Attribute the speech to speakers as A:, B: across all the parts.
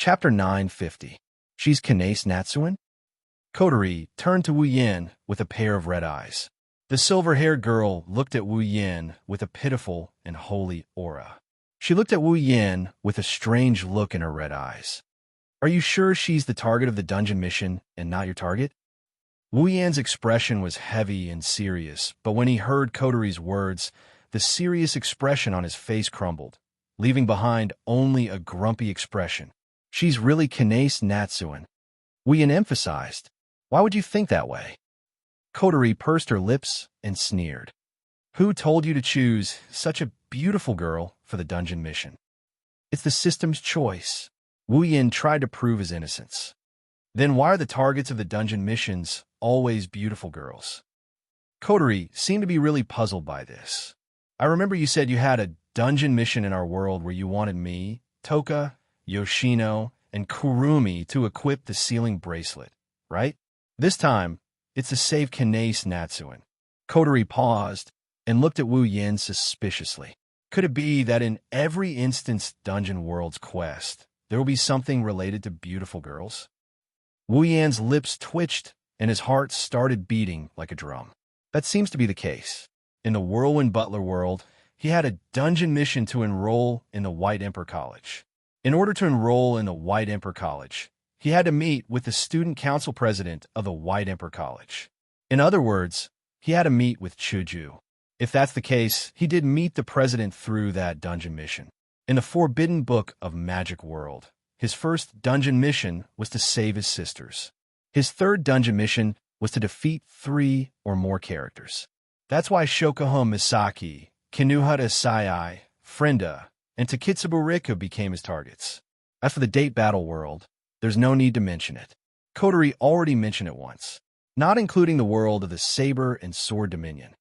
A: Chapter 950. She's Kanace Natsuin? Kotori turned to Wu Yin with a pair of red eyes. The silver-haired girl looked at Wu Yin with a pitiful and holy aura. She looked at Wu Yin with a strange look in her red eyes. Are you sure she's the target of the dungeon mission and not your target? Wu Yin's expression was heavy and serious, but when he heard Kotori's words, the serious expression on his face crumbled, leaving behind only a grumpy expression. She's really Kanace Natsuin. Wu Yin emphasized. Why would you think that way? Kotori pursed her lips and sneered. Who told you to choose such a beautiful girl for the dungeon mission? It's the system's choice. Wu Yin tried to prove his innocence. Then why are the targets of the dungeon missions always beautiful girls? Kotori seemed to be really puzzled by this. I remember you said you had a dungeon mission in our world where you wanted me, Toka, Yoshino, and Kurumi to equip the sealing bracelet, right? This time, it's to save Kanace Natsuin. Kotori paused and looked at Wu Yin suspiciously. Could it be that in every instanced Dungeon World's quest, there will be something related to beautiful girls? Wu Yin's lips twitched and his heart started beating like a drum. That seems to be the case. In the Whirlwind Butler world, he had a dungeon mission to enroll in the White Emperor College. In order to enroll in the White Emperor College, he had to meet with the student council president of the White Emperor College. In other words, he had to meet with Chuju. If that's the case, he did meet the president through that dungeon mission. In the Forbidden Book of Magic World, his first dungeon mission was to save his sisters. His third dungeon mission was to defeat 3 or more characters. That's why Shokuhun Misaki, Kinuhara Sai, Frenda, and Takitsubo Riku became his targets. As for the date battle world, there's no need to mention it. Kotori already mentioned it once, not including the world of the Saber and Sword Dominion.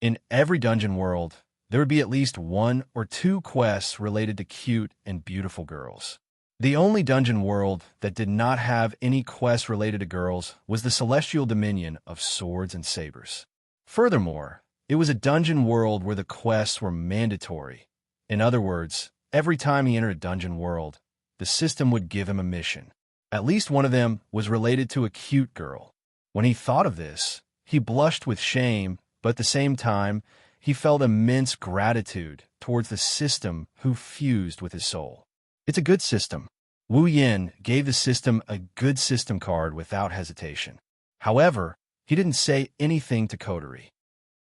A: In every dungeon world, there would be at least 1 or 2 quests related to cute and beautiful girls. The only dungeon world that did not have any quests related to girls was the Celestial Dominion of Swords and Sabers. Furthermore, it was a dungeon world where the quests were mandatory. In other words, every time he entered a dungeon world, the system would give him a mission. At least one of them was related to a cute girl. When he thought of this, he blushed with shame, but at the same time, he felt immense gratitude towards the system who fused with his soul. It's a good system. Wu Yin gave the system a good system card without hesitation. However, he didn't say anything to Kotori.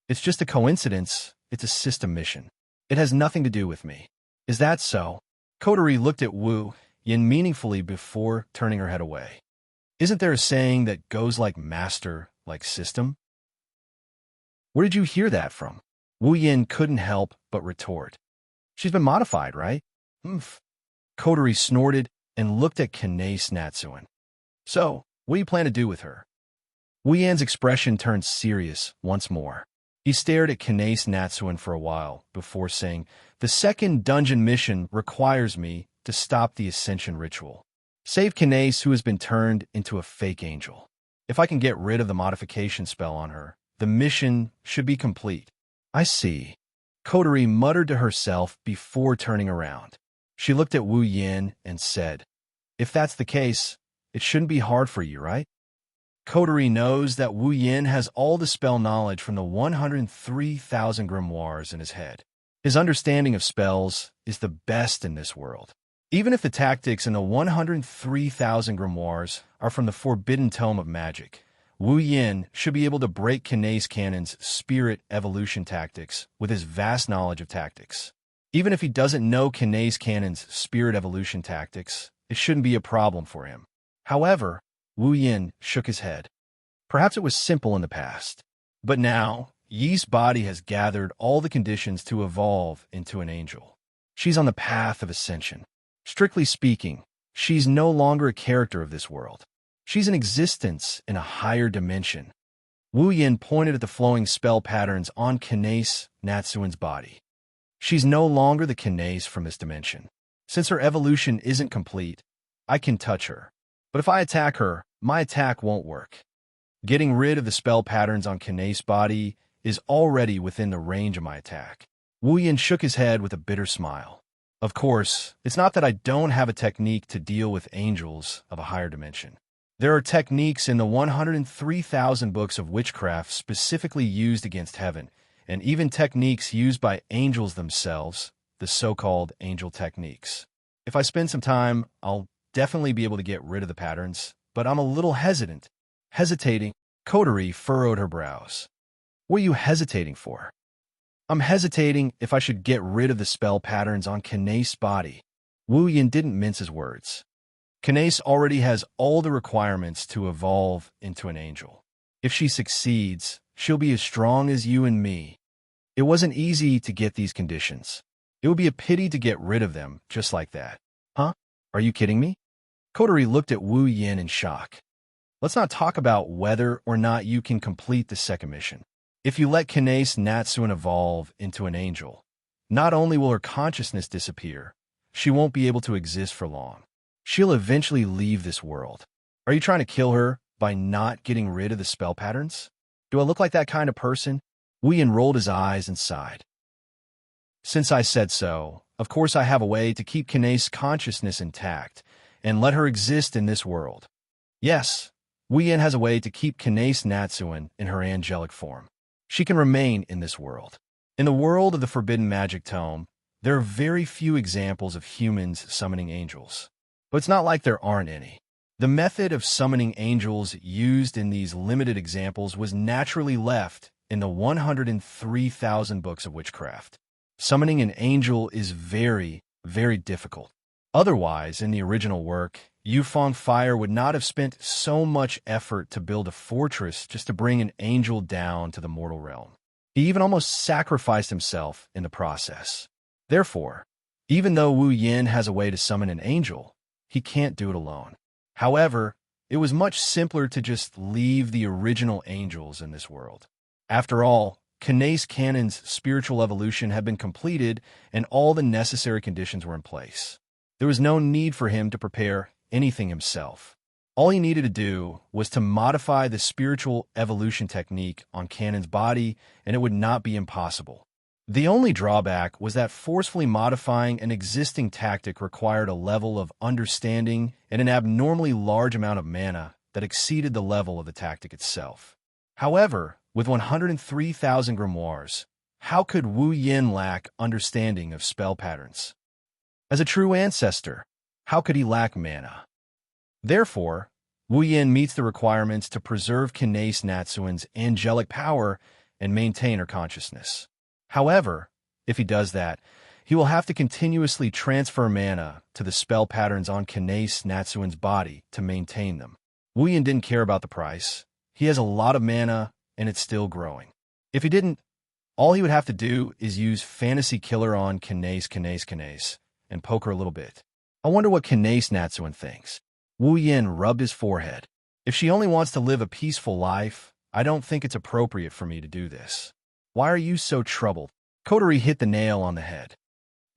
A: It's just a coincidence. It's a system mission. It has nothing to do with me. Is that so? Kotori looked at Wu Yin meaningfully before turning her head away. Isn't there a saying that goes like master, like system? Where did you hear that from? Wu Yin couldn't help but retort. She's been modified, right? Oomph. Kotori snorted and looked at Kanace Natsuin. So, what do you plan to do with her? Wu Yin's expression turned serious once more. He stared at Kanace Natsuin for a while before saying, the second dungeon mission requires me to stop the Ascension ritual. Save Kanace, who has been turned into a fake angel. If I can get rid of the modification spell on her, the mission should be complete. I see. Kotori muttered to herself before turning around. She looked at Wu Yin and said, if that's the case, it shouldn't be hard for you, right? Kotori knows that Wu Yin has all the spell knowledge from the 103,000 grimoires in his head. His understanding of spells is the best in this world. Even if the tactics in the 103,000 grimoires are from the Forbidden Tome of Magic, Wu Yin should be able to break Kanace Cannon's spirit evolution tactics with his vast knowledge of tactics. Even if he doesn't know Kanace Cannon's spirit evolution tactics, it shouldn't be a problem for him. However, Wu Yin shook his head. Perhaps it was simple in the past, but now Yi's body has gathered all the conditions to evolve into an angel. She's on the path of ascension. Strictly speaking, she's no longer a character of this world. She's an existence in a higher dimension. Wu Yin pointed at the flowing spell patterns on Kanace Natsuin's body. She's no longer the Kanace from this dimension. Since her evolution isn't complete, I can touch her. But if I attack her, my attack won't work. Getting rid of the spell patterns on Kanace's body is already within the range of my attack. Wu Yin shook his head with a bitter smile. Of course, it's not that I don't have a technique to deal with angels of a higher dimension. There are techniques in the 103,000 books of witchcraft specifically used against heaven, and even techniques used by angels themselves, the so-called angel techniques. If I spend some time, I'll definitely be able to get rid of the patterns, but I'm a little hesitating. Coterie furrowed her brows. What are you hesitating for? I'm hesitating if I should get rid of the spell patterns on Kanae's body. Wu Yin didn't mince his words. Kanae already has all the requirements to evolve into an angel. If she succeeds, she'll be as strong as you and me. It wasn't easy to get these conditions. It would be a pity to get rid of them just like that. Huh? Are you kidding me? Coterie looked at Wu Yin in shock. Let's not talk about whether or not you can complete the second mission. If you let Kanae Natsuan evolve into an angel, not only will her consciousness disappear, she won't be able to exist for long. She'll eventually leave this world. Are you trying to kill her by not getting rid of the spell patterns? Do I look like that kind of person? Wu Yin rolled his eyes and sighed. Since I said so, of course I have a way to keep Kanae's consciousness intact and let her exist in this world. Yes, Wu Yin has a way to keep Kanae Natsuan in her angelic form. She can remain in this world. In the world of the Forbidden Magic Tome, there are very few examples of humans summoning angels. But it's not like there aren't any. The method of summoning angels used in these limited examples was naturally left in the 103,000 books of witchcraft. Summoning an angel is very, very difficult. Otherwise, in the original work, Yufeng Fire would not have spent so much effort to build a fortress just to bring an angel down to the mortal realm. He even almost sacrificed himself in the process. Therefore, even though Wu Yin has a way to summon an angel, he can't do it alone. However, it was much simpler to just leave the original angels in this world. After all, Kanae Canon's spiritual evolution had been completed and all the necessary conditions were in place. There was no need for him to prepare anything himself. All he needed to do was to modify the spiritual evolution technique on Canon's body, and it would not be impossible. The only drawback was that forcefully modifying an existing tactic required a level of understanding and an abnormally large amount of mana that exceeded the level of the tactic itself. However, with 103,000 grimoires, how could Wu Yin lack understanding of spell patterns? As a true ancestor, how could he lack mana? Therefore, Wu Yin meets the requirements to preserve Kanae Natsuan's angelic power and maintain her consciousness. However, if he does that, he will have to continuously transfer mana to the spell patterns on Kanae Natsuan's body to maintain them. Wu Yin didn't care about the price. He has a lot of mana, and it's still growing. If he didn't, all he would have to do is use Fantasy Killer on Kanae, and poke her a little bit. I wonder what Kanae Natsuan thinks. Wu Yin rubbed his forehead. If she only wants to live a peaceful life, I don't think it's appropriate for me to do this. Why are you so troubled? Coterie hit the nail on the head.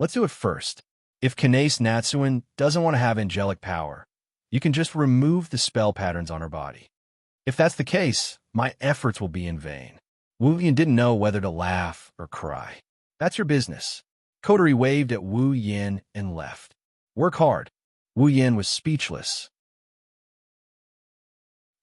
A: Let's do it first. If Kanae Natsuan doesn't want to have angelic power, you can just remove the spell patterns on her body. If that's the case, my efforts will be in vain. Wu Yin didn't know whether to laugh or cry. That's your business. Coterie waved at Wu Yin and left. Work hard. Wu Yin was speechless.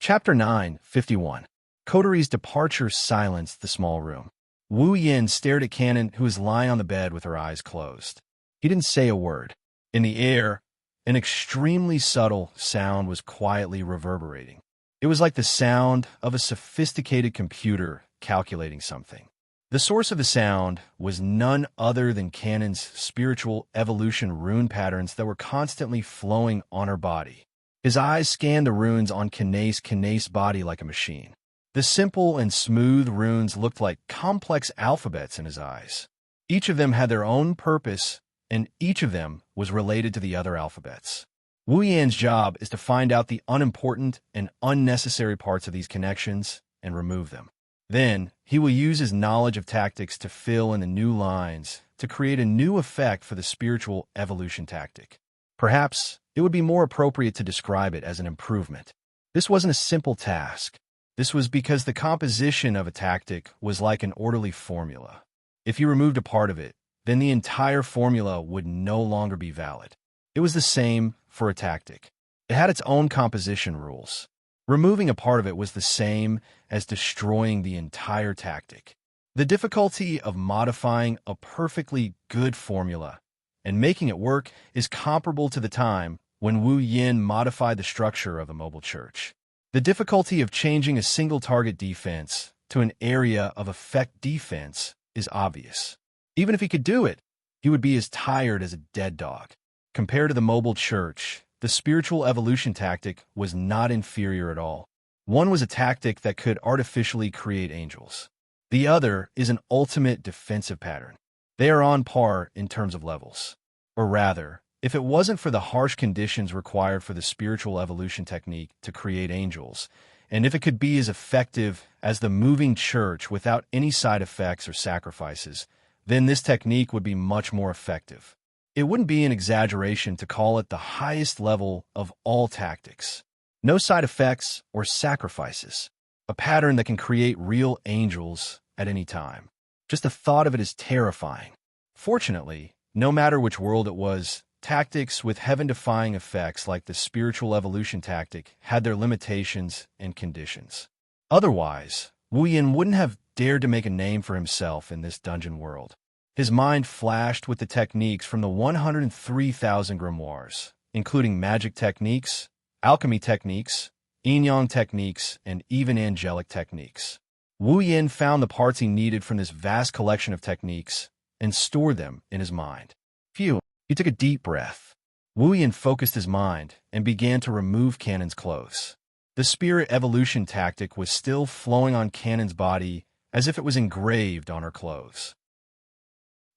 A: Chapter 9:51. Coterie's departure silenced the small room. Wu Yin stared at Canon, who was lying on the bed with her eyes closed. He didn't say a word. In the air, an extremely subtle sound was quietly reverberating. It was like the sound of a sophisticated computer calculating something. The source of the sound was none other than Canon's spiritual evolution rune patterns that were constantly flowing on her body. His eyes scanned the runes on Kanae's body like a machine. The simple and smooth runes looked like complex alphabets in his eyes. Each of them had their own purpose, and each of them was related to the other alphabets. Wu Yin's job is to find out the unimportant and unnecessary parts of these connections and remove them. Then, he will use his knowledge of tactics to fill in the new lines to create a new effect for the spiritual evolution tactic. Perhaps it would be more appropriate to describe it as an improvement. This wasn't a simple task. This was because the composition of a tactic was like an orderly formula. If you removed a part of it, then the entire formula would no longer be valid. It was the same for a tactic. It had its own composition rules. Removing a part of it was the same as destroying the entire tactic. The difficulty of modifying a perfectly good formula and making it work is comparable to the time when Wu Yin modified the structure of a mobile church. The difficulty of changing a single target defense to an area of effect defense is obvious. Even if he could do it, he would be as tired as a dead dog. Compared to the mobile church, the spiritual evolution tactic was not inferior at all. One was a tactic that could artificially create angels. The other is an ultimate defensive pattern. They are on par in terms of levels. Or rather, if it wasn't for the harsh conditions required for the spiritual evolution technique to create angels, and if it could be as effective as the moving church without any side effects or sacrifices, then this technique would be much more effective. It wouldn't be an exaggeration to call it the highest level of all tactics. No side effects or sacrifices. A pattern that can create real angels at any time. Just the thought of it is terrifying. Fortunately, no matter which world it was, tactics with heaven-defying effects like the spiritual evolution tactic had their limitations and conditions. Otherwise, Wu Yin wouldn't have dared to make a name for himself in this dungeon world. His mind flashed with the techniques from the 103,000 grimoires, including magic techniques, alchemy techniques, yin-yang techniques, and even angelic techniques. Wu Yin found the parts he needed from this vast collection of techniques and stored them in his mind. Phew, he took a deep breath. Wu Yin focused his mind and began to remove Canon's clothes. The spirit evolution tactic was still flowing on Canon's body as if it was engraved on her clothes.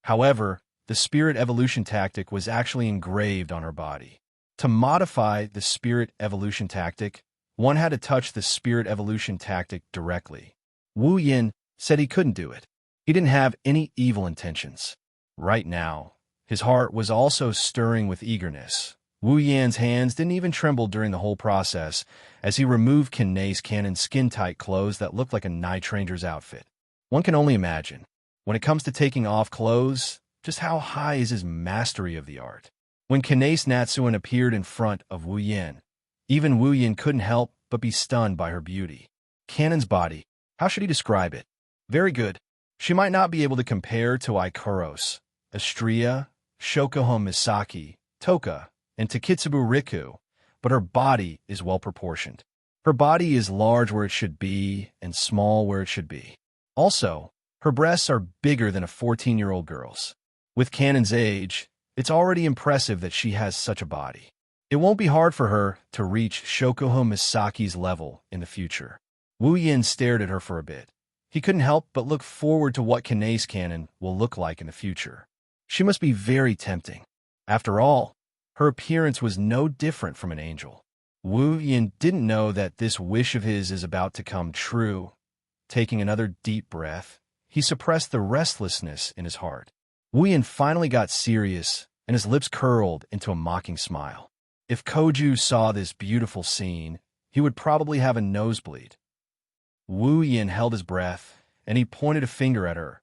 A: However, the spirit evolution tactic was actually engraved on her body. To modify the spirit evolution tactic, one had to touch the spirit evolution tactic directly. Wu Yin said he couldn't do it. He didn't have any evil intentions. Right now, his heart was also stirring with eagerness. Wu Yan's hands didn't even tremble during the whole process as he removed Canon's skin-tight clothes that looked like a night ranger's outfit. One can only imagine, when it comes to taking off clothes, just how high is his mastery of the art. When Natsuin appeared in front of Wu Yin, even Wu Yin couldn't help but be stunned by her beauty. Canon's body, how should he describe it? Very good. She might not be able to compare to Ikaros, Astria, Shokohon Misaki, Toka, and Takitsubu Riku, but her body is well-proportioned. Her body is large where it should be and small where it should be. Also, her breasts are bigger than a 14-year-old girl's. With Canon's age, it's already impressive that she has such a body. It won't be hard for her to reach Shokohon Misaki's level in the future. Wu Yin stared at her for a bit. He couldn't help but look forward to what Canon will look like in the future. She must be very tempting. After all, her appearance was no different from an angel. Wu Yin didn't know that this wish of his is about to come true. Taking another deep breath, he suppressed the restlessness in his heart. Wu Yin finally got serious, and his lips curled into a mocking smile. If Koju saw this beautiful scene, he would probably have a nosebleed. Wu Yin held his breath, and he pointed a finger at her.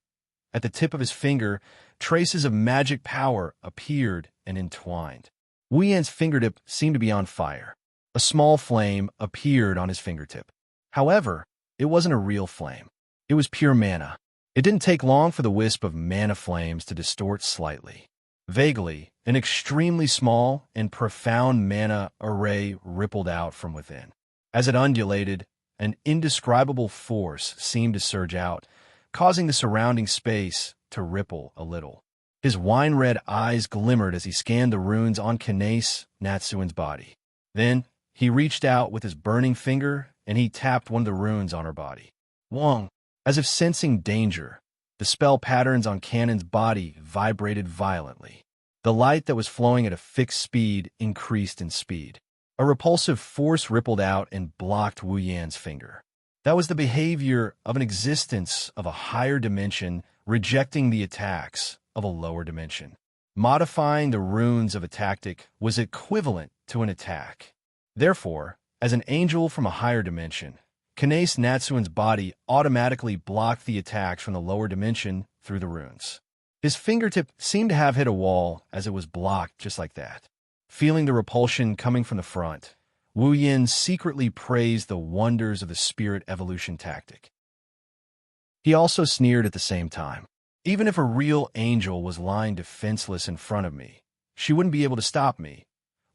A: At the tip of his finger, traces of magic power appeared and entwined. Wu Yin's fingertip seemed to be on fire. A small flame appeared on his fingertip. However, it wasn't a real flame. It was pure mana. It didn't take long for the wisp of mana flames to distort slightly. Vaguely, an extremely small and profound mana array rippled out from within. As it undulated, an indescribable force seemed to surge out, causing the surrounding space to ripple a little. His wine-red eyes glimmered as he scanned the runes on Natsuin's body. Then, he reached out with his burning finger and he tapped one of the runes on her body. Wong! As if sensing danger, the spell patterns on Canon's body vibrated violently. The light that was flowing at a fixed speed increased in speed. A repulsive force rippled out and blocked Wu Yan's finger. That was the behavior of an existence of a higher dimension rejecting the attacks of a lower dimension. Modifying the runes of a tactic was equivalent to an attack. Therefore, as an angel from a higher dimension, Natsuin's body automatically blocked the attacks from the lower dimension through the runes. His fingertip seemed to have hit a wall as it was blocked just like that. Feeling the repulsion coming from the front, Wu Yin secretly praised the wonders of the spirit evolution tactic. He also sneered at the same time. Even if a real angel was lying defenseless in front of me, she wouldn't be able to stop me,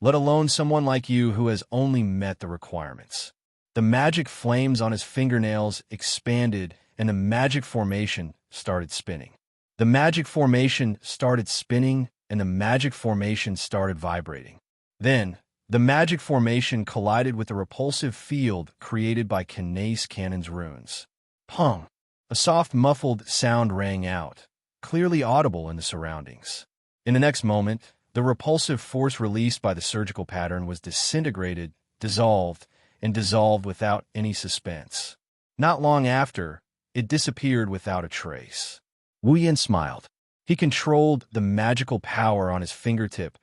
A: let alone someone like you who has only met the requirements. The magic flames on his fingernails expanded and the magic formation started spinning. The magic formation started spinning and the magic formation started vibrating. Then, the magic formation collided with the repulsive field created by Knace Cannon's runes. Pung! A soft muffled sound rang out, clearly audible in the surroundings. In the next moment, the repulsive force released by the surgical pattern was disintegrated, dissolved without any suspense. Not long after, it disappeared without a trace. Wu Yin smiled. He controlled the magical power on his fingertip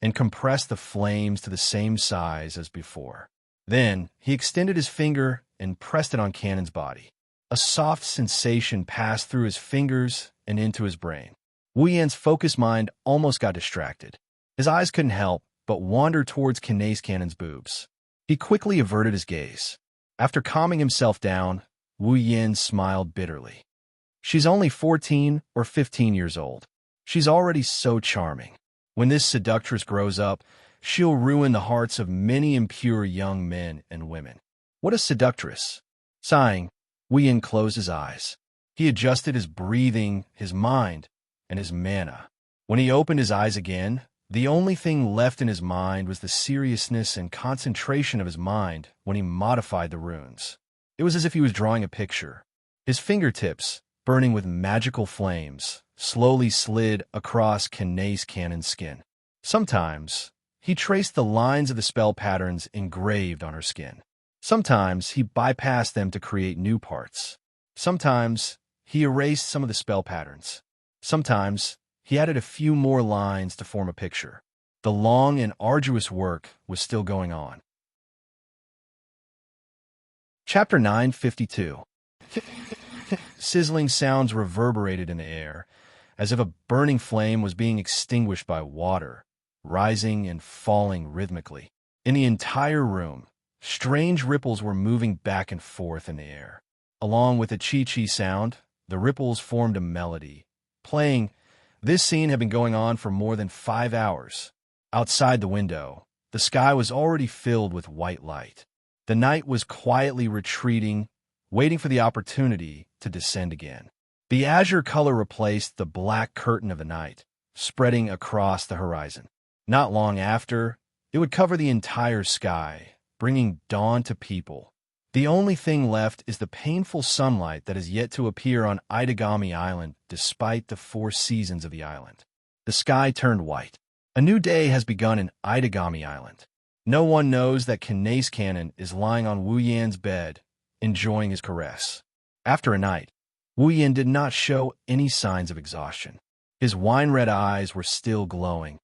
A: and compressed the flames to the same size as before. Then, he extended his finger and pressed it on Cannon's body. A soft sensation passed through his fingers and into his brain. Wu Yin's focused mind almost got distracted. His eyes couldn't help but wander towards Knace Cannon's boobs. He quickly averted his gaze. After calming himself down, Wu Yin smiled bitterly. She's only 14 or 15 years old. She's already so charming. When this seductress grows up, she'll ruin the hearts of many impure young men and women. What a seductress! Sighing, Wu Yin closed his eyes. He adjusted his breathing, his mind, and his mana. When he opened his eyes again, the only thing left in his mind was the seriousness and concentration of his mind when he modified the runes. It was as if he was drawing a picture. His fingertips, burning with magical flames, slowly slid across Knace Cannon's skin. Sometimes, he traced the lines of the spell patterns engraved on her skin. Sometimes, he bypassed them to create new parts. Sometimes, he erased some of the spell patterns. Sometimes, he added a few more lines to form a picture. The long and arduous work was still going on. Chapter 952. Sizzling sounds reverberated in the air, as if a burning flame was being extinguished by water, rising and falling rhythmically. In the entire room, strange ripples were moving back and forth in the air. Along with the chi-chi sound, the ripples formed a melody. Playing, this scene had been going on for more than 5 hours. Outside the window, the sky was already filled with white light. The night was quietly retreating, waiting for the opportunity to descend again. The azure color replaced the black curtain of the night, spreading across the horizon. Not long after, it would cover the entire sky, bringing dawn to people. The only thing left is the painful sunlight that is yet to appear on Itagami Island despite the 4 seasons of the island. The sky turned white. A new day has begun in Itagami Island. No one knows that Knace Cannon is lying on Wu Yan's bed, enjoying his caress. After a night, Wu Yan did not show any signs of exhaustion. His wine-red eyes were still glowing,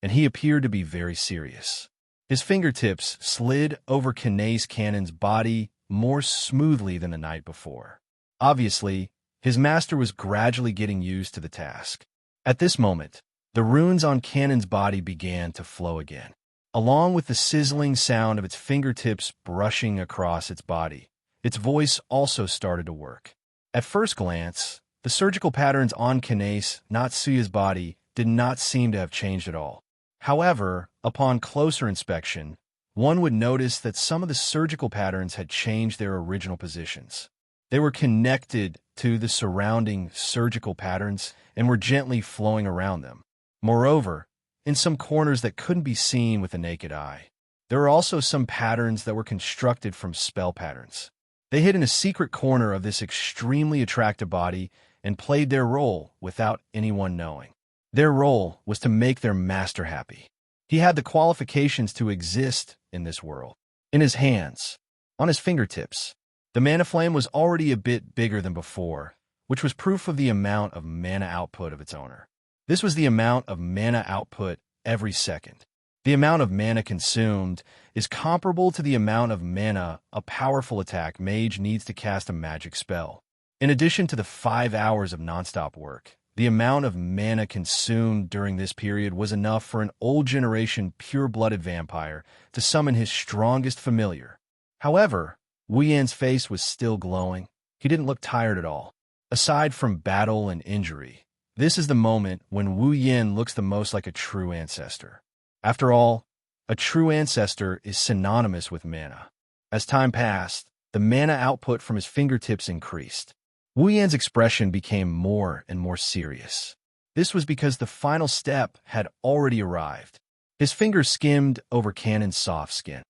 A: and he appeared to be very serious. His fingertips slid over Knace Cannon's body more smoothly than the night before. Obviously, his master was gradually getting used to the task. At this moment, the runes on Cannon's body began to flow again. Along with the sizzling sound of its fingertips brushing across its body, its voice also started to work. At first glance, the surgical patterns on Knace Natsuya's body did not seem to have changed at all. However, upon closer inspection, one would notice that some of the surgical patterns had changed their original positions. They were connected to the surrounding surgical patterns and were gently flowing around them. Moreover, in some corners that couldn't be seen with the naked eye, there were also some patterns that were constructed from spell patterns. They hid in a secret corner of this extremely attractive body and played their role without anyone knowing. Their role was to make their master happy. He had the qualifications to exist in this world. In his hands, on his fingertips, the mana flame was already a bit bigger than before, which was proof of the amount of mana output of its owner. This was the amount of mana output every second. The amount of mana consumed is comparable to the amount of mana a powerful attack mage needs to cast a magic spell. In addition to the 5 hours of nonstop work, The amount of mana consumed during this period was enough for an old-generation pure-blooded vampire to summon his strongest familiar. However, Wu Yan's face was still glowing. He didn't look tired at all. Aside from battle and injury, this is the moment when Wu Yan looks the most like a true ancestor. After all, a true ancestor is synonymous with mana. As time passed, the mana output from his fingertips increased. Wu Yan's expression became more and more serious. This was because the final step had already arrived. His fingers skimmed over Cannon's soft skin.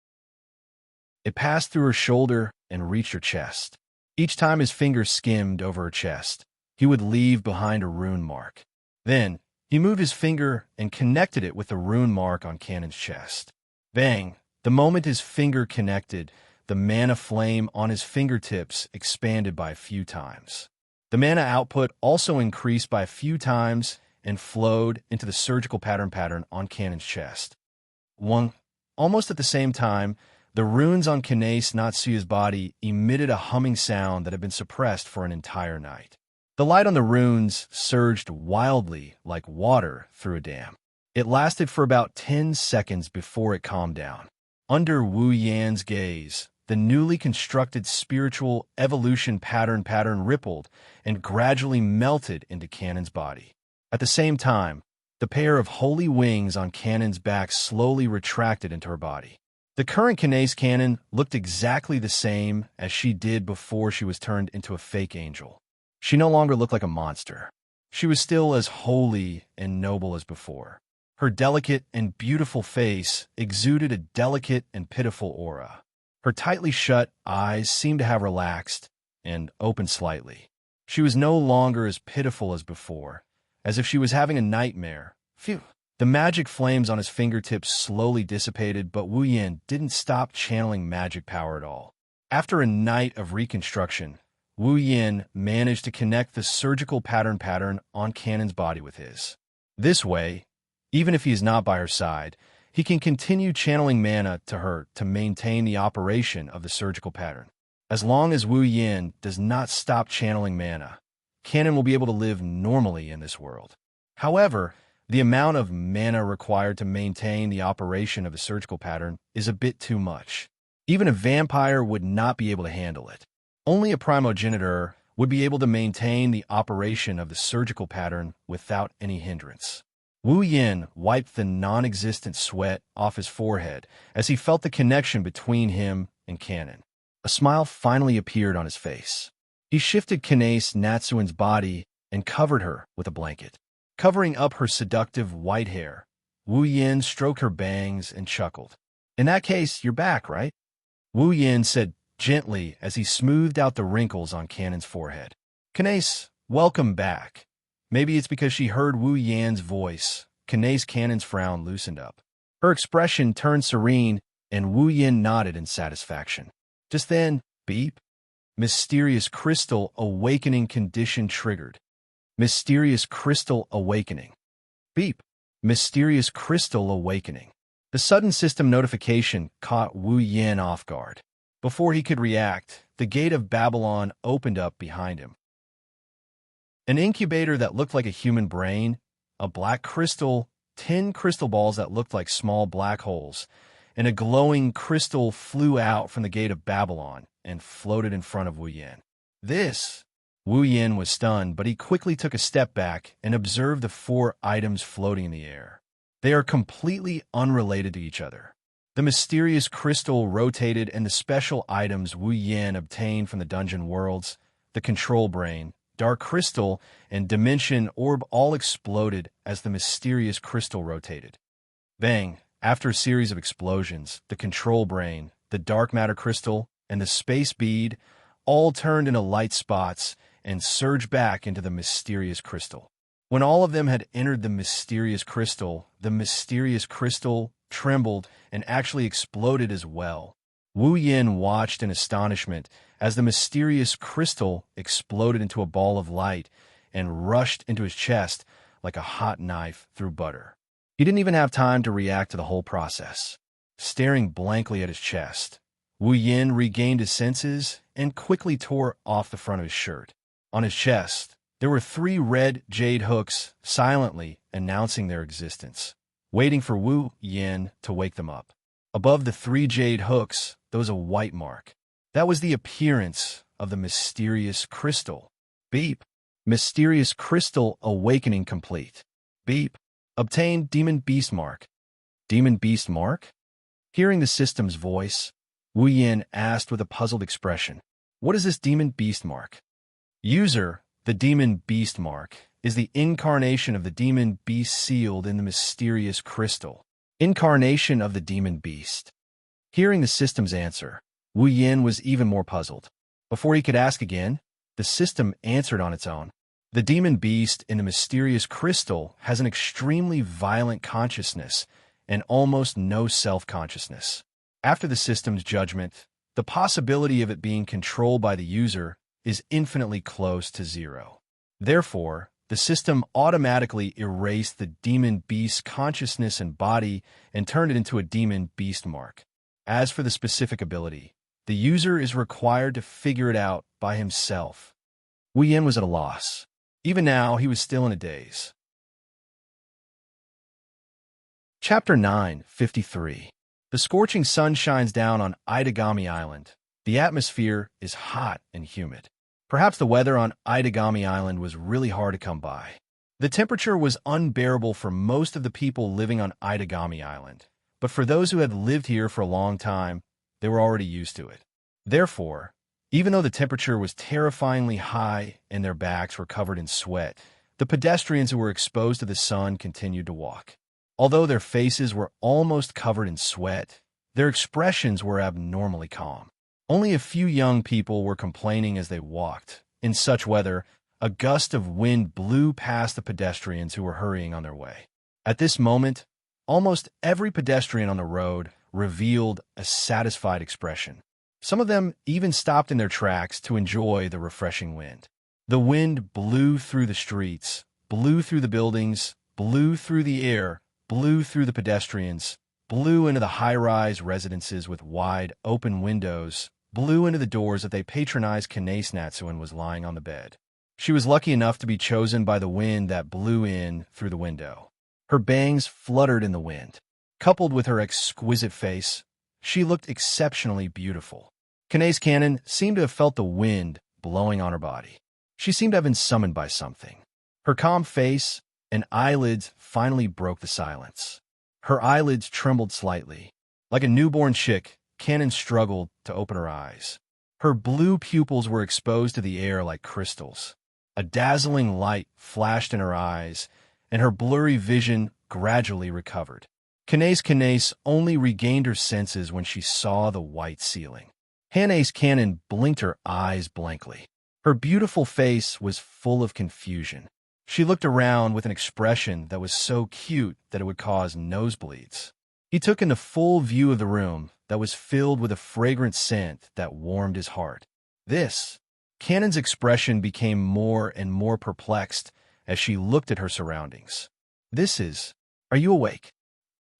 A: It passed through her shoulder and reached her chest. Each time his fingers skimmed over her chest, he would leave behind a rune mark. Then, he moved his finger and connected it with the rune mark on Cannon's chest. Bang! The moment his finger connected, the mana flame on his fingertips expanded by a few times. The mana output also increased by a few times and flowed into the surgical pattern on Cannon's chest. Almost at the same time, the runes on Kanace Natsuya's body emitted a humming sound that had been suppressed for an entire night. The light on the runes surged wildly like water through a dam. It lasted for about 10 seconds before it calmed down. Under Wu Yan's gaze, the newly constructed spiritual evolution pattern rippled and gradually melted into Cannon's body. At the same time, the pair of holy wings on Cannon's back slowly retracted into her body. The current Kanace Cannon looked exactly the same as she did before she was turned into a fake angel. She no longer looked like a monster. She was still as holy and noble as before. Her delicate and beautiful face exuded a delicate and pitiful aura. Her tightly shut eyes seemed to have relaxed and opened slightly. She was no longer as pitiful as before, as if she was having a nightmare. Phew! The magic flames on his fingertips slowly dissipated, but Wu Yan didn't stop channeling magic power at all. After a night of reconstruction, Wu Yan managed to connect the surgical pattern on Cannon's body with his. This way, even if he is not by her side, he can continue channeling mana to her to maintain the operation of the surgical pattern. As long as Wu Yan does not stop channeling mana, Cannon will be able to live normally in this world. However, the amount of mana required to maintain the operation of the surgical pattern is a bit too much. Even a vampire would not be able to handle it. Only a primogenitor would be able to maintain the operation of the surgical pattern without any hindrance. Wu Yan wiped the non-existent sweat off his forehead as he felt the connection between him and Cannon. A smile finally appeared on his face. He shifted Kanace Natsuin's body and covered her with a blanket. Covering up her seductive white hair, Wu Yan stroked her bangs and chuckled. "In that case, you're back, right?" Wu Yan said gently as he smoothed out the wrinkles on Cannon's forehead. "Kanace, welcome back." Maybe it's because she heard Wu Yan's voice. Kanace Cannon's frown loosened up. Her expression turned serene, and Wu Yan nodded in satisfaction. Just then, beep. Mysterious crystal awakening condition triggered. Mysterious crystal awakening. Beep. Mysterious crystal awakening. The sudden system notification caught Wu Yan off guard. Before he could react, the gate of Babylon opened up behind him. An incubator that looked like a human brain, a black crystal, 10 crystal balls that looked like small black holes, and a glowing crystal flew out from the gate of Babylon and floated in front of Wu Yan. Wu Yan was stunned, but he quickly took a step back and observed the 4 items floating in the air. They are completely unrelated to each other. The mysterious crystal rotated, and the special items Wu Yan obtained from the dungeon worlds, the control brain, dark crystal, and dimension orb all exploded as the mysterious crystal rotated. Bang! After a series of explosions, the control brain, the dark matter crystal, and the space bead all turned into light spots and surged back into the mysterious crystal. When all of them had entered the mysterious crystal trembled and actually exploded as well. Wu Yan watched in astonishment as the mysterious crystal exploded into a ball of light and rushed into his chest like a hot knife through butter. He didn't even have time to react to the whole process. Staring blankly at his chest, Wu Yan regained his senses and quickly tore off the front of his shirt. On his chest, There were 3 red jade hooks silently announcing their existence, waiting for Wu Yin to wake them up. Above the 3 jade hooks, there was a white mark. That was the appearance of the mysterious crystal. Beep. Mysterious crystal awakening complete. Beep. Obtained demon beast mark. Demon beast mark? Hearing the system's voice, Wu Yin asked with a puzzled expression, "What is this demon beast mark?" User, the demon beast mark is the incarnation of the demon beast sealed in the mysterious crystal. Incarnation of the demon beast. Hearing the system's answer, Wu Yin was even more puzzled. Before he could ask again, the system answered on its own. The demon beast in the mysterious crystal has an extremely violent consciousness and almost no self-consciousness. After the system's judgment, the possibility of it being controlled by the user is infinitely close to 0. Therefore, the system automatically erased the demon beast's consciousness and body and turned it into a demon beast mark. As for the specific ability, the user is required to figure it out by himself. Wu Yin was at a loss. Even now, he was still in a daze. Chapter 9:53. The scorching sun shines down on Itagami Island. The atmosphere is hot and humid. Perhaps the weather on Itagami Island was really hard to come by. The temperature was unbearable for most of the people living on Itagami Island, but for those who had lived here for a long time, they were already used to it. Therefore, even though the temperature was terrifyingly high and their backs were covered in sweat, the pedestrians who were exposed to the sun continued to walk. Although their faces were almost covered in sweat, their expressions were abnormally calm. Only a few young people were complaining as they walked. In such weather, a gust of wind blew past the pedestrians who were hurrying on their way. At this moment, almost every pedestrian on the road revealed a satisfied expression. Some of them even stopped in their tracks to enjoy the refreshing wind. The wind blew through the streets, blew through the buildings, blew through the air, blew through the pedestrians, blew into the high-rise residences with wide, open windows, blew into the doors that they patronized. Kanase Natsuan was lying on the bed. She was lucky enough to be chosen by the wind that blew in through the window. Her bangs fluttered in the wind. Coupled with her exquisite face, she looked exceptionally beautiful. Kanase Cannon seemed to have felt the wind blowing on her body. She seemed to have been summoned by something. Her calm face and eyelids finally broke the silence. Her eyelids trembled slightly. Like a newborn chick, Cannon struggled to open her eyes. Her blue pupils were exposed to the air like crystals. A dazzling light flashed in her eyes, and her blurry vision gradually recovered. Kanase only regained her senses when she saw the white ceiling. Kanase Cannon blinked her eyes blankly. Her beautiful face was full of confusion. She looked around with an expression that was so cute that it would cause nosebleeds. He took in a full view of the room that was filled with a fragrant scent that warmed his heart. Cannon's expression became more and more perplexed as she looked at her surroundings. Are you awake?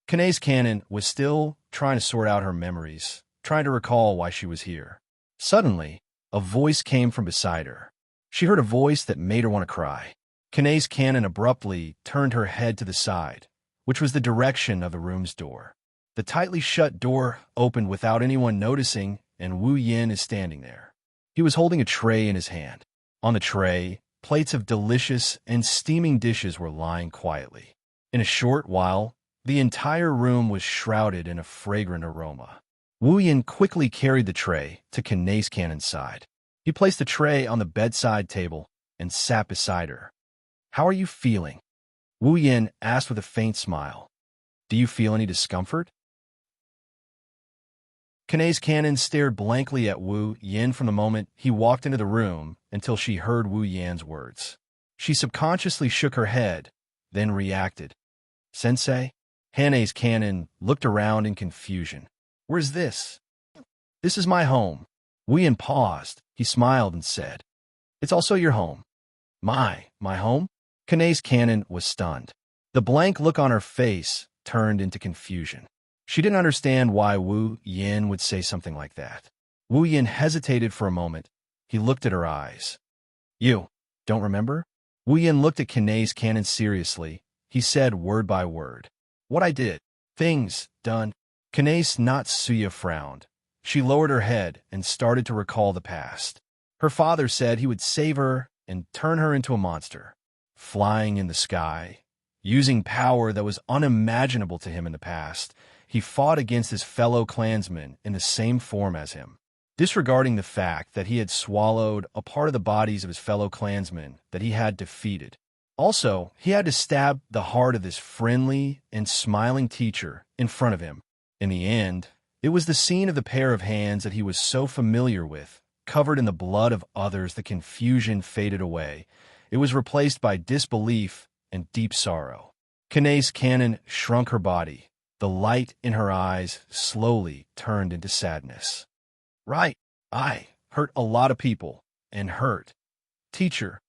A: Kanase Cannon was still trying to sort out her memories, trying to recall why she was here. Suddenly, a voice came from beside her. She heard a voice that made her want to cry. Kanase Cannon abruptly turned her head to the side, which was the direction of the room's door. The tightly shut door opened without anyone noticing, and Wu Yin is standing there. He was holding a tray in his hand. On the tray, plates of delicious and steaming dishes were lying quietly. In a short while, the entire room was shrouded in a fragrant aroma. Wu Yin quickly carried the tray to Kanase Cannon's side. He placed the tray on the bedside table and sat beside her. "How are you feeling?" Wu Yin asked with a faint smile. "Do you feel any discomfort?" Kanase Cannon stared blankly at Wu Yin from the moment he walked into the room until she heard Wu Yin's words. She subconsciously shook her head, then reacted. "Sensei?" Kanase Cannon looked around in confusion. "Where's this?" "This is my home." Wu Yin paused. He smiled and said, "It's also your home." My home?" Kanase Cannon was stunned. The blank look on her face turned into confusion. She didn't understand why Wu Yin would say something like that. Wu Yin hesitated for a moment. He looked at her eyes. "You don't remember?" Wu Yin looked at Kanei's cannon seriously. He said word by word. What I did. Things done. Kanei's Natsuya frowned. She lowered her head and started to recall the past. Her father said he would save her and turn her into a monster, flying in the sky. Using power that was unimaginable to him in the past, he fought against his fellow clansmen in the same form as him, disregarding the fact that he had swallowed a part of the bodies of his fellow clansmen that he had defeated. Also, he had to stab the heart of this friendly and smiling teacher in front of him. In the end, it was the scene of the pair of hands that he was so familiar with, covered in the blood of others. The confusion faded away. It was replaced by disbelief and deep sorrow. Kanei's cannon shrunk her body. The light in her eyes slowly turned into sadness. Right, I hurt a lot of people, and hurt. Teacher.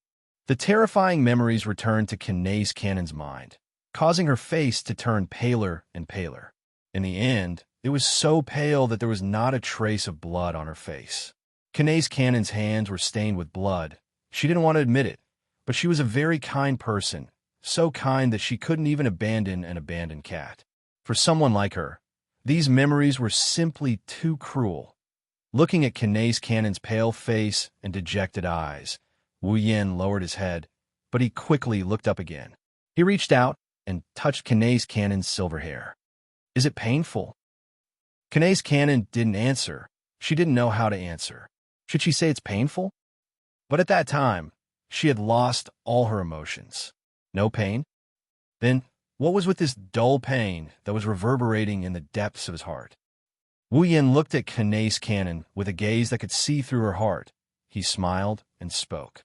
A: The terrifying memories returned to Kanei's cannon's mind, causing her face to turn paler and paler. In the end, it was so pale that there was not a trace of blood on her face. Kanei's cannon's hands were stained with blood. She didn't want to admit it, but she was a very kind person, so kind that she couldn't even abandon an abandoned cat. For someone like her, these memories were simply too cruel. Looking at Kanei's cannon's pale face and dejected eyes, Wu Yin lowered his head, but he quickly looked up again. He reached out and touched Kanei's cannon's silver hair. Is it painful? Kanei's cannon didn't answer. She didn't know how to answer. Should she say it's painful? But at that time, she had lost all her emotions. No pain? Then, what was with this dull pain that was reverberating in the depths of his heart? Wu Yin looked at Kanei's cannon with a gaze that could see through her heart. He smiled and spoke.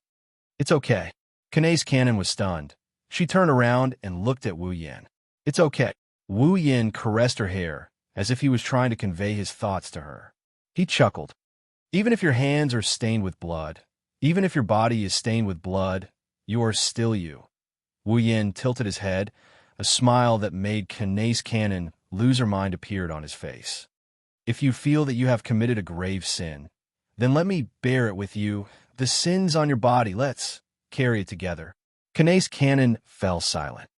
A: It's okay. Kanei's cannon was stunned. She turned around and looked at Wu Yin. It's okay. Wu Yin caressed her hair, as if he was trying to convey his thoughts to her. He chuckled. Even if your hands are stained with blood, even if your body is stained with blood, you are still you. Wu Yin tilted his head. A smile that made Kanei's cannon lose her mind appeared on his face. If you feel that you have committed a grave sin, then let me bear it with you. The sin's on your body. Let's carry it together. Kanei's cannon fell silent.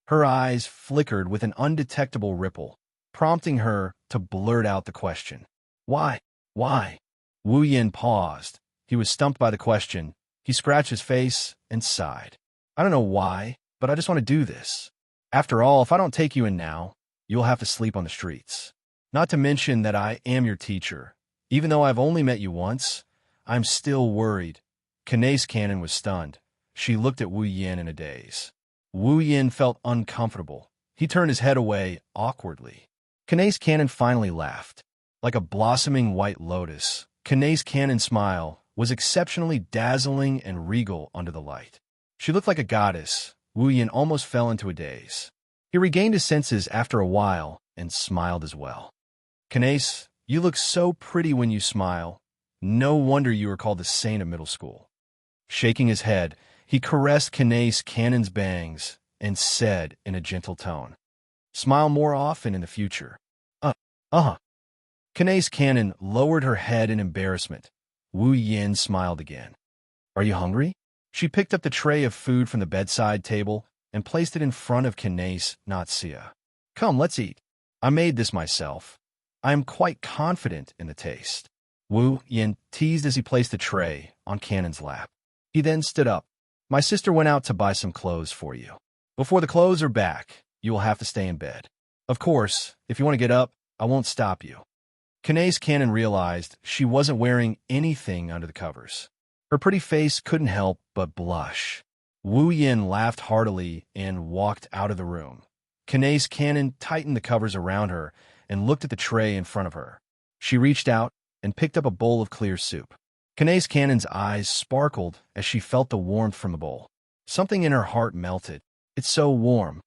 A: Her eyes flickered with an undetectable ripple, prompting her to blurt out the question. Why? Why? Wu Yin paused. He was stumped by the question. He scratched his face and sighed. I don't know why, but I just want to do this. After all, if I don't take you in now, you'll have to sleep on the streets. Not to mention that I am your teacher. Even though I've only met you once, I'm still worried. Kanei's cannon was stunned. She looked at Wu Yin in a daze. Wu Yin felt uncomfortable. He turned his head away awkwardly. Kanei's cannon finally laughed. Like a blossoming white lotus, Kanei's cannon smile was exceptionally dazzling and regal under the light. She looked like a goddess. Wu Yin almost fell into a daze. He regained his senses after a while and smiled as well. Kanei, you look so pretty when you smile. No wonder you were called the saint of middle school. Shaking his head, he caressed Kanei's cannon's bangs and said in a gentle tone, Smile more often in the future. Kanei's cannon lowered her head in embarrassment. Wu Yin smiled again. Are you hungry? She picked up the tray of food from the bedside table and placed it in front of Kanei's Natsuya. Come, let's eat. I made this myself. I am quite confident in the taste. Wu Yin teased as he placed the tray on Cannon's lap. He then stood up. My sister went out to buy some clothes for you. Before the clothes are back, you will have to stay in bed. Of course, if you want to get up, I won't stop you. Kanei's Cannon realized she wasn't wearing anything under the covers. Her pretty face couldn't help but blush. Wu Yin laughed heartily and walked out of the room. Kanei's Cannon tightened the covers around her and looked at the tray in front of her. She reached out and picked up a bowl of clear soup. Kanei's Cannon's eyes sparkled as she felt the warmth from the bowl. Something in her heart melted. It's so warm.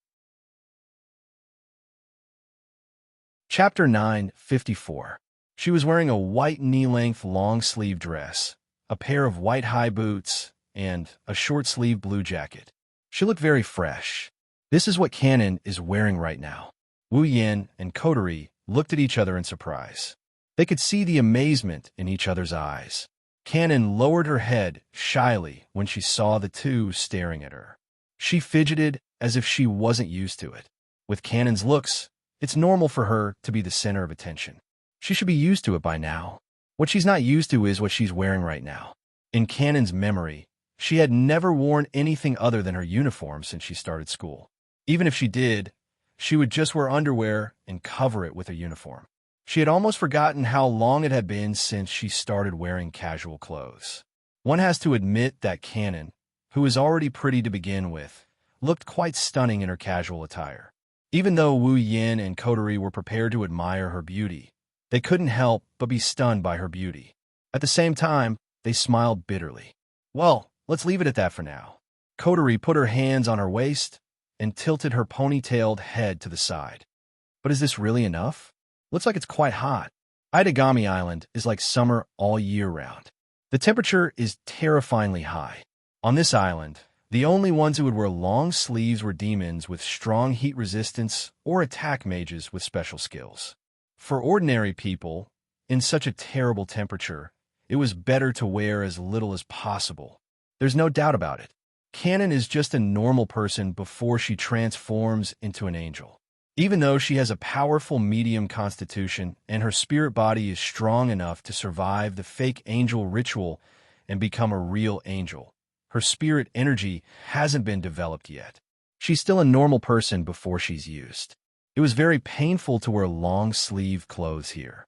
A: Chapter 9:54. She was wearing a white knee-length long-sleeve dress, a pair of white high boots, and a short-sleeved blue jacket. She looked very fresh. This is what Cannon is wearing right now. Wu Yin and Kotori looked at each other in surprise. They could see the amazement in each other's eyes. Kanon lowered her head shyly when she saw the two staring at her. She fidgeted as if she wasn't used to it. With Kanon's looks, it's normal for her to be the center of attention. She should be used to it by now. What she's not used to is what she's wearing right now. In Kanon's memory, she had never worn anything other than her uniform since she started school. Even if she did, she would just wear underwear and cover it with a uniform. She had almost forgotten how long it had been since she started wearing casual clothes. One has to admit that Kanon, who was already pretty to begin with, looked quite stunning in her casual attire. Even though Wu Yin and Coterie were prepared to admire her beauty, they couldn't help but be stunned by her beauty. At the same time, they smiled bitterly. Well, let's leave it at that for now. Coterie put her hands on her waist and tilted her ponytailed head to the side. But is this really enough? Looks like it's quite hot. Itagami Island is like summer all year round. The temperature is terrifyingly high. On this island, the only ones who would wear long sleeves were demons with strong heat resistance or attack mages with special skills. For ordinary people, in such a terrible temperature, it was better to wear as little as possible. There's no doubt about it. Kanon is just a normal person before she transforms into an angel. Even though she has a powerful medium constitution and her spirit body is strong enough to survive the fake angel ritual and become a real angel, her spirit energy hasn't been developed yet. She's still a normal person before she's used. It was very painful to wear long-sleeve clothes here.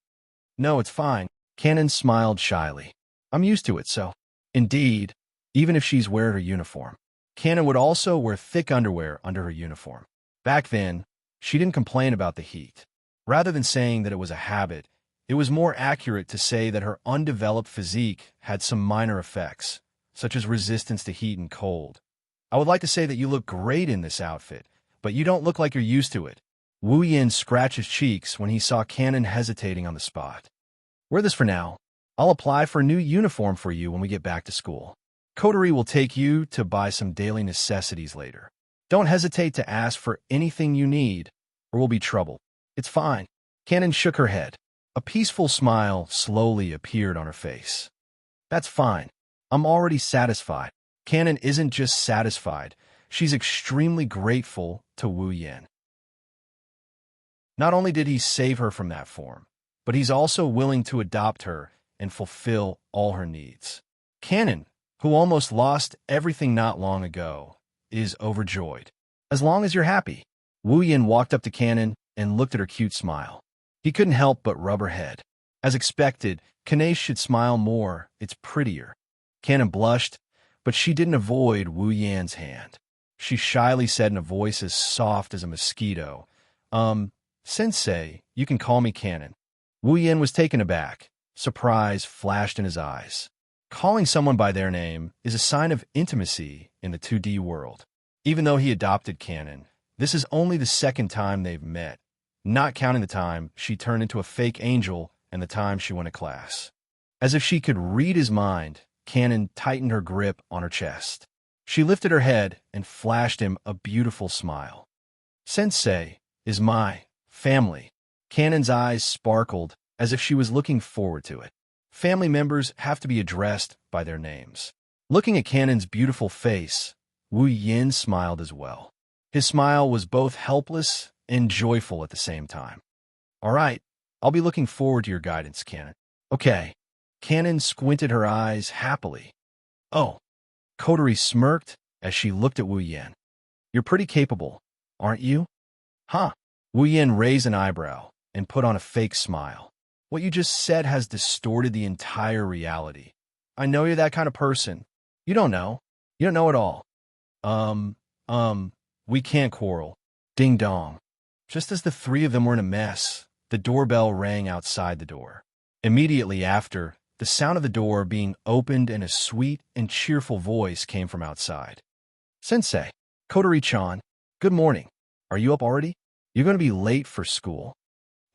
A: No, it's fine. Kanon smiled shyly. I'm used to it, so. Indeed, even if she's wearing her uniform. Kanon would also wear thick underwear under her uniform. Back then, she didn't complain about the heat. Rather than saying that it was a habit, it was more accurate to say that her undeveloped physique had some minor effects, such as resistance to heat and cold. I would like to say that you look great in this outfit, but you don't look like you're used to it. Wu Yin scratched his cheeks when he saw Kanon hesitating on the spot. Wear this for now. I'll apply for a new uniform for you when we get back to school. Coterie will take you to buy some daily necessities later. Don't hesitate to ask for anything you need, or we'll be trouble. It's fine. Kanon shook her head. A peaceful smile slowly appeared on her face. That's fine. I'm already satisfied. Kanon isn't just satisfied. She's extremely grateful to Wu Yin. Not only did he save her from that form, but he's also willing to adopt her and fulfill all her needs. Kanon, who almost lost everything not long ago, is overjoyed. As long as you're happy. Wu Yin walked up to Kanon and looked at her cute smile. He couldn't help but rub her head. As expected, Kanon should smile more. It's prettier. Kanon blushed, but she didn't avoid Wu Yin's hand. She shyly said in a voice as soft as a mosquito, Sensei, you can call me Kanon. Wu Yin was taken aback. Surprise flashed in his eyes. Calling someone by their name is a sign of intimacy in the 2D world. Even though he adopted Kanon, this is only the second time they've met, not counting the time she turned into a fake angel and the time she went to class. As if she could read his mind, Kanon tightened her grip on her chest. She lifted her head and flashed him a beautiful smile. Sensei is my family. Kanon's eyes sparkled as if she was looking forward to it. Family members have to be addressed by their names. Looking at Kanon's beautiful face, Wu Yin smiled as well. His smile was both helpless and joyful at the same time. All right, I'll be looking forward to your guidance, Kanon. Okay. Kanon squinted her eyes happily. Oh. Coterie smirked as she looked at Wu Yin. You're pretty capable, aren't you? Huh. Wu Yin raised an eyebrow and put on a fake smile. What you just said has distorted the entire reality. I know you're that kind of person. You don't know. You don't know at all. We can't quarrel. Ding dong. Just as the three of them were in a mess, the doorbell rang outside the door. Immediately after, the sound of the door being opened and a sweet and cheerful voice came from outside. Sensei, Kotori-chan, good morning. Are you up already? You're going to be late for school.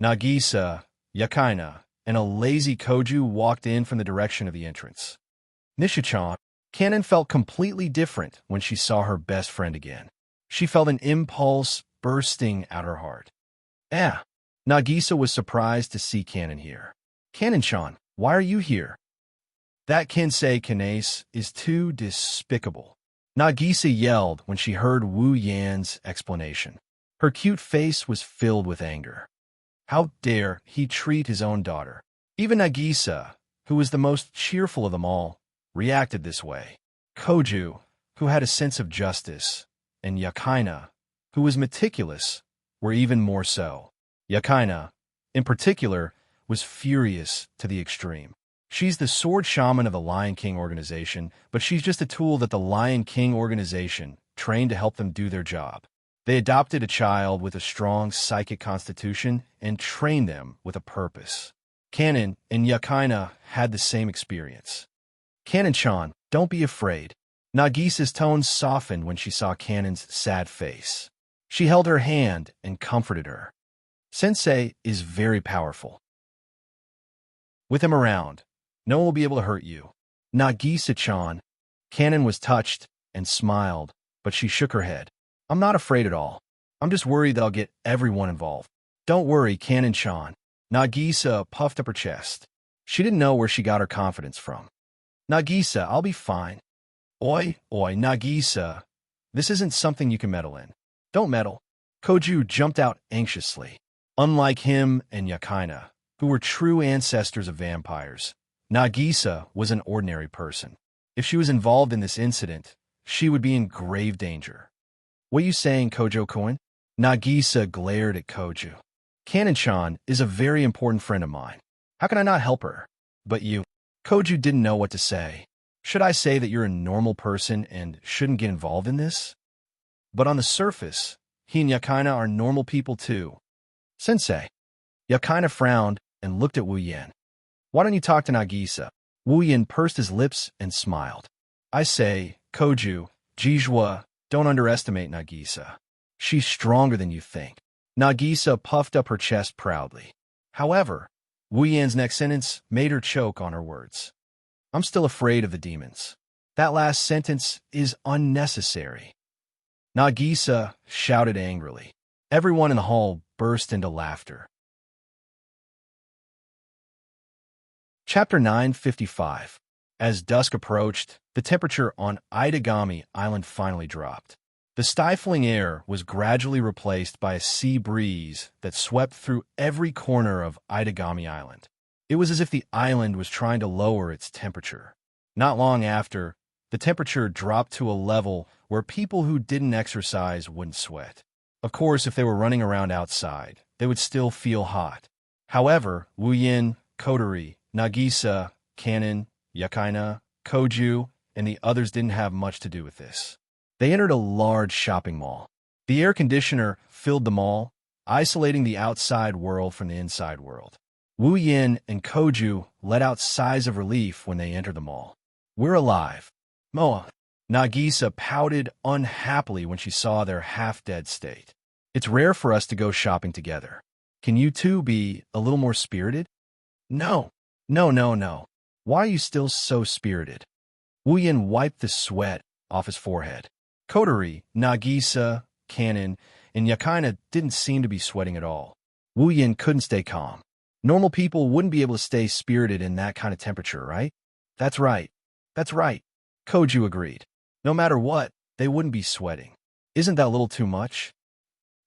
A: Nagisa, Yakaina, and a lazy Koju walked in from the direction of the entrance. Nisha-chan, Kanon felt completely different when she saw her best friend again. She felt an impulse bursting out her heart. Nagisa was surprised to see Kanon here. Kanon-chan, why are you here? That Kinsei Kinase is too despicable. Nagisa yelled when she heard Wu Yan's explanation. Her cute face was filled with anger. How dare he treat his own daughter? Even Nagisa, who was the most cheerful of them all, reacted this way. Koju, who had a sense of justice, and Yakaina, who was meticulous, were even more so. Yakaina, in particular, was furious to the extreme. She's the sword shaman of the Lion King organization, but she's just a tool that the Lion King organization trained to help them do their job. They adopted a child with a strong psychic constitution and trained them with a purpose. Kanon and Yakaina had the same experience. Kanon-chan, don't be afraid. Nagisa's tone softened when she saw Kanon's sad face. She held her hand and comforted her. Sensei is very powerful. With him around, no one will be able to hurt you. Nagisa-chan. Kanon was touched and smiled, but she shook her head. I'm not afraid at all. I'm just worried that I'll get everyone involved. Don't worry, Kanon-chan. Nagisa puffed up her chest. She didn't know where she got her confidence from. Nagisa, I'll be fine. Oi, Nagisa. This isn't something you can meddle in. Don't meddle. Koju jumped out anxiously. Unlike him and Yakaina, who were true ancestors of vampires, Nagisa was an ordinary person. If she was involved in this incident, she would be in grave danger. What are you saying, Kojo-kun? Nagisa glared at Koju. Kanon-chan is a very important friend of mine. How can I not help her? But you. Koju didn't know what to say. Should I say that you're a normal person and shouldn't get involved in this? But on the surface, he and Yakaina are normal people too. Sensei. Yakaina frowned and looked at Wu Yan. Why don't you talk to Nagisa? Wu Yan pursed his lips and smiled. I say, Koju, Jijua, don't underestimate Nagisa. She's stronger than you think. Nagisa puffed up her chest proudly. However, Wu Yan's next sentence made her choke on her words. I'm still afraid of the demons. That last sentence is unnecessary. Nagisa shouted angrily. Everyone in the hall burst into laughter. Chapter 955. As dusk approached, the temperature on Itagami Island finally dropped. The stifling air was gradually replaced by a sea breeze that swept through every corner of Itagami Island. It was as if the island was trying to lower its temperature. Not long after, the temperature dropped to a level where people who didn't exercise wouldn't sweat. Of course, if they were running around outside, they would still feel hot. However, Wu Yan, Kotori, Nagisa, Kanon, Yakaina, Koju, and the others didn't have much to do with this. They entered a large shopping mall. The air conditioner filled the mall, isolating the outside world from the inside world. Wu Yan and Koju let out sighs of relief when they entered the mall. We're alive. Moa. Nagisa pouted unhappily when she saw their half-dead state. It's rare for us to go shopping together. Can you two be a little more spirited? No. Why are you still so spirited? Wu Yan wiped the sweat off his forehead. Kotori, Nagisa, Kanon, and Yakaina didn't seem to be sweating at all. Wu Yan couldn't stay calm. Normal people wouldn't be able to stay spirited in that kind of temperature, right? That's right. Koju agreed. No matter what, they wouldn't be sweating. Isn't that a little too much?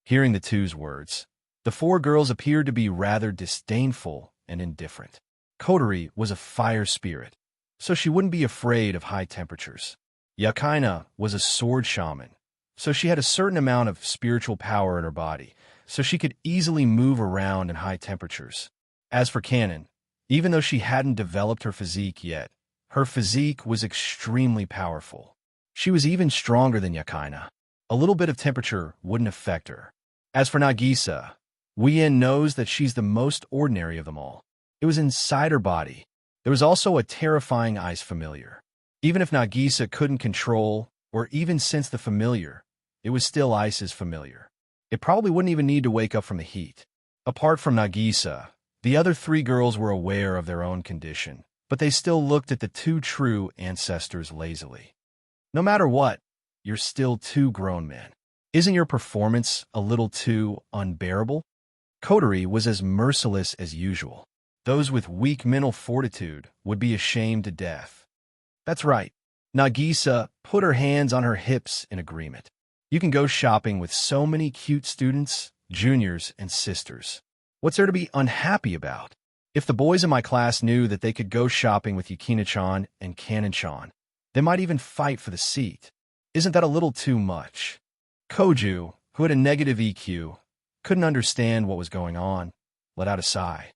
A: Hearing the two's words, the four girls appeared to be rather disdainful and indifferent. Kotori was a fire spirit, so she wouldn't be afraid of high temperatures. Yakaina was a sword shaman, so she had a certain amount of spiritual power in her body, so she could easily move around in high temperatures. As for Kanon, even though she hadn't developed her physique yet, her physique was extremely powerful. She was even stronger than Yakaina. A little bit of temperature wouldn't affect her. As for Nagisa, Wu Yan knows that she's the most ordinary of them all. It was inside her body. There was also a terrifying ice familiar. Even if Nagisa couldn't control or even sense the familiar, it was still Ice's familiar. It probably wouldn't even need to wake up from the heat. Apart from Nagisa, the other three girls were aware of their own condition, but they still looked at the two true ancestors lazily. No matter what, you're still two grown men. Isn't your performance a little too unbearable? Kotori was as merciless as usual. Those with weak mental fortitude would be ashamed to death. That's right. Nagisa put her hands on her hips in agreement. You can go shopping with so many cute students, juniors, and sisters. What's there to be unhappy about? If the boys in my class knew that they could go shopping with Yukina-chan and Kanon-chan, they might even fight for the seat. Isn't that a little too much? Koju, who had a negative EQ, couldn't understand what was going on, let out a sigh.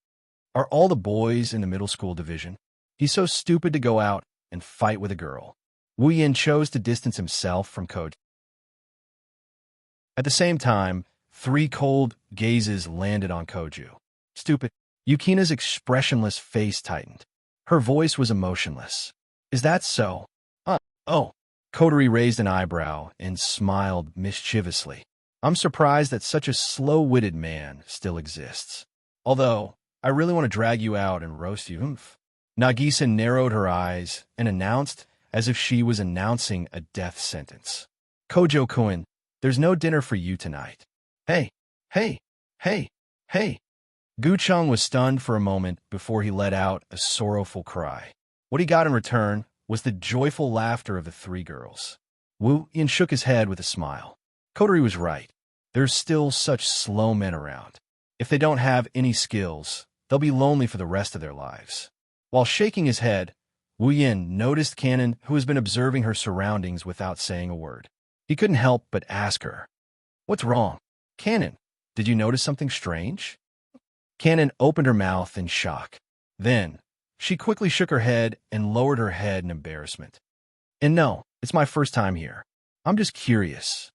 A: Are all the boys in the middle school division? He's so stupid to go out and fight with a girl. Wu Yin chose to distance himself from Koju. At the same time, 3 cold gazes landed on Koju. Stupid. Yukina's expressionless face tightened. Her voice was emotionless. Is that so? Oh. Kotori raised an eyebrow and smiled mischievously. I'm surprised that such a slow-witted man still exists. Although, I really want to drag you out and roast you. Nagisa narrowed her eyes and announced as if she was announcing a death sentence. Kojo-kun, there's no dinner for you tonight. Hey. Guchong was stunned for a moment before he let out a sorrowful cry. What he got in return was the joyful laughter of the 3 girls. Wu Yin shook his head with a smile. Kotori was right. There's still such slow men around. If they don't have any skills, they'll be lonely for the rest of their lives. While shaking his head, Wu Yin noticed Kanon, who has been observing her surroundings without saying a word. He couldn't help but ask her, "What's wrong? Kanon, did you notice something strange?" Kanon opened her mouth in shock. Then, she quickly shook her head and lowered her head in embarrassment. And no, it's my first time here. I'm just curious.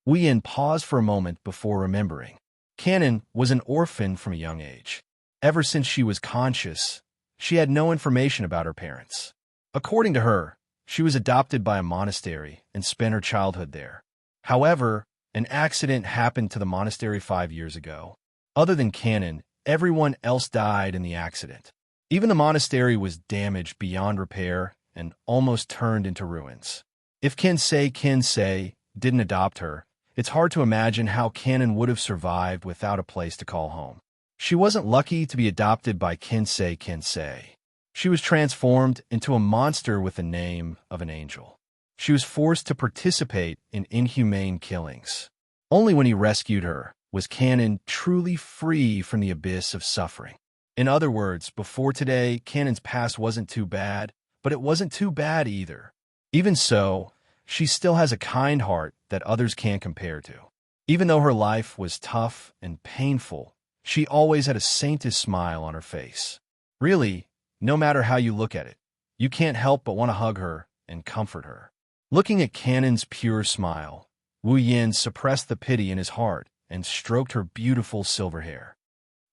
A: Wu Yin paused for a moment before remembering. Kanon was an orphan from a young age. Ever since she was conscious, she had no information about her parents. According to her, she was adopted by a monastery and spent her childhood there. However, an accident happened to the monastery 5 years ago. Other than Kanon, everyone else died in the accident. Even the monastery was damaged beyond repair and almost turned into ruins. If Kinsei didn't adopt her, it's hard to imagine how Kanon would have survived without a place to call home. She wasn't lucky to be adopted by Kinsei. She was transformed into a monster with the name of an angel. She was forced to participate in inhumane killings. Only when he rescued her was Kanon truly free from the abyss of suffering. In other words, before today, Kanon's past wasn't too bad, but it wasn't too bad either. Even so, she still has a kind heart that others can't compare to. Even though her life was tough and painful, she always had a saintly smile on her face. Really, no matter how you look at it, you can't help but want to hug her and comfort her. Looking at Kanon's pure smile, Wu Yin suppressed the pity in his heart and stroked her beautiful silver hair.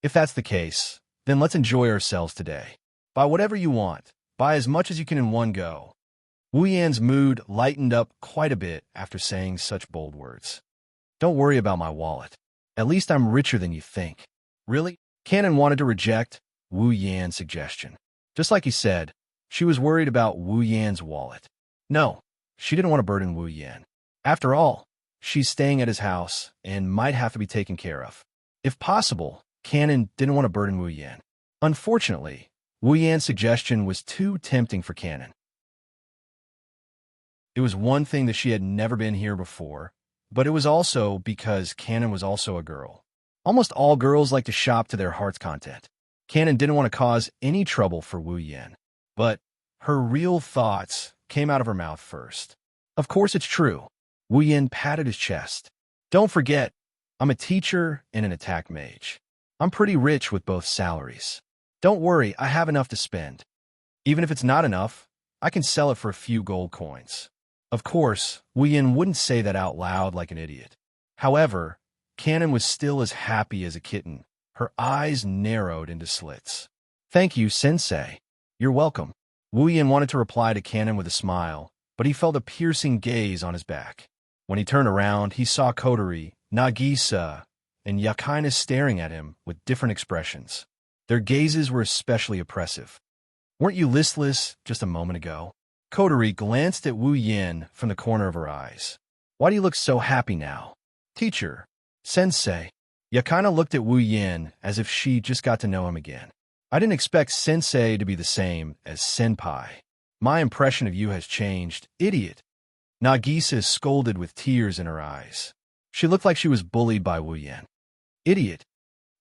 A: If that's the case, then let's enjoy ourselves today. Buy whatever you want. Buy as much as you can in one go. Wu Yan's mood lightened up quite a bit after saying such bold words. Don't worry about my wallet. At least I'm richer than you think. Really? Kanon wanted to reject Wu Yan's suggestion. Just like he said, she was worried about Wu Yan's wallet. No, she didn't want to burden Wu Yan. After all, she's staying at his house and might have to be taken care of. If possible, Kanon didn't want to burden Wu Yan. Unfortunately, Wu Yan's suggestion was too tempting for Kanon. It was one thing that she had never been here before, but it was also because Kanon was also a girl. Almost all girls like to shop to their heart's content. Kanon didn't want to cause any trouble for Wu Yan, but her real thoughts came out of her mouth first. Of course it's true. Wu Yan patted his chest. Don't forget, I'm a teacher and an attack mage. I'm pretty rich with both salaries. Don't worry, I have enough to spend. Even if it's not enough, I can sell it for a few gold coins. Of course, Wu Yan wouldn't say that out loud like an idiot. However, Kanon was still as happy as a kitten. Her eyes narrowed into slits. Thank you, Sensei. You're welcome. Wu Yan wanted to reply to Kanon with a smile, but he felt a piercing gaze on his back. When he turned around, he saw Kotori, Nagisa, and Yukina staring at him with different expressions. Their gazes were especially oppressive. Weren't you listless just a moment ago? Kotori glanced at Wu Yan from the corner of her eyes. Why do you look so happy now? Teacher, Sensei. Yukina looked at Wu Yan as if she just got to know him again. I didn't expect sensei to be the same as senpai. My impression of you has changed, idiot. Nagisa scolded with tears in her eyes. She looked like she was bullied by Wu Yan. Idiot.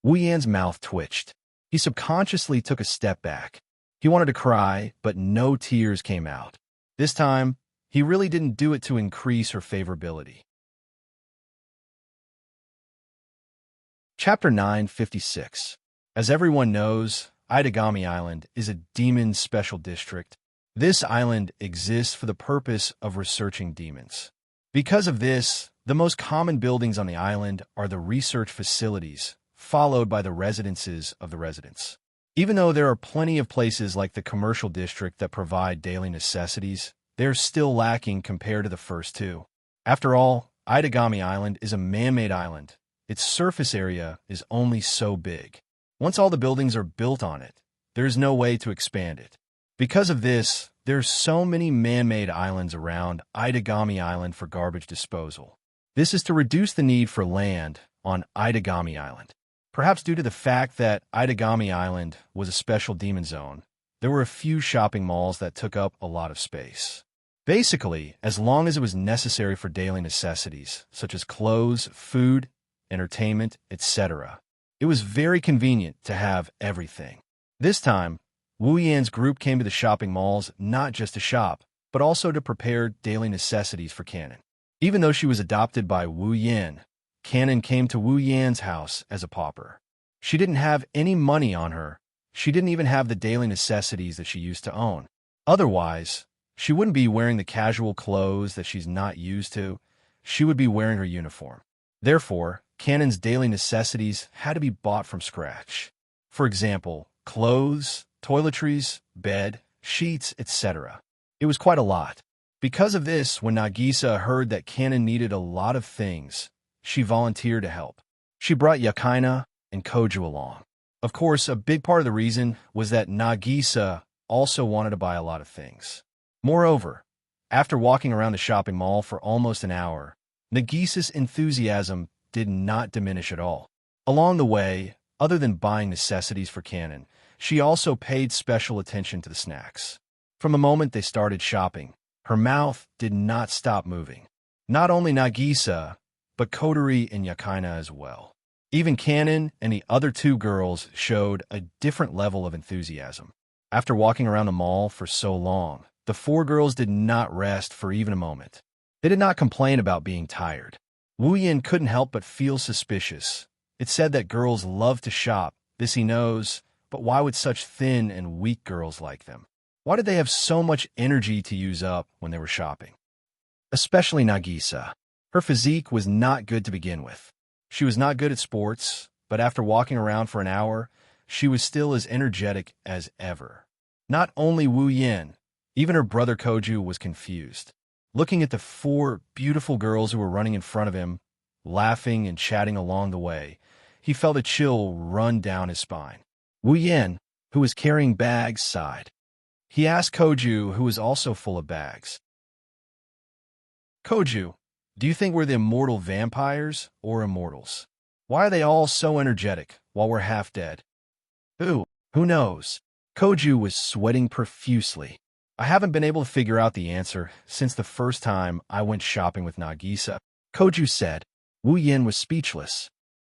A: Wu Yan's mouth twitched. He subconsciously took a step back. He wanted to cry, but no tears came out. This time, he really didn't do it to increase her favorability. Chapter 956. As everyone knows, Itagami Island is a demon special district. This island exists for the purpose of researching demons. Because of this, the most common buildings on the island are the research facilities, followed by the residences of the residents. Even though there are plenty of places like the commercial district that provide daily necessities, they're still lacking compared to the first two. After all, Itagami Island is a man-made island. Its surface area is only so big. Once all the buildings are built on it, there's no way to expand it. Because of this, there's so many man-made islands around Itagami Island for garbage disposal. This is to reduce the need for land on Itagami Island. Perhaps due to the fact that Itagami Island was a special demon zone, there were a few shopping malls that took up a lot of space. Basically, as long as it was necessary for daily necessities, such as clothes, food, entertainment, etc., it was very convenient to have everything. This time, Wu Yan's group came to the shopping malls not just to shop, but also to prepare daily necessities for Cannon. Even though she was adopted by Wu Yan, Cannon came to Wu Yan's house as a pauper. She didn't have any money on her. She didn't even have the daily necessities that she used to own. Otherwise, she wouldn't be wearing the casual clothes that she's not used to. She would be wearing her uniform. Therefore, Cannon's daily necessities had to be bought from scratch. For example, clothes, toiletries, bed, sheets, etc. It was quite a lot. Because of this, when Nagisa heard that Cannon needed a lot of things, she volunteered to help. She brought Yakaina and Koju along. Of course, a big part of the reason was that Nagisa also wanted to buy a lot of things. Moreover, after walking around the shopping mall for almost an hour, Nagisa's enthusiasm did not diminish at all. Along the way, other than buying necessities for Cannon, she also paid special attention to the snacks. From the moment they started shopping, her mouth did not stop moving. Not only Nagisa, but Kotori and Yakaina as well. Even Cannon and the other two girls showed a different level of enthusiasm. After walking around the mall for so long, the four girls did not rest for even a moment. They did not complain about being tired. Wu Yan couldn't help but feel suspicious. It said that girls love to shop, this he knows, but why would such thin and weak girls like them? Why did they have so much energy to use up when they were shopping? Especially Nagisa. Her physique was not good to begin with. She was not good at sports, but after walking around for an hour, she was still as energetic as ever. Not only Wu Yan, even her brother Koju was confused. Looking at the four beautiful girls who were running in front of him, laughing and chatting along the way, he felt a chill run down his spine. Wu Yan, who was carrying bags, sighed. He asked Koju, who was also full of bags. Koju, do you think we're the immortal vampires or immortals? Why are they all so energetic while we're half dead? Who knows? Koju was sweating profusely. I haven't been able to figure out the answer since the first time I went shopping with Nagisa, Koju said. Wu Yan was speechless.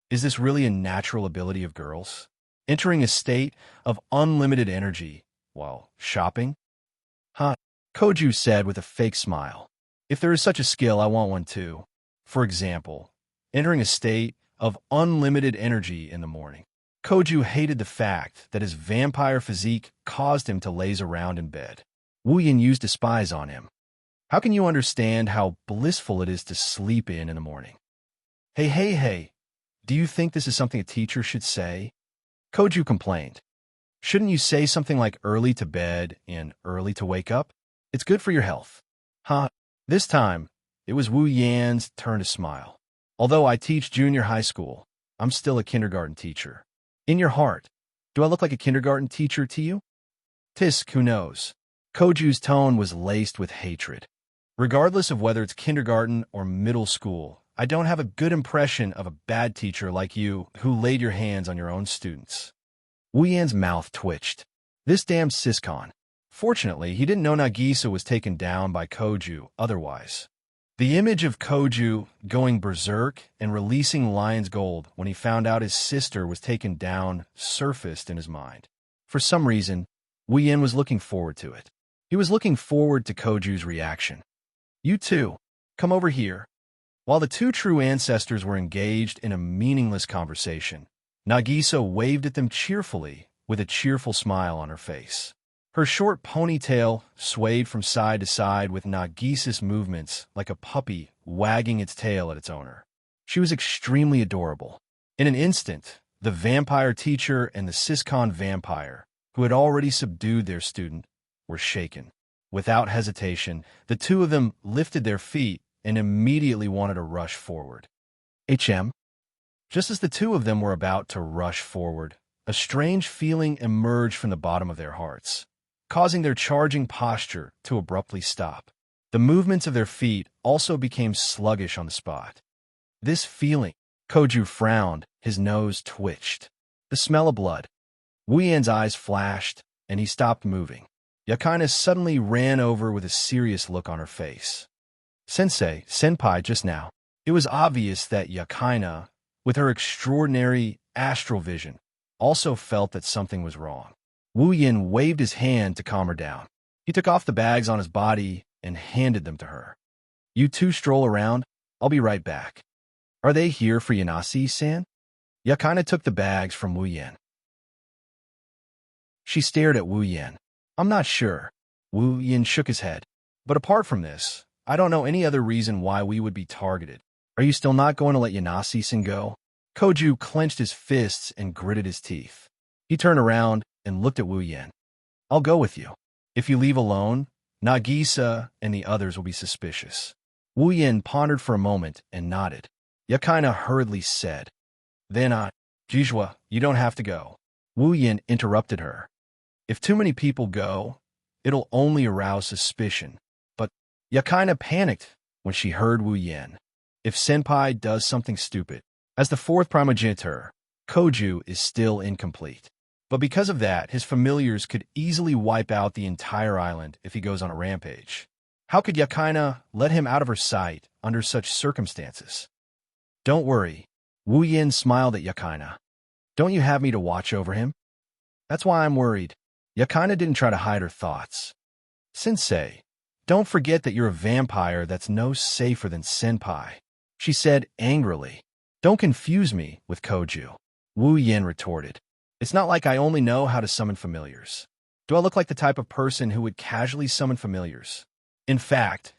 A: Is this really a natural ability of girls? Entering a state of unlimited energy while shopping? Huh? Koju said with a fake smile. If there is such a skill, I want one too. For example, entering a state of unlimited energy in the morning. Koju hated the fact that his vampire physique caused him to laze around in bed. Wu Yan used to spies on him. How can you understand how blissful it is to sleep in the morning? Hey, do you think this is something a teacher should say? Koju complained. Shouldn't you say something like early to bed and early to wake up? It's good for your health. Huh? This time, it was Wu Yan's turn to smile. Although I teach junior high school, I'm still a kindergarten teacher. In your heart, do I look like a kindergarten teacher to you? Tisk, who knows? Koju's tone was laced with hatred. Regardless of whether it's kindergarten or middle school, I don't have a good impression of a bad teacher like you who laid your hands on your own students. Wu Yan's mouth twitched. This damned Siscon. Fortunately, he didn't know Nagisa was taken down by Koju otherwise. The image of Koju going berserk and releasing Lion's Gold when he found out his sister was taken down surfaced in his mind. For some reason, Wu Yan was looking forward to it. He was looking forward to Koju's reaction. You two, come over here. While the two true ancestors were engaged in a meaningless conversation, Nagisa waved at them cheerfully with a cheerful smile on her face. Her short ponytail swayed from side to side with Nagisa's movements like a puppy wagging its tail at its owner. She was extremely adorable. In an instant, the vampire teacher and the Siscon vampire, who had already subdued their student, were shaken. Without hesitation, the two of them lifted their feet and immediately wanted to rush forward. Just as the two of them were about to rush forward, a strange feeling emerged from the bottom of their hearts, causing their charging posture to abruptly stop. The movements of their feet also became sluggish on the spot. This feeling, Koju frowned, his nose twitched. The smell of blood. Wu Yan's eyes flashed, and he stopped moving. Yakaina suddenly ran over with a serious look on her face. Senpai just now. It was obvious that Yakaina, with her extraordinary astral vision, also felt that something was wrong. Wu Yan waved his hand to calm her down. He took off the bags on his body and handed them to her. You two stroll around. I'll be right back. Are they here for Yanasi-san? Yakaina took the bags from Wu Yan. She stared at Wu Yan. I'm not sure. Wu Yan shook his head. But apart from this, I don't know any other reason why we would be targeted. Are you still not going to let Yanasi-san go? Koju clenched his fists and gritted his teeth. He turned around and looked at Wu Yan. I'll go with you. If you leave alone, Nagisa and the others will be suspicious. Wu Yan pondered for a moment and nodded. Yakaina hurriedly said, Then Jijua, you don't have to go. Wu Yan interrupted her. If too many people go, it'll only arouse suspicion. But Yakaina panicked when she heard Wu Yan. If Senpai does something stupid, as the fourth primogenitor, Koju is still incomplete. But because of that, his familiars could easily wipe out the entire island if he goes on a rampage. How could Yakaina let him out of her sight under such circumstances? Don't worry. Wu Yan smiled at Yakaina. Don't you have me to watch over him? That's why I'm worried. Yakaina didn't try to hide her thoughts. Sensei, don't forget that you're a vampire that's no safer than Senpai, she said angrily. Don't confuse me with Koju. Wu Yan retorted. It's not like I only know how to summon familiars. Do I look like the type of person who would casually summon familiars? In fact,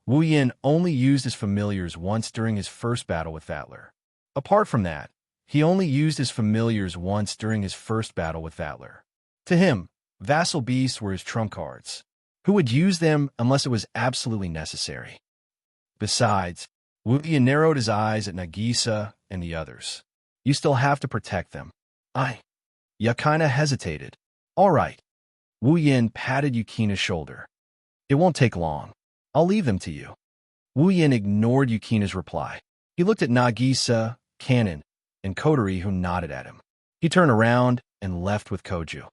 A: Wu Yan only used his familiars once during his first battle with Vatler. Apart from that, he only used his familiars once during his first battle with Vatler. To him, vassal beasts were his trump cards. Who would use them unless it was absolutely necessary? Besides, Wu Yan narrowed his eyes at Nagisa and the others. You still have to protect them. Yakaina hesitated. All right. Wu Yan patted Yukina's shoulder. It won't take long. I'll leave them to you. Wu Yan ignored Yukina's reply. He looked at Nagisa, Kanon, and Kotori, who nodded at him. He turned around and left with Koju.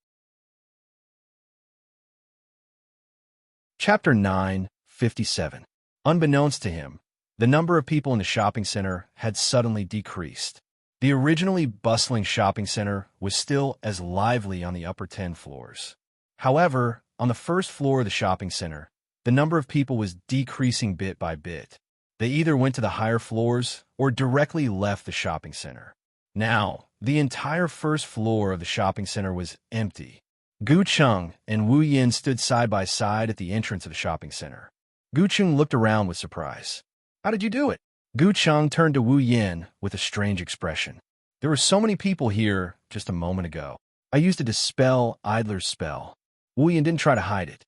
A: Chapter 9:57. Unbeknownst to him, the number of people in the shopping center had suddenly decreased. The originally bustling shopping center was still as lively on the upper 10 floors. However, on the first floor of the shopping center, the number of people was decreasing bit by bit. They either went to the higher floors or directly left the shopping center. Now, the entire first floor of the shopping center was empty. Gu Chung and Wu Yan stood side by side at the entrance of the shopping center. Gu Chung looked around with surprise. How did you do it? Gu Chung turned to Wu Yan with a strange expression. There were so many people here just a moment ago. I used a dispel idler's spell. Wu Yan didn't try to hide it.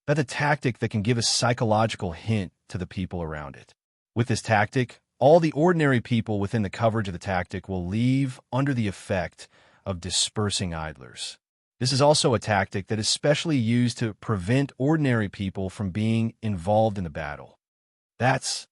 A: That's a tactic that can give a psychological hint to the people around it. With this tactic, all the ordinary people within the coverage of the tactic will leave under the effect of dispersing idlers. This is also a tactic that is specially used to prevent ordinary people from being involved in the battle. That's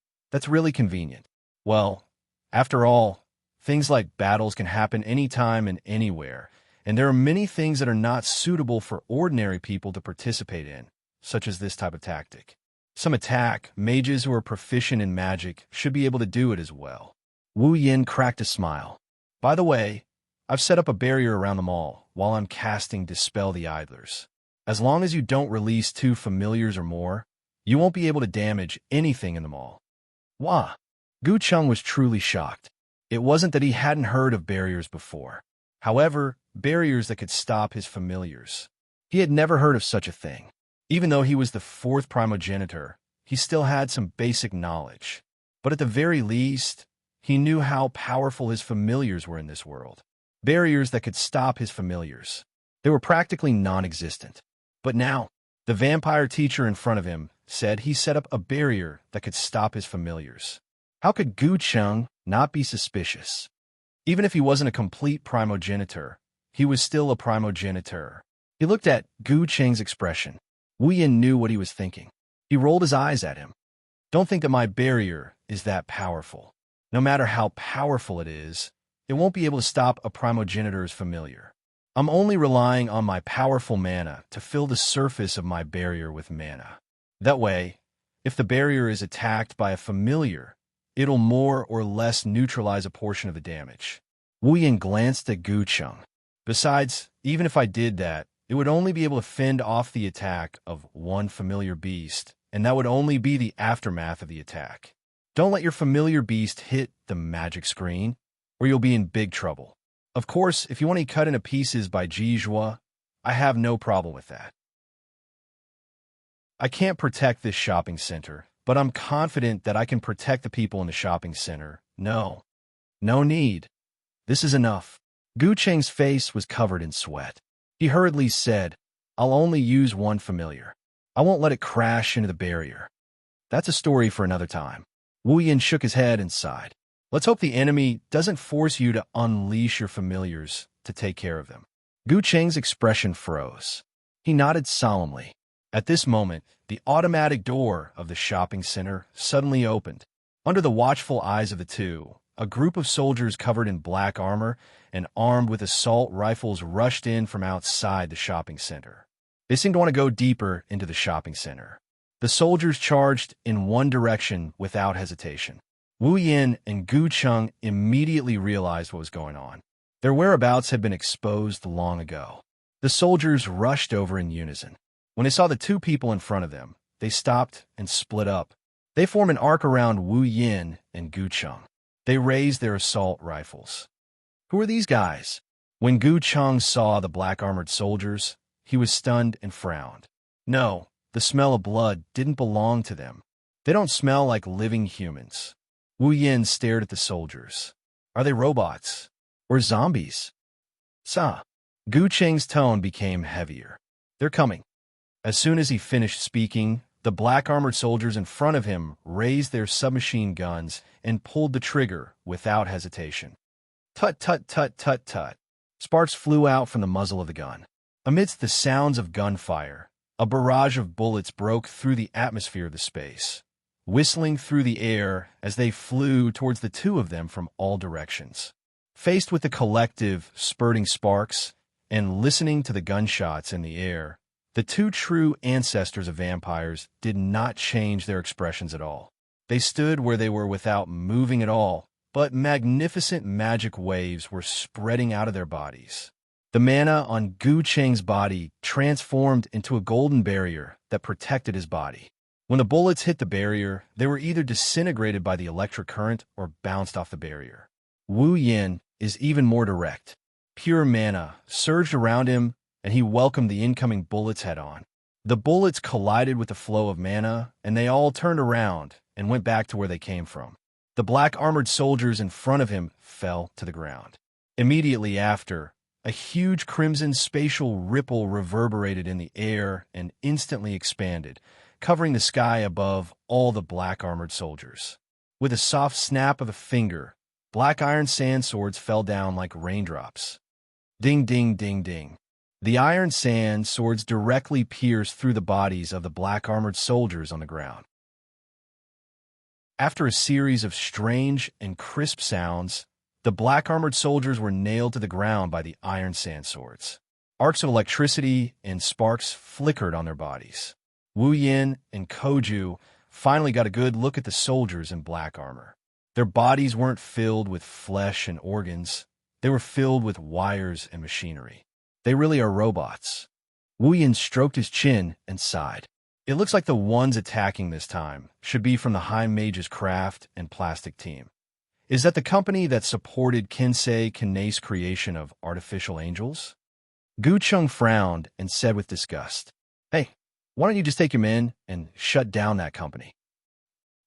A: really convenient. Well, after all, things like battles can happen anytime and anywhere, and there are many things that are not suitable for ordinary people to participate in, such as this type of tactic. Some attack, mages who are proficient in magic should be able to do it as well. Wu Yin cracked a smile. By the way, I've set up a barrier around them all while I'm casting Dispel the Idlers. As long as you don't release 2 familiars or more, you won't be able to damage anything in them all. Wah! Gu Cheng was truly shocked. It wasn't that he hadn't heard of barriers before. However, barriers that could stop his familiars. He had never heard of such a thing. Even though he was the 4th primogenitor, he still had some basic knowledge. But at the very least, he knew how powerful his familiars were in this world. Barriers that could stop his familiars. They were practically non-existent. But now, the vampire teacher in front of him said he set up a barrier that could stop his familiars. How could Gu Cheng not be suspicious? Even if he wasn't a complete primogenitor, he was still a primogenitor. He looked at Gu Cheng's expression. Wu Yin knew what he was thinking. He rolled his eyes at him. Don't think that my barrier is that powerful. No matter how powerful it is, it won't be able to stop a primogenitor's familiar. I'm only relying on my powerful mana to fill the surface of my barrier with mana. That way, if the barrier is attacked by a familiar, it'll more or less neutralize a portion of the damage. Wu Yin glanced at Gu Cheng. Besides, even if I did that, it would only be able to fend off the attack of 1 familiar beast, and that would only be the aftermath of the attack. Don't let your familiar beast hit the magic screen, or you'll be in big trouble. Of course, if you want to be cut into pieces by Jizhua, I have no problem with that. I can't protect this shopping center, but I'm confident that I can protect the people in the shopping center. No need. This is enough. Gu Cheng's face was covered in sweat. He hurriedly said, I'll only use 1 familiar. I won't let it crash into the barrier. That's a story for another time. Wu Yin shook his head and sighed. Let's hope the enemy doesn't force you to unleash your familiars to take care of them. Gu Cheng's expression froze. He nodded solemnly. At this moment, the automatic door of the shopping center suddenly opened. Under the watchful eyes of the two, a group of soldiers covered in black armor and armed with assault rifles rushed in from outside the shopping center. They seemed to want to go deeper into the shopping center. The soldiers charged in one direction without hesitation. Wu Yin and Gu Cheng immediately realized what was going on. Their whereabouts had been exposed long ago. The soldiers rushed over in unison. When they saw the two people in front of them, they stopped and split up. They formed an arc around Wu Yin and Gu Cheng. They raised their assault rifles. Who are these guys? When Gu Cheng saw the black-armored soldiers, he was stunned and frowned. No, the smell of blood didn't belong to them. They don't smell like living humans. Wu Yin stared at the soldiers. Are they robots? Or zombies? Sa. Gu Cheng's tone became heavier. They're coming. As soon as he finished speaking, the black-armored soldiers in front of him raised their submachine guns and pulled the trigger without hesitation. Tut, tut, tut, tut, tut. Sparks flew out from the muzzle of the gun. Amidst the sounds of gunfire, a barrage of bullets broke through the atmosphere of the space, whistling through the air as they flew towards the two of them from all directions. Faced with the collective spurting sparks and listening to the gunshots in the air, the two true ancestors of vampires did not change their expressions at all. They stood where they were without moving at all, but magnificent magic waves were spreading out of their bodies. The mana on Gu Cheng's body transformed into a golden barrier that protected his body. When the bullets hit the barrier, they were either disintegrated by the electric current or bounced off the barrier. Wu Yin is even more direct. Pure mana surged around him, and he welcomed the incoming bullets head-on. The bullets collided with the flow of mana, and they all turned around and went back to where they came from. The black-armored soldiers in front of him fell to the ground. Immediately after, a huge crimson spatial ripple reverberated in the air and instantly expanded, covering the sky above all the black-armored soldiers. With a soft snap of a finger, black iron sand swords fell down like raindrops. Ding, ding, ding, ding. The iron sand swords directly pierced through the bodies of the black-armored soldiers on the ground. After a series of strange and crisp sounds, The black-armored soldiers were nailed to the ground by the iron sand swords. Arcs of electricity and sparks flickered on their bodies. Wu Yin and Koju finally got a good look at the soldiers in black armor. Their bodies weren't filled with flesh and organs. They were filled with wires and machinery. They really are robots. Wu Yin stroked his chin and sighed. It looks like the ones attacking this time should be from the High Mage's craft and plastic team. Is that the company that supported Kinsei Kanei's creation of artificial angels? Gu Chung frowned and said with disgust, "Hey, why don't you just take him in and shut down that company?"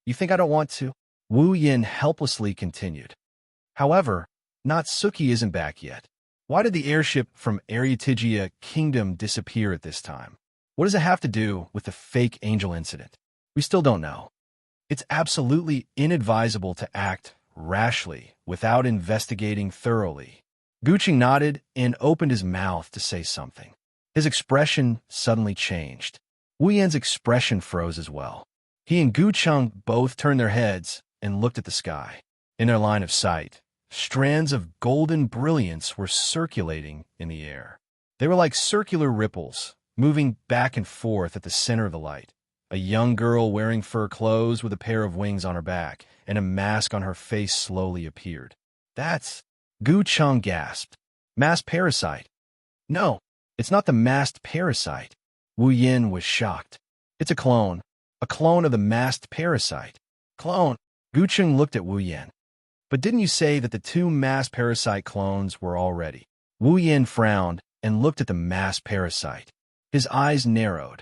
A: "You think I don't want to?" Wu Yin helplessly continued. "However, Natsuki isn't back yet. Why did the airship from Arietigia Kingdom disappear at this time? What does it have to do with the fake angel incident? We still don't know. It's absolutely inadvisable to act rashly without investigating thoroughly." Guqing nodded and opened his mouth to say something. His expression suddenly changed. Wu Yan's expression froze as well. He and Guqing both turned their heads and looked at the sky. In their line of sight, strands of golden brilliance were circulating in the air. They were like circular ripples, moving back and forth at the center of the light. A young girl wearing fur clothes with a pair of wings on her back and a mask on her face slowly appeared. "That's..." Gu Chung gasped. "Masked parasite." "No, it's not the masked parasite." Wu Yin was shocked. "It's a clone of the masked parasite." "Clone?" Gu Chung looked at Wu Yin. "But didn't you say that the two masked parasite clones were already?" Wu Yin frowned and looked at the masked parasite. His eyes narrowed.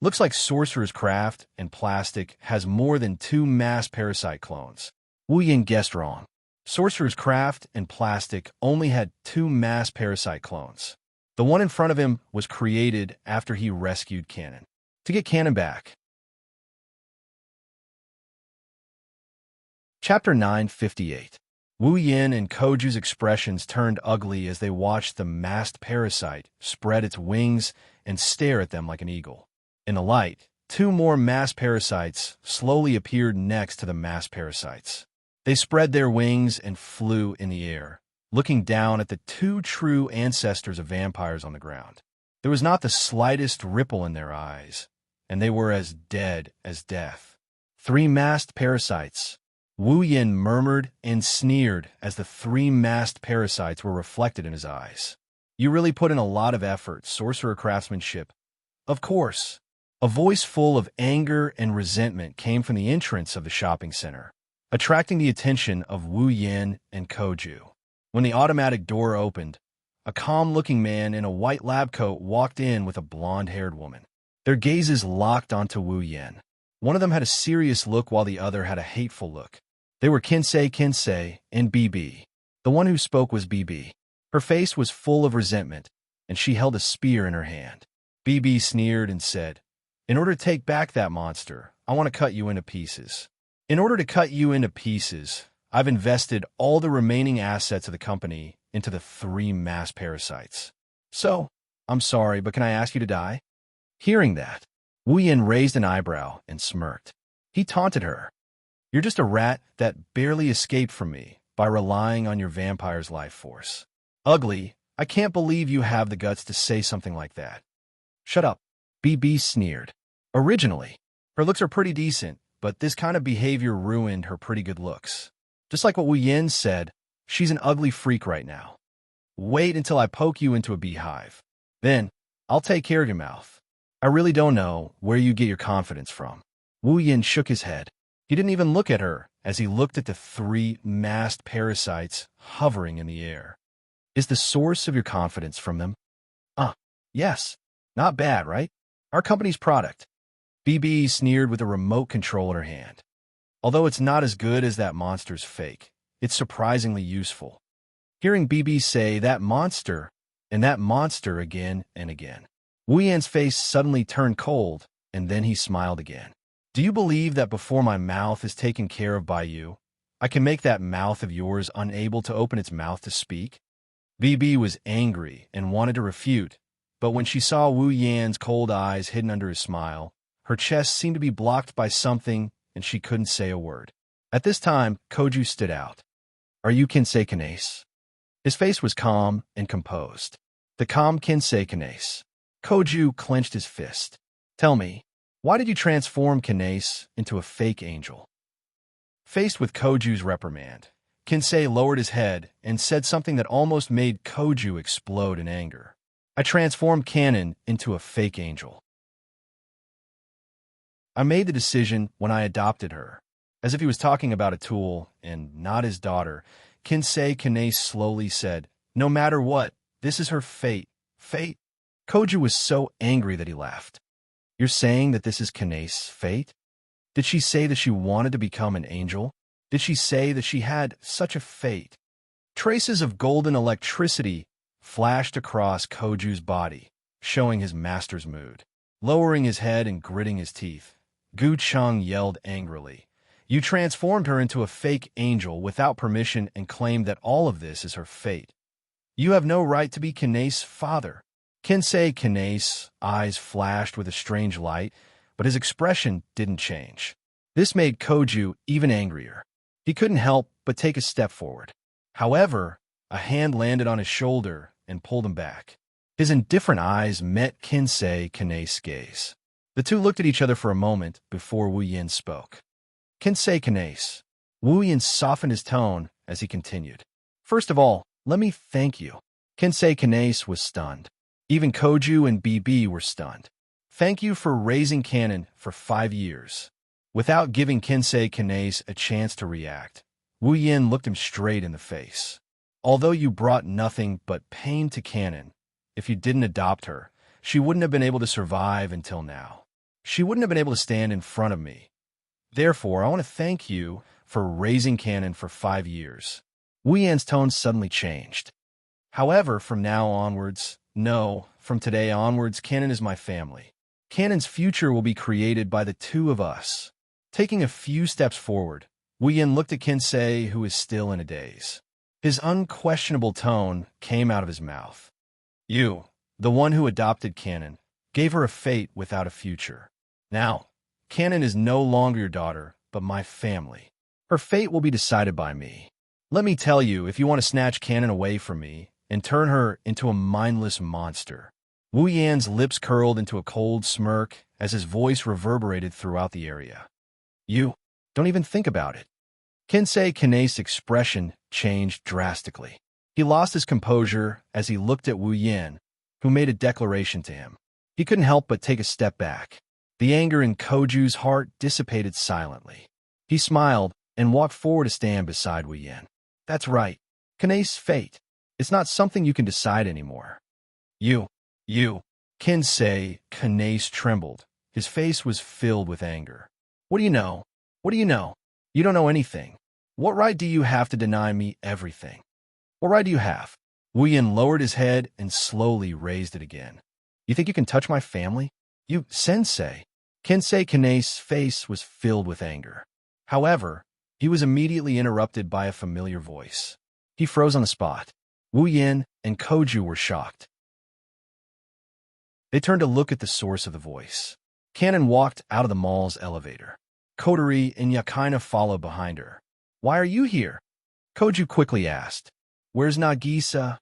A: "Looks like Sorcerer's Craft and Plastic has more than two masked parasite clones." Wu Yin guessed wrong. Sorcerer's Craft and Plastic only had two masked parasite clones. The one in front of him was created after he rescued Cannon. To get Cannon back. Chapter 958. Wu Yin and Koju's expressions turned ugly as they watched the masked parasite spread its wings and stare at them like an eagle. In the light, two more masked parasites slowly appeared next to the masked parasites. They spread their wings and flew in the air, looking down at the two true ancestors of vampires on the ground. There was not the slightest ripple in their eyes, and they were as dead as death. "Three masked parasites." Wu Yin murmured and sneered as the three masked parasites were reflected in his eyes. "You really put in a lot of effort, sorcerer craftsmanship." "Of course." A voice full of anger and resentment came from the entrance of the shopping center, attracting the attention of Wu Yin and Koju. When the automatic door opened, a calm-looking man in a white lab coat walked in with a blonde-haired woman. Their gazes locked onto Wu Yin. One of them had a serious look while the other had a hateful look. They were Kinsei and BB. The one who spoke was BB. Her face was full of resentment, and she held a spear in her hand. BB sneered and said, "In order to take back that monster, I want to cut you into pieces." "In order to cut you into pieces, I've invested all the remaining assets of the company into the three masked parasites. So, I'm sorry, but can I ask you to die?" Hearing that, Wu Yin raised an eyebrow and smirked. He taunted her. "You're just a rat that barely escaped from me by relying on your vampire's life force. Ugly, I can't believe you have the guts to say something like that." "Shut up," BB sneered. Originally, her looks are pretty decent, but this kind of behavior ruined her pretty good looks. Just like what Wu Yin said, she's an ugly freak right now. Wait until I poke you into a beehive. Then, I'll take care of your mouth. I really don't know where you get your confidence from." Wu Yin shook his head. He didn't even look at her as he looked at the three masked parasites hovering in the air. "Is the source of your confidence from them?" Yes. Not bad, right? Our company's product." BB sneered with a remote control in her hand. "Although it's not as good as that monster's fake, it's surprisingly useful." Hearing BB say that monster and that monster again and again, Wu Yan's face suddenly turned cold, and then he smiled again. "Do you believe that before my mouth is taken care of by you, I can make that mouth of yours unable to open its mouth to speak?" BB was angry and wanted to refute, but when she saw Wu Yan's cold eyes hidden under his smile, her chest seemed to be blocked by something and she couldn't say a word. At this time, Koju stood out. Are you Kinsei Kanase? His face was calm and composed. The calm Kinsei Kanase. Koju clenched his fist. Tell me, why did you transform Kanase into a fake angel? Faced with Koju's reprimand, Kinsei lowered his head and said something that almost made Koju explode in anger. I transformed Kanon into a fake angel. I made the decision when I adopted her. As if he was talking about a tool and not his daughter, Kinsei Kanase slowly said, no matter what, this is her fate. Fate? Koju was so angry that he laughed. You're saying that this is Kanase's fate? Did she say that she wanted to become an angel? Did she say that she had such a fate? Traces of golden electricity flashed across Koju's body, showing his master's mood. Lowering his head and gritting his teeth, Gu Cheng yelled angrily. You transformed her into a fake angel without permission and claimed that all of this is her fate. You have no right to be Kanase's father. Kinsei Kanase's eyes flashed with a strange light, but his expression didn't change. This made Koju even angrier. He couldn't help but take a step forward. However, a hand landed on his shoulder and pulled him back. His indifferent eyes met Kinsei Kanase's gaze. The two looked at each other for a moment before Wu Yin spoke. Kinsei Kanase. Wu Yin softened his tone as he continued. First of all, let me thank you. Kinsei Kanase was stunned. Even Koju and BB were stunned. Thank you for raising Kanon for 5 years. Without giving Kinsei Kanase a chance to react, Wu Yin looked him straight in the face. Although you brought nothing but pain to Kanon, if you didn't adopt her, she wouldn't have been able to survive until now. She wouldn't have been able to stand in front of me. Therefore, I want to thank you for raising Kanon for 5 years. Wu Yan's tone suddenly changed. However, from now onwards, no, from today onwards, Kanon is my family. Kanon's future will be created by the two of us. Taking a few steps forward, Wu Yin looked at Kinsei, who is still in a daze. His unquestionable tone came out of his mouth. You, the one who adopted Kanon, gave her a fate without a future. Now, Kanon is no longer your daughter, but my family. Her fate will be decided by me. Let me tell you, if you want to snatch Kanon away from me and turn her into a mindless monster. Wu Yan's lips curled into a cold smirk as his voice reverberated throughout the area. You, don't even think about it. Kinsei Kanase's expression changed drastically. He lost his composure as he looked at Wu Yan, who made a declaration to him. He couldn't help but take a step back. The anger in Koju's heart dissipated silently. He smiled and walked forward to stand beside Wu Yan. That's right. Kanase's fate. It's not something you can decide anymore. You. Kinsei Kanase trembled. His face was filled with anger. What do you know? What do you know? You don't know anything. What right do you have to deny me everything? What right do you have? Wu Yan lowered his head and slowly raised it again. You think you can touch my family? You, sensei. Kinsei Kanase's face was filled with anger. However, he was immediately interrupted by a familiar voice. He froze on the spot. Wu Yan and Koju were shocked. They turned to look at the source of the voice. Kanon walked out of the mall's elevator. Kotori and Yakina followed behind her. Why are you here? Koju quickly asked. Where's Nagisa?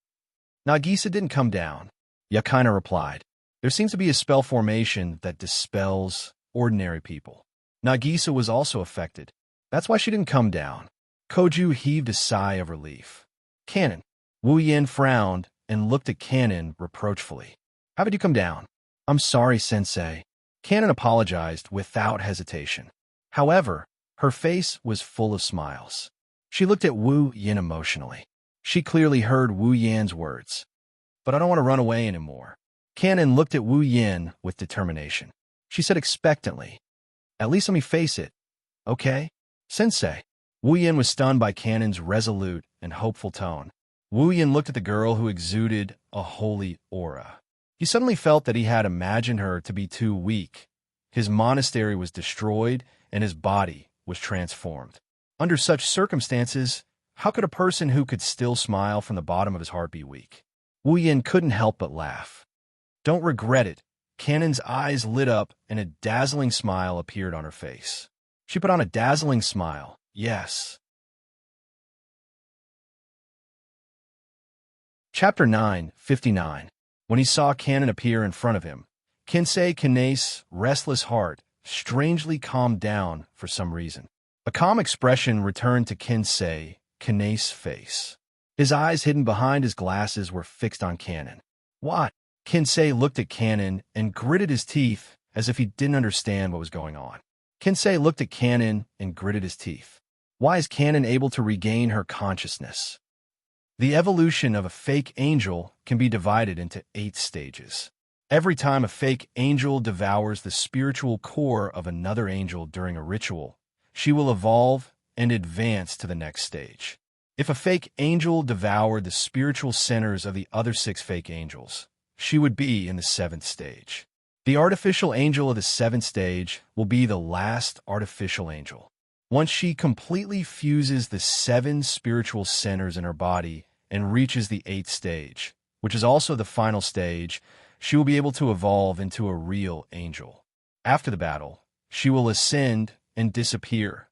A: Nagisa didn't come down. Yakina replied. There seems to be a spell formation that dispels ordinary people. Nagisa was also affected. That's why she didn't come down. Koju heaved a sigh of relief. Kanon. Wu Yan frowned and looked at Kanon reproachfully. How did you come down? I'm sorry, sensei. Kanon apologized without hesitation. However, her face was full of smiles. She looked at Wu Yan emotionally. She clearly heard Wu Yan's words. But I don't want to run away anymore. Kanon looked at Wu Yan with determination. She said expectantly, At least let me face it. Okay? Sensei. Wu Yan was stunned by Kanon's resolute and hopeful tone. Wu Yan looked at the girl who exuded a holy aura. He suddenly felt that he had imagined her to be too weak. His monastery was destroyed and his body was transformed. Under such circumstances, how could a person who could still smile from the bottom of his heart be weak? Wu Yan couldn't help but laugh. Don't regret it. Kanon's eyes lit up and a dazzling smile appeared on her face. She put on a dazzling smile. Yes. Chapter 9:59. When he saw Cannon appear in front of him, Kinsei Kanase's restless heart strangely calmed down for some reason. A calm expression returned to Kinsei Kanase's face. His eyes hidden behind his glasses were fixed on Cannon. What? Kinsei looked at Cannon and gritted his teeth as if he didn't understand what was going on. Kinsei looked at Cannon and gritted his teeth. Why is Cannon able to regain her consciousness? The evolution of a fake angel can be divided into 8 stages. Every time a fake angel devours the spiritual core of another angel during a ritual, she will evolve and advance to the next stage. If a fake angel devoured the spiritual centers of the other 6 fake angels, she would be in the 7th stage. The artificial angel of the 7th stage will be the last artificial angel. Once she completely fuses the 7 spiritual centers in her body and reaches the 8th stage, which is also the final stage, she will be able to evolve into a real angel. After the battle, she will ascend and disappear.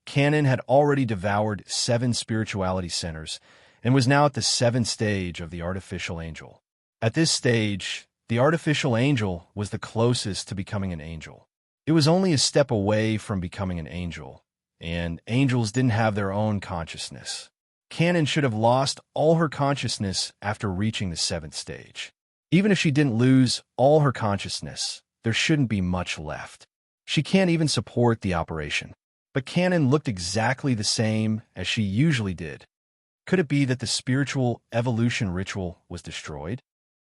A: Cannon had already devoured 7 spirituality centers and was now at the 7th stage of the artificial angel. At this stage, the artificial angel was the closest to becoming an angel. It was only a step away from becoming an angel, and angels didn't have their own consciousness. Cannon should have lost all her consciousness after reaching the 7th stage. Even if she didn't lose all her consciousness, there shouldn't be much left. She can't even support the operation. But Cannon looked exactly the same as she usually did. Could it be that the spiritual evolution ritual was destroyed?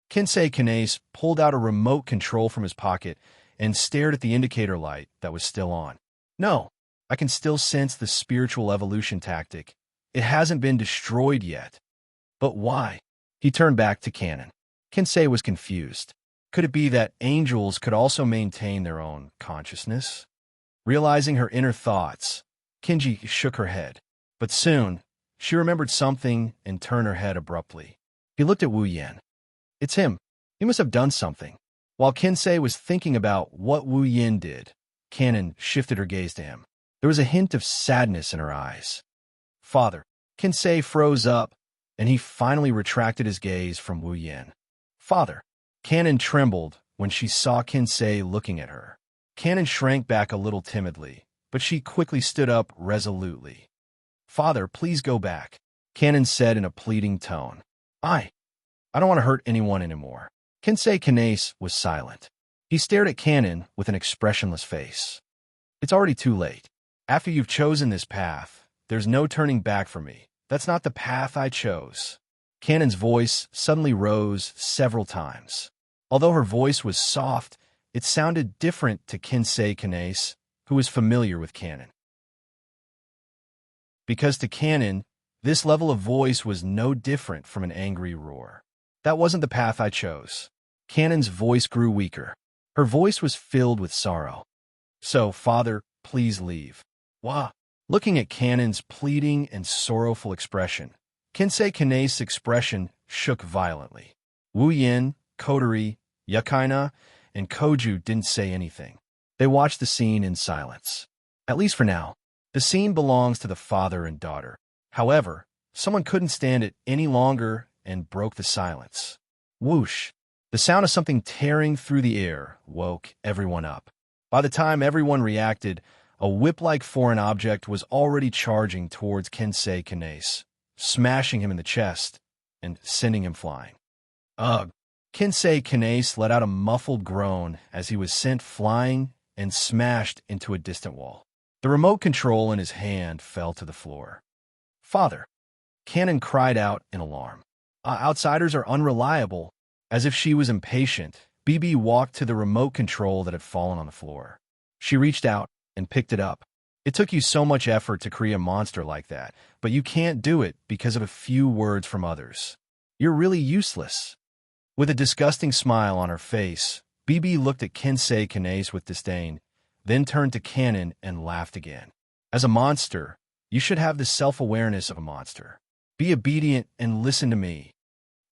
A: Kinsei Kanase pulled out a remote control from his pocket and stared at the indicator light that was still on. No, I can still sense the spiritual evolution tactic. It hasn't been destroyed yet. But why? He turned back to Cannon. Kinsei was confused. Could it be that angels could also maintain their own consciousness? Realizing her inner thoughts, Kinji shook her head. But soon, she remembered something and turned her head abruptly. He looked at Wu Yan. It's him. He must have done something. While Kinsei was thinking about what Wu Yin did, Cannon shifted her gaze to him. There was a hint of sadness in her eyes. Father. Kinsei froze up, and he finally retracted his gaze from Wu Yin. Father. Cannon trembled when she saw Kinsei looking at her. Cannon shrank back a little timidly, but she quickly stood up resolutely. Father, please go back, Cannon said in a pleading tone. I don't want to hurt anyone anymore. Kinsei Kanase was silent. He stared at Cannon with an expressionless face. It's already too late. After you've chosen this path, there's no turning back for me. That's not the path I chose. Cannon's voice suddenly rose several times. Although her voice was soft, it sounded different to Kinsei Kanase, who was familiar with Cannon. Because to Cannon, this level of voice was no different from an angry roar. That wasn't the path I chose. Cannon's voice grew weaker. Her voice was filled with sorrow. So, Father, please leave. Wah. Looking at Cannon's pleading and sorrowful expression, Kinsei Kanase's expression shook violently. Wu Yin, Kotori, Yukaina, and Koju didn't say anything. They watched the scene in silence. At least for now. The scene belongs to the father and daughter. However, someone couldn't stand it any longer and broke the silence. Whoosh! The sound of something tearing through the air woke everyone up. By the time everyone reacted, a whip-like foreign object was already charging towards Kinsei Kanase, smashing him in the chest and sending him flying. Ugh! Kinsei Kanase let out a muffled groan as he was sent flying and smashed into a distant wall. The remote control in his hand fell to the floor. Father! Cannon cried out in alarm. Outsiders are unreliable. As if she was impatient, BB walked to the remote control that had fallen on the floor. She reached out and picked it up. It took you so much effort to create a monster like that, but you can't do it because of a few words from others. You're really useless. With a disgusting smile on her face, BB looked at Kinsei Kanase with disdain, then turned to Cannon and laughed again. As a monster, you should have the self-awareness of a monster. Be obedient and listen to me.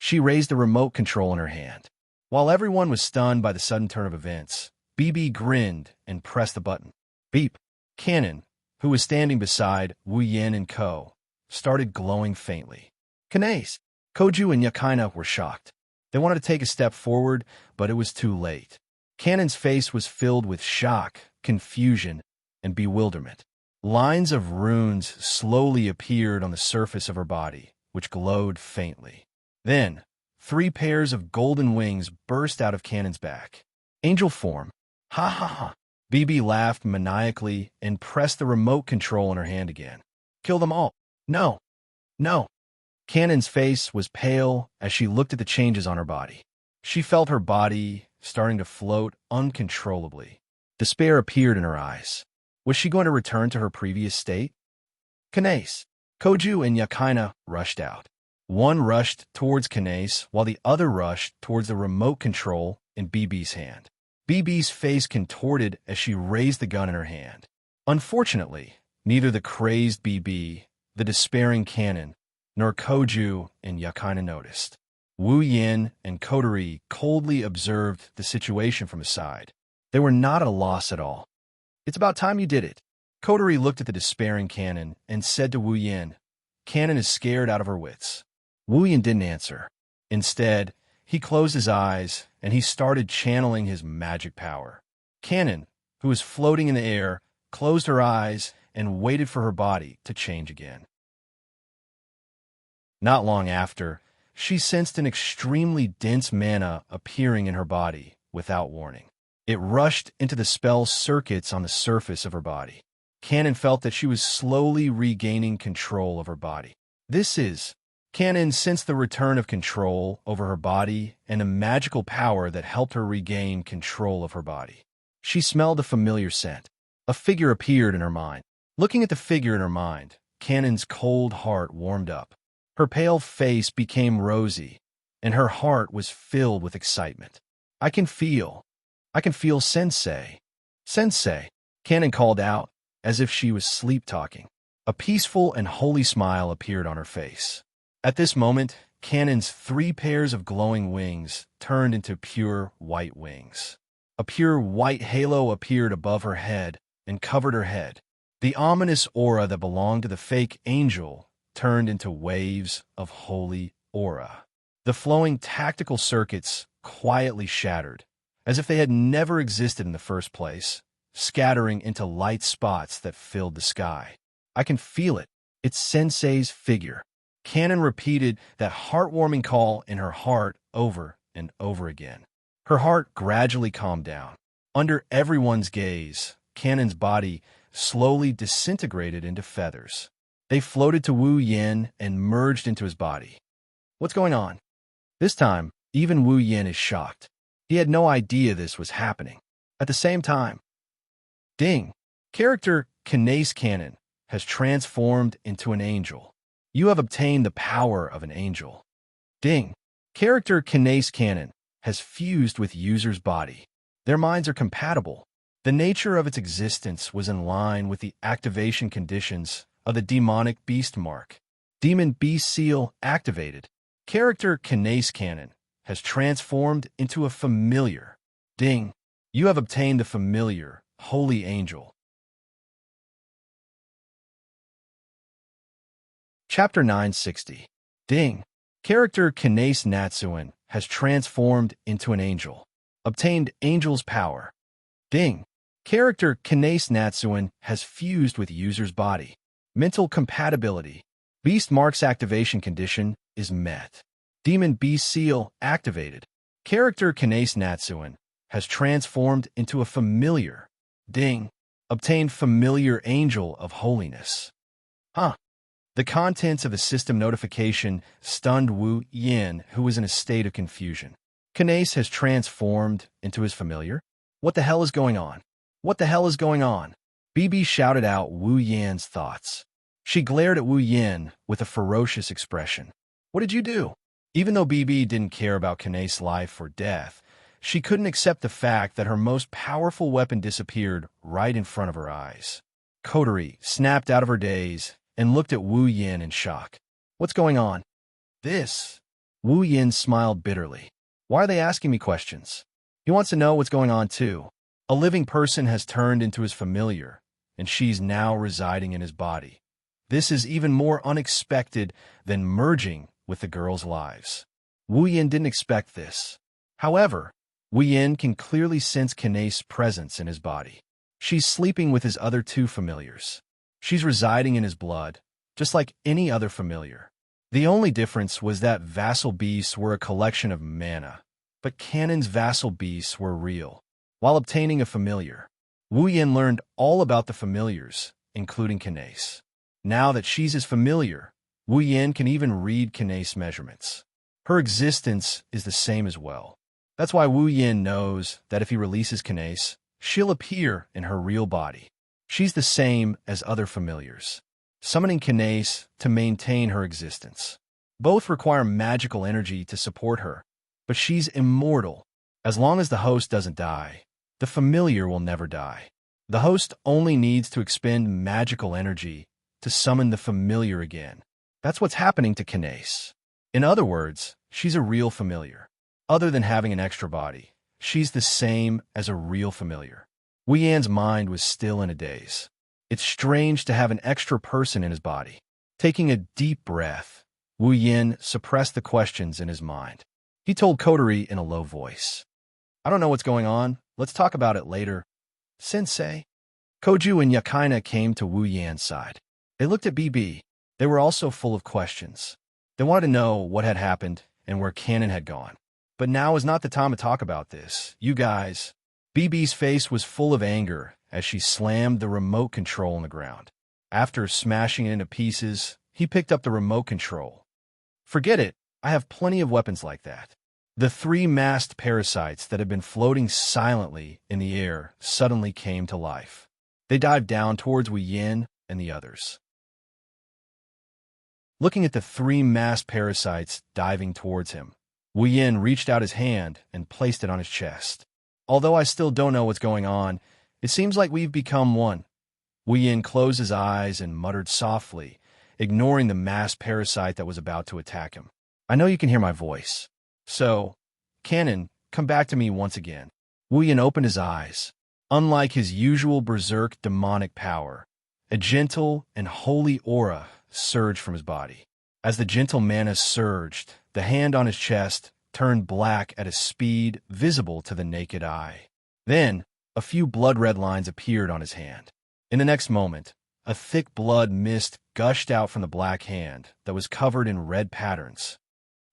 A: She raised the remote control in her hand. While everyone was stunned by the sudden turn of events, BB grinned and pressed the button. Beep. Cannon, who was standing beside Wu Yin and Co., started glowing faintly. Kanase! Koju and Yakaina were shocked. They wanted to take a step forward, but it was too late. Kanen's face was filled with shock, confusion, and bewilderment. Lines of runes slowly appeared on the surface of her body, which glowed faintly. Then, 3 pairs of golden wings burst out of Kanen's back. Angel form. Ha ha ha. BB laughed maniacally and pressed the remote control in her hand again. Kill them all. No. No. Kanen's face was pale as she looked at the changes on her body. She felt her body starting to float uncontrollably. Despair appeared in her eyes. Was she going to return to her previous state? Kanase, Koju, and Yakaina rushed out. One rushed towards Kanase, while the other rushed towards the remote control in BB's hand. BB's face contorted as she raised the gun in her hand. Unfortunately, neither the crazed BB, the despairing Kanen, nor Koju and Yakaina noticed. Wu Yin and Kotori coldly observed the situation from aside. They were not at a loss at all. It's about time you did it. Kotori looked at the despairing Kanen and said to Wu Yin, Kanen is scared out of her wits. Wu Yin didn't answer. Instead, he closed his eyes and he started channeling his magic power. Kanen, who was floating in the air, closed her eyes and waited for her body to change again. Not long after, she sensed an extremely dense mana appearing in her body without warning. It rushed into the spell circuits on the surface of her body. Kanen felt that she was slowly regaining control of her body. Kanen sensed the return of control over her body and a magical power that helped her regain control of her body. She smelled a familiar scent. A figure appeared in her mind. Looking at the figure in her mind, Kanen's cold heart warmed up. Her pale face became rosy, and her heart was filled with excitement. I can feel Sensei. Sensei, Kanen called out, as if she was sleep-talking. A peaceful and holy smile appeared on her face. At this moment, Kanen's 3 pairs of glowing wings turned into pure white wings. A pure white halo appeared above her head and covered her head. The ominous aura that belonged to the fake angel turned into waves of holy aura. The flowing tactical circuits quietly shattered, as if they had never existed in the first place, scattering into light spots that filled the sky. I can feel it. It's Sensei's figure. Kanen repeated that heartwarming call in her heart over and over again. Her heart gradually calmed down. Under everyone's gaze, Kanen's body slowly disintegrated into feathers. They floated to Wu Yin and merged into his body. What's going on? This time, even Wu Yin is shocked. He had no idea this was happening. At the same time, ding! Character Kanase Kanen has transformed into an angel. You have obtained the power of an angel. Ding! Character Kanase Kanen has fused with user's body. Their minds are compatible. The nature of its existence was in line with the activation conditions of the demonic beast mark. Demon Beast Seal activated. Character Kanase Kanen has transformed into a familiar. Ding! You have obtained the familiar, holy angel. Chapter 960. Ding! Character Kanase Natsuan has transformed into an angel. Obtained angel's power. Ding! Character Kanase Natsuan has fused with user's body. Mental compatibility. Beast Mark's activation condition is met. Demon Beast Seal activated. Character Kanase Natsuan has transformed into a familiar. Ding! Obtained familiar angel of holiness. The contents of the system notification stunned Wu Yin, who was in a state of confusion. Kanase has transformed into his familiar? What the hell is going on? What the hell is going on? BB shouted out Wu Yin's thoughts. She glared at Wu Yin with a ferocious expression. What did you do? Even though BB didn't care about Kanase's life or death, she couldn't accept the fact that her most powerful weapon disappeared right in front of her eyes. Kotori snapped out of her daze and looked at Wu Yin in shock. What's going on? This. Wu Yin smiled bitterly. Why are they asking me questions? He wants to know what's going on too. A living person has turned into his familiar, and she's now residing in his body. This is even more unexpected than merging with the girls' lives. Wu Yin didn't expect this. However, Wu Yin can clearly sense Kanae's presence in his body. She's sleeping with his other two familiars. She's residing in his blood, just like any other familiar. The only difference was that vassal beasts were a collection of mana, but Kanon's vassal beasts were real. While obtaining a familiar, Wu Yin learned all about the familiars, including Kanae's. Now that she's his familiar, Wu Yin can even read Kanae's measurements. Her existence is the same as well. That's why Wu Yin knows that if he releases Kanae, she'll appear in her real body. She's the same as other familiars, summoning Kanae to maintain her existence. Both require magical energy to support her, but she's immortal. As long as the host doesn't die, the familiar will never die. The host only needs to expend magical energy to summon the familiar again. That's what's happening to Kanae. In other words, she's a real familiar. Other than having an extra body, she's the same as a real familiar. Wu Yan's mind was still in a daze. It's strange to have an extra person in his body. Taking a deep breath, Wu Yin suppressed the questions in his mind. He told Kotori in a low voice, "I don't know what's going on. Let's talk about it later." "Sensei." Koju and Yakaina came to Wu Yan's side. They looked at BB. They were also full of questions. They wanted to know what had happened and where Kanon had gone. But now is not the time to talk about this. You guys. BB's face was full of anger as she slammed the remote control on the ground. After smashing it into pieces, he picked up the remote control. "Forget it. I have plenty of weapons like that." The three masked parasites that had been floating silently in the air suddenly came to life. They dived down towards Wu Yin and the others. Looking at the three masked parasites diving towards him, Wu Yin reached out his hand and placed it on his chest. "Although I still don't know what's going on, it seems like we've become one." Wu Yin closed his eyes and muttered softly, ignoring the masked parasite that was about to attack him. "I know you can hear my voice. So, Kanon, come back to me once again." Wu Yin opened his eyes. Unlike his usual berserk demonic power, a gentle and holy aura surged from his body. As the gentle mana surged, the hand on his chest turned black at a speed visible to the naked eye. Then, a few blood-red lines appeared on his hand. In the next moment, a thick blood mist gushed out from the black hand that was covered in red patterns.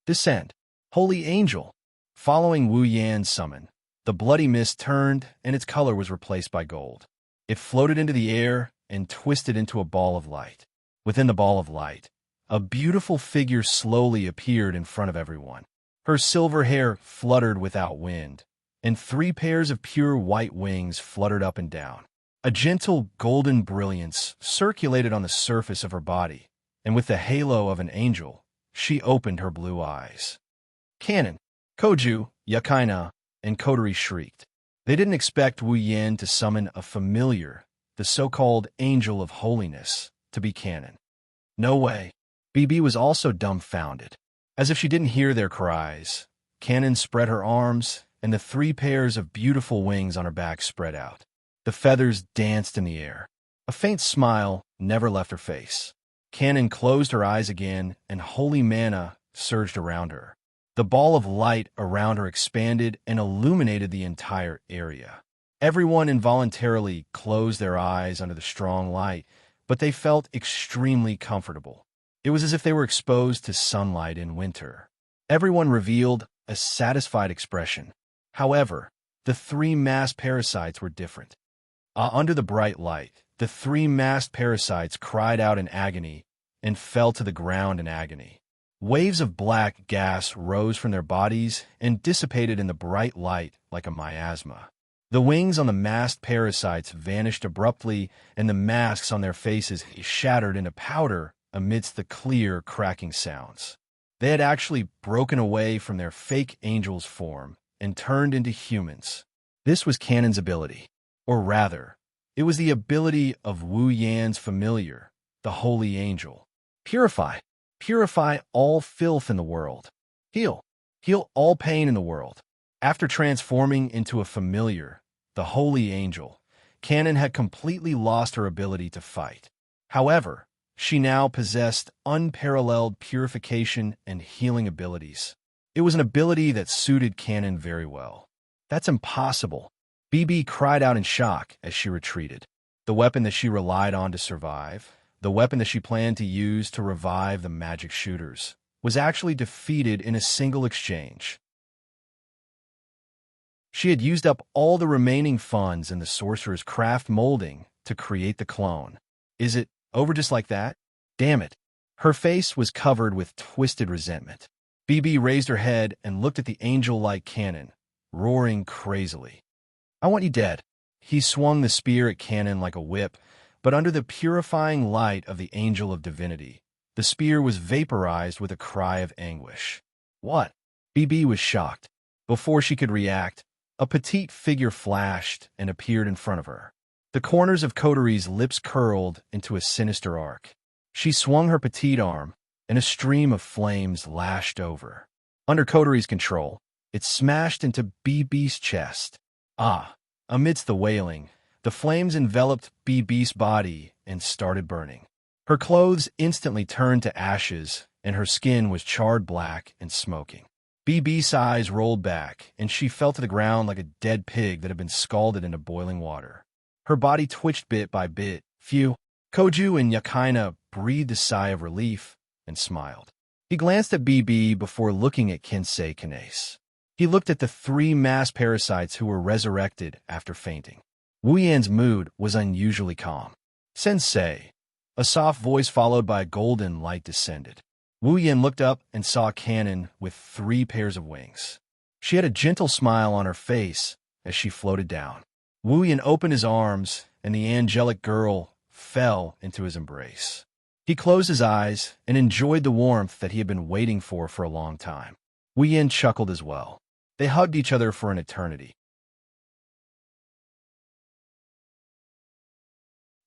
A: "Descend, holy angel!" Following Wu Yan's summon, the bloody mist turned and its color was replaced by gold. It floated into the air and twisted into a ball of light. Within the ball of light, a beautiful figure slowly appeared in front of everyone. Her silver hair fluttered without wind, and three pairs of pure white wings fluttered up and down. A gentle golden brilliance circulated on the surface of her body, and with the halo of an angel, she opened her blue eyes. Kanon, Koju, Yakaina, and Kotori shrieked. They didn't expect Wu Yin to summon a familiar, the so-called Angel of Holiness, to be Kanon. No way. BB was also dumbfounded. As if she didn't hear their cries, Kanon spread her arms, and the three pairs of beautiful wings on her back spread out. The feathers danced in the air. A faint smile never left her face. Kanon closed her eyes again, and holy mana surged around her. The ball of light around her expanded and illuminated the entire area. Everyone involuntarily closed their eyes under the strong light, but they felt extremely comfortable. It was as if they were exposed to sunlight in winter. Everyone revealed a satisfied expression. However, the three masked parasites were different. Under the bright light, the three masked parasites cried out in agony and fell to the ground in agony. Waves of black gas rose from their bodies and dissipated in the bright light like a miasma. The wings on the masked parasites vanished abruptly, and the masks on their faces shattered into powder amidst the clear, cracking sounds. They had actually broken away from their fake angel's form and turned into humans. This was Kanon's ability. Or rather, it was the ability of Wu Yan's familiar, the holy angel. Purify. Purify all filth in the world. Heal. Heal all pain in the world. After transforming into a familiar, the holy angel, Kanon had completely lost her ability to fight. However, She now possessed unparalleled purification and healing abilities. It was an ability that suited Canon very well. That's impossible. BB cried out in shock as she retreated. The weapon that she relied on to survive, the weapon that she planned to use to revive the magic shooters, was actually defeated in a single exchange. She had used up all the remaining funds in the sorcerer's craft molding to create the clone. Is it over just like that? Damn it. Her face was covered with twisted resentment. BB raised her head and looked at the angel-like cannon, roaring crazily. I want you dead. He swung the spear at Canon like a whip, but under the purifying light of the angel of divinity, the spear was vaporized with a cry of anguish. What? BB was shocked. Before she could react, a petite figure flashed and appeared in front of her. The corners of Coteries' lips curled into a sinister arc. She swung her petite arm, and a stream of flames lashed over. Under Coteries' control, it smashed into BB's chest. Amidst the wailing, the flames enveloped BB's body and started burning. Her clothes instantly turned to ashes, and her skin was charred black and smoking. BB's eyes rolled back, and she fell to the ground like a dead pig that had been scalded into boiling water. Her body twitched bit by bit. Phew. Koju and Yakaina breathed a sigh of relief and smiled. He glanced at BB before looking at Kinsei Kinase. He looked at the 3 mass parasites who were resurrected after fainting. Wu Yan's mood was unusually calm. Sensei. A soft voice followed by a golden light descended. Wu Yan looked up and saw Canon with 3 pairs of wings. She had a gentle smile on her face as she floated down. Wu Yan opened his arms, and the angelic girl fell into his embrace. He closed his eyes and enjoyed the warmth that he had been waiting for a long time. Wu Yan chuckled as well. They hugged each other for an eternity.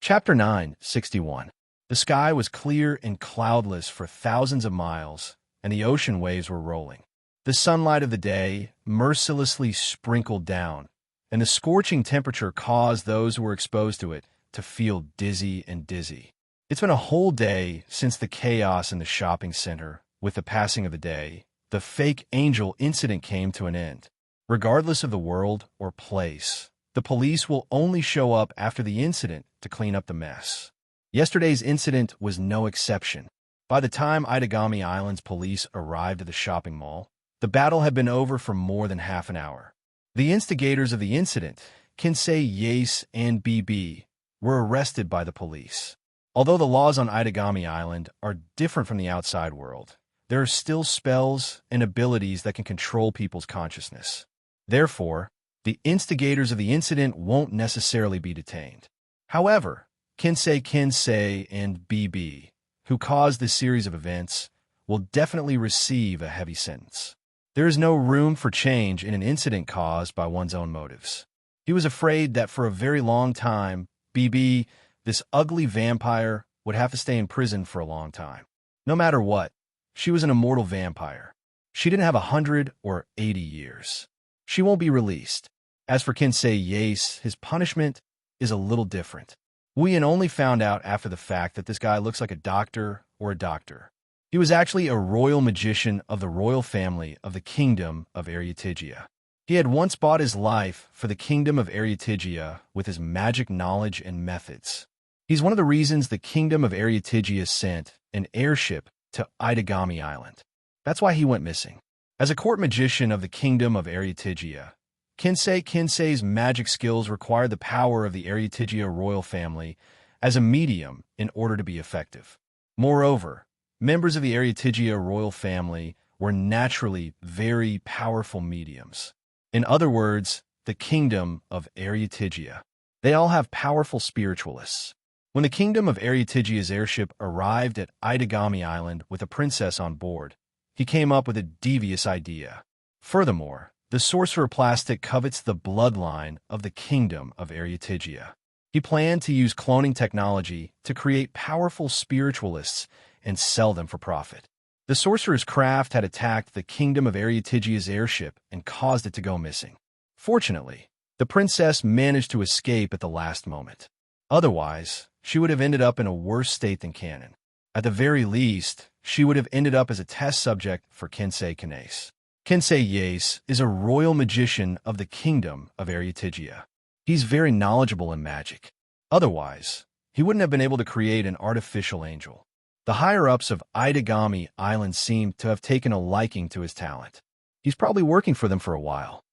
A: Chapter 9:61. The sky was clear and cloudless for thousands of miles, and the ocean waves were rolling. The sunlight of the day mercilessly sprinkled down, and the scorching temperature caused those who were exposed to it to feel dizzy and dizzy. It's been a whole day since the chaos in the shopping center. With the passing of the day, the fake angel incident came to an end. Regardless of the world or place, the police will only show up after the incident to clean up the mess. Yesterday's incident was no exception. By the time Itagami Island's police arrived at the shopping mall, the battle had been over for more than half an hour. The instigators of the incident, Kinsei Yase and BB, were arrested by the police. Although the laws on Itagami Island are different from the outside world, there are still spells and abilities that can control people's consciousness. Therefore, the instigators of the incident won't necessarily be detained. However, Kinsei and BB, who caused this series of events, will definitely receive a heavy sentence. There is no room for change in an incident caused by one's own motives. He was afraid that for a very long time, BB, this ugly vampire, would have to stay in prison for a long time. No matter what, she was an immortal vampire. She didn't have 100 or 80 years. She won't be released. As for Kinsei Yase, his punishment is a little different. Wu Yan only found out after the fact that this guy looks like a doctor or a doctor. He was actually a royal magician of the royal family of the Kingdom of Arietigia. He had once bought his life for the Kingdom of Arietigia with his magic knowledge and methods. He's one of the reasons the Kingdom of Arietigia sent an airship to Itagami Island. That's why he went missing. As a court magician of the Kingdom of Arietigia, Kinsei's magic skills required the power of the Arietigia royal family as a medium in order to be effective. Moreover, members of the Arietigia royal family were naturally very powerful mediums. In other words, the Kingdom of Arietigia. They all have powerful spiritualists. When the Kingdom of Arietigia's airship arrived at Itagami Island with a princess on board, he came up with a devious idea. Furthermore, the sorcerer Plastic covets the bloodline of the Kingdom of Arietigia. He planned to use cloning technology to create powerful spiritualists and sell them for profit. The sorcerer's craft had attacked the Kingdom of Arietigia's airship and caused it to go missing. Fortunately, the princess managed to escape at the last moment. Otherwise, she would have ended up in a worse state than Canon. At the very least, she would have ended up as a test subject for Kensei Kanase. Kensei Yase is a royal magician of the kingdom of Arietigia. He's very knowledgeable in magic. Otherwise, he wouldn't have been able to create an artificial angel. The higher-ups of Itagami Island seem to have taken a liking to his talent. He's probably working for them for a while.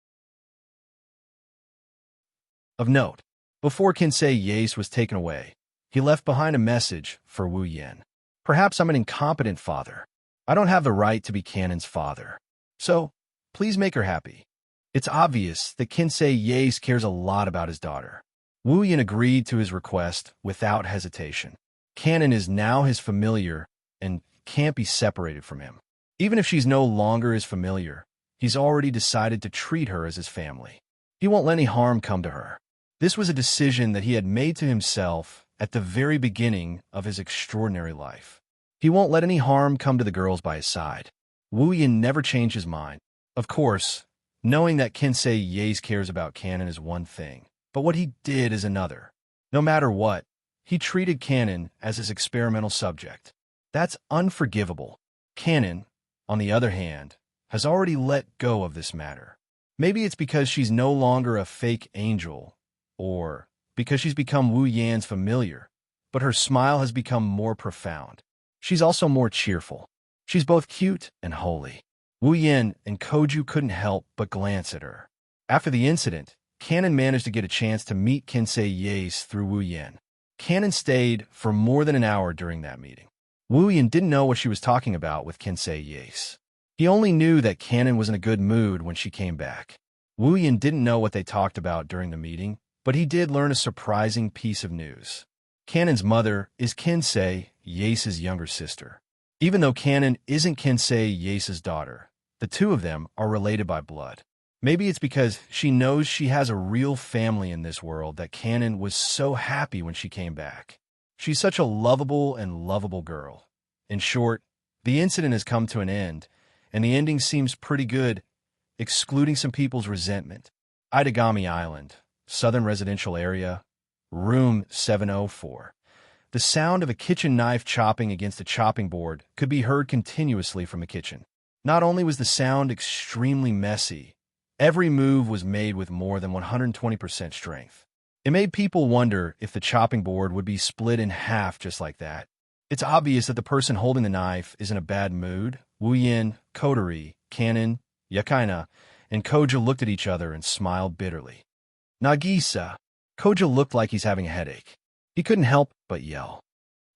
A: Of note, before Kensei Yase was taken away, he left behind a message for Wu Yin. Perhaps I'm an incompetent father. I don't have the right to be Canon's father. So, please make her happy. It's obvious that Kensei Yase cares a lot about his daughter. Wu Yin agreed to his request without hesitation. Canon is now his familiar and can't be separated from him. Even if she's no longer his familiar, he's already decided to treat her as his family. He won't let any harm come to her. This was a decision that he had made to himself at the very beginning of his extraordinary life. He won't let any harm come to the girls by his side. Wu Yin never changed his mind. Of course, knowing that Kensei Yase cares about Canon is one thing, but what he did is another. No matter what, he treated Canon as his experimental subject. That's unforgivable. Canon, on the other hand, has already let go of this matter. Maybe it's because she's no longer a fake angel, or because she's become Wu Yan's familiar, but her smile has become more profound. She's also more cheerful. She's both cute and holy. Wu Yan and Koju couldn't help but glance at her. After the incident, Canon managed to get a chance to meet Kensei Yase through Wu Yan. Canon stayed for more than an hour during that meeting. Wu Yan didn't know what she was talking about with Kensei Yase. He only knew that Canon was in a good mood when she came back. Wu Yan didn't know what they talked about during the meeting, but he did learn a surprising piece of news. Canon's mother is Kensei Yase's younger sister. Even though Canon isn't Kensei Yase's daughter, the two of them are related by blood. Maybe it's because she knows she has a real family in this world that Canon was so happy when she came back. She's such a lovable girl. In short, the incident has come to an end, and the ending seems pretty good, excluding some people's resentment. Itagami Island, Southern Residential Area, Room 704. The sound of a kitchen knife chopping against a chopping board could be heard continuously from the kitchen. Not only was the sound extremely messy, every move was made with more than 120% strength. It made people wonder if the chopping board would be split in half just like that. It's obvious that the person holding the knife is in a bad mood. Wu Yin, Kotori, Canon, Yakaina, and Koja looked at each other and smiled bitterly. Nagisa. Koja looked like he's having a headache. He couldn't help but yell.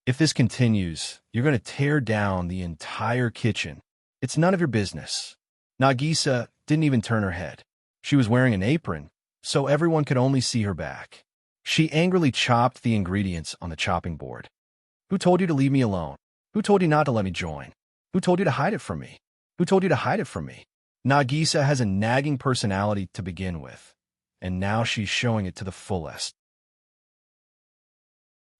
A: If this continues, you're going to tear down the entire kitchen. It's none of your business. Nagisa didn't even turn her head. She was wearing an apron, so everyone could only see her back. She angrily chopped the ingredients on the chopping board. Who told you to leave me alone? Who told you not to let me join? Who told you to hide it from me? Who told you to hide it from me? Nagisa has a nagging personality to begin with, and now she's showing it to the fullest.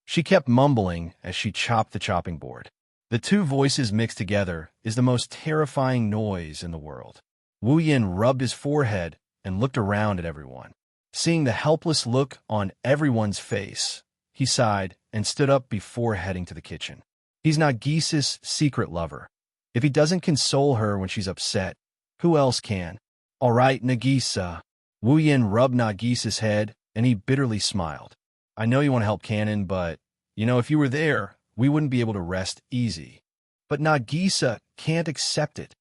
A: She kept mumbling as she chopped the chopping board. The two voices mixed together is the most terrifying noise in the world. Wu Yin rubbed his forehead and looked around at everyone. Seeing the helpless look on everyone's face, he sighed and stood up before heading to the kitchen. He's Nagisa's secret lover. If he doesn't console her when she's upset, who else can? All right, Nagisa. Wu Yin rubbed Nagisa's head, and he bitterly smiled. I know you want to help Canon, but, if you were there, we wouldn't be able to rest easy. But Nagisa can't accept it.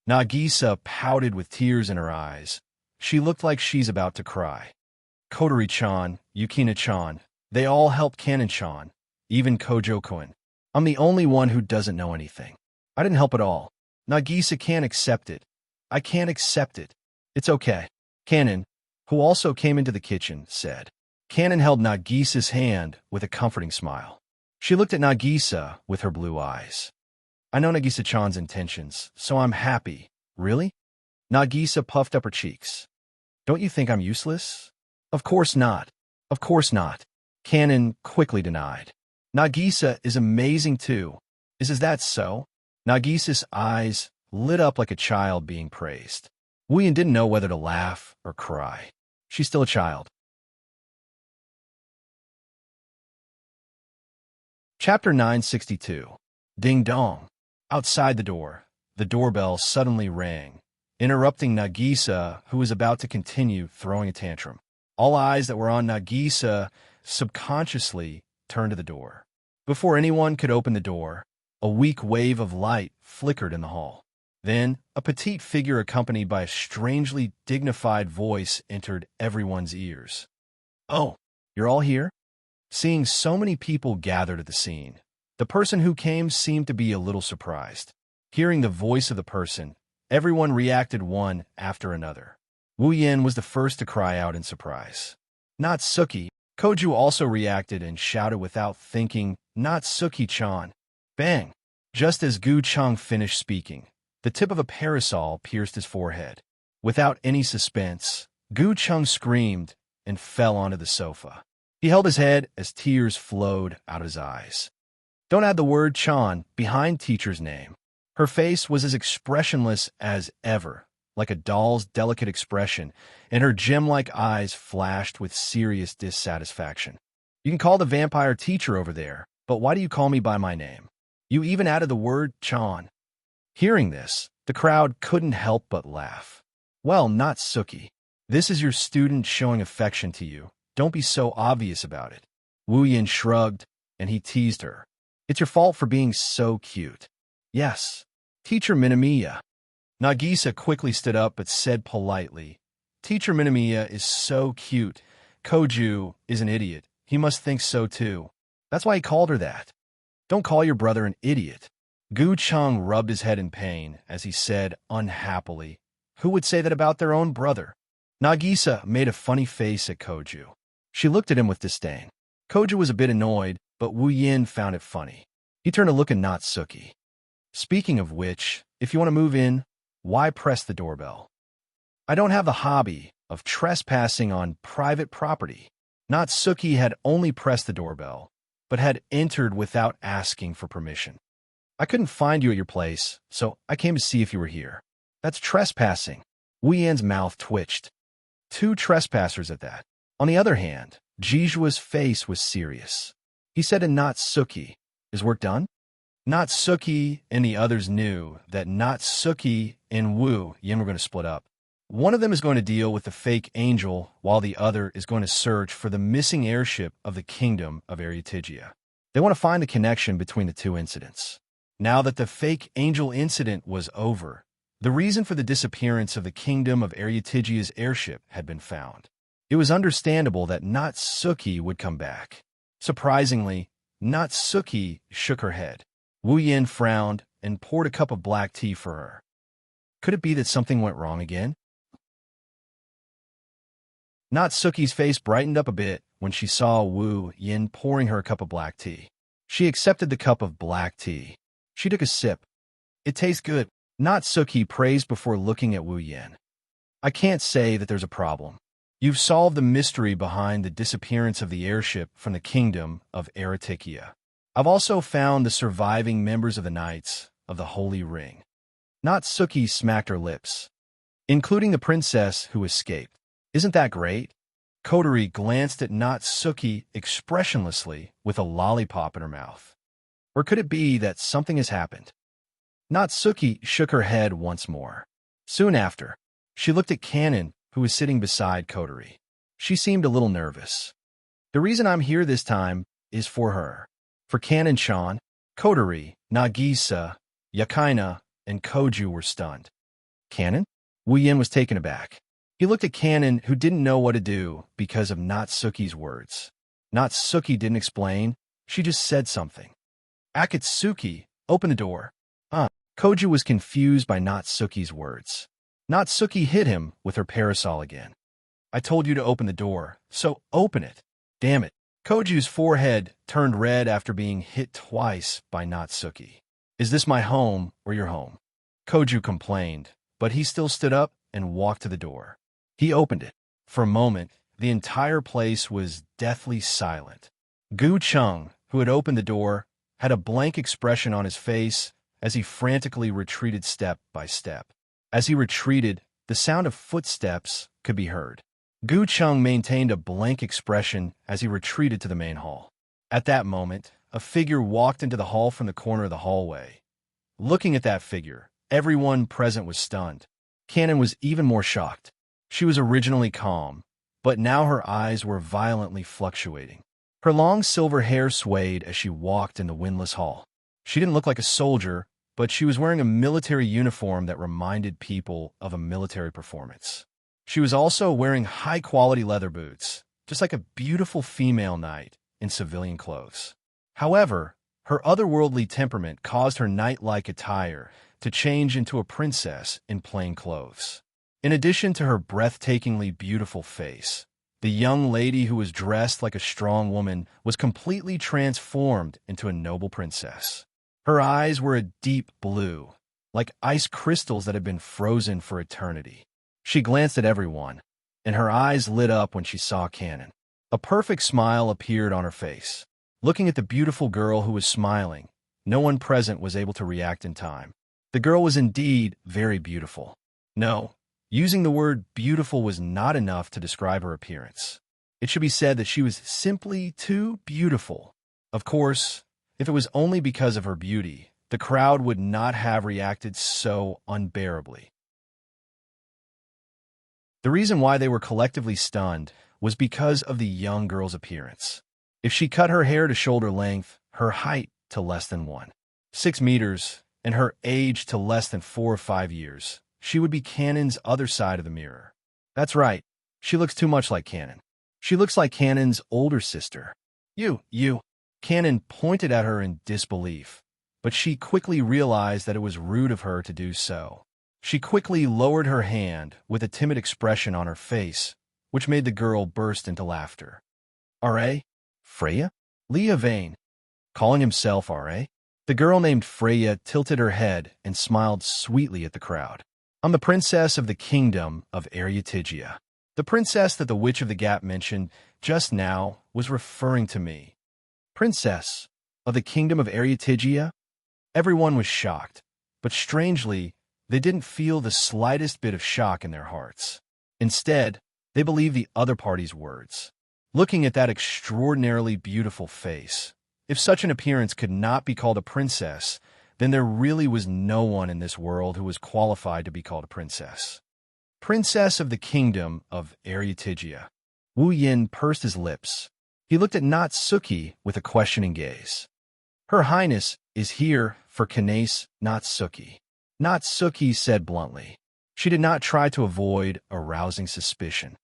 A: Nagisa pouted with tears in her eyes. She looked like she's about to cry. Kotori-chan, Yukina-chan, they all helped Canon-chan, even Kojo-kun. I'm the only one who doesn't know anything. I didn't help at all. Nagisa can't accept it. I can't accept it. It's okay. Canon, who also came into the kitchen, said. Canon held Nagisa's hand with a comforting smile. She looked at Nagisa with her blue eyes. I know Nagisa-chan's intentions, so I'm happy. Really? Nagisa puffed up her cheeks. Don't you think I'm useless? Of course not. Of course not. Canon quickly denied. Nagisa is amazing too. Is that so? Nagisa's eyes lit up like a child being praised. Wu Yin didn't know whether to laugh or cry. She's still a child. Chapter 962. Ding dong. Outside the doorbell suddenly rang, interrupting Nagisa, who was about to continue throwing a tantrum. All eyes that were on Nagisa subconsciously turned to the door. Before anyone could open the door, a weak wave of light flickered in the hall. Then, a petite figure accompanied by a strangely dignified voice entered everyone's ears. "Oh, you're all here?" Seeing so many people gathered at the scene, the person who came seemed to be a little surprised. Hearing the voice of the person, everyone reacted one after another. Wu Yin was the first to cry out in surprise. "Natsuki!" Koju also reacted and shouted without thinking, "Natsuki-chan!" Bang! Just as Gu Cheng finished speaking, the tip of a parasol pierced his forehead. Without any suspense, Gu Cheng screamed and fell onto the sofa. He held his head as tears flowed out of his eyes. Don't add the word Chan behind teacher's name. Her face was as expressionless as ever, like a doll's delicate expression, and her gem-like eyes flashed with serious dissatisfaction. "You can call the vampire teacher over there, but why do you call me by my name? You even added the word Chan." Hearing this, the crowd couldn't help but laugh. "Well, Natsuki, this is your student showing affection to you. Don't be so obvious about it." Wu Yin shrugged, and he teased her. "It's your fault for being so cute." "Yes, Teacher Minamiya." Nagisa quickly stood up but said politely, "Teacher Minamiya is so cute. Koju is an idiot. He must think so too. That's why he called her that." "Don't call your brother an idiot." Gu Cheng rubbed his head in pain as he said unhappily, "Who would say that about their own brother?" Nagisa made a funny face at Koju. She looked at him with disdain. Koju was a bit annoyed, but Wu Yin found it funny. He turned to look at Natsuki. "Speaking of which, if you want to move in, why press the doorbell? I don't have the hobby of trespassing on private property." Natsuki had only pressed the doorbell, but had entered without asking for permission. "I couldn't find you at your place, so I came to see if you were here." "That's trespassing." Wu Yin's mouth twitched. Two trespassers at that. On the other hand, Jijua's face was serious. He said to Natsuki, "Is work done?" Natsuki and the others knew that Natsuki and Wu Yin were going to split up. One of them is going to deal with the fake angel, while the other is going to search for the missing airship of the kingdom of Arietigia. They want to find the connection between the two incidents. Now that the fake angel incident was over, the reason for the disappearance of the kingdom of Arietigia's airship had been found. It was understandable that Natsuki would come back. Surprisingly, Natsuki shook her head. Wu Yin frowned and poured a cup of black tea for her. Could it be that something went wrong again? Natsuki's face brightened up a bit when she saw Wu Yin pouring her a cup of black tea. She accepted the cup of black tea. She took a sip. "It tastes good," Natsuki praised before looking at Wu Yin. "I can't say that there's a problem. You've solved the mystery behind the disappearance of the airship from the kingdom of Arietigia. I've also found the surviving members of the Knights of the Holy Ring." Natsuki smacked her lips. "Including the princess who escaped. Isn't that great?" Kotori glanced at Natsuki expressionlessly with a lollipop in her mouth. "Or could it be that something has happened?" Natsuki shook her head once more. Soon after, she looked at Kanon, who was sitting beside Kotori. She seemed a little nervous. "The reason I'm here this time is for her. For Kanon-chan." Kotori, Nagisa, Yakaina, and Koju were stunned. "Kanon?" Wu Yin was taken aback. He looked at Kanon, who didn't know what to do because of Natsuki's words. Natsuki didn't explain. She just said something. "Akatsuki, open the door." Koju was confused by Natsuki's words. Natsuki hit him with her parasol again. "I told you to open the door, so open it." "Damn it." Koju's forehead turned red after being hit twice by Natsuki. "Is this my home or your home?" Koju complained, but he still stood up and walked to the door. He opened it. For a moment, the entire place was deathly silent. Gu Cheng, who had opened the door, had a blank expression on his face as he frantically retreated step by step. As he retreated, the sound of footsteps could be heard. Gu Cheng maintained a blank expression as he retreated to the main hall. At that moment, a figure walked into the hall from the corner of the hallway. Looking at that figure, everyone present was stunned. Canon was even more shocked. She was originally calm, but now her eyes were violently fluctuating. Her long silver hair swayed as she walked in the windless hall. She didn't look like a soldier, but she was wearing a military uniform that reminded people of a military performance. She was also wearing high-quality leather boots, just like a beautiful female knight in civilian clothes. However, her otherworldly temperament caused her knight-like attire to change into a princess in plain clothes. In addition to her breathtakingly beautiful face, the young lady who was dressed like a strong woman was completely transformed into a noble princess. Her eyes were a deep blue, like ice crystals that had been frozen for eternity. She glanced at everyone, and her eyes lit up when she saw Canon. A perfect smile appeared on her face. Looking at the beautiful girl who was smiling, no one present was able to react in time. The girl was indeed very beautiful. No, using the word beautiful was not enough to describe her appearance. It should be said that she was simply too beautiful. Of course, if it was only because of her beauty, the crowd would not have reacted so unbearably. The reason why they were collectively stunned was because of the young girl's appearance. If she cut her hair to shoulder length, her height to less than 1.6 meters, and her age to less than 4 or 5 years, she would be Canon's other side of the mirror. That's right, she looks too much like Canon. She looks like Canon's older sister. You. Canon pointed at her in disbelief, but she quickly realized that it was rude of her to do so. She quickly lowered her hand with a timid expression on her face, which made the girl burst into laughter. R.A.? Freya? Leah Vane. Calling himself R.A.? The girl named Freya tilted her head and smiled sweetly at the crowd. I'm the princess of the kingdom of Eriatigia. The princess that the Witch of the Gap mentioned just now was referring to me. Princess of the kingdom of Eriatigia? Everyone was shocked, but strangely, they didn't feel the slightest bit of shock in their hearts. Instead, they believed the other party's words. Looking at that extraordinarily beautiful face, if such an appearance could not be called a princess, then there really was no one in this world who was qualified to be called a princess. Princess of the kingdom of Eriatigia. Wu Yin pursed his lips. He looked at Natsuki with a questioning gaze. Her Highness is here for Kanace Natsuki. Natsuki said bluntly. She did not try to avoid arousing suspicion.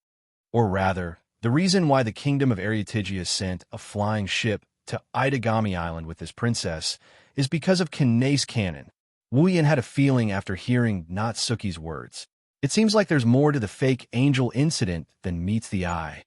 A: Or rather, the reason why the kingdom of Eriatigia sent a flying ship to Itagami Island with this princess is because of Kanace Canon. Wu Yin had a feeling after hearing Natsuki's words. It seems like there's more to the fake angel incident than meets the eye.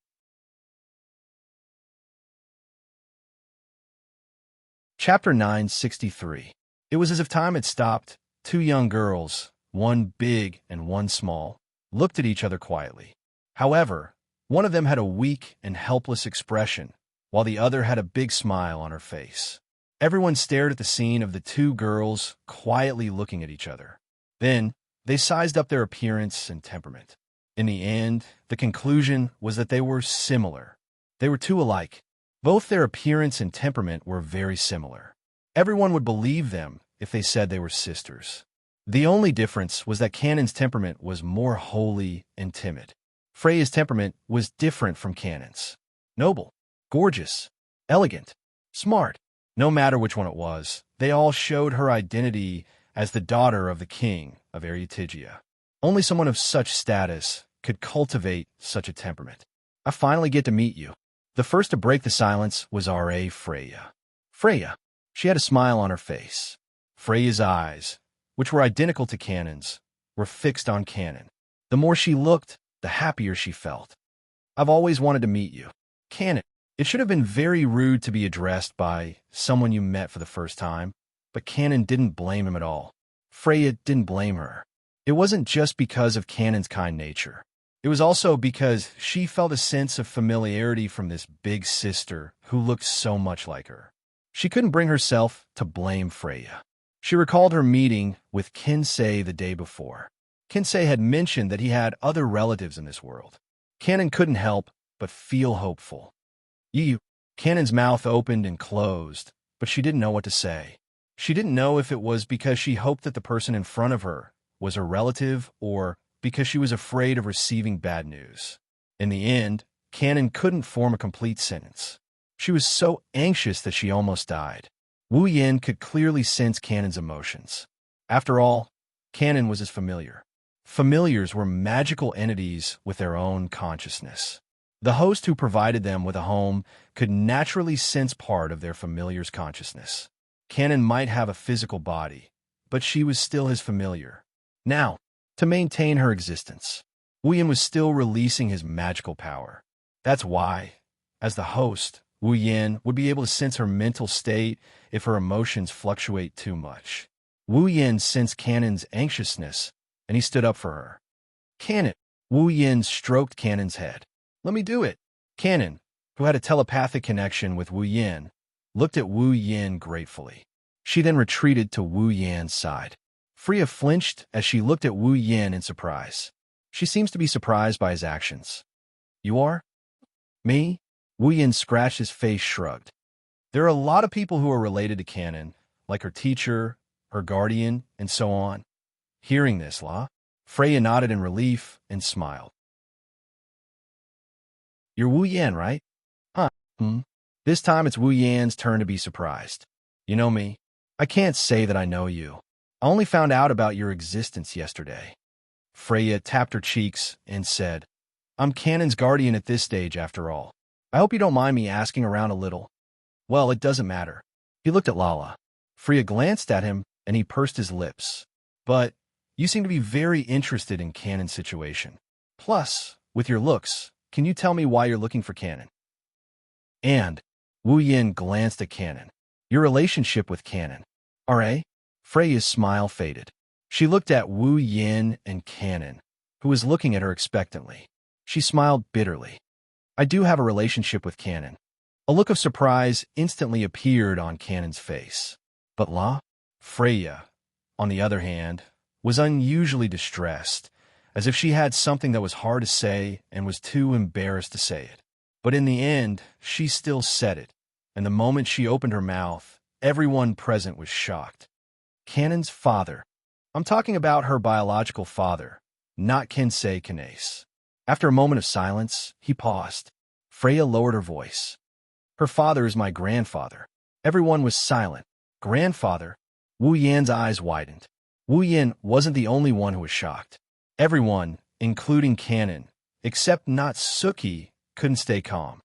A: Chapter 963. It was as if time had stopped. Two young girls, one big and one small, looked at each other quietly. However, one of them had a weak and helpless expression, while the other had a big smile on her face. Everyone stared at the scene of the two girls quietly looking at each other. Then, they sized up their appearance and temperament. In the end, the conclusion was that they were similar. They were two alike. Both their appearance and temperament were very similar. Everyone would believe them if they said they were sisters. The only difference was that Canon's temperament was more holy and timid. Freya's temperament was different from Canon's. Noble, gorgeous, elegant, smart. No matter which one it was, they all showed her identity as the daughter of the king of Eriatigia. Only someone of such status could cultivate such a temperament. I finally get to meet you. The first to break the silence was R.A. Freya. Freya. She had a smile on her face. Freya's eyes, which were identical to Canon's, were fixed on Canon. The more she looked, the happier she felt. I've always wanted to meet you. Canon. It should have been very rude to be addressed by someone you met for the first time, but Canon didn't blame him at all. Freya didn't blame her. It wasn't just because of Canon's kind nature. It was also because she felt a sense of familiarity from this big sister who looked so much like her. She couldn't bring herself to blame Freya. She recalled her meeting with Kinsei the day before. Kinsei had mentioned that he had other relatives in this world. Canon couldn't help but feel hopeful. You, Cannon's mouth opened and closed, but she didn't know what to say. She didn't know if it was because she hoped that the person in front of her was her relative or because she was afraid of receiving bad news. In the end, Cannon couldn't form a complete sentence. She was so anxious that she almost died. Wu Yin could clearly sense Cannon's emotions. After all, Cannon was his familiar. Familiars were magical entities with their own consciousness. The host who provided them with a home could naturally sense part of their familiar's consciousness. Cannon might have a physical body, but she was still his familiar. Now, to maintain her existence, Wu Yin was still releasing his magical power. That's why, as the host, Wu Yin would be able to sense her mental state if her emotions fluctuate too much. Wu Yin sensed Cannon's anxiousness, and he stood up for her. Cannon! Wu Yin stroked Cannon's head. Let me do it. Cannon, who had a telepathic connection with Wu Yin, looked at Wu Yin gratefully. She then retreated to Wu Yin's side. Freya flinched as she looked at Wu Yin in surprise. She seems to be surprised by his actions. You are? Me? Wu Yin scratched his face, shrugged. There are a lot of people who are related to Cannon, like her teacher, her guardian, and so on. Hearing this, Freya nodded in relief and smiled. You're Wu Yan, right? Huh. This time it's Wu Yan's turn to be surprised. You know me. I can't say that I know you. I only found out about your existence yesterday. Freya tapped her cheeks and said, I'm Cannon's guardian at this stage, after all. I hope you don't mind me asking around a little. Well, it doesn't matter. He looked at Lala. Freya glanced at him, and he pursed his lips. But you seem to be very interested in Cannon's situation. Plus, with your looks, can you tell me why you're looking for Cannon? And Wu Yin glanced at Cannon. Your relationship with Cannon. R.A.? Freya's smile faded. She looked at Wu Yin and Cannon, who was looking at her expectantly. She smiled bitterly. I do have a relationship with Cannon. A look of surprise instantly appeared on Cannon's face. But Freya, on the other hand, was unusually distressed, as if she had something that was hard to say and was too embarrassed to say it. But in the end, she still said it, and the moment she opened her mouth, everyone present was shocked. Cannon's father. I'm talking about her biological father, not Kensei Kanase. After a moment of silence, he paused. Freya lowered her voice. Her father is my grandfather. Everyone was silent. Grandfather? Wu Yan's eyes widened. Wu Yan wasn't the only one who was shocked. Everyone, including Cannon, except Natsuki, couldn't stay calm.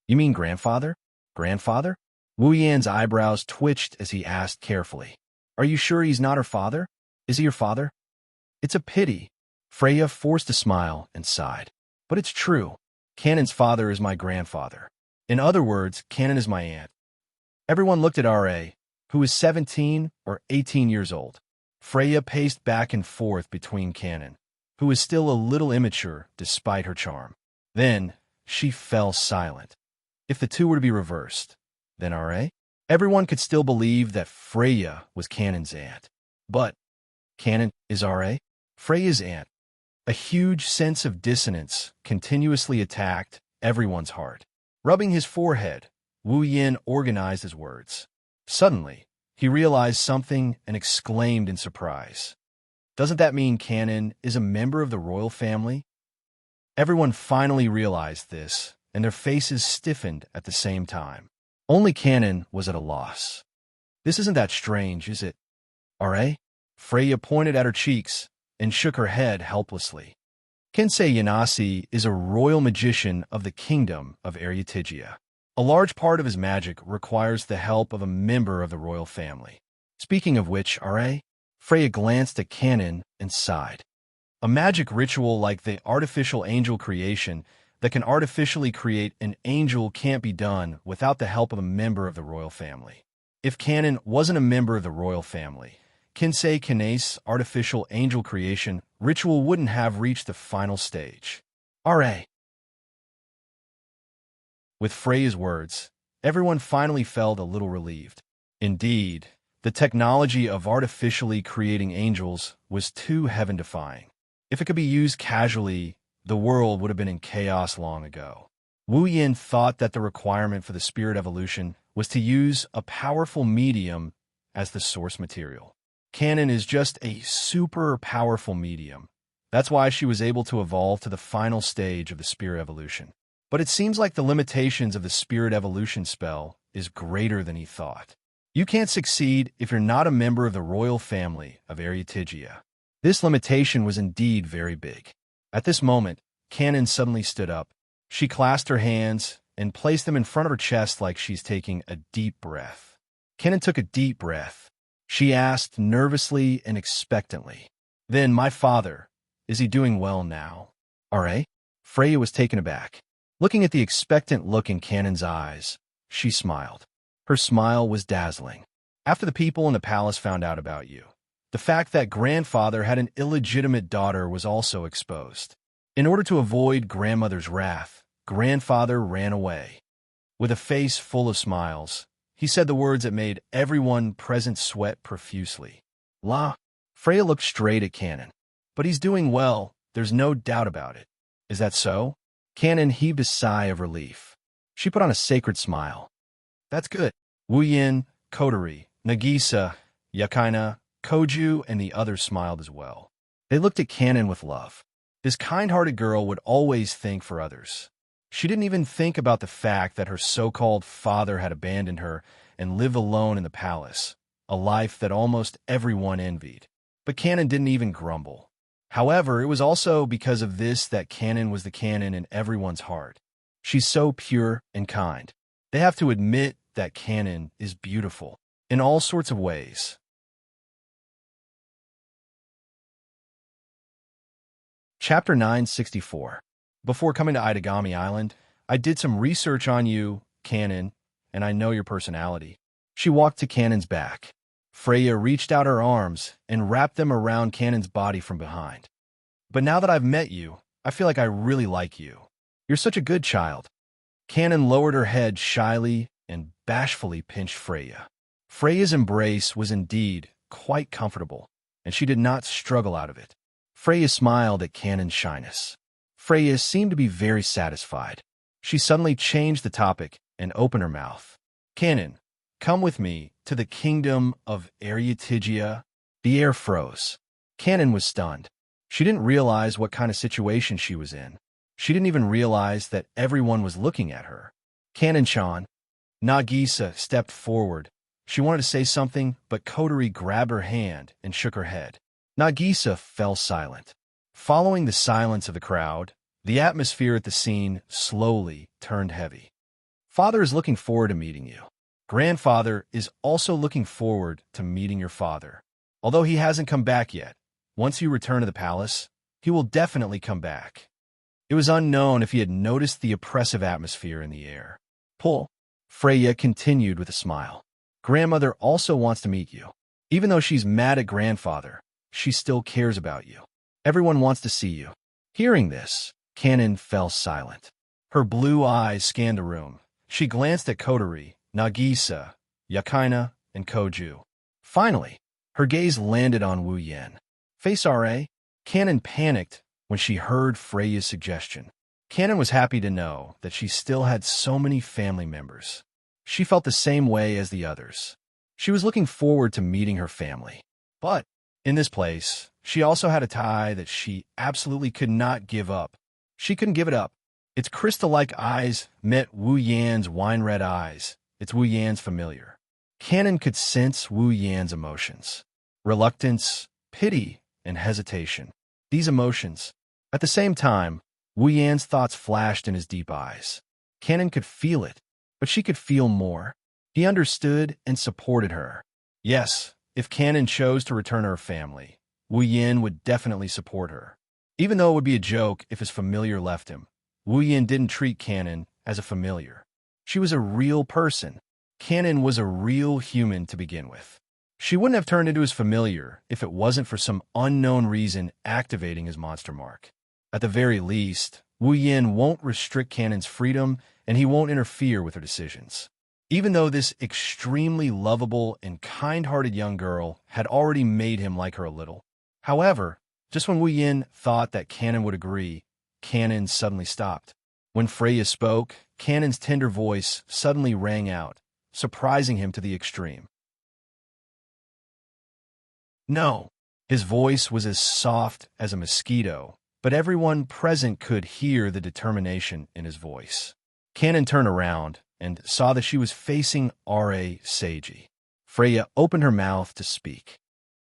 A: You mean grandfather? Grandfather? Wu Yan's eyebrows twitched as he asked carefully. Are you sure he's not her father? Is he your father? It's a pity. Freya forced a smile and sighed. But it's true. Cannon's father is my grandfather. In other words, Cannon is my aunt. Everyone looked at R.A., who was 17 or 18 years old. Freya paced back and forth between Cannon, who was still a little immature despite her charm. Then she fell silent. If the two were to be reversed, then R.A.? Everyone could still believe that Freya was Cannon's aunt. But Cannon is R.A.? Freya's aunt. A huge sense of dissonance continuously attacked everyone's heart. Rubbing his forehead, Wu Yin organized his words. Suddenly, he realized something and exclaimed in surprise. Doesn't that mean Cannon is a member of the royal family? Everyone finally realized this, and their faces stiffened at the same time. Only Cannon was at a loss. This isn't that strange, is it? R.A.? Freya pointed at her cheeks and shook her head helplessly. Kensei Yanasi is a royal magician of the kingdom of Ariatigia. A large part of his magic requires the help of a member of the royal family. Speaking of which, R.A.? Freya glanced at Cannon and sighed. A magic ritual like the artificial angel creation that can artificially create an angel can't be done without the help of a member of the royal family. If Cannon wasn't a member of the royal family, Kensei Kanase's artificial angel creation ritual wouldn't have reached the final stage. R.A. With Freya's words, everyone finally felt a little relieved. Indeed, the technology of artificially creating angels was too heaven-defying. If it could be used casually, the world would have been in chaos long ago. Wu Yin thought that the requirement for the spirit evolution was to use a powerful medium as the source material. Canon is just a super powerful medium. That's why she was able to evolve to the final stage of the spirit evolution. But it seems like the limitations of the spirit evolution spell is greater than he thought. You can't succeed if you're not a member of the royal family of Arietigia. This limitation was indeed very big. At this moment, Canon suddenly stood up. She clasped her hands and placed them in front of her chest like she's taking a deep breath. Canon took a deep breath. She asked nervously and expectantly, "Then my father, is he doing well now?" "R.A.?" Freya was taken aback. Looking at the expectant look in Canon's eyes, she smiled. Her smile was dazzling. "After the people in the palace found out about you, the fact that grandfather had an illegitimate daughter was also exposed. In order to avoid grandmother's wrath, grandfather ran away." With a face full of smiles, he said the words that made everyone present sweat profusely. "La." Freya looked straight at Canon. "But he's doing well, there's no doubt about it. Is that so?" Canon heaved a sigh of relief. She put on a sacred smile. "That's good." Wu Yin, Kotori, Nagisa, Yakaina, Koju, and the others smiled as well. They looked at Canon with love. This kind-hearted girl would always think for others. She didn't even think about the fact that her so-called father had abandoned her and lived alone in the palace, a life that almost everyone envied. But Canon didn't even grumble. However, it was also because of this that Canon was the Canon in everyone's heart. She's so pure and kind. They have to admit that Canon is beautiful in all sorts of ways. Chapter 964. Before coming to Itagami Island, I did some research on you, Canon, and I know your personality. She walked to Canon's back. Freya reached out her arms and wrapped them around Canon's body from behind. "But now that I've met you, I feel like I really like you. You're such a good child." Canon lowered her head shyly and bashfully pinched Freya. Freya's embrace was indeed quite comfortable, and she did not struggle out of it. Freya smiled at Canon's shyness. Freya seemed to be very satisfied. She suddenly changed the topic and opened her mouth. "Canon, come with me to the kingdom of Arietigia." The air froze. Canon was stunned. She didn't realize what kind of situation she was in. She didn't even realize that everyone was looking at her. "Canon-chan." Nagisa stepped forward. She wanted to say something, but Kotori grabbed her hand and shook her head. Nagisa fell silent. Following the silence of the crowd, the atmosphere at the scene slowly turned heavy. "Father is looking forward to meeting you. Grandfather is also looking forward to meeting your father. Although he hasn't come back yet, once you return to the palace, he will definitely come back." It was unknown if he had noticed the oppressive atmosphere in the air. "Pull." Freya continued with a smile. "Grandmother also wants to meet you. Even though she's mad at grandfather, she still cares about you. Everyone wants to see you." Hearing this, Canon fell silent. Her blue eyes scanned the room. She glanced at Kotori, Nagisa, Yakaina, and Koju. Finally, her gaze landed on Wu Yin. "Face R.A.?" Canon panicked when she heard Freya's suggestion. Canon was happy to know that she still had so many family members. She felt the same way as the others. She was looking forward to meeting her family. But in this place, she also had a tie that she absolutely could not give up. She couldn't give it up. Its crystal-like eyes met Wu Yan's wine-red eyes. It's Wu Yan's familiar. Canon could sense Wu Yan's emotions. Reluctance, pity, and hesitation. These emotions. At the same time, Wu Yan's thoughts flashed in his deep eyes. Canon could feel it, but she could feel more. He understood and supported her. Yes, if Canon chose to return to her family, Wu Yin would definitely support her. Even though it would be a joke if his familiar left him, Wu Yin didn't treat Canon as a familiar. She was a real person. Canon was a real human to begin with. She wouldn't have turned into his familiar if it wasn't for some unknown reason activating his monster mark. At the very least, Wu Yin won't restrict Canon's freedom, and he won't interfere with her decisions. Even though this extremely lovable and kind-hearted young girl had already made him like her a little. However, just when Wu Yin thought that Canon would agree, Canon suddenly stopped. When Freya spoke, Cannon's tender voice suddenly rang out, surprising him to the extreme. No. His voice was as soft as a mosquito, but everyone present could hear the determination in his voice. Cannon turned around and saw that she was facing R.A. Seiji. Freya opened her mouth to speak.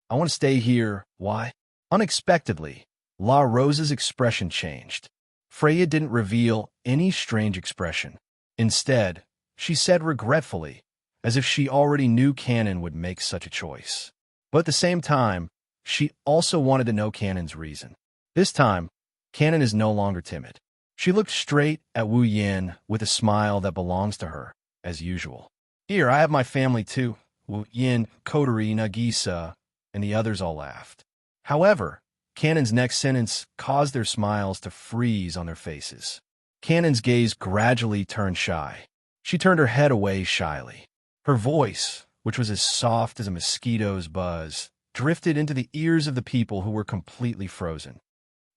A: I want to stay here. Why? Unexpectedly, La Rosa's expression changed. Freya didn't reveal any strange expression. Instead, she said regretfully, as if she already knew Cannon would make such a choice. But at the same time, she also wanted to know Cannon's reason. This time, Cannon is no longer timid. She looked straight at Wu Yin with a smile that belongs to her, as usual. Here, I have my family too. Wu Yin, Kotori, Nagisa, and the others all laughed. However, Cannon's next sentence caused their smiles to freeze on their faces. Cannon's gaze gradually turned shy. She turned her head away shyly. Her voice, which was as soft as a mosquito's buzz, drifted into the ears of the people who were completely frozen.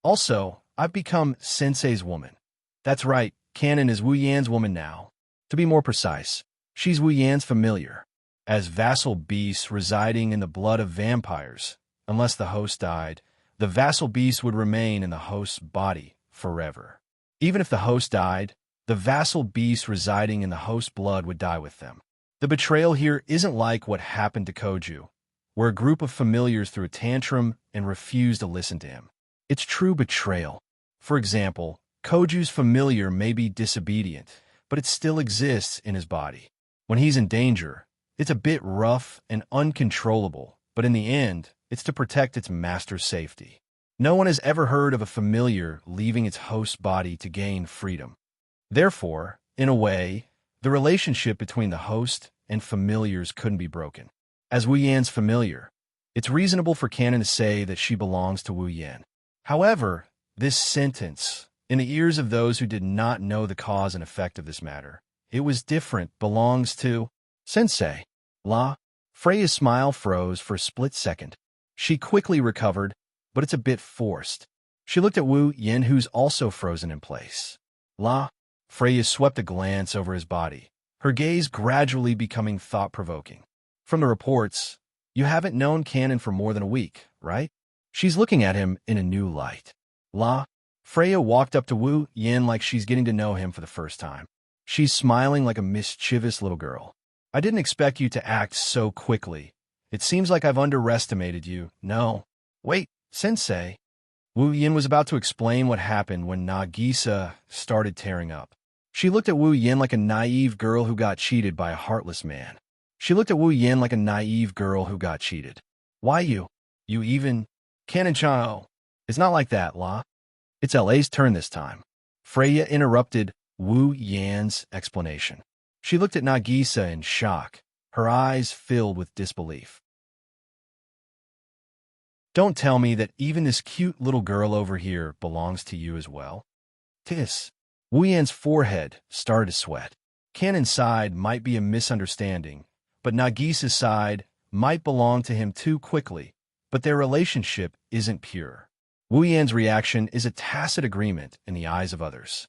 A: Also, I've become Sensei's woman. That's right, Cannon is Wu Yan's woman now. To be more precise, she's Wu Yan's familiar. As vassal beasts residing in the blood of vampires, unless the host died, the vassal beast would remain in the host's body forever. Even if the host died, the vassal beast residing in the host's blood would die with them. The betrayal here isn't like what happened to Koju, where a group of familiars threw a tantrum and refused to listen to him. It's true betrayal. For example, Koju's familiar may be disobedient, but it still exists in his body. When he's in danger, it's a bit rough and uncontrollable, but in the end, it's to protect its master's safety. No one has ever heard of a familiar leaving its host's body to gain freedom. Therefore, in a way, the relationship between the host and familiars couldn't be broken. As Wu Yan's familiar, it's reasonable for Cannon to say that she belongs to Wu Yan. However, this sentence, in the ears of those who did not know the cause and effect of this matter, it was different, belongs to Sensei. La. Freya's smile froze for a split second. She quickly recovered, but it's a bit forced. She looked at Wu Yin, who's also frozen in place. La. Freya swept a glance over his body, her gaze gradually becoming thought-provoking. From the reports, you haven't known Cannon for more than a week, right? She's looking at him in a new light. La. Freya walked up to Wu Yin like she's getting to know him for the first time. She's smiling like a mischievous little girl. I didn't expect you to act so quickly. It seems like I've underestimated you. No. Wait, Sensei. Wu Yin was about to explain what happened when Nagisa started tearing up. She looked at Wu Yin like a naive girl who got cheated by a heartless man. Why you? You even? Cannon-chan, it's not like that, La. It's LA's turn this time. Freya interrupted Wu Yan's explanation. She looked at Nagisa in shock, her eyes filled with disbelief. Don't tell me that even this cute little girl over here belongs to you as well. Tis. Wu Yan's forehead started to sweat. Cannon's side might be a misunderstanding, but Nagisa's side might belong to him too quickly, but their relationship isn't pure. Wu Yan's reaction is a tacit agreement in the eyes of others.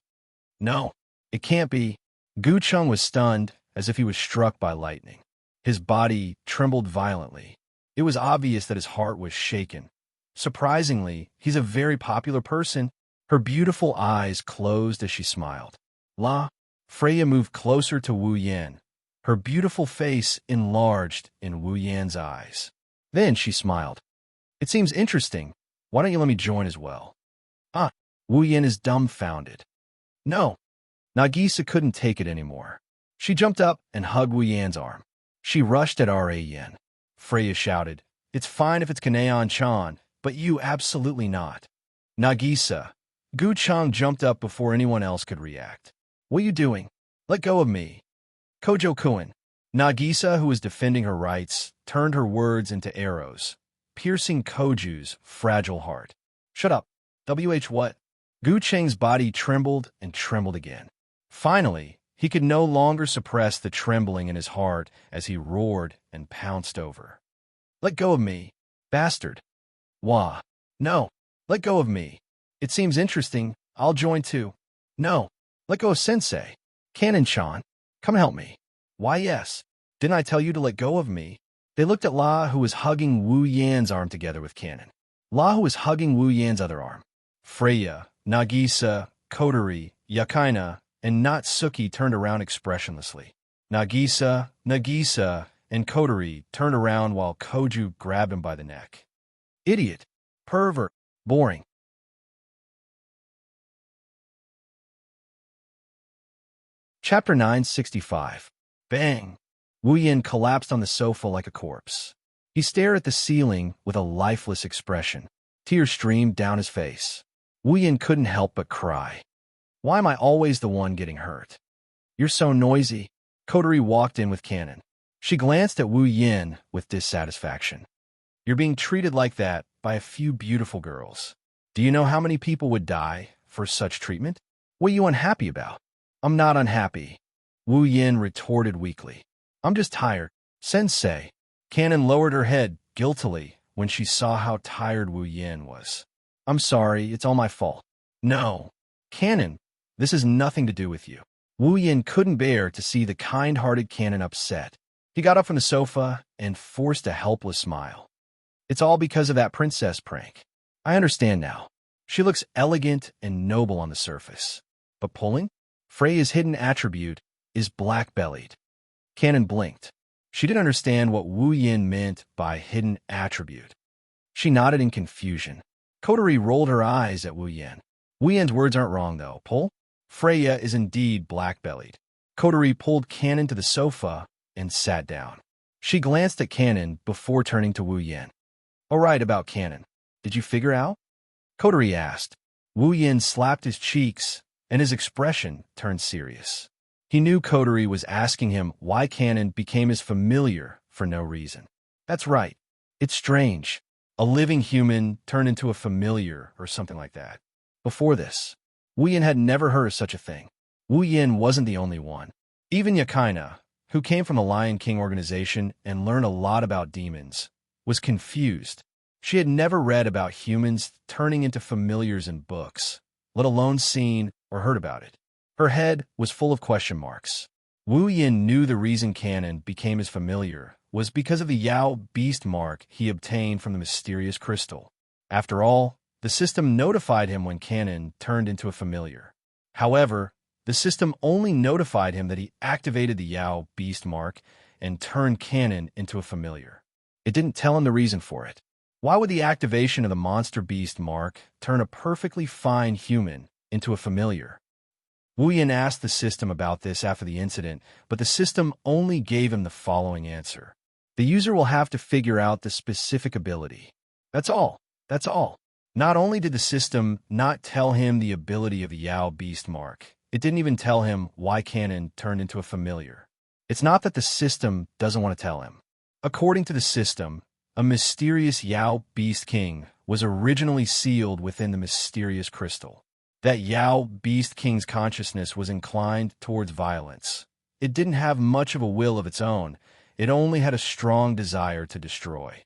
A: No, it can't be. Gu Chung was stunned as if he was struck by lightning. His body trembled violently. It was obvious that his heart was shaken. Surprisingly, he's a very popular person. Her beautiful eyes closed as she smiled. La. Freya moved closer to Wu Yan. Her beautiful face enlarged in Wu Yan's eyes. Then she smiled. It seems interesting. Why don't you let me join as well? Ah, Wu Yan is dumbfounded. No. Nagisa couldn't take it anymore. She jumped up and hugged Wu Yan's arm. She rushed at R.A. Yen. Freya shouted, It's fine if it's Kanaon-chan, but you absolutely not. Nagisa. Gu Chang jumped up before anyone else could react. What are you doing? Let go of me. Kojo-kun. Nagisa, who was defending her rights, turned her words into arrows, piercing Koju's fragile heart. Shut up. What? Gu Cheng's body trembled and trembled again. Finally, he could no longer suppress the trembling in his heart as he roared and pounced over. Let go of me, bastard. Wah. No. Let go of me. It seems interesting. I'll join too. No. Let go of Sensei. Canon-chan, come help me. Why yes. Didn't I tell you to let go of me? They looked at La, who was hugging Wu Yan's arm together with Canon. La, who was hugging Wu Yan's other arm. Freya, Nagisa, Kotori, Yakaina, and Natsuki turned around expressionlessly. Nagisa, and Kotori turned around while Koju grabbed him by the neck. Idiot. Pervert. Boring. Chapter 965. Bang! Wu Yan collapsed on the sofa like a corpse. He stared at the ceiling with a lifeless expression. Tears streamed down his face. Wu Yan couldn't help but cry. Why am I always the one getting hurt? You're so noisy. Kotori walked in with Canon. She glanced at Wu Yan with dissatisfaction. You're being treated like that by a few beautiful girls. Do you know how many people would die for such treatment? What are you unhappy about? I'm not unhappy. Wu Yan retorted weakly. I'm just tired. Sensei. Canon lowered her head guiltily when she saw how tired Wu Yan was. I'm sorry, it's all my fault. No. Canon, this has nothing to do with you. Wu Yan couldn't bear to see the kind-hearted Canon upset. He got up from the sofa and forced a helpless smile. It's all because of that princess prank. I understand now. She looks elegant and noble on the surface. But pulling? Freya's hidden attribute is black-bellied. Canon blinked. She didn't understand what Wu Yan meant by hidden attribute. She nodded in confusion. Kotori rolled her eyes at Wu Yan. Wu Yan's words aren't wrong, though. Pull? Freya is indeed black-bellied. Kotori pulled Canon to the sofa and sat down. She glanced at Canon before turning to Wu Yan. All right about Canon. Did you figure out? Kotori asked. Wu Yan slapped his cheeks, and his expression turned serious. He knew Kotori was asking him why Canon became his familiar for no reason. That's right. It's strange. A living human turned into a familiar or something like that. Before this, Wu Yan had never heard of such a thing. Wu Yan wasn't the only one. Even Yakaina, who came from the Lion King organization and learned a lot about demons, was confused. She had never read about humans turning into familiars in books, let alone seen or heard about it. Her head was full of question marks. Wu Yan knew the reason Canon became his familiar was because of the Yao beast mark he obtained from the mysterious crystal. After all, the system notified him when Canon turned into a familiar. However, the system only notified him that he activated the Yao beast mark and turned Canon into a familiar. It didn't tell him the reason for it. Why would the activation of the monster beast mark turn a perfectly fine human into a familiar? Wu Yan asked the system about this after the incident, but the system only gave him the following answer. The user will have to figure out the specific ability. That's all. That's all. Not only did the system not tell him the ability of the Yao beast mark, it didn't even tell him why Canon turned into a familiar. It's not that the system doesn't want to tell him. According to the system, a mysterious Yao beast king was originally sealed within the mysterious crystal. That Yao beast king's consciousness was inclined towards violence. It didn't have much of a will of its own. It only had a strong desire to destroy.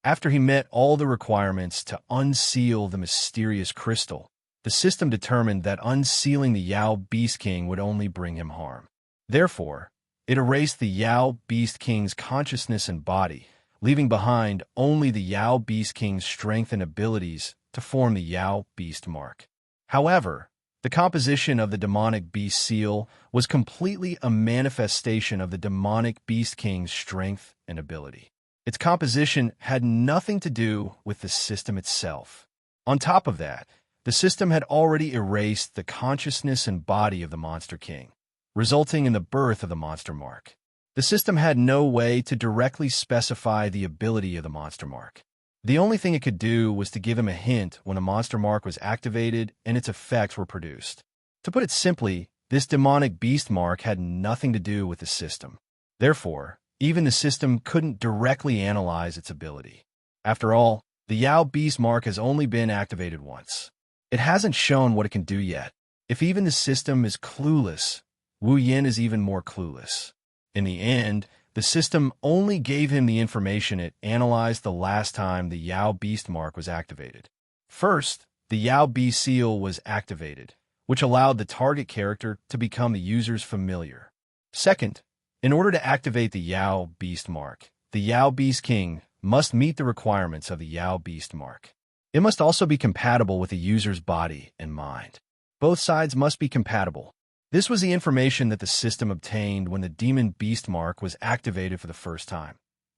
A: After he met all the requirements to unseal the mysterious crystal, the system determined that unsealing the Yao Beast King would only bring him harm. Therefore, it erased the Yao Beast King's consciousness and body, leaving behind only the Yao Beast King's strength and abilities to form the Yao Beast mark. However, the composition of the demonic beast seal was completely a manifestation of the demonic beast king's strength and ability. Its composition had nothing to do with the system itself. On top of that, the system had already erased the consciousness and body of the Monster King, resulting in the birth of the Monster Mark. The system had no way to directly specify the ability of the Monster Mark. The only thing it could do was to give him a hint when a Monster Mark was activated and its effects were produced. To put it simply, this demonic beast mark had nothing to do with the system. Therefore, even the system couldn't directly analyze its ability. After all, the Yao beast mark has only been activated once. It hasn't shown what it can do yet. If even the system is clueless, Wu Yan is even more clueless. In the end, the system only gave him the information it analyzed the last time the Yao beast mark was activated. First, the Yao B seal was activated, which allowed the target character to become the user's familiar. Second, in order to activate the Yao Beast mark, the Yao Beast King must meet the requirements of the Yao Beast mark. It must also be compatible with the user's body and mind. Both sides must be compatible. This was the information that the system obtained when the Demon Beast mark was activated for the first time.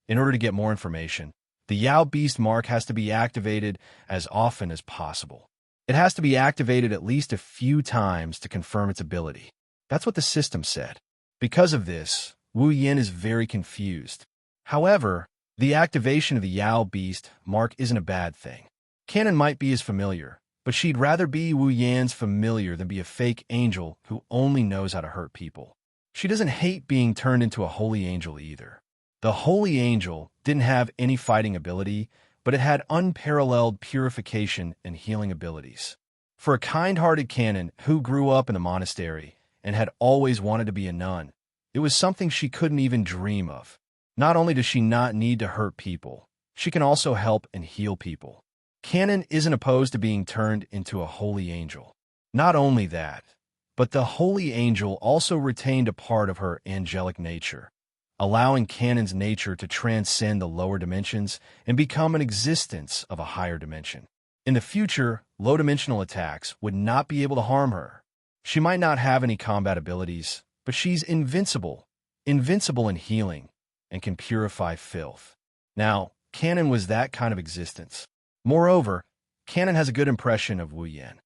A: In order to get more information, the Yao Beast mark has to be activated as often as possible. It has to be activated at least a few times to confirm its ability. That's what the system said. Because of this, Wu Yin is very confused. However, the activation of the Yao Beast mark isn't a bad thing. Canon might be his familiar, but she'd rather be Wu Yan's familiar than be a fake angel who only knows how to hurt people. She doesn't hate being turned into a holy angel either. The holy angel didn't have any fighting ability, but it had unparalleled purification and healing abilities. For a kind-hearted canon who grew up in the monastery and had always wanted to be a nun, it was something she couldn't even dream of. Not only does she not need to hurt people, she can also help and heal people. Canon isn't opposed to being turned into a holy angel. Not only that, but the holy angel also retained a part of her angelic nature, allowing Canon's nature to transcend the lower dimensions and become an existence of a higher dimension. In the future, low-dimensional attacks would not be able to harm her. She might not have any combat abilities, but she's invincible in healing, and can purify filth. Now, Canon was that kind of existence. Moreover, Canon has a good impression of Wu Yan.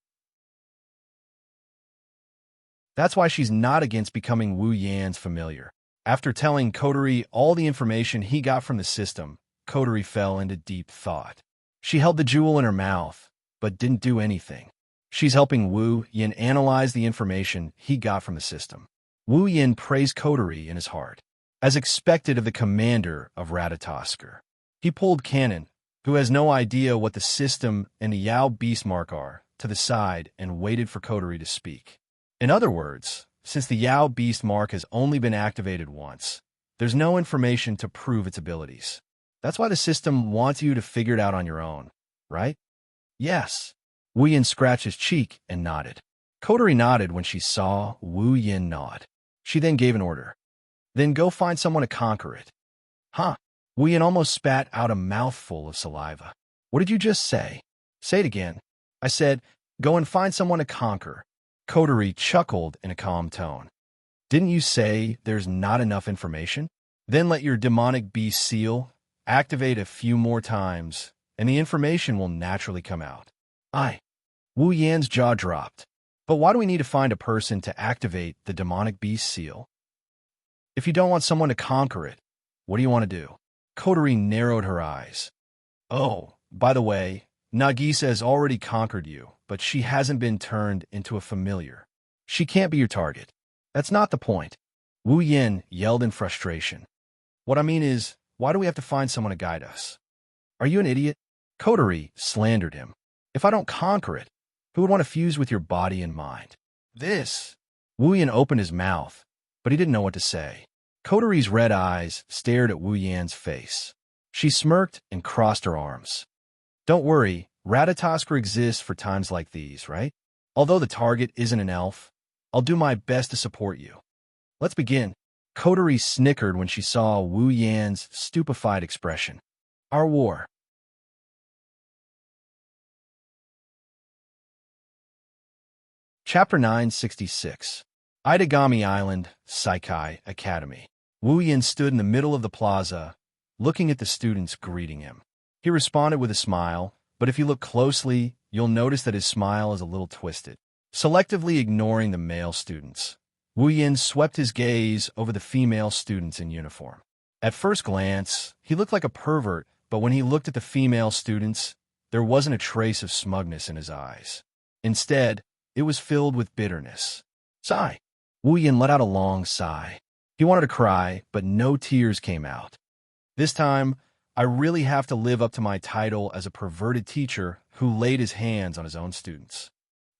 A: That's why she's not against becoming Wu Yan's familiar. After telling Coterie all the information he got from the system, Coterie fell into deep thought. She held the jewel in her mouth, but didn't do anything. She's helping Wu Yin analyze the information he got from the system. Wu Yin praised Coterie in his heart, as expected of the commander of Ratatosker. He pulled Canon, who has no idea what the system and the Yao Beast mark are, to the side and waited for Coterie to speak. In other words, since the Yao Beast mark has only been activated once, there's no information to prove its abilities. That's why the system wants you to figure it out on your own, right? Yes. Wu Yin scratched his cheek and nodded. Coterie nodded when she saw Wu Yin nod. She then gave an order. Then go find someone to conquer it. Huh? Wu Yin almost spat out a mouthful of saliva. What did you just say? Say it again. I said, go and find someone to conquer. Coterie chuckled in a calm tone. Didn't you say there's not enough information? Then let your demonic beast seal activate a few more times, and the information will naturally come out. Wu Yan's jaw dropped. But why do we need to find a person to activate the demonic beast seal? If you don't want someone to conquer it, what do you want to do? Coterie narrowed her eyes. Oh, by the way, Nagisa has already conquered you, but she hasn't been turned into a familiar. She can't be your target. That's not the point. Wu Yin yelled in frustration. What I mean is, why do we have to find someone to guide us? Are you an idiot? Coterie slandered him. If I don't conquer it, who would want to fuse with your body and mind? Wu Yin opened his mouth, but he didn't know what to say. Coterie's red eyes stared at Wu Yan's face. She smirked and crossed her arms. Don't worry, Ratatosker exists for times like these, right? Although the target isn't an elf, I'll do my best to support you. Let's begin. Coterie snickered when she saw Wu Yan's stupefied expression. Our war. Chapter 966. Itagami Island, Saikai Academy. Wu Yin stood in the middle of the plaza, looking at the students greeting him. He responded with a smile, but if you look closely, you'll notice that his smile is a little twisted. Selectively ignoring the male students, Wu Yin swept his gaze over the female students in uniform. At first glance, he looked like a pervert, but when he looked at the female students, there wasn't a trace of smugness in his eyes. Instead, it was filled with bitterness. Sigh. Wu Yin let out a long sigh. He wanted to cry, but no tears came out. This time, I really have to live up to my title as a perverted teacher who laid his hands on his own students.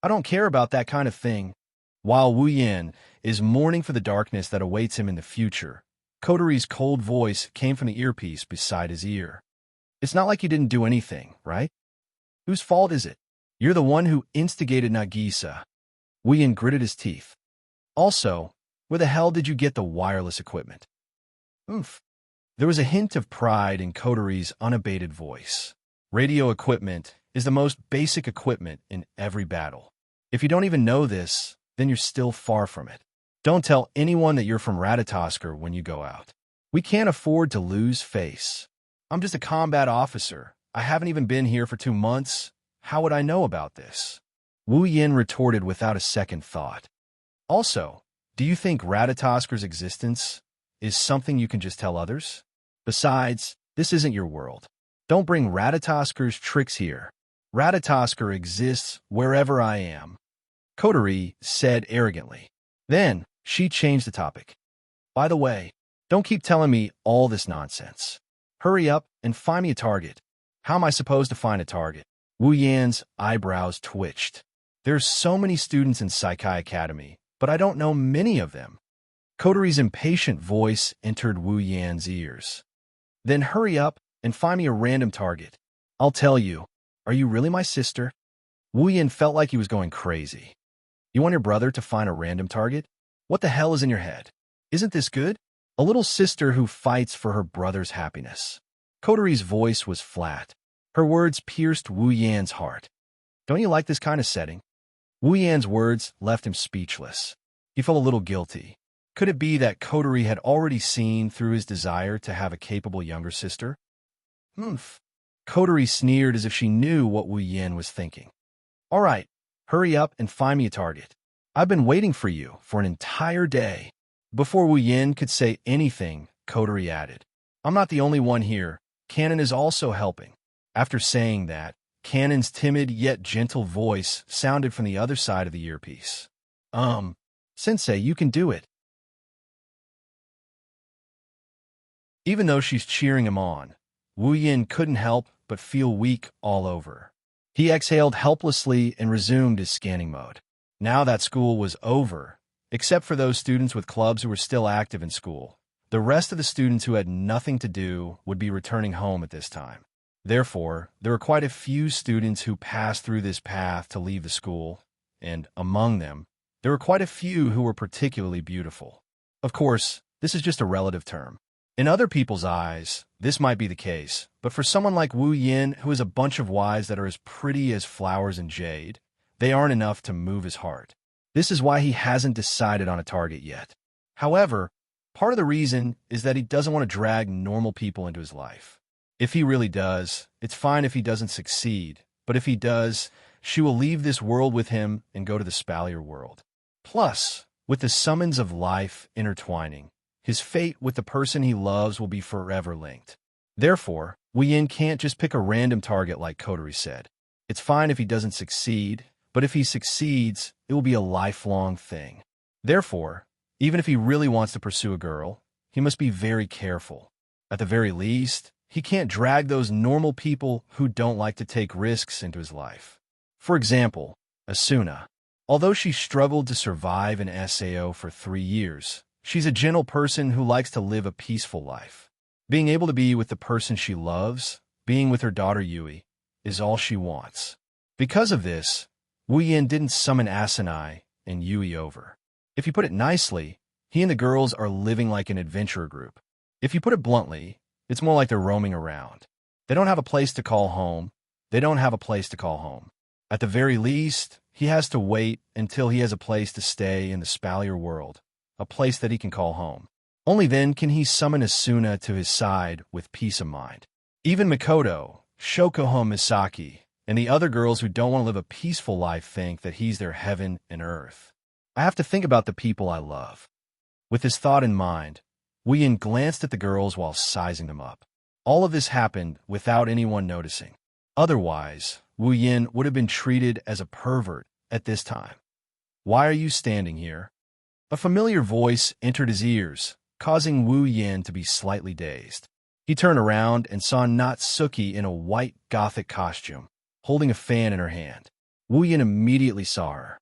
A: I don't care about that kind of thing. While Wu Yin is mourning for the darkness that awaits him in the future, Coterie's cold voice came from the earpiece beside his ear. It's not like you didn't do anything, right? Whose fault is it? You're the one who instigated Nagisa. Wu Yin gritted his teeth. Also, where the hell did you get the wireless equipment? Oof. There was a hint of pride in Kotori's unabated voice. Radio equipment is the most basic equipment in every battle. If you don't even know this, then you're still far from it. Don't tell anyone that you're from Ratatoskr when you go out. We can't afford to lose face. I'm just a combat officer. I haven't even been here for 2 months. How would I know about this? Wu Yin retorted without a second thought. Also, do you think Ratatoskr's existence is something you can just tell others? Besides, this isn't your world. Don't bring Ratatoskr's tricks here. Ratatoskr exists wherever I am, Kotori said arrogantly. Then, she changed the topic. By the way, don't keep telling me all this nonsense. Hurry up and find me a target. How am I supposed to find a target? Wu Yan's eyebrows twitched. There's so many students in Saikai Academy, but I don't know many of them. Kotori's impatient voice entered Wu Yan's ears. Then hurry up and find me a random target. I'll tell you, are you really my sister? Wu Yan felt like he was going crazy. You want your brother to find a random target? What the hell is in your head? Isn't this good? A little sister who fights for her brother's happiness. Kotori's voice was flat. Her words pierced Wu Yan's heart. Don't you like this kind of setting? Wu Yan's words left him speechless. He felt a little guilty. Could it be that Kotori had already seen through his desire to have a capable younger sister? Humph. Kotori sneered as if she knew what Wu Yan was thinking. All right, hurry up and find me a target. I've been waiting for you for an entire day. Before Wu Yan could say anything, Kotori added, I'm not the only one here. Kanon is also helping. After saying that, Kanon's timid yet gentle voice sounded from the other side of the earpiece. Sensei, you can do it. Even though she's cheering him on, Wu Yan couldn't help but feel weak all over. He exhaled helplessly and resumed his scanning mode. Now that school was over, except for those students with clubs who were still active in school, the rest of the students who had nothing to do would be returning home at this time. Therefore, there were quite a few students who passed through this path to leave the school, and among them, there were quite a few who were particularly beautiful. Of course, this is just a relative term. In other people's eyes, this might be the case, but for someone like Wu Yan, who has a bunch of wives that are as pretty as flowers and jade, they aren't enough to move his heart. This is why he hasn't decided on a target yet. However, part of the reason is that he doesn't want to drag normal people into his life. If he really does, it's fine if he doesn't succeed, but if he does, she will leave this world with him and go to the Spalier world. Plus, with the summons of life intertwining, his fate with the person he loves will be forever linked. Therefore, Wu Yan can't just pick a random target like Kotori said. It's fine if he doesn't succeed, but if he succeeds, it will be a lifelong thing. Therefore, even if he really wants to pursue a girl, he must be very careful. At the very least, he can't drag those normal people who don't like to take risks into his life. For example, Asuna. Although she struggled to survive in SAO for 3 years, she's a gentle person who likes to live a peaceful life. Being able to be with the person she loves, being with her daughter Yui, is all she wants. Because of this, Wu Yan didn't summon Asanai and Yui over. If you put it nicely, he and the girls are living like an adventurer group. If you put it bluntly, it's more like they're roaming around. They don't have a place to call home. They don't have a place to call home. At the very least, he has to wait until he has a place to stay in the Spalier world, a place that he can call home. Only then can he summon Asuna to his side with peace of mind. Even Mikoto, Shokoho Misaki, and the other girls who don't want to live a peaceful life think that he's their heaven and earth. I have to think about the people I love. With this thought in mind, Wu Yan glanced at the girls while sizing them up. All of this happened without anyone noticing. Otherwise, Wu Yan would have been treated as a pervert at this time. Why are you standing here? A familiar voice entered his ears, causing Wu Yan to be slightly dazed. He turned around and saw Natsuki in a white gothic costume, holding a fan in her hand. Wu Yan immediately saw her.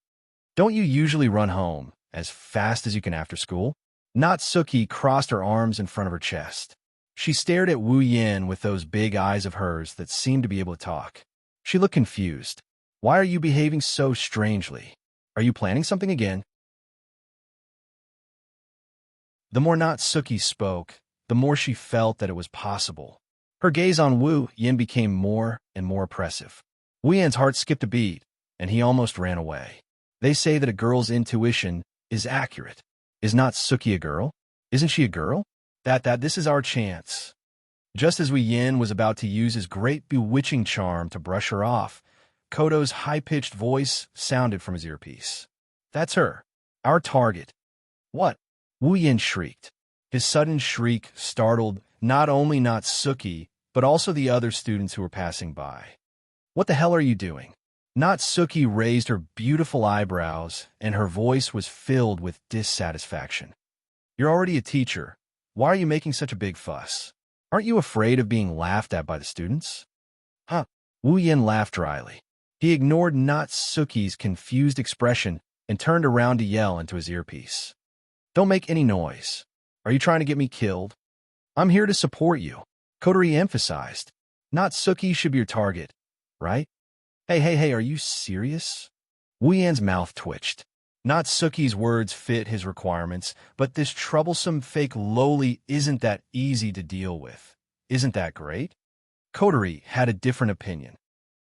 A: Don't you usually run home as fast as you can after school? Natsuki crossed her arms in front of her chest. She stared at Wu Yan with those big eyes of hers that seemed to be able to talk. She looked confused. Why are you behaving so strangely? Are you planning something again? The more Natsuki spoke, the more she felt that it was possible. Her gaze on Wu Yin became more and more oppressive. Wu Yin's heart skipped a beat, and he almost ran away. They say that a girl's intuition is accurate. Is Natsuki a girl? Isn't she a girl? That this is our chance. Just as Wu Yin was about to use his great bewitching charm to brush her off, Kodo's high-pitched voice sounded from his earpiece. That's her. Our target. What? Wu Yin shrieked. His sudden shriek startled not only Natsuki, but also the other students who were passing by. What the hell are you doing? Natsuki raised her beautiful eyebrows, and her voice was filled with dissatisfaction. You're already a teacher. Why are you making such a big fuss? Aren't you afraid of being laughed at by the students? Huh? Wu Yin laughed dryly. He ignored Natsuki's confused expression and turned around to yell into his earpiece. Don't make any noise. Are you trying to get me killed? I'm here to support you, Kotori emphasized. Natsuki should be your target, right? Hey, are you serious? Wu Yan's mouth twitched. Natsuki's words fit his requirements, but this troublesome fake loli isn't that easy to deal with. Isn't that great? Kotori had a different opinion.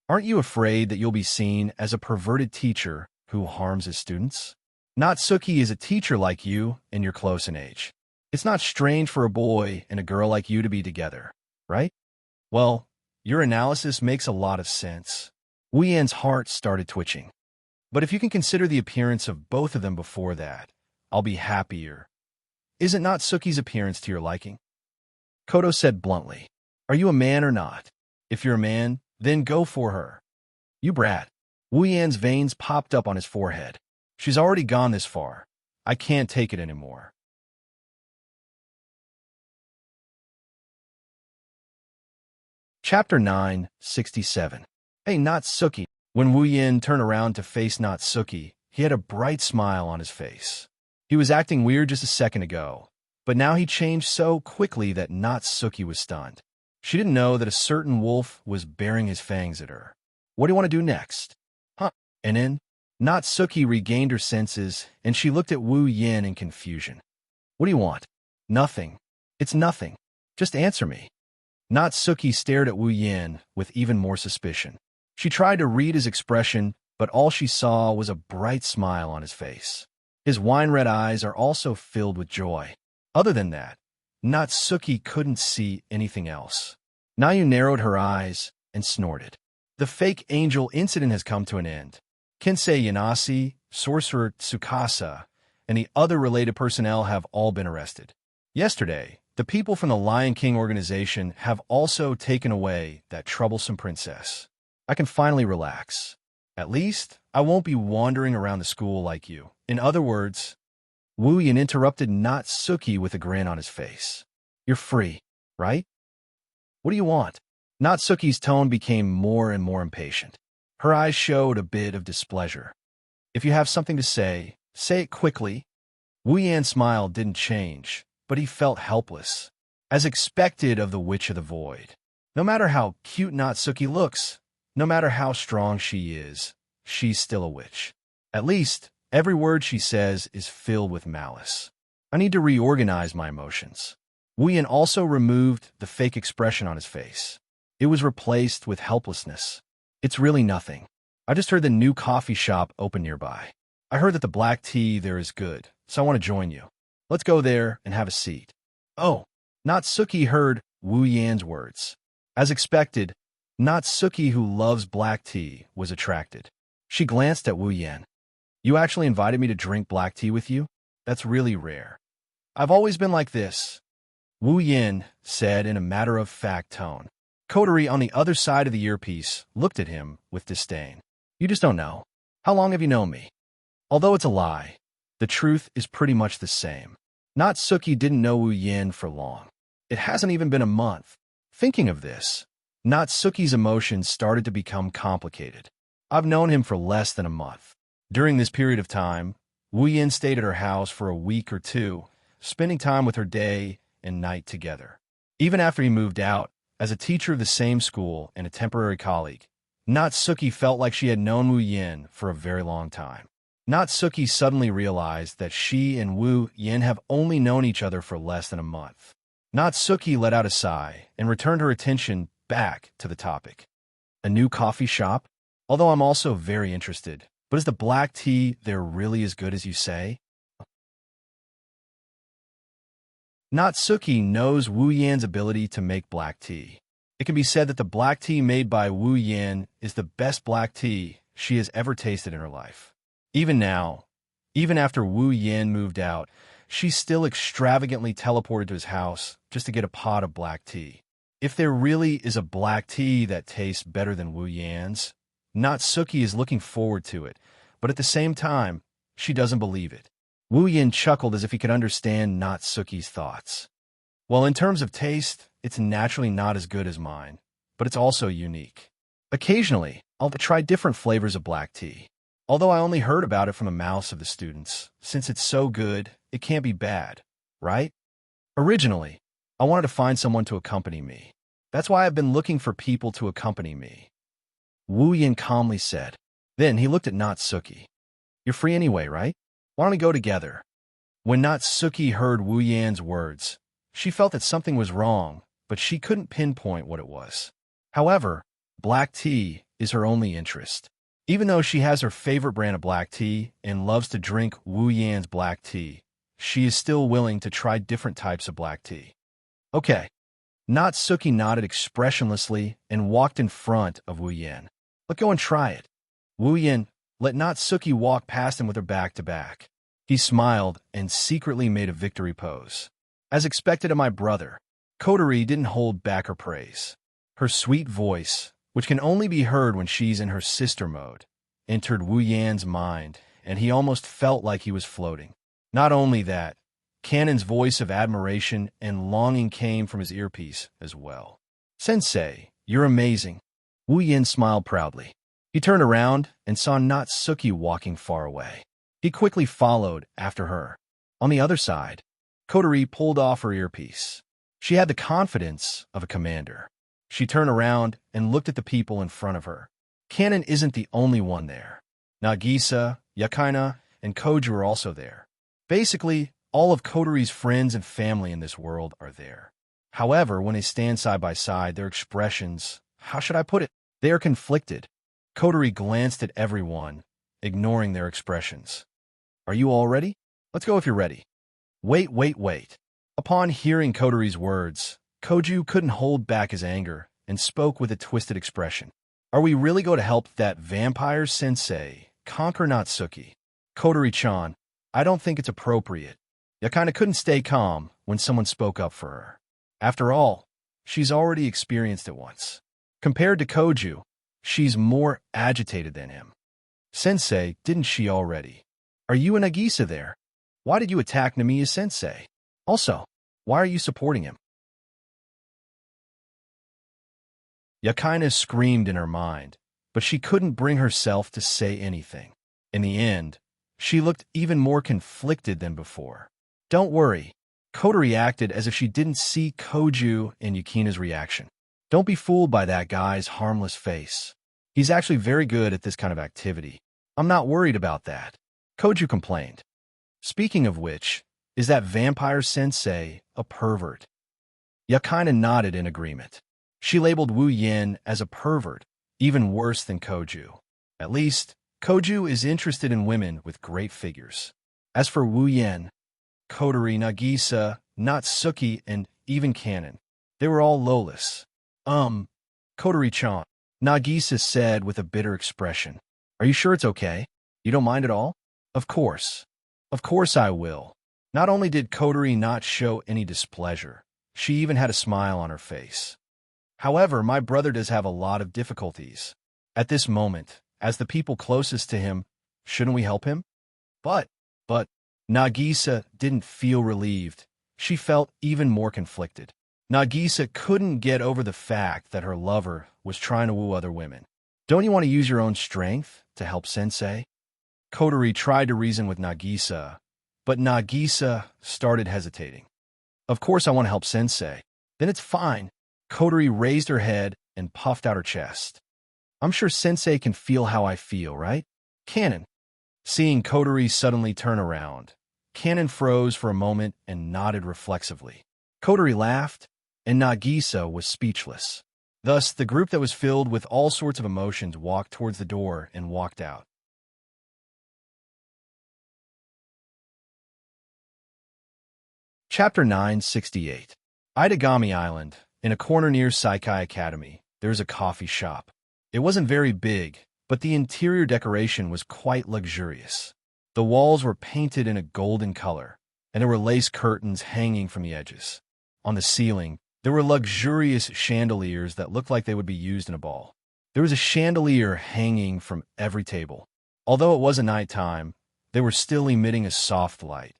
A: Aren't you afraid that you'll be seen as a perverted teacher who harms his students? Natsuki is a teacher like you, and you're close in age. It's not strange for a boy and a girl like you to be together, right? Well, your analysis makes a lot of sense. Wu Yan's heart started twitching. But if you can consider the appearance of both of them before that, I'll be happier. Isn't Natsuki's appearance to your liking? Kodo said bluntly. Are you a man or not? If you're a man, then go for her. You brat. Wu Yan's veins popped up on his forehead. She's already gone this far. I can't take it anymore. Chapter 967. Hey, Natsuki. When Wu Yin turned around to face Natsuki, he had a bright smile on his face. He was acting weird just a second ago, but now he changed so quickly that Natsuki was stunned. She didn't know that a certain wolf was baring his fangs at her. What do you want to do next? Huh? And then, Natsuki regained her senses, and she looked at Wu Yin in confusion. What do you want? Nothing. It's nothing. Just answer me. Natsuki stared at Wu Yin with even more suspicion. She tried to read his expression, but all she saw was a bright smile on his face. His wine-red eyes are also filled with joy. Other than that, Natsuki couldn't see anything else. Nayu narrowed her eyes and snorted. The fake angel incident has come to an end. Kinsei Yanasi, Sorcerer Tsukasa, and the other related personnel have all been arrested. Yesterday, the people from the Lion King organization have also taken away that troublesome princess. I can finally relax. At least, I won't be wandering around the school like you. In other words, Wu Yin interrupted Natsuki with a grin on his face. You're free, right? What do you want? Natsuki's tone became more and more impatient. Her eyes showed a bit of displeasure. If you have something to say it quickly. Wu Yan's smile didn't change, but he felt helpless, as expected of the Witch of the Void. No matter how cute Natsuki looks, no matter how strong she is, she's still a witch. At least, every word she says is filled with malice. I need to reorganize my emotions. Wu Yan also removed the fake expression on his face. It was replaced with helplessness. It's really nothing. I just heard the new coffee shop open nearby. I heard that the black tea there is good, so I want to join you. Let's go there and have a seat. Oh, Natsuki heard Wu Yan's words. As expected, Natsuki, who loves black tea, was attracted. She glanced at Wu Yan. You actually invited me to drink black tea with you? That's really rare. I've always been like this, Wu Yin said in a matter-of-fact tone. Kotori on the other side of the earpiece looked at him with disdain. You just don't know. How long have you known me? Although it's a lie, the truth is pretty much the same. Natsuki didn't know Wu Yin for long. It hasn't even been a month. Thinking of this, Natsuki's emotions started to become complicated. I've known him for less than a month. During this period of time, Wu Yin stayed at her house for a week or two, spending time with her day and night together. Even after he moved out, as a teacher of the same school and a temporary colleague, Natsuki felt like she had known Wu Yin for a very long time. Natsuki suddenly realized that she and Wu Yin have only known each other for less than a month. Natsuki let out a sigh and returned her attention back to the topic. A new coffee shop? Although I'm also very interested. But is the black tea there really as good as you say? Natsuki knows Wu Yan's ability to make black tea. It can be said that the black tea made by Wu Yan is the best black tea she has ever tasted in her life. Even now, even after Wu Yan moved out, she still extravagantly teleported to his house just to get a pot of black tea. If there really is a black tea that tastes better than Wu Yan's, Natsuki is looking forward to it, but at the same time, she doesn't believe it. Wu Yan chuckled as if he could understand Natsuki's thoughts. Well, in terms of taste, it's naturally not as good as mine, but it's also unique. Occasionally, I'll try different flavors of black tea. Although I only heard about it from the mouths of the students, since it's so good, it can't be bad, right? Originally, I wanted to find someone to accompany me. That's why I've been looking for people to accompany me. Wu Yan calmly said. Then he looked at Natsuki. You're free anyway, right? Why don't we go together? When Natsuki heard Wu Yan's words, she felt that something was wrong, but she couldn't pinpoint what it was. However, black tea is her only interest. Even though she has her favorite brand of black tea and loves to drink Wu Yan's black tea, she is still willing to try different types of black tea. Okay. Natsuki nodded expressionlessly and walked in front of Wu Yan. Let's go and try it. Wu Yan let Natsuki walk past him with her back to back. He smiled and secretly made a victory pose. As expected of my brother, Kotori didn't hold back her praise. Her sweet voice, which can only be heard when she's in her sister mode, entered Wu Yan's mind, and he almost felt like he was floating. Not only that, Kanon's voice of admiration and longing came from his earpiece as well. Sensei, you're amazing. Wu Yan smiled proudly. He turned around and saw Natsuki walking far away. He quickly followed after her. On the other side, Kotori pulled off her earpiece. She had the confidence of a commander. She turned around and looked at the people in front of her. Kanon isn't the only one there. Nagisa, Yakaina, and Koju are also there. Basically, all of Kotori's friends and family in this world are there. However, when they stand side by side, their expressions, how should I put it? They are conflicted. Kotori glanced at everyone, ignoring their expressions. Are you all ready? Let's go if you're ready. Wait. Upon hearing Kotori's words, Koju couldn't hold back his anger and spoke with a twisted expression. Are we really going to help that vampire sensei conquer Natsuki? Kotori-chan, I don't think it's appropriate. Yakaina couldn't stay calm when someone spoke up for her. After all, she's already experienced it once. Compared to Koju, she's more agitated than him. Sensei, didn't she already? Are you and Nagisa there? Why did you attack Namiya's sensei? Also, why are you supporting him? Yakaina screamed in her mind, but she couldn't bring herself to say anything. In the end, she looked even more conflicted than before. Don't worry. Kotori acted as if she didn't see Koju and Yukina's reaction. Don't be fooled by that guy's harmless face. He's actually very good at this kind of activity. I'm not worried about that. Koju complained. Speaking of which, is that vampire sensei a pervert? Yakaina nodded in agreement. She labeled Wu Yan as a pervert, even worse than Koju. At least, Koju is interested in women with great figures. As for Wu Yan, Kotori, Nagisa, Natsuki, and even Kanon, they were all lowless. Kotori-chan, Nagisa said with a bitter expression. Are you sure it's okay? You don't mind at all? Of course. Of course I will. Not only did Kotori not show any displeasure, she even had a smile on her face. However, my brother does have a lot of difficulties. At this moment, as the people closest to him, shouldn't we help him? But, Nagisa didn't feel relieved. She felt even more conflicted. Nagisa couldn't get over the fact that her lover was trying to woo other women. Don't you want to use your own strength to help Sensei? Kotori tried to reason with Nagisa, but Nagisa started hesitating. Of course I want to help Sensei. Then it's fine. Kotori raised her head and puffed out her chest. I'm sure Sensei can feel how I feel, right? Canon. Seeing Kotori suddenly turn around, Canon froze for a moment and nodded reflexively. Kotori laughed, and Nagisa was speechless. Thus, the group that was filled with all sorts of emotions walked towards the door and walked out. Chapter 968. Itagami Island. In a corner near Saikai Academy, there's a coffee shop. It wasn't very big, but the interior decoration was quite luxurious. The walls were painted in a golden color, and there were lace curtains hanging from the edges. On the ceiling, there were luxurious chandeliers that looked like they would be used in a ball. There was a chandelier hanging from every table. Although it was a nighttime, they were still emitting a soft light.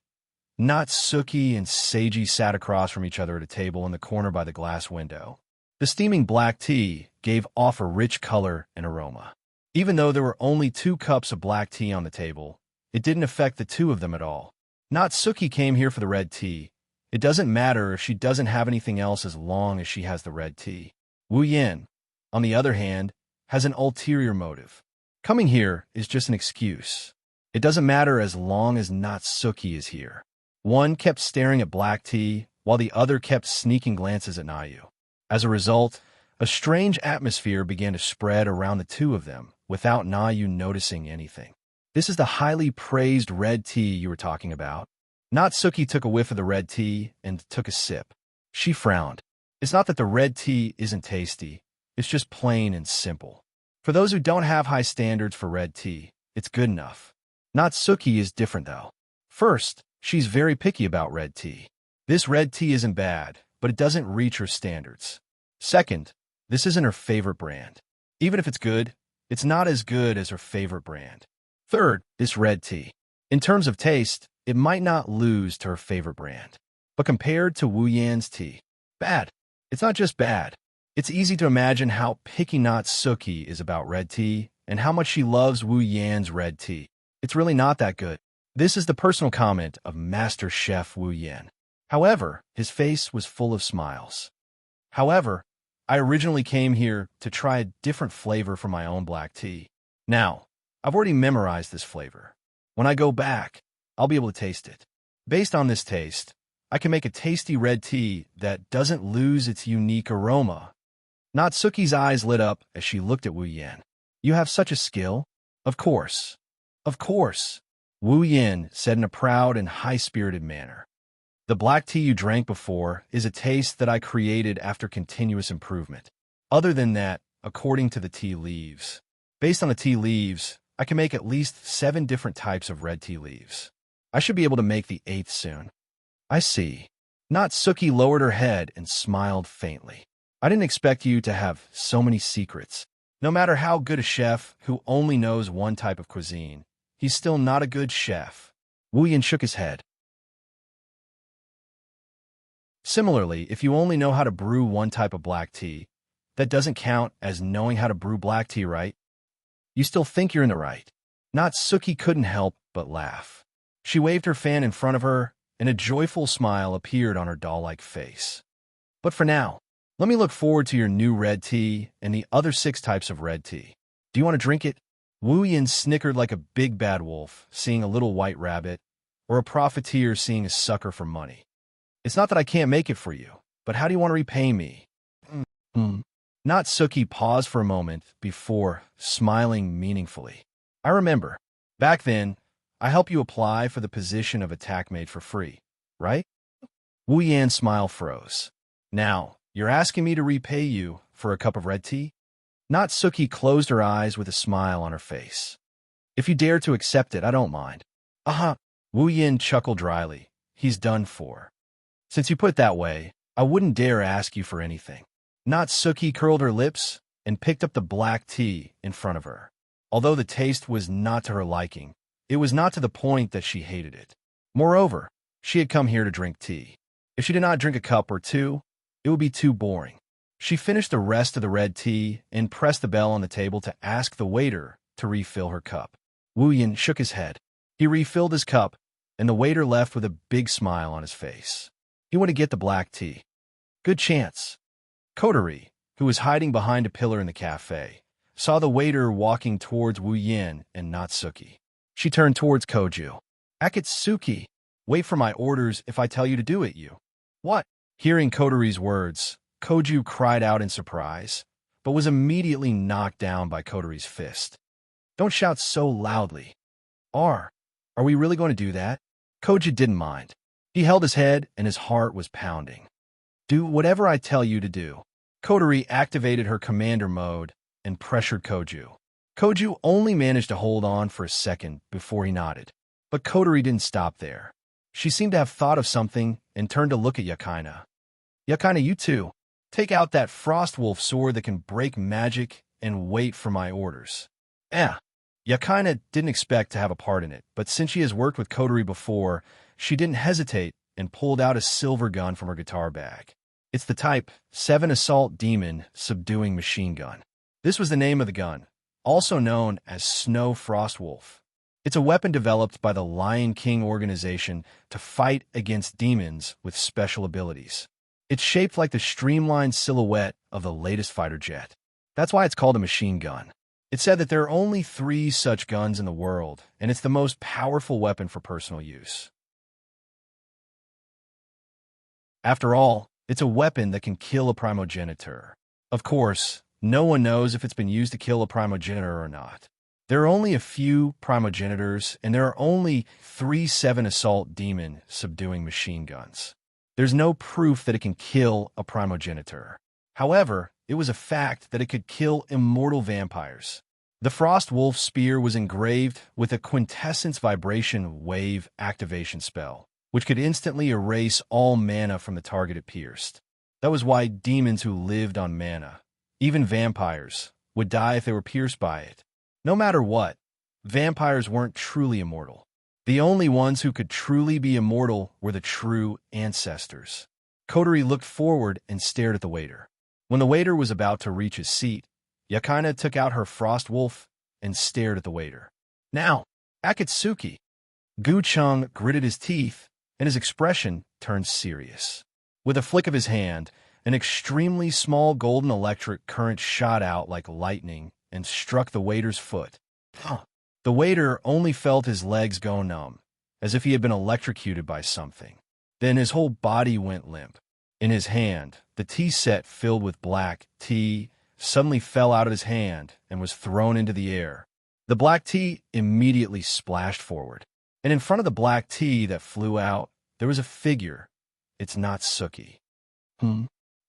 A: Natsuki and Seiji sat across from each other at a table in the corner by the glass window. The steaming black tea gave off a rich color and aroma. Even though there were only 2 cups of black tea on the table, it didn't affect the two of them at all. Natsuki came here for the red tea. It doesn't matter if she doesn't have anything else as long as she has the red tea. Wu Yin, on the other hand, has an ulterior motive. Coming here is just an excuse. It doesn't matter as long as Natsuki is here. One kept staring at black tea, while the other kept sneaking glances at Nayu. As a result, a strange atmosphere began to spread around the two of them, without Nayu noticing anything. This is the highly praised red tea you were talking about. Natsuki took a whiff of the red tea and took a sip. She frowned. It's not that the red tea isn't tasty, it's just plain and simple. For those who don't have high standards for red tea, it's good enough. Natsuki is different though. First, she's very picky about red tea. This red tea isn't bad, but it doesn't reach her standards. Second, this isn't her favorite brand. Even if it's good, it's not as good as her favorite brand. Third, this red tea. In terms of taste, it might not lose to her favorite brand. But compared to Wu Yan's tea, bad. It's not just bad. It's easy to imagine how picky Natsuki is about red tea and how much she loves Wu Yan's red tea. It's really not that good. This is the personal comment of Master Chef Wu Yan. However, his face was full of smiles. However, I originally came here to try a different flavor for my own black tea. Now, I've already memorized this flavor. When I go back, I'll be able to taste it. Based on this taste, I can make a tasty red tea that doesn't lose its unique aroma. Natsuki's eyes lit up as she looked at Wu Yan. You have such a skill? Of course. Of course, Wu Yan said in a proud and high-spirited manner. The black tea you drank before is a taste that I created after continuous improvement. Other than that, according to the tea leaves. Based on the tea leaves, I can make at least 7 different types of red tea leaves. I should be able to make the 8th soon. I see. Natsuki lowered her head and smiled faintly. I didn't expect you to have so many secrets. No matter how good a chef who only knows one type of cuisine, he's still not a good chef. Wu Yan shook his head. Similarly, if you only know how to brew one type of black tea, that doesn't count as knowing how to brew black tea, right? You still think you're in the right. Natsuki couldn't help but laugh. She waved her fan in front of her, and a joyful smile appeared on her doll-like face. But for now, let me look forward to your new red tea and the other 6 types of red tea. Do you want to drink it? Wu Yan snickered like a big bad wolf seeing a little white rabbit, or a profiteer seeing a sucker for money. It's not that I can't make it for you, but how do you want to repay me? Natsuki paused for a moment before smiling meaningfully. I remember. Back then, I helped you apply for the position of attack maid for free, right? Wu Yan's smile froze. Now, you're asking me to repay you for a cup of red tea? Natsuki closed her eyes with a smile on her face. If you dare to accept it, I don't mind. Wu Yan chuckled dryly. He's done for. Since you put it that way, I wouldn't dare ask you for anything. Natsuki curled her lips and picked up the black tea in front of her. Although the taste was not to her liking, it was not to the point that she hated it. Moreover, she had come here to drink tea. If she did not drink a cup or 2, it would be too boring. She finished the rest of the red tea and pressed the bell on the table to ask the waiter to refill her cup. Wu Yan shook his head. He refilled his cup, and the waiter left with a big smile on his face. He went to get the black tea. Good chance. Kotori, who was hiding behind a pillar in the cafe, saw the waiter walking towards Wu Yin and Natsuki. She turned towards Koju. "Akatsuki, wait for my orders if I tell you to do it, you." "What?" Hearing Kotori's words, Koju cried out in surprise, but was immediately knocked down by Kotori's fist. "Don't shout so loudly." Are we really going to do that?" Koju didn't mind. He held his head and his heart was pounding. "Do whatever I tell you to do." Kotori activated her commander mode and pressured Koju. Koju only managed to hold on for a second before he nodded. But Kotori didn't stop there. She seemed to have thought of something and turned to look at Yakaina. "Yakaina, you too. Take out that frost wolf sword that can break magic and wait for my orders." Yakaina didn't expect to have a part in it, but since she has worked with Kotori before, she didn't hesitate and pulled out a silver gun from her guitar bag. It's the Type 7 Assault Demon Subduing Machine Gun. This was the name of the gun, also known as Snow Frost Wolf. It's a weapon developed by the Lion King organization to fight against demons with special abilities. It's shaped like the streamlined silhouette of the latest fighter jet. That's why it's called a machine gun. It's said that there are only 3 such guns in the world, and it's the most powerful weapon for personal use. After all, it's a weapon that can kill a primogenitor. Of course, no one knows if it's been used to kill a primogenitor or not. There are only a few primogenitors, and there are only 3 7 Assault Demon Subduing Machine Guns. There's no proof that it can kill a primogenitor. However, it was a fact that it could kill immortal vampires. The Frost Wolf Spear was engraved with a quintessence vibration wave activation spell, which could instantly erase all mana from the target it pierced. That was why demons who lived on mana, even vampires, would die if they were pierced by it. No matter what, vampires weren't truly immortal. The only ones who could truly be immortal were the true ancestors. Kotori looked forward and stared at the waiter. When the waiter was about to reach his seat, Yakaina took out her Frost Wolf and stared at the waiter. "Now, Akatsuki." Gu Chung gritted his teeth, and his expression turned serious. With a flick of his hand, an extremely small golden electric current shot out like lightning and struck the waiter's foot. The waiter only felt his legs go numb, as if he had been electrocuted by something. Then his whole body went limp. In his hand, the tea set filled with black tea suddenly fell out of his hand and was thrown into the air. The black tea immediately splashed forward, and in front of the black tea that flew out, there was a figure. It's Natsuki.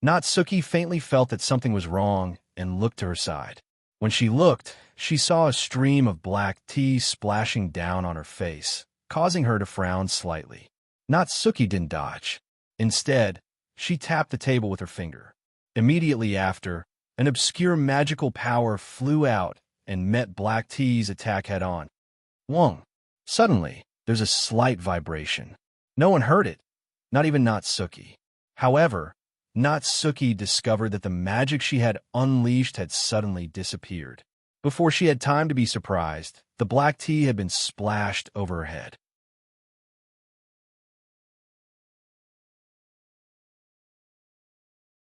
A: Natsuki faintly felt that something was wrong and looked to her side. When she looked, she saw a stream of black tea splashing down on her face, causing her to frown slightly. Natsuki didn't dodge. Instead, she tapped the table with her finger. Immediately after, an obscure magical power flew out and met Black Tea's attack head-on. Wong. Suddenly, there's a slight vibration. No one heard it, not even Natsuki. However, Natsuki discovered that the magic she had unleashed had suddenly disappeared. Before she had time to be surprised, the black tea had been splashed over her head.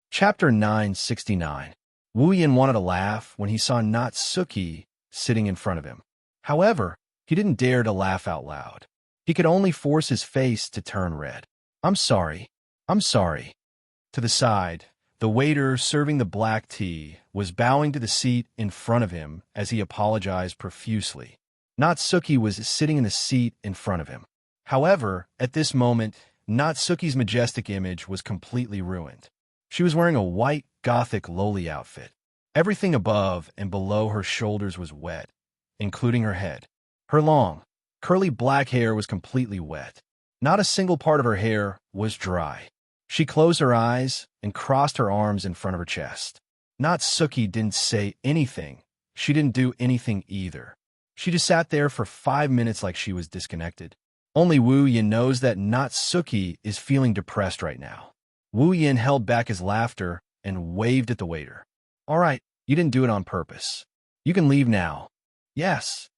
A: Chapter 969. Wu Yin wanted to laugh when he saw Natsuki sitting in front of him. However, he didn't dare to laugh out loud. He could only force his face to turn red. I'm sorry. To the side, the waiter serving the black tea was bowing to the seat in front of him as he apologized profusely. Natsuki was sitting in the seat in front of him. However, at this moment, Natsuki's majestic image was completely ruined. She was wearing a white, gothic lowly outfit. Everything above and below her shoulders was wet, including her head. Her long, curly black hair was completely wet. Not a single part of her hair was dry. She closed her eyes and crossed her arms in front of her chest. Natsuki didn't say anything. She didn't do anything either. She just sat there for 5 minutes like she was disconnected. Only Wu Yin knows that Natsuki is feeling depressed right now. Wu Yin held back his laughter and waved at the waiter. All right, you didn't do it on purpose. You can leave now. Yes.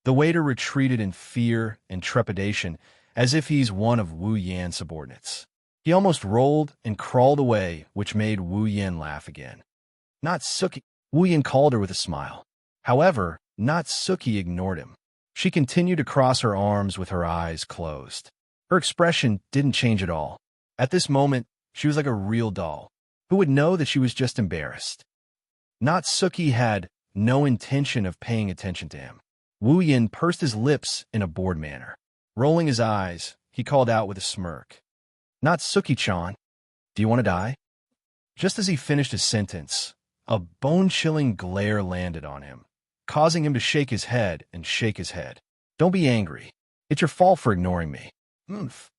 A: The waiter retreated in fear and trepidation, as if he's one of Wu Yan's subordinates. He almost rolled and crawled away, which made Wu Yan laugh again. Natsuki, Wu Yin called her with a smile. However, Natsuki ignored him. She continued to cross her arms with her eyes closed. Her expression didn't change at all. At this moment, she was like a real doll. Who would know that she was just embarrassed? Natsuki had no intention of paying attention to him. Wu Yin pursed his lips in a bored manner. Rolling his eyes, he called out with a smirk. Natsuki-chan, do you want to die? Just as he finished his sentence, a bone-chilling glare landed on him, causing him to shake his head and shake his head. Don't be angry. It's your fault for ignoring me. Oomph.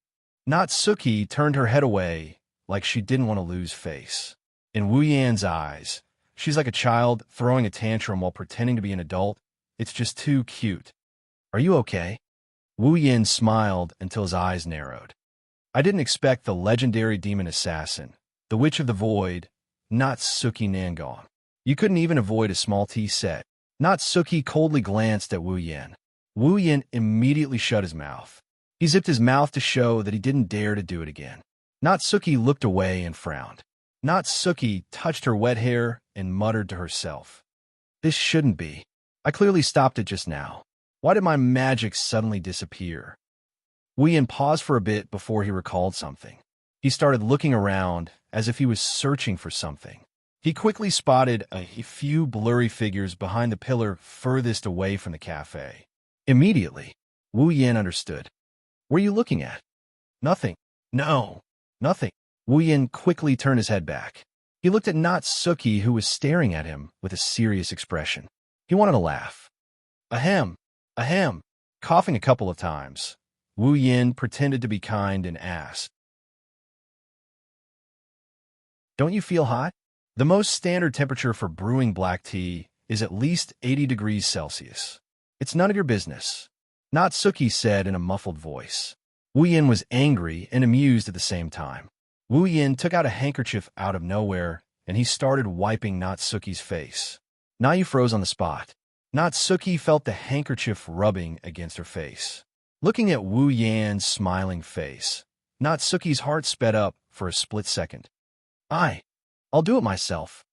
A: Natsuki turned her head away like she didn't want to lose face. In Wu Yan's eyes, she's like a child throwing a tantrum while pretending to be an adult. It's just too cute. Are you okay? Wu Yan smiled until his eyes narrowed. I didn't expect the legendary demon assassin, the Witch of the Void, Natsuki Nangon. You couldn't even avoid a small tea set. Natsuki coldly glanced at Wu Yan. Wu Yan immediately shut his mouth. He zipped his mouth to show that he didn't dare to do it again. Natsuki looked away and frowned. Natsuki touched her wet hair and muttered to herself. This shouldn't be. I clearly stopped it just now. Why did my magic suddenly disappear? Wu Yan paused for a bit before he recalled something. He started looking around as if he was searching for something. He quickly spotted a few blurry figures behind the pillar furthest away from the cafe. Immediately, Wu Yan understood. What are you looking at? Nothing. No, nothing. Wu Yan quickly turned his head back. He looked at Natsuki, who was staring at him with a serious expression. He wanted to laugh. Ahem, ahem. Coughing a couple of times, Wu Yan pretended to be kind and asked, Don't you feel hot? The most standard temperature for brewing black tea is at least 80 degrees Celsius. It's none of your business, Natsuki said in a muffled voice. Wu Yan was angry and amused at the same time. Wu Yan took out a handkerchief out of nowhere, and he started wiping Natsuki's face. Now you froze on the spot. Natsuki felt the handkerchief rubbing against her face. Looking at Wu Yan's smiling face, Natsuki's heart sped up for a split second. I'll do it myself.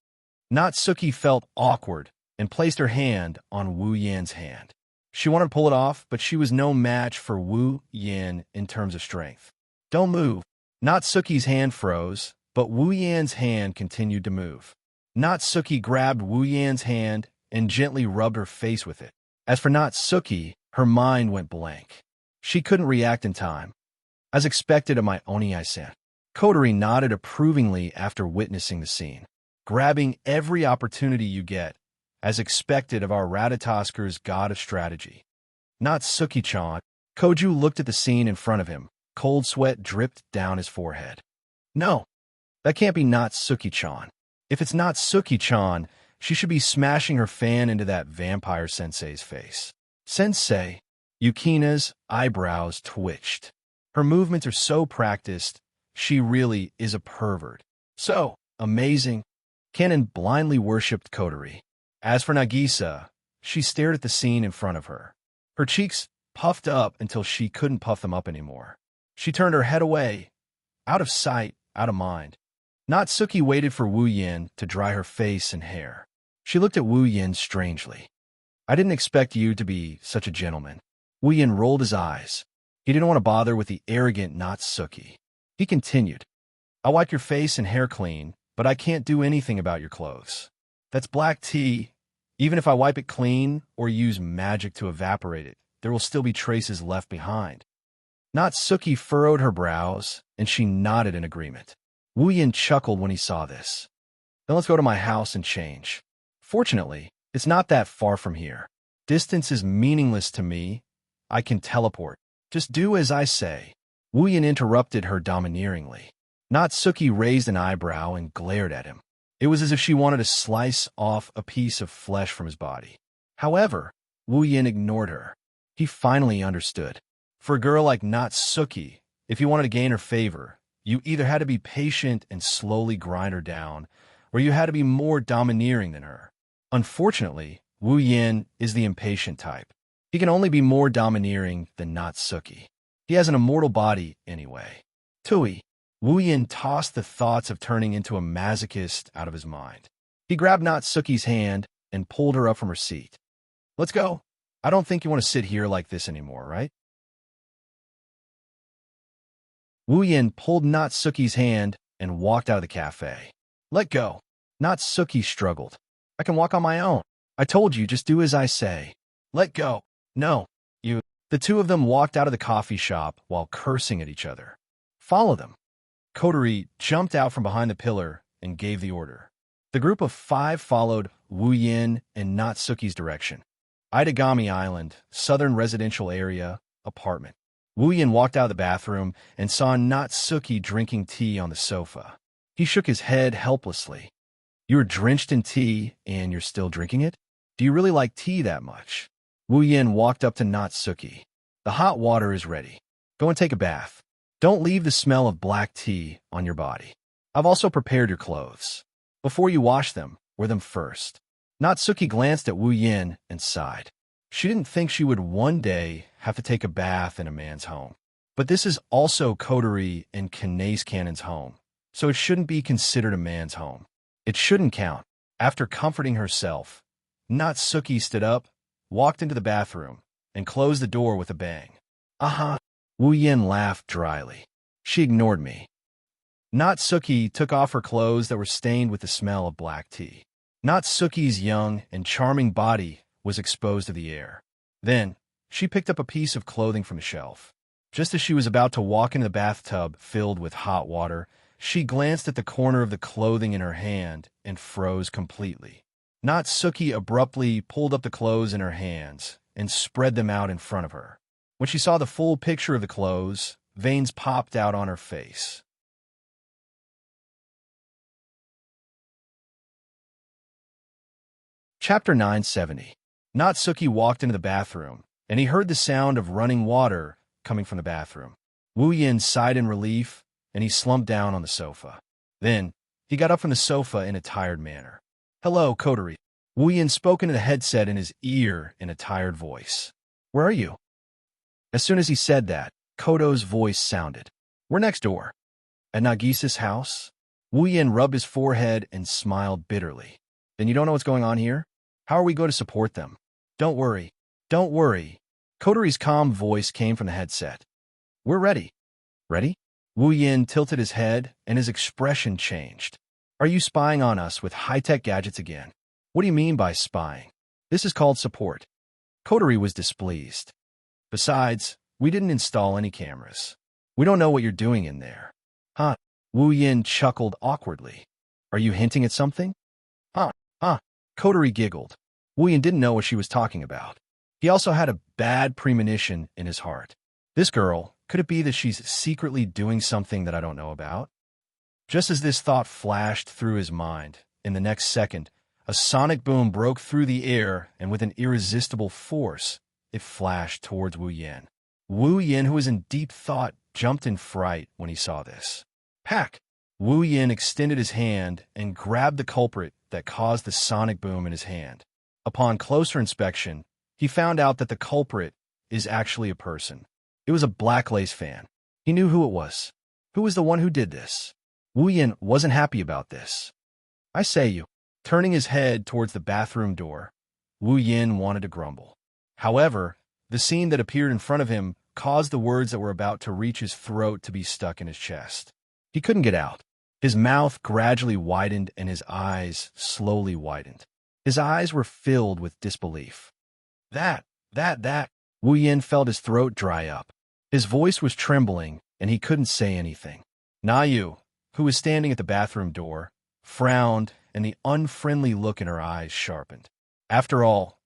A: Natsuki felt awkward and placed her hand on Wu Yan's hand. She wanted to pull it off, but she was no match for Wu Yan in terms of strength. Don't move. Natsuki's hand froze, but Wu Yan's hand continued to move. Natsuki grabbed Wu Yan's hand and gently rubbed her face with it. As for Natsuki, her mind went blank. She couldn't react in time. As expected of my Oni-san. Kotori nodded approvingly after witnessing the scene. Grabbing every opportunity you get, as expected of our Ratatasker's god of strategy. Natsuki-chan. Koju looked at the scene in front of him. Cold sweat dripped down his forehead. No, that can't be Natsuki-chan. If it's Natsuki-chan, she should be smashing her fan into that vampire sensei's face. Sensei, Yukina's eyebrows twitched. Her movements are so practiced, she really is a pervert. So amazing. Kanon blindly worshipped Kotori. As for Nagisa, she stared at the scene in front of her. Her cheeks puffed up until she couldn't puff them up anymore. She turned her head away, out of sight, out of mind. Natsuki waited for Wu Yan to dry her face and hair. She looked at Wu Yan strangely. I didn't expect you to be such a gentleman. Wu Yan rolled his eyes. He didn't want to bother with the arrogant Natsuki. He continued, I'll wipe your face and hair clean, but I can't do anything about your clothes. That's black tea. Even if I wipe it clean or use magic to evaporate it, there will still be traces left behind. Natsuki furrowed her brows, and she nodded in agreement. Wu Yan chuckled when he saw this. Then let's go to my house and change. Fortunately, it's not that far from here. Distance is meaningless to me. I can teleport. Just do as I say. Wu Yan interrupted her domineeringly. Natsuki raised an eyebrow and glared at him. It was as if she wanted to slice off a piece of flesh from his body. However, Wu Yan ignored her. He finally understood. For a girl like Natsuki, if you wanted to gain her favor, you either had to be patient and slowly grind her down, or you had to be more domineering than her. Unfortunately, Wu Yan is the impatient type. He can only be more domineering than Natsuki. He has an immortal body anyway. Tui. Wu Yan tossed the thoughts of turning into a masochist out of his mind. He grabbed Natsuki's hand and pulled her up from her seat. Let's go. I don't think you want to sit here like this anymore, right? Wu Yin pulled Natsuki's hand and walked out of the cafe. Let go. Natsuki struggled. I can walk on my own. I told you, just do as I say. Let go. No, you. The two of them walked out of the coffee shop while cursing at each other. Follow them. Kotori jumped out from behind the pillar and gave the order. The group of 5 followed Wu Yin and Natsuki's direction. Itagami Island, southern residential area, apartment. Wu Yin walked out of the bathroom and saw Natsuki drinking tea on the sofa. He shook his head helplessly. You were drenched in tea and you're still drinking it? Do you really like tea that much? Wu Yin walked up to Natsuki. The hot water is ready. Go and take a bath. Don't leave the smell of black tea on your body. I've also prepared your clothes. Before you wash them, wear them first. Natsuki glanced at Wu Yin and sighed. She didn't think she would one day have to take a bath in a man's home. But this is also Kotori and Kanase Cannon's home, so it shouldn't be considered a man's home. It shouldn't count. After comforting herself, Natsuki stood up, walked into the bathroom, and closed the door with a bang. Wu Yin laughed dryly. She ignored me. Natsuki took off her clothes that were stained with the smell of black tea. Natsuki's young and charming body was exposed to the air. Then, she picked up a piece of clothing from the shelf. Just as she was about to walk into the bathtub filled with hot water, she glanced at the corner of the clothing in her hand and froze completely. Natsuki abruptly pulled up the clothes in her hands and spread them out in front of her. When she saw the full picture of the clothes, veins popped out on her face. Chapter 970. Natsuki walked into the bathroom, and he heard the sound of running water coming from the bathroom. Wu Yin sighed in relief, and he slumped down on the sofa. Then, he got up from the sofa in a tired manner. Hello, Kotori. Wu Yin spoke into the headset in his ear in a tired voice. Where are you? As soon as he said that, Koto's voice sounded. We're next door. At Nagisa's house? Wu Yin rubbed his forehead and smiled bitterly. Then you don't know what's going on here? How are we going to support them? Don't worry. Don't worry. Kotori's calm voice came from the headset. We're ready. Ready? Wu Yin tilted his head, and his expression changed. Are you spying on us with high-tech gadgets again? What do you mean by spying? This is called support. Kotori was displeased. Besides, we didn't install any cameras. We don't know what you're doing in there. Huh? Wu Yin chuckled awkwardly. Are you hinting at something? Huh? Kotori giggled. Wu Yin didn't know what she was talking about. He also had a bad premonition in his heart. This girl, could it be that she's secretly doing something that I don't know about? Just as this thought flashed through his mind, in the next second, a sonic boom broke through the air, and with an irresistible force, it flashed towards Wu Yin. Wu Yin, who was in deep thought, jumped in fright when he saw this. Pack! Wu Yin extended his hand and grabbed the culprit that caused the sonic boom in his hand. Upon closer inspection, he found out that the culprit is actually a person. It was a Black Lace fan. He knew who it was. Who was the one who did this? Wu Yin wasn't happy about this. I say you. Turning his head towards the bathroom door, Wu Yin wanted to grumble. However, the scene that appeared in front of him caused the words that were about to reach his throat to be stuck in his chest. He couldn't get out. His mouth gradually widened and his eyes slowly widened. His eyes were filled with disbelief. That. Wu Yin felt his throat dry up. His voice was trembling and he couldn't say anything. Na Yu, who was standing at the bathroom door, frowned and the unfriendly look in her eyes sharpened. After all,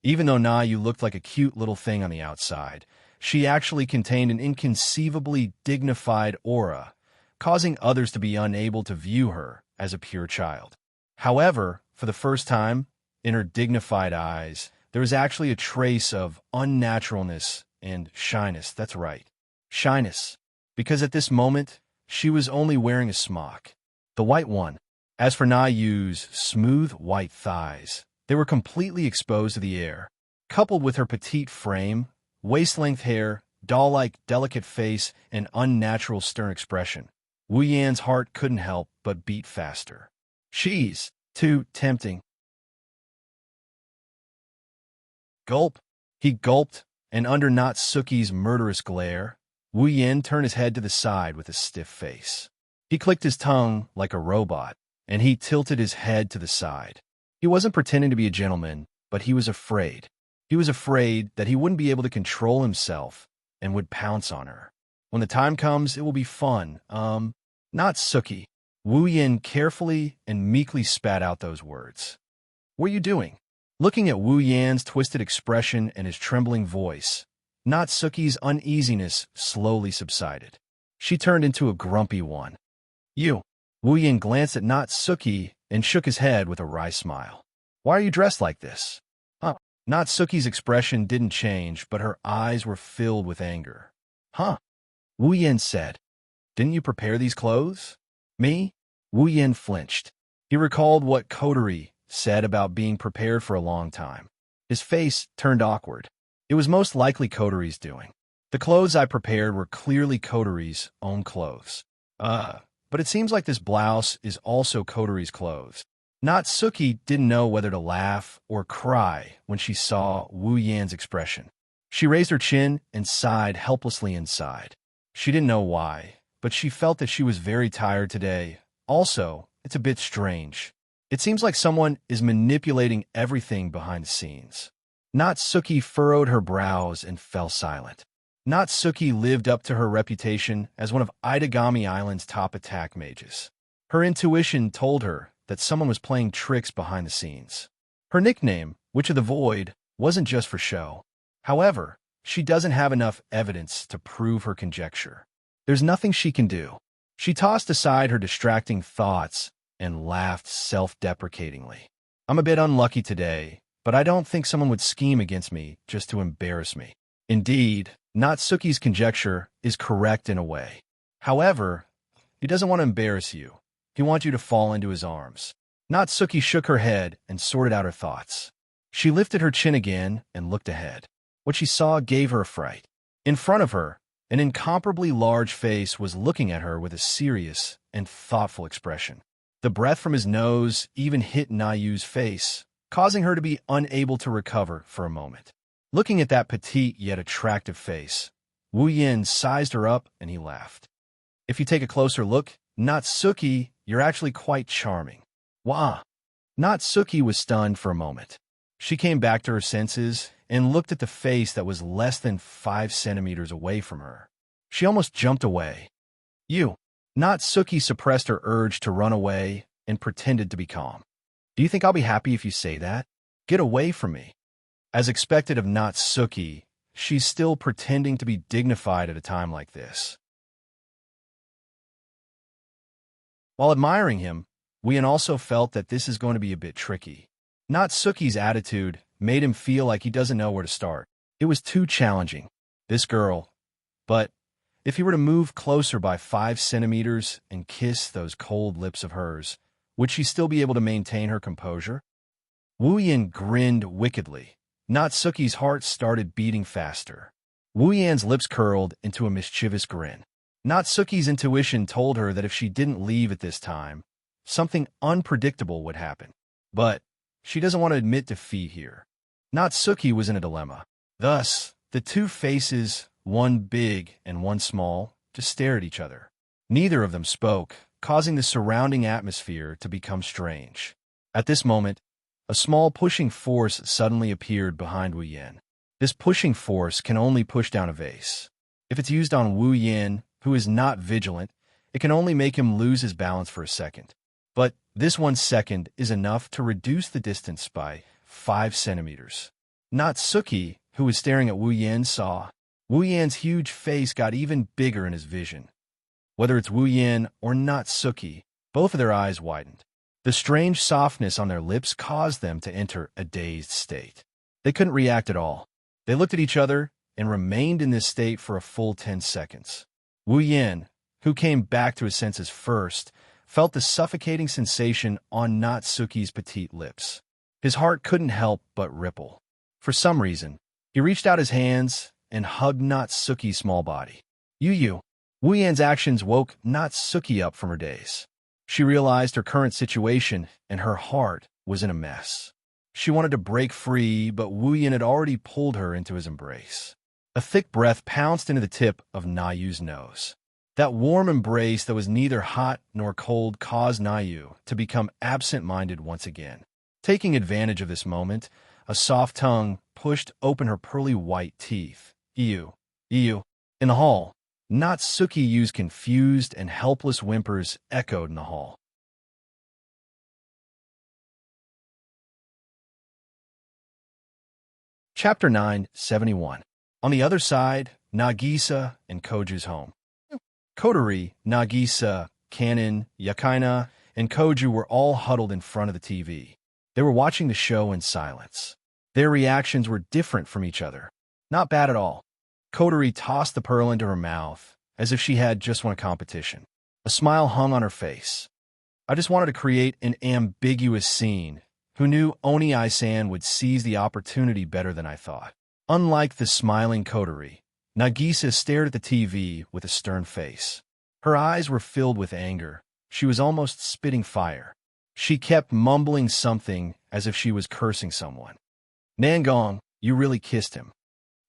A: even though Na Yu looked like a cute little thing on the outside, she actually contained an inconceivably dignified aura, causing others to be unable to view her as a pure child. However, for the first time, in her dignified eyes, there was actually a trace of unnaturalness and shyness. That's right, shyness. Because at this moment, she was only wearing a smock. The white one. As for Na Yu's smooth white thighs, they were completely exposed to the air. Coupled with her petite frame, waist-length hair, doll-like delicate face, and unnatural stern expression, Wu Yan's heart couldn't help but beat faster. She's Too tempting. Gulp. He gulped, and under Natsuki's murderous glare, Wu Yin turned his head to the side with a stiff face. He clicked his tongue like a robot, and he tilted his head to the side. He wasn't pretending to be a gentleman, but he was afraid. He was afraid that he wouldn't be able to control himself and would pounce on her. When the time comes, it will be fun. Natsuki. Wu Yin carefully and meekly spat out those words. What are you doing? Looking at Wu Yan's twisted expression and his trembling voice, Natsuki's uneasiness slowly subsided. She turned into a grumpy one. You. Wu Yan glanced at Natsuki and shook his head with a wry smile. Why are you dressed like this? Huh? Natsuki's expression didn't change, but her eyes were filled with anger. Huh? Wu Yan said. Didn't you prepare these clothes? Me? Wu Yan flinched. He recalled what Coterie said about being prepared for a long time. His face turned awkward. It was most likely Coterie's doing. The clothes I prepared were clearly Coterie's own clothes. But it seems like this blouse is also Coterie's clothes. Natsuki didn't know whether to laugh or cry when she saw Wu Yan's expression. She raised her chin and sighed helplessly inside. She didn't know why, but she felt that she was very tired today. Also, it's a bit strange. It seems like someone is manipulating everything behind the scenes. Natsuki furrowed her brows and fell silent. Natsuki lived up to her reputation as one of Itagami Island's top attack mages. Her intuition told her that someone was playing tricks behind the scenes. Her nickname, Witch of the Void, wasn't just for show. However, she doesn't have enough evidence to prove her conjecture. There's nothing she can do. She tossed aside her distracting thoughts and laughed self-deprecatingly. I'm a bit unlucky today, but I don't think someone would scheme against me just to embarrass me. Indeed, Natsuki's conjecture is correct in a way. However, he doesn't want to embarrass you. He wants you to fall into his arms. Natsuki shook her head and sorted out her thoughts. She lifted her chin again and looked ahead. What she saw gave her a fright. In front of her, an incomparably large face was looking at her with a serious and thoughtful expression. The breath from his nose even hit Nayu's face, causing her to be unable to recover for a moment. Looking at that petite yet attractive face, Wu Yin sized her up and he laughed. If you take a closer look, Natsuki, you're actually quite charming. Wah! Natsuki was stunned for a moment. She came back to her senses and looked at the face that was less than 5 centimeters away from her. She almost jumped away. You. Natsuki suppressed her urge to run away and pretended to be calm. Do you think I'll be happy if you say that? Get away from me. As expected of Natsuki, she's still pretending to be dignified at a time like this. While admiring him, Wien also felt that this is going to be a bit tricky. Natsuki's attitude made him feel like he doesn't know where to start. It was too challenging. This girl. But if he were to move closer by 5 centimeters and kiss those cold lips of hers, would she still be able to maintain her composure? Wu Yan grinned wickedly. Natsuki's heart started beating faster. Wu Yan's lips curled into a mischievous grin. Natsuki's intuition told her that if she didn't leave at this time, something unpredictable would happen. But she doesn't want to admit defeat here. Natsuki was in a dilemma. Thus, the two faces, one big and one small, just stared at each other. Neither of them spoke, causing the surrounding atmosphere to become strange. At this moment, a small pushing force suddenly appeared behind Wu Yan. This pushing force can only push down a vase. If it's used on Wu Yan, who is not vigilant, it can only make him lose his balance for a second. But this 1 second is enough to reduce the distance by 5 centimeters. Natsuki, who was staring at Wu Yan, saw Wu Yan's huge face got even bigger in his vision. Whether it's Wu Yan or Natsuki, both of their eyes widened. The strange softness on their lips caused them to enter a dazed state. They couldn't react at all. They looked at each other and remained in this state for a full 10 seconds. Wu Yan, who came back to his senses first, felt the suffocating sensation on Natsuki's petite lips. His heart couldn't help but ripple. For some reason, he reached out his hands and hugged Natsuki's small body. Yu. Wu Yan's actions woke Natsuki up from her daze. She realized her current situation, and her heart was in a mess. She wanted to break free, but Wu Yin had already pulled her into his embrace. A thick breath pounced into the tip of Na Yu's nose. That warm embrace that was neither hot nor cold caused Na Yu to become absent-minded once again. Taking advantage of this moment, a soft tongue pushed open her pearly white teeth. Ew. Ew. In the hall, Natsuki Yu's confused and helpless whimpers echoed in the hall. Chapter 971. On the other side, Nagisa and Koju's home. Kotori, Nagisa, Kanon, Yakaina, and Koju were all huddled in front of the TV. They were watching the show in silence. Their reactions were different from each other. Not bad at all. Kotori tossed the pearl into her mouth, as if she had just won a competition. A smile hung on her face. I just wanted to create an ambiguous scene. Who knew Oni Ai-san would seize the opportunity better than I thought? Unlike the smiling Kotori, Nagisa stared at the TV with a stern face. Her eyes were filled with anger. She was almost spitting fire. She kept mumbling something as if she was cursing someone. Nangong, you really kissed him.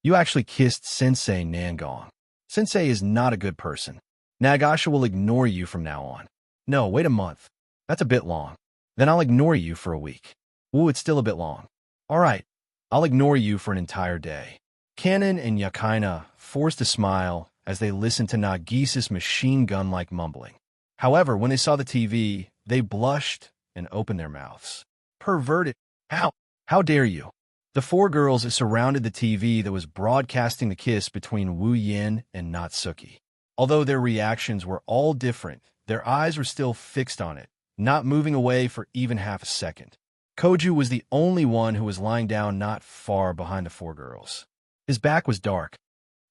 A: You actually kissed Sensei Nangong. Sensei is not a good person. Nagasha will ignore you from now on. No, wait a month. That's a bit long. Then I'll ignore you for a week. Ooh, it's still a bit long. All right, I'll ignore you for an entire day. Kanon and Yakaina forced a smile as they listened to Nagisa's machine gun-like mumbling. However, when they saw the TV, they blushed and opened their mouths. Perverted. How dare you? The four girls surrounded the TV that was broadcasting the kiss between Wu Yin and Natsuki. Although their reactions were all different, their eyes were still fixed on it, not moving away for even half a second. Koju was the only one who was lying down not far behind the four girls. His back was dark.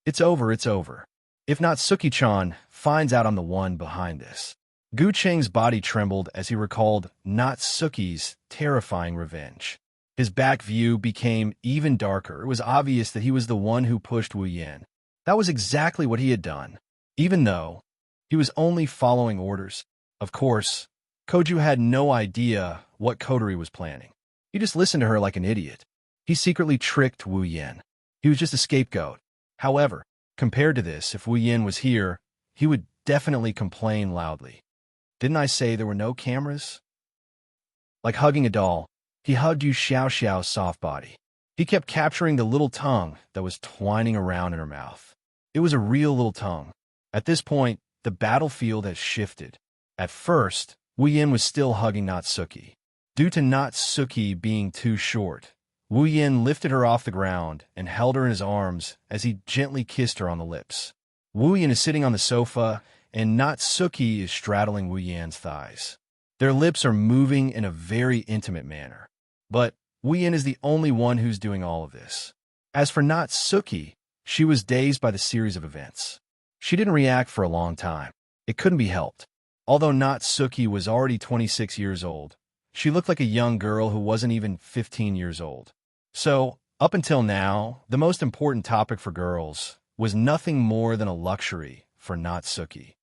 A: It's over, it's over. If Natsuki-chan finds out I'm the one behind this. Gu Cheng's body trembled as he recalled Natsuki's terrifying revenge. His back view became even darker. It was obvious that he was the one who pushed Wu Yin. That was exactly what he had done, even though he was only following orders. Of course, Koju had no idea what Kotori was planning. He just listened to her like an idiot. He secretly tricked Wu Yin. He was just a scapegoat. However, compared to this, if Wu Yin was here, he would definitely complain loudly. Didn't I say there were no cameras? Like hugging a doll, he hugged Yu Xiaoxiao's soft body. He kept capturing the little tongue that was twining around in her mouth. It was a real little tongue. At this point, the battlefield had shifted. At first, Wu Yin was still hugging Natsuki. Due to Natsuki being too short, Wu Yin lifted her off the ground and held her in his arms as he gently kissed her on the lips. Wu Yin is sitting on the sofa, and Natsuki is straddling Wu Yin's thighs. Their lips are moving in a very intimate manner. But Wu Yin is the only one who's doing all of this. As for Natsuki, she was dazed by the series of events. She didn't react for a long time. It couldn't be helped. Although Natsuki was already 26 years old, she looked like a young girl who wasn't even 15 years old. So, up until now, the most important topic for girls was nothing more than a luxury for Natsuki.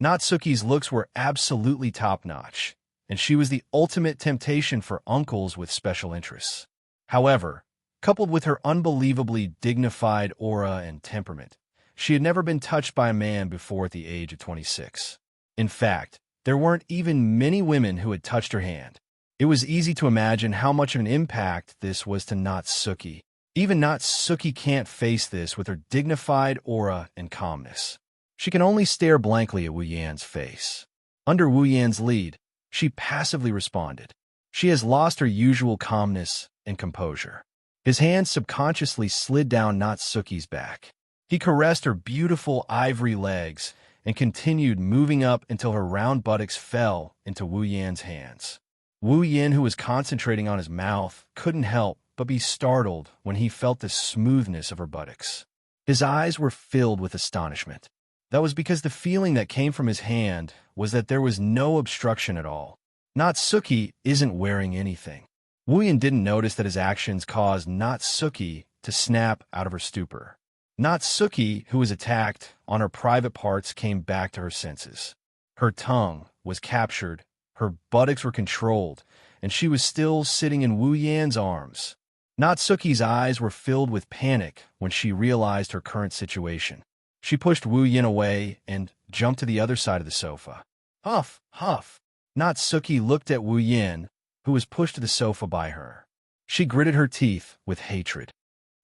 A: Natsuki's looks were absolutely top-notch, and she was the ultimate temptation for uncles with special interests. However, coupled with her unbelievably dignified aura and temperament, she had never been touched by a man before at the age of 26. In fact, there weren't even many women who had touched her hand. It was easy to imagine how much of an impact this was to Natsuki. Even Natsuki can't face this with her dignified aura and calmness. She can only stare blankly at Wu Yan's face. Under Wu Yan's lead, she passively responded. She has lost her usual calmness and composure. His hand subconsciously slid down Natsuki's back. He caressed her beautiful ivory legs and continued moving up until her round buttocks fell into Wu Yan's hands. Wu Yan, who was concentrating on his mouth, couldn't help but be startled when he felt the smoothness of her buttocks. His eyes were filled with astonishment. That was because the feeling that came from his hand was that there was no obstruction at all. Natsuki isn't wearing anything. Wu Yan didn't notice that his actions caused Natsuki to snap out of her stupor. Natsuki, who was attacked, on her private parts came back to her senses. Her tongue was captured, her buttocks were controlled, and she was still sitting in Wu Yan's arms. Natsuki's eyes were filled with panic when she realized her current situation. She pushed Wu Yan away and jumped to the other side of the sofa. Huff, huff. Natsuki looked at Wu Yan, who was pushed to the sofa by her. She gritted her teeth with hatred.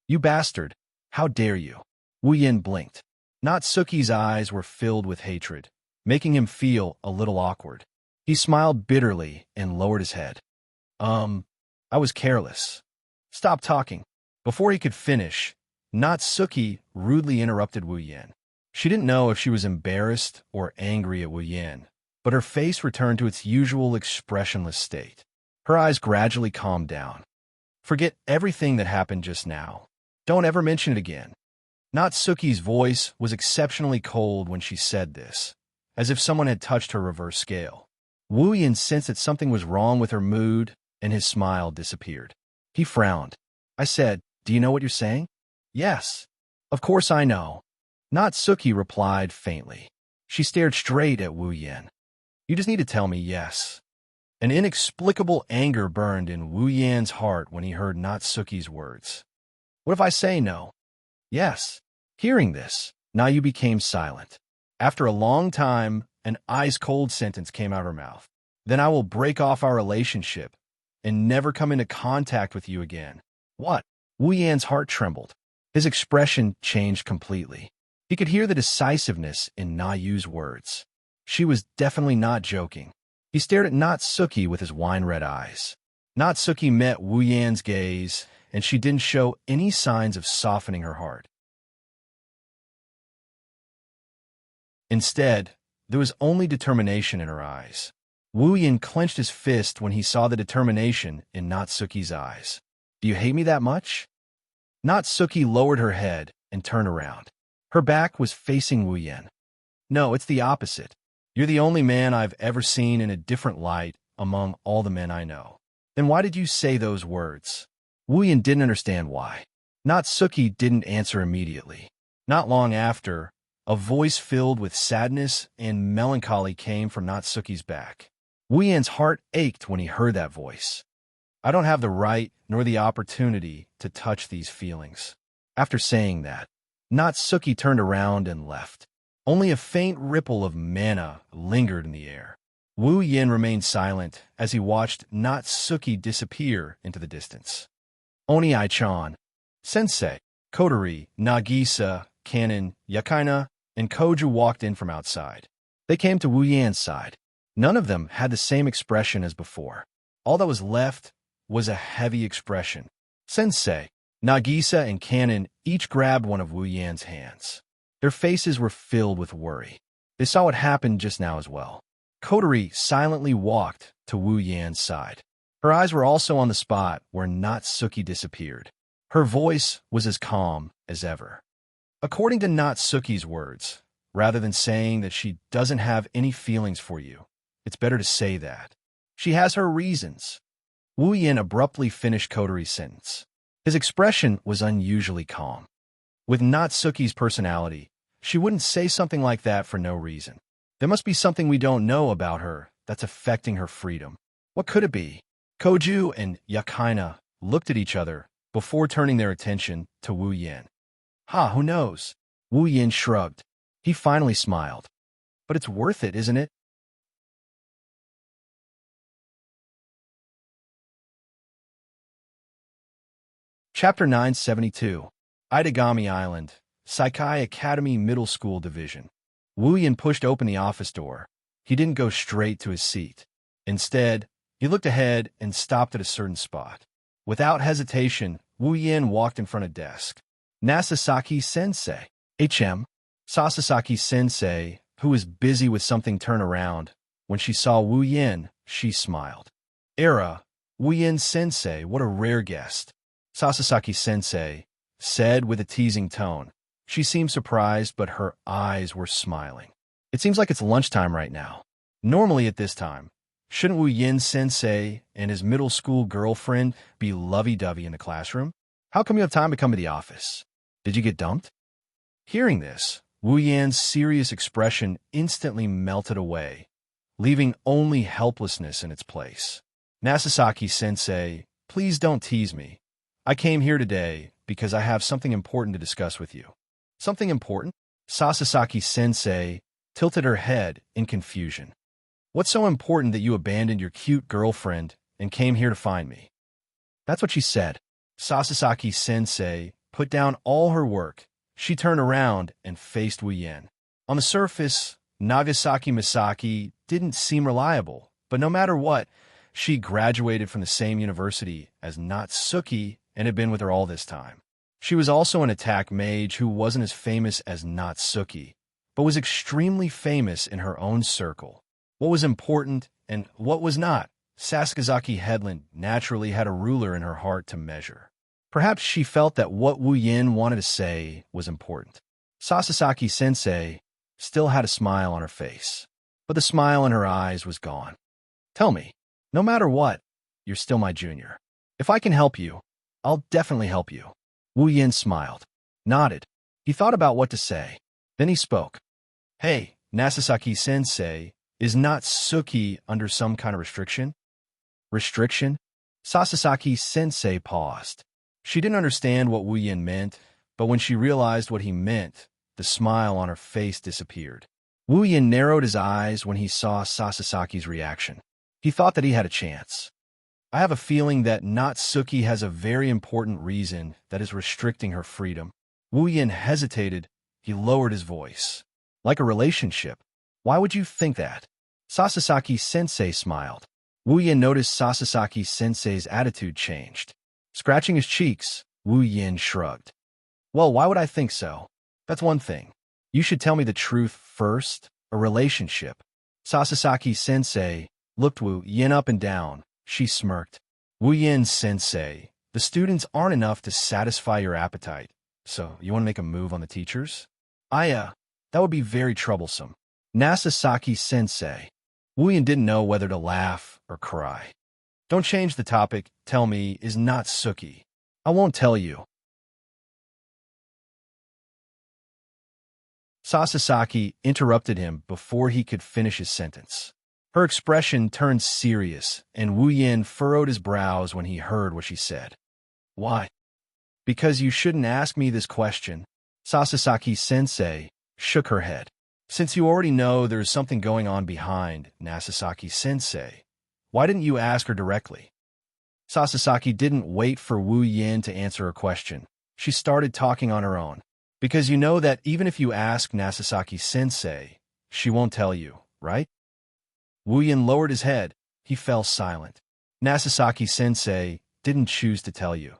A: You bastard! How dare you? Wu Yan blinked. Natsuki's eyes were filled with hatred, making him feel a little awkward. He smiled bitterly and lowered his head. I was careless. Stop talking. Before he could finish, Natsuki rudely interrupted Wu Yan. She didn't know if she was embarrassed or angry at Wu Yan, but her face returned to its usual expressionless state. Her eyes gradually calmed down. Forget everything that happened just now. Don't ever mention it again. Natsuki's voice was exceptionally cold when she said this, as if someone had touched her reverse scale. Wu Yan sensed that something was wrong with her mood, and his smile disappeared. He frowned. I said, do you know what you're saying? Yes. Of course I know. Natsuki replied faintly. She stared straight at Wu Yan. You just need to tell me yes. An inexplicable anger burned in Wu Yan's heart when he heard Natsuki's words. What if I say no? Yes. Hearing this, Nayu became silent. After a long time, an ice-cold sentence came out of her mouth. Then I will break off our relationship and never come into contact with you again. What? Wu Yan's heart trembled. His expression changed completely. He could hear the decisiveness in Nayu's words. She was definitely not joking. He stared at Natsuki with his wine-red eyes. Natsuki met Wu Yan's gaze, and she didn't show any signs of softening her heart. Instead, there was only determination in her eyes. Wu Yan clenched his fist when he saw the determination in Natsuki's eyes. Do you hate me that much? Natsuki lowered her head and turned around. Her back was facing Wu Yan. No, it's the opposite. You're the only man I've ever seen in a different light among all the men I know. Then why did you say those words? Wu Yan didn't understand why. Natsuki didn't answer immediately. Not long after, a voice filled with sadness and melancholy came from Natsuki's back. Wu Yan's heart ached when he heard that voice. I don't have the right nor the opportunity to touch these feelings. After saying that, Natsuki turned around and left. Only a faint ripple of mana lingered in the air. Wu Yan remained silent as he watched Natsuki disappear into the distance. Oni-chan, Sensei, Kotori, Nagisa, Kanon, Yakaina, and Koju walked in from outside. They came to Wu Yan's side. None of them had the same expression as before. All that was left was a heavy expression. Sensei, Nagisa, and Kanon each grabbed one of Wu Yan's hands. Their faces were filled with worry. They saw what happened just now as well. Kotori silently walked to Wu Yan's side. Her eyes were also on the spot where Natsuki disappeared. Her voice was as calm as ever. According to Natsuki's words, rather than saying that she doesn't have any feelings for you, it's better to say that. She has her reasons. Wu Yan abruptly finished Kotori's sentence. His expression was unusually calm. With Natsuki's personality, she wouldn't say something like that for no reason. There must be something we don't know about her that's affecting her freedom. What could it be? Koju and Yakaina looked at each other before turning their attention to Wu Yan. Who knows? Wu Yan shrugged. He finally smiled. But it's worth it, isn't it? Chapter 972. Itagami Island, Saikai Academy Middle School Division. Wu Yan pushed open the office door. He didn't go straight to his seat. Instead, he looked ahead and stopped at a certain spot. Without hesitation, Wu Yan walked in front of desk. Nasasaki-sensei. HM. Sasasaki-sensei, who was busy with something, turned around. When she saw Wu Yan, she smiled. Era, Wu Yan-sensei, what a rare guest. Sasasaki-sensei said with a teasing tone. She seemed surprised, but her eyes were smiling. It seems like it's lunchtime right now. Normally at this time, shouldn't Wu Yan-sensei and his middle school girlfriend be lovey-dovey in the classroom? How come you have time to come to the office? Did you get dumped? Hearing this, Wu Yan's serious expression instantly melted away, leaving only helplessness in its place. Nasasaki-sensei, please don't tease me. I came here today because I have something important to discuss with you. Something important? Sasasaki-sensei tilted her head in confusion. What's so important that you abandoned your cute girlfriend and came here to find me? That's what she said. Sasasaki-sensei put down all her work. She turned around and faced Wu Yan. On the surface, Nagasaki Misaki didn't seem reliable, but no matter what, she graduated from the same university as Natsuki and had been with her all this time. She was also an attack mage who wasn't as famous as Natsuki, but was extremely famous in her own circle. What was important and what was not, Sasakazaki Headland naturally had a ruler in her heart to measure. Perhaps she felt that what Wu Yan wanted to say was important. Sasasaki-sensei still had a smile on her face, but the smile in her eyes was gone. Tell me, no matter what, you're still my junior. If I can help you, I'll definitely help you. Wu Yan smiled, nodded. He thought about what to say. Then he spoke. Hey, Nasasaki-sensei, is Natsuki under some kind of restriction? Restriction? Sasasaki-sensei paused. She didn't understand what Wu Yan meant, but when she realized what he meant, the smile on her face disappeared. Wu Yan narrowed his eyes when he saw Sasasaki's reaction. He thought that he had a chance. I have a feeling that Natsuki has a very important reason that is restricting her freedom. Wu Yan hesitated. He lowered his voice. Like a relationship. Why would you think that? Sasasaki-sensei smiled. Wu Yan noticed Sasasaki-sensei's attitude changed. Scratching his cheeks, Wu Yan shrugged. Well, why would I think so? That's one thing. You should tell me the truth first. A relationship. Sasasaki-sensei looked Wu Yan up and down. She smirked. Wu Yan-sensei, the students aren't enough to satisfy your appetite. So, you want to make a move on the teachers? That would be very troublesome. Nasasaki-sensei. Wu Yan didn't know whether to laugh or cry. Don't change the topic. Tell me, is Natsuki. I won't tell you. Sasasaki interrupted him before he could finish his sentence. Her expression turned serious, and Wu Yan furrowed his brows when he heard what she said. Why? Because you shouldn't ask me this question. Sasasaki-sensei shook her head. Since you already know there's something going on behind Nasasaki-sensei, why didn't you ask her directly? Sasasaki didn't wait for Wu Yan to answer her question. She started talking on her own. Because you know that even if you ask Nasasaki-sensei, she won't tell you, right? Wu Yan lowered his head. He fell silent. Nasasaki-sensei didn't choose to tell you.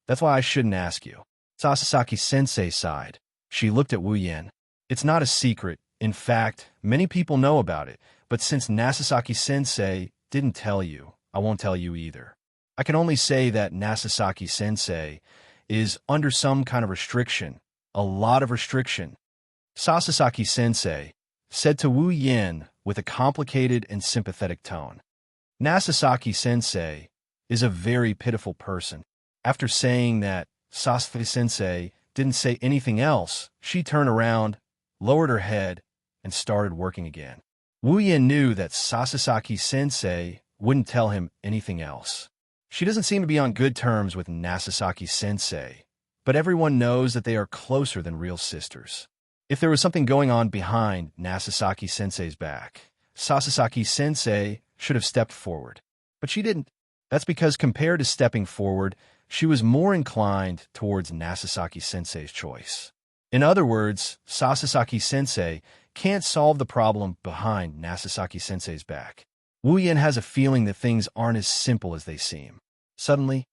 A: That's why I shouldn't ask you. Sasasaki-sensei sighed. She looked at Wu Yan. It's not a secret. In fact, many people know about it. But since Nasasaki-sensei didn't tell you, I won't tell you either. I can only say that Nasasaki-sensei is under some kind of restriction. A lot of restriction. Sasasaki-sensei said to Wu Yan with a complicated and sympathetic tone. Nasasaki-sensei is a very pitiful person. After saying that, Sasasaki-sensei didn't say anything else. She turned around, lowered her head, and started working again. Wu Yan knew that Sasasaki-sensei wouldn't tell him anything else. She doesn't seem to be on good terms with Nasasaki-sensei, but everyone knows that they are closer than real sisters. If there was something going on behind Nasasaki-sensei's back, Sasasaki-sensei should have stepped forward. But she didn't. That's because compared to stepping forward, she was more inclined towards Nasasaki-sensei's choice. In other words, Sasasaki-sensei can't solve the problem behind Nasasaki-sensei's back. Wu Yan has a feeling that things aren't as simple as they seem. Suddenly,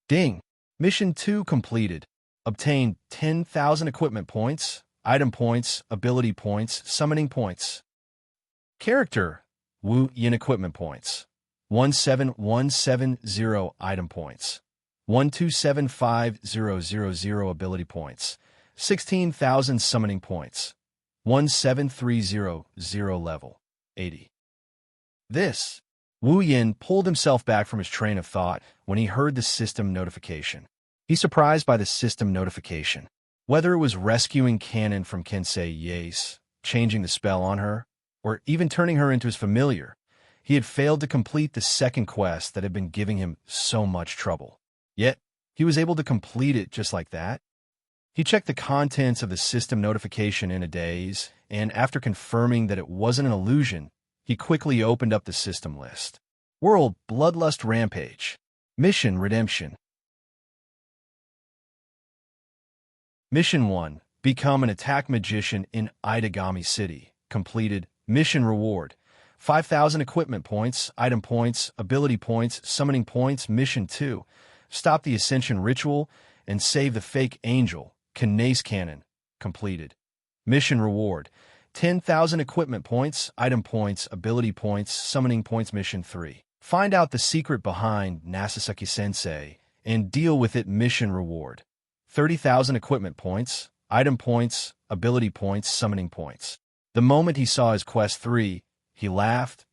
A: ding! Mission 2 completed. Obtained 10,000 equipment points, item points, ability points, summoning points. Character, Wu Yan equipment points. 17170 item points. 1275000 ability points. 16,000 summoning points. 17300 level. 80. This. Wu Yan pulled himself back from his train of thought when he heard the system notification. He's surprised by the system notification. Whether it was rescuing Kanon from Kensei Yace, changing the spell on her, or even turning her into his familiar, he had failed to complete the second quest that had been giving him so much trouble. Yet, he was able to complete it just like that. He checked the contents of the system notification in a daze, and after confirming that it wasn't an illusion, he quickly opened up the system list. World Bloodlust Rampage. Mission Redemption. Mission 1. Become an attack magician in Itagami City. Completed. Mission reward. 5,000 equipment points, item points, ability points, summoning points. Mission 2. Stop the Ascension Ritual and save the fake angel, Kanace Cannon. Completed. Mission reward. 10,000 equipment points, item points, ability points, summoning points. Mission 3. Find out the secret behind Nasasaki-sensei and deal with it. Mission reward. 30,000 equipment points, item points, ability points, summoning points. The moment he saw his quest 3, he laughed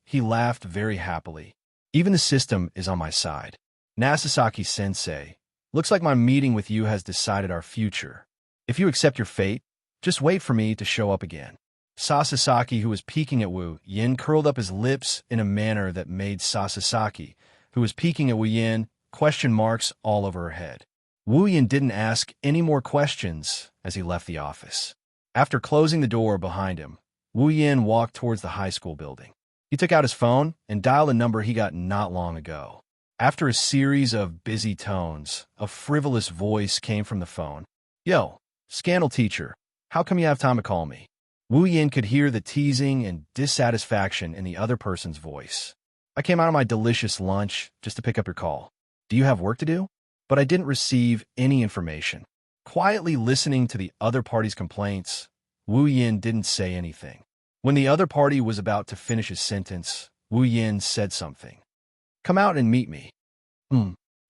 A: very happily. Even the system is on my side. Nasasaki-sensei, looks like my meeting with you has decided our future. If you accept your fate, just wait for me to show up again. Sasasaki, who was peeking at Wu Yin, curled up his lips in a manner that made Sasasaki, who was peeking at Wu Yin, question marks all over her head. Wu Yin didn't ask any more questions as he left the office. After closing the door behind him, Wu Yin walked towards the high school building. He took out his phone and dialed a number he got not long ago. After a series of busy tones, a frivolous voice came from the phone. "Yo, Scandal teacher, how come you have time to call me?" Wu Yin could hear the teasing and dissatisfaction in the other person's voice. "I came out of my delicious lunch just to pick up your call. Do you have work to do?" But I didn't receive any information. Quietly listening to the other party's complaints, Wu Yin didn't say anything. When the other party was about to finish his sentence, Wu Yin said something. "Come out and meet me."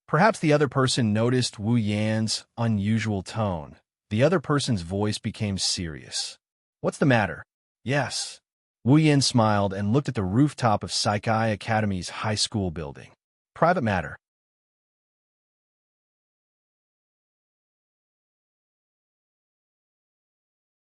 A: Perhaps the other person noticed Wu Yan's unusual tone. The other person's voice became serious. "What's the matter?" "Yes." Wu Yin smiled and looked at the rooftop of Saikai Academy's high school building. "Private matter."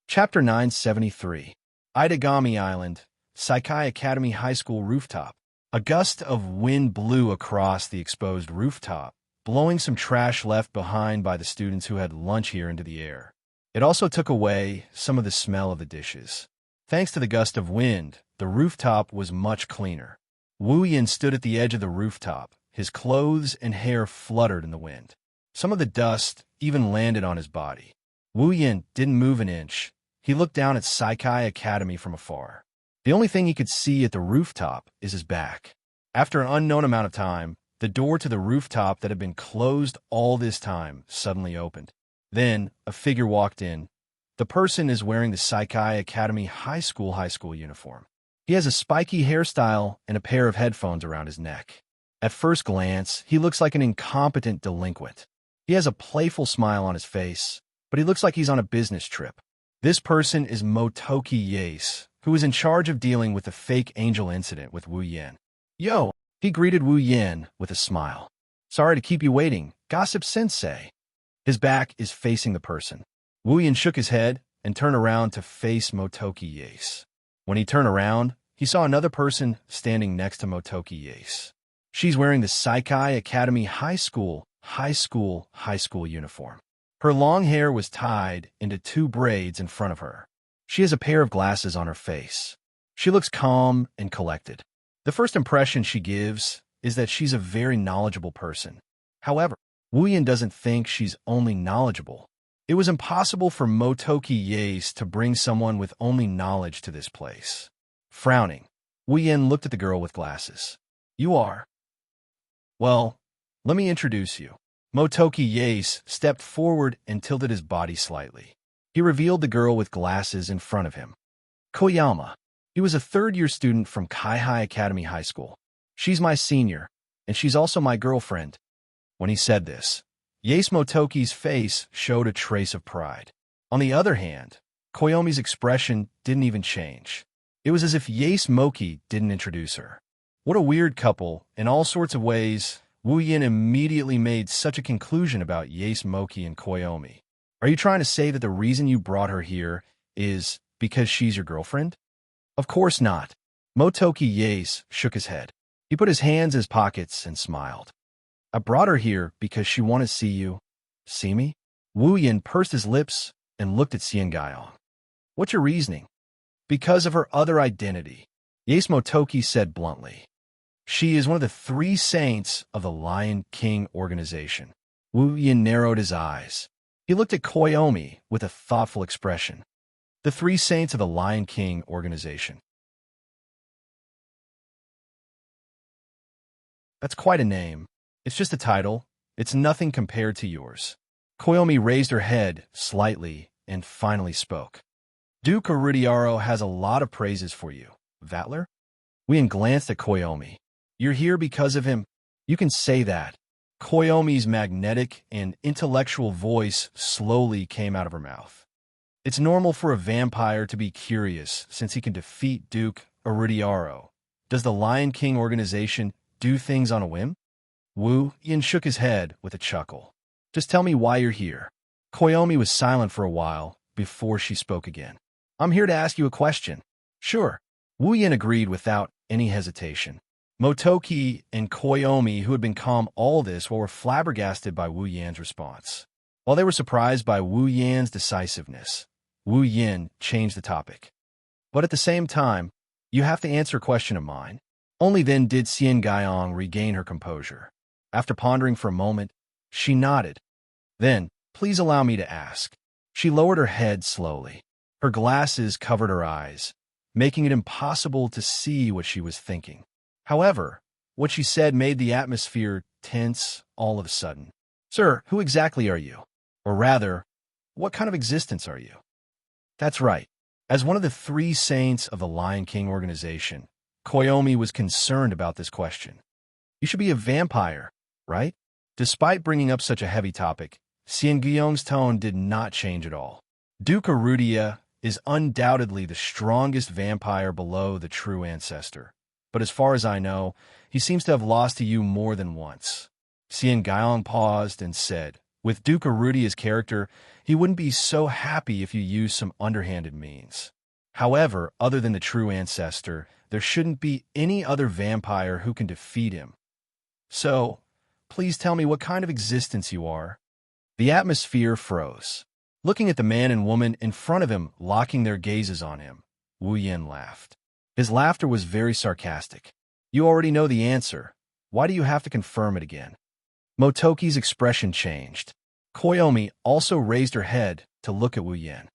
A: Chapter 973. Itagami Island, Saikai Academy High School rooftop. A gust of wind blew across the exposed rooftop, blowing some trash left behind by the students who had lunch here into the air. It also took away some of the smell of the dishes. Thanks to the gust of wind, the rooftop was much cleaner. Wu Yin stood at the edge of the rooftop. His clothes and hair fluttered in the wind. Some of the dust even landed on his body. Wu Yin didn't move an inch. He looked down at Saikai Academy from afar. The only thing he could see at the rooftop is his back. After an unknown amount of time, the door to the rooftop that had been closed all this time suddenly opened. Then, a figure walked in. The person is wearing the Saikai Academy high school uniform. He has a spiky hairstyle and a pair of headphones around his neck. At first glance, he looks like an incompetent delinquent. He has a playful smile on his face, but he looks like he's on a business trip. This person is Motoki Yace, who is in charge of dealing with the fake angel incident with Wu Yin. "Yo," he greeted Wu Yin with a smile. "Sorry to keep you waiting, Gossip Sensei." His back is facing the person. Wu Yin shook his head and turned around to face Motoki Yace. When he turned around, he saw another person standing next to Motoki Yace. She's wearing the Saikai Academy high school uniform. Her long hair was tied into 2 braids in front of her. She has a pair of glasses on her face. She looks calm and collected. The first impression she gives is that she's a very knowledgeable person. However, Wu Yin doesn't think she's only knowledgeable. It was impossible for Motoki Yace to bring someone with only knowledge to this place. Frowning, Wu Yin looked at the girl with glasses. "You are? Well, let me introduce you." Motoki Yace stepped forward and tilted his body slightly. He revealed the girl with glasses in front of him. Koyama. He was a third-year student from Kaihai Academy High School. "She's my senior, and she's also my girlfriend." When he said this, Yace Motoki's face showed a trace of pride. On the other hand, Koyomi's expression didn't even change. It was as if Yace Moki didn't introduce her. What a weird couple. In all sorts of ways, Wu Yin immediately made such a conclusion about Yace Moki and Koyomi. Are you trying to say that the reason you brought her here is because she's your girlfriend? Of course not. Motoki Yase shook his head. He put his hands in his pockets and smiled. I brought her here because she wanted to see you. See me? Wu Yin pursed his lips and looked at Xian Gaiyong. What's your reasoning? Because of her other identity, Yase Motoki said bluntly. She is one of the 3 saints of the Lion King organization. Wu Yin narrowed his eyes. He looked at Koyomi with a thoughtful expression. The 3 saints of the Lion King organization. That's quite a name. It's just a title. It's nothing compared to yours. Koyomi raised her head slightly and finally spoke. Duke Arudiaro has a lot of praises for you, Vatler. Wu glanced at Koyomi. You're here because of him. You can say that. Koyomi's magnetic and intellectual voice slowly came out of her mouth. It's normal for a vampire to be curious since he can defeat Duke Arudiaro. Does the Lion King organization do things on a whim? Wu Yin shook his head with a chuckle. Just tell me why you're here. Koyomi was silent for a while before she spoke again. I'm here to ask you a question. Sure. Wu Yin agreed without any hesitation. Motoki and Koyomi, who had been calm all this, were flabbergasted by Wu Yan's response. While they were surprised by Wu Yan's decisiveness, Wu Yin changed the topic. But at the same time, you have to answer a question of mine. Only then did Xian Gaiyong regain her composure. After pondering for a moment, she nodded. Then, please allow me to ask. She lowered her head slowly. Her glasses covered her eyes, making it impossible to see what she was thinking. However, what she said made the atmosphere tense all of a sudden. Sir, who exactly are you? Or rather, what kind of existence are you? That's right. As one of the 3 saints of the Lion King organization, Koyomi was concerned about this question. You should be a vampire, right? Despite bringing up such a heavy topic, Xian Gaiyong's tone did not change at all. Duke Arudia is undoubtedly the strongest vampire below the true ancestor. But as far as I know, he seems to have lost to you more than once. Xian Gaiyong paused and said, with Duke Arudia's character, he wouldn't be so happy if you used some underhanded means. However, other than the true ancestor, there shouldn't be any other vampire who can defeat him. So, please tell me what kind of existence you are. The atmosphere froze. Looking at the man and woman in front of him, locking their gazes on him, Wu Yin laughed. His laughter was very sarcastic. You already know the answer. Why do you have to confirm it again? Motoki's expression changed. Koyomi also raised her head to look at Wu Yin.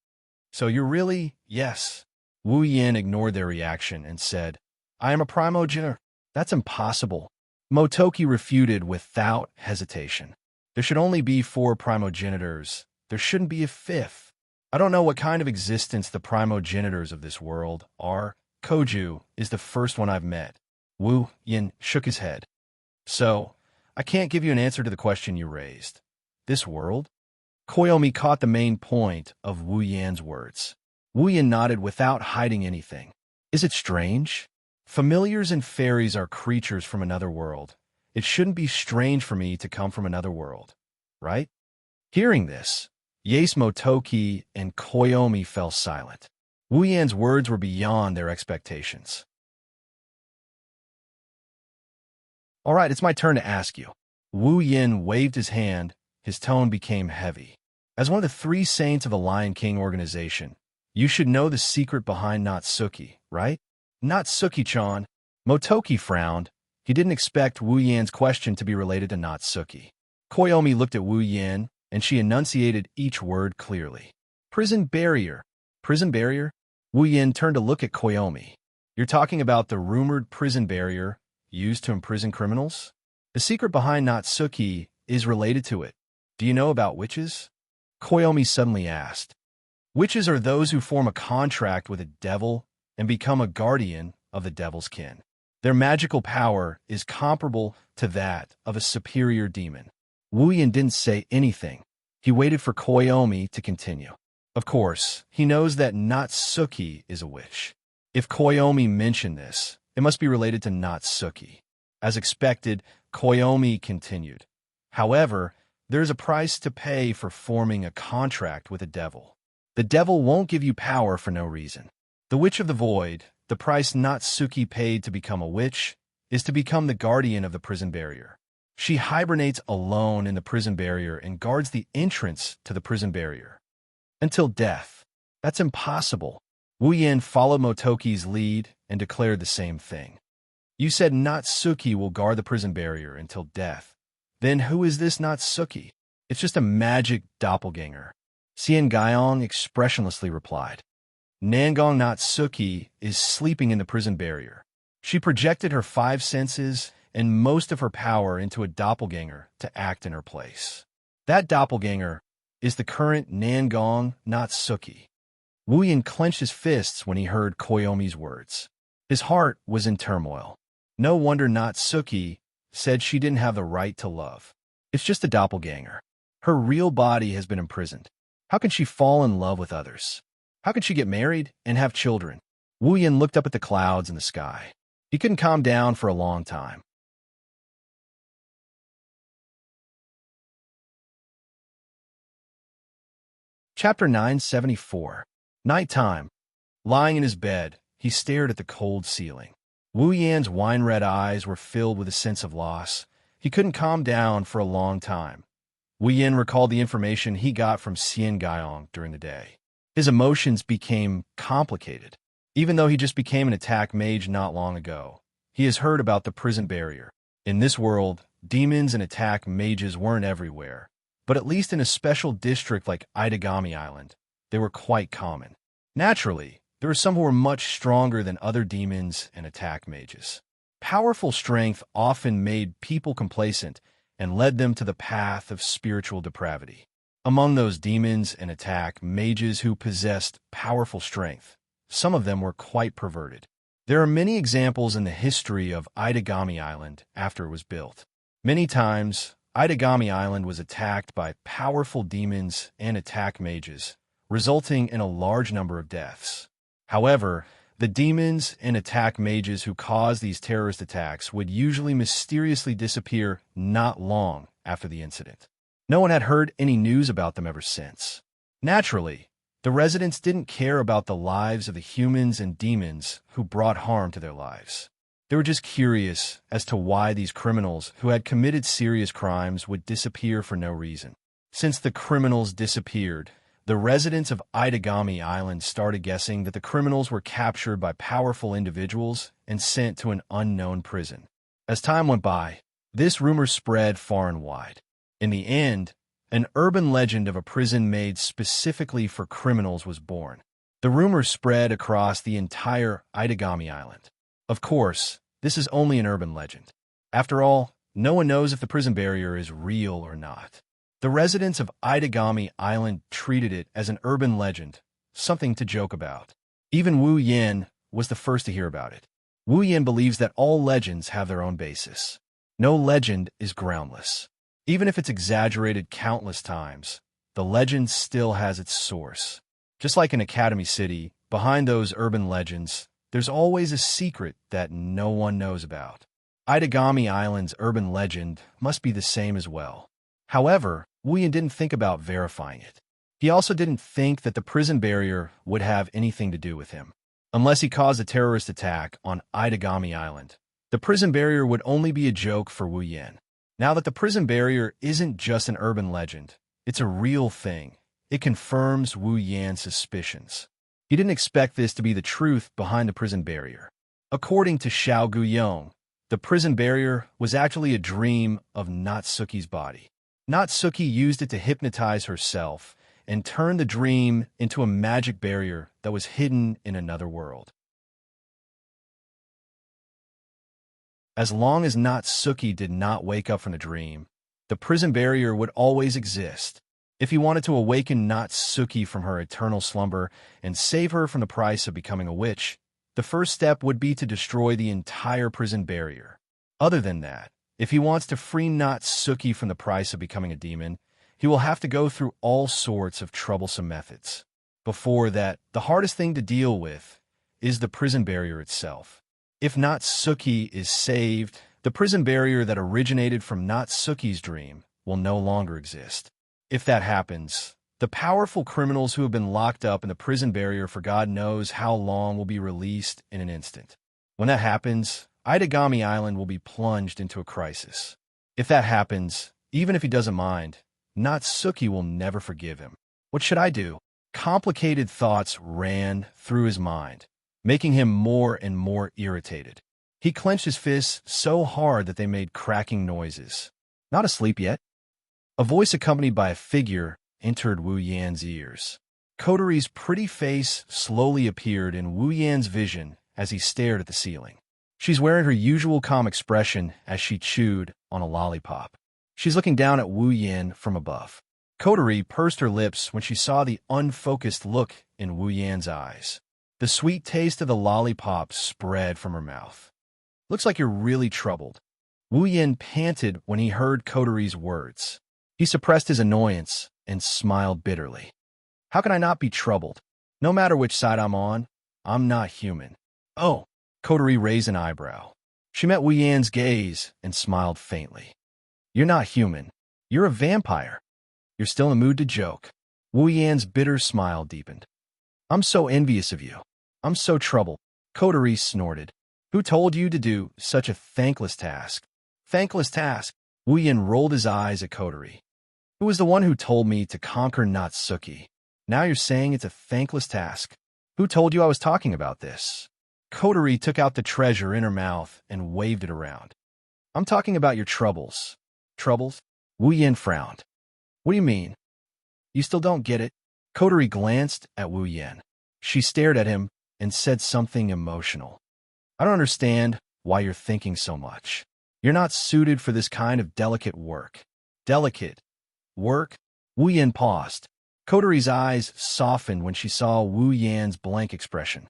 A: So you're really, yes. Wu Yin ignored their reaction and said, I am a primogenitor. That's impossible. Motoki refuted without hesitation. There should only be 4 primogenitors. There shouldn't be a 5th. I don't know what kind of existence the primogenitors of this world are. Koju is the first one I've met. Wu Yin shook his head. So, I can't give you an answer to the question you raised. This world? Koyomi caught the main point of Wu Yan's words. Wu Yin nodded without hiding anything. Is it strange? Familiars and fairies are creatures from another world. It shouldn't be strange for me to come from another world, right? Hearing this, Yase Motoki and Koyomi fell silent. Wu Yan's words were beyond their expectations. All right, it's my turn to ask you. Wu Yin waved his hand. His tone became heavy. As one of the 3 saints of the Lion King organization, you should know the secret behind Natsuki, right? Natsuki-chan. Motoki frowned. He didn't expect Wu Yan's question to be related to Natsuki. Koyomi looked at Wu Yin, and she enunciated each word clearly. Prison barrier. Prison barrier? Wu Yin turned to look at Koyomi. You're talking about the rumored prison barrier used to imprison criminals? The secret behind Natsuki is related to it. Do you know about witches? Koyomi suddenly asked. Witches are those who form a contract with a devil and become a guardian of the devil's kin. Their magical power is comparable to that of a superior demon. Wu Yin didn't say anything. He waited for Koyomi to continue. Of course, he knows that Natsuki is a witch. If Koyomi mentioned this, it must be related to Natsuki. As expected, Koyomi continued. However, There is a price to pay for forming a contract with a devil. The devil won't give you power for no reason. The Witch of the Void, the price Natsuki paid to become a witch, is to become the guardian of the prison barrier. She hibernates alone in the prison barrier and guards the entrance to the prison barrier. Until death. That's impossible. Wu Yin followed Motoki's lead and declared the same thing. You said Natsuki will guard the prison barrier until death. Then who is this Natsuki? It's just a magic doppelganger. Xian Gaiyong expressionlessly replied. Nangong Natsuki is sleeping in the prison barrier. She projected her 5 senses and most of her power into a doppelganger to act in her place. That doppelganger is the current Nangong Natsuki. Wu Yin clenched his fists when he heard Koyomi's words. His heart was in turmoil. No wonder Natsuki said she didn't have the right to love. It's just a doppelganger. Her real body has been imprisoned. How can she fall in love with others? How can she get married and have children? Wu Yin looked up at the clouds in the sky. He couldn't calm down for a long time. Chapter 974. Nighttime. Lying in his bed, he stared at the cold ceiling. Wu Yan's wine-red eyes were filled with a sense of loss. He couldn't calm down for a long time. Wu Yan recalled the information he got from Xian Gaiyong during the day. His emotions became complicated. Even though he just became an attack mage not long ago, he has heard about the prison barrier. In this world, demons and attack mages weren't everywhere, but at least in a special district like Itagami Island, they were quite common. Naturally, there were some who were much stronger than other demons and attack mages. Powerful strength often made people complacent and led them to the path of spiritual depravity. Among those demons and attack mages who possessed powerful strength, some of them were quite perverted. There are many examples in the history of Itagami Island after it was built. Many times, Itagami Island was attacked by powerful demons and attack mages, resulting in a large number of deaths. However, the demons and attack mages who caused these terrorist attacks would usually mysteriously disappear not long after the incident. No one had heard any news about them ever since. Naturally, the residents didn't care about the lives of the humans and demons who brought harm to their lives. They were just curious as to why these criminals who had committed serious crimes would disappear for no reason. Since the criminals disappeared, the residents of Itagami Island started guessing that the criminals were captured by powerful individuals and sent to an unknown prison. As time went by, this rumor spread far and wide. In the end, an urban legend of a prison made specifically for criminals was born. The rumor spread across the entire Itagami Island. Of course, this is only an urban legend. After all, no one knows if the prison barrier is real or not. The residents of Itagami Island treated it as an urban legend, something to joke about. Even Wu Yin was the first to hear about it. Wu Yin believes that all legends have their own basis. No legend is groundless. Even if it's exaggerated countless times, the legend still has its source. Just like in Academy City, behind those urban legends, there's always a secret that no one knows about. Itagami Island's urban legend must be the same as well. However, Wu Yin didn't think about verifying it. He also didn't think that the prison barrier would have anything to do with him. Unless he caused a terrorist attack on Itagami Island, the prison barrier would only be a joke for Wu Yin. Now that the prison barrier isn't just an urban legend, it's a real thing. It confirms Wu Yan's suspicions. He didn't expect this to be the truth behind the prison barrier. According to Xiao Guyong, the prison barrier was actually a dream of Natsuki's body. Natsuki used it to hypnotize herself and turn the dream into a magic barrier that was hidden in another world. As long as Natsuki did not wake up from the dream, the prison barrier would always exist. If he wanted to awaken Natsuki from her eternal slumber and save her from the price of becoming a witch, the first step would be to destroy the entire prison barrier. Other than that, if he wants to free Natsuki from the price of becoming a demon, he will have to go through all sorts of troublesome methods. Before that, the hardest thing to deal with is the prison barrier itself. If Natsuki is saved, the prison barrier that originated from Natsuki's dream will no longer exist. If that happens, the powerful criminals who have been locked up in the prison barrier for God knows how long will be released in an instant. When that happens, Itagami Island will be plunged into a crisis. If that happens, even if he doesn't mind, Natsuki will never forgive him. What should I do? Complicated thoughts ran through his mind, making him more and more irritated. He clenched his fists so hard that they made cracking noises. Not asleep yet? A voice accompanied by a figure entered Wu Yan's ears. Kotori's pretty face slowly appeared in Wu Yan's vision as he stared at the ceiling. She's wearing her usual calm expression as she chewed on a lollipop. She's looking down at Wu Yan from above. Kotori pursed her lips when she saw the unfocused look in Wu Yan's eyes. The sweet taste of the lollipop spread from her mouth. Looks like you're really troubled. Wu Yan panted when he heard Kotori's words. He suppressed his annoyance and smiled bitterly. How can I not be troubled? No matter which side I'm on, I'm not human. Oh, Kotori raised an eyebrow. She met Wu Yan's gaze and smiled faintly. You're not human. You're a vampire. You're still in the mood to joke. Wu Yan's bitter smile deepened. I'm so envious of you. I'm so troubled. Kotori snorted. Who told you to do such a thankless task? Thankless task? Wu Yan rolled his eyes at Kotori. Who was the one who told me to conquer Natsuki? Now you're saying it's a thankless task. Who told you I was talking about this? Kotori took out the treasure in her mouth and waved it around. I'm talking about your troubles. Troubles? Wu Yan frowned. What do you mean? You still don't get it? Kotori glanced at Wu Yan. She stared at him and said something emotional. I don't understand why you're thinking so much. You're not suited for this kind of delicate work. Delicate work? Wu Yan paused. Kotori's eyes softened when she saw Wu Yan's blank expression.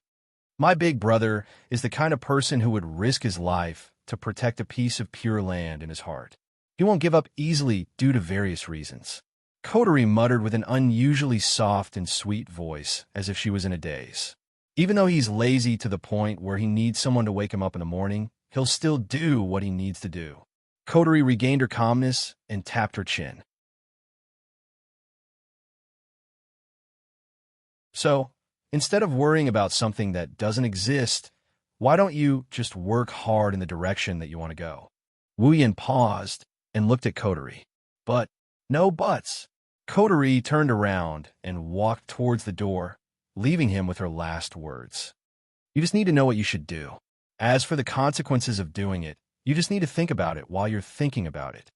A: My big brother is the kind of person who would risk his life to protect a piece of pure land in his heart. He won't give up easily due to various reasons. Kotori muttered with an unusually soft and sweet voice, as if she was in a daze. Even though he's lazy to the point where he needs someone to wake him up in the morning, he'll still do what he needs to do. Kotori regained her calmness and tapped her chin. So, instead of worrying about something that doesn't exist, why don't you just work hard in the direction that you want to go? Wu Yan paused and looked at Kotori. But, no buts. Kotori turned around and walked towards the door, leaving him with her last words. You just need to know what you should do. As for the consequences of doing it, you just need to think about it while you're thinking about it.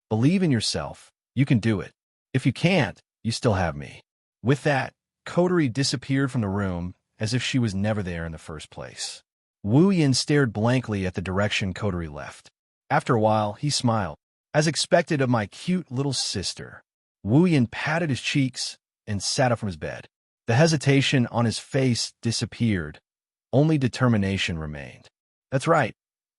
A: Believe in yourself. You can do it. If you can't, you still have me. With that, Kotori disappeared from the room as if she was never there in the first place. Wu Yan stared blankly at the direction Kotori left. After a while, he smiled. As expected of my cute little sister. Wu Yan patted his cheeks and sat up from his bed. The hesitation on his face disappeared. Only determination remained. That's right.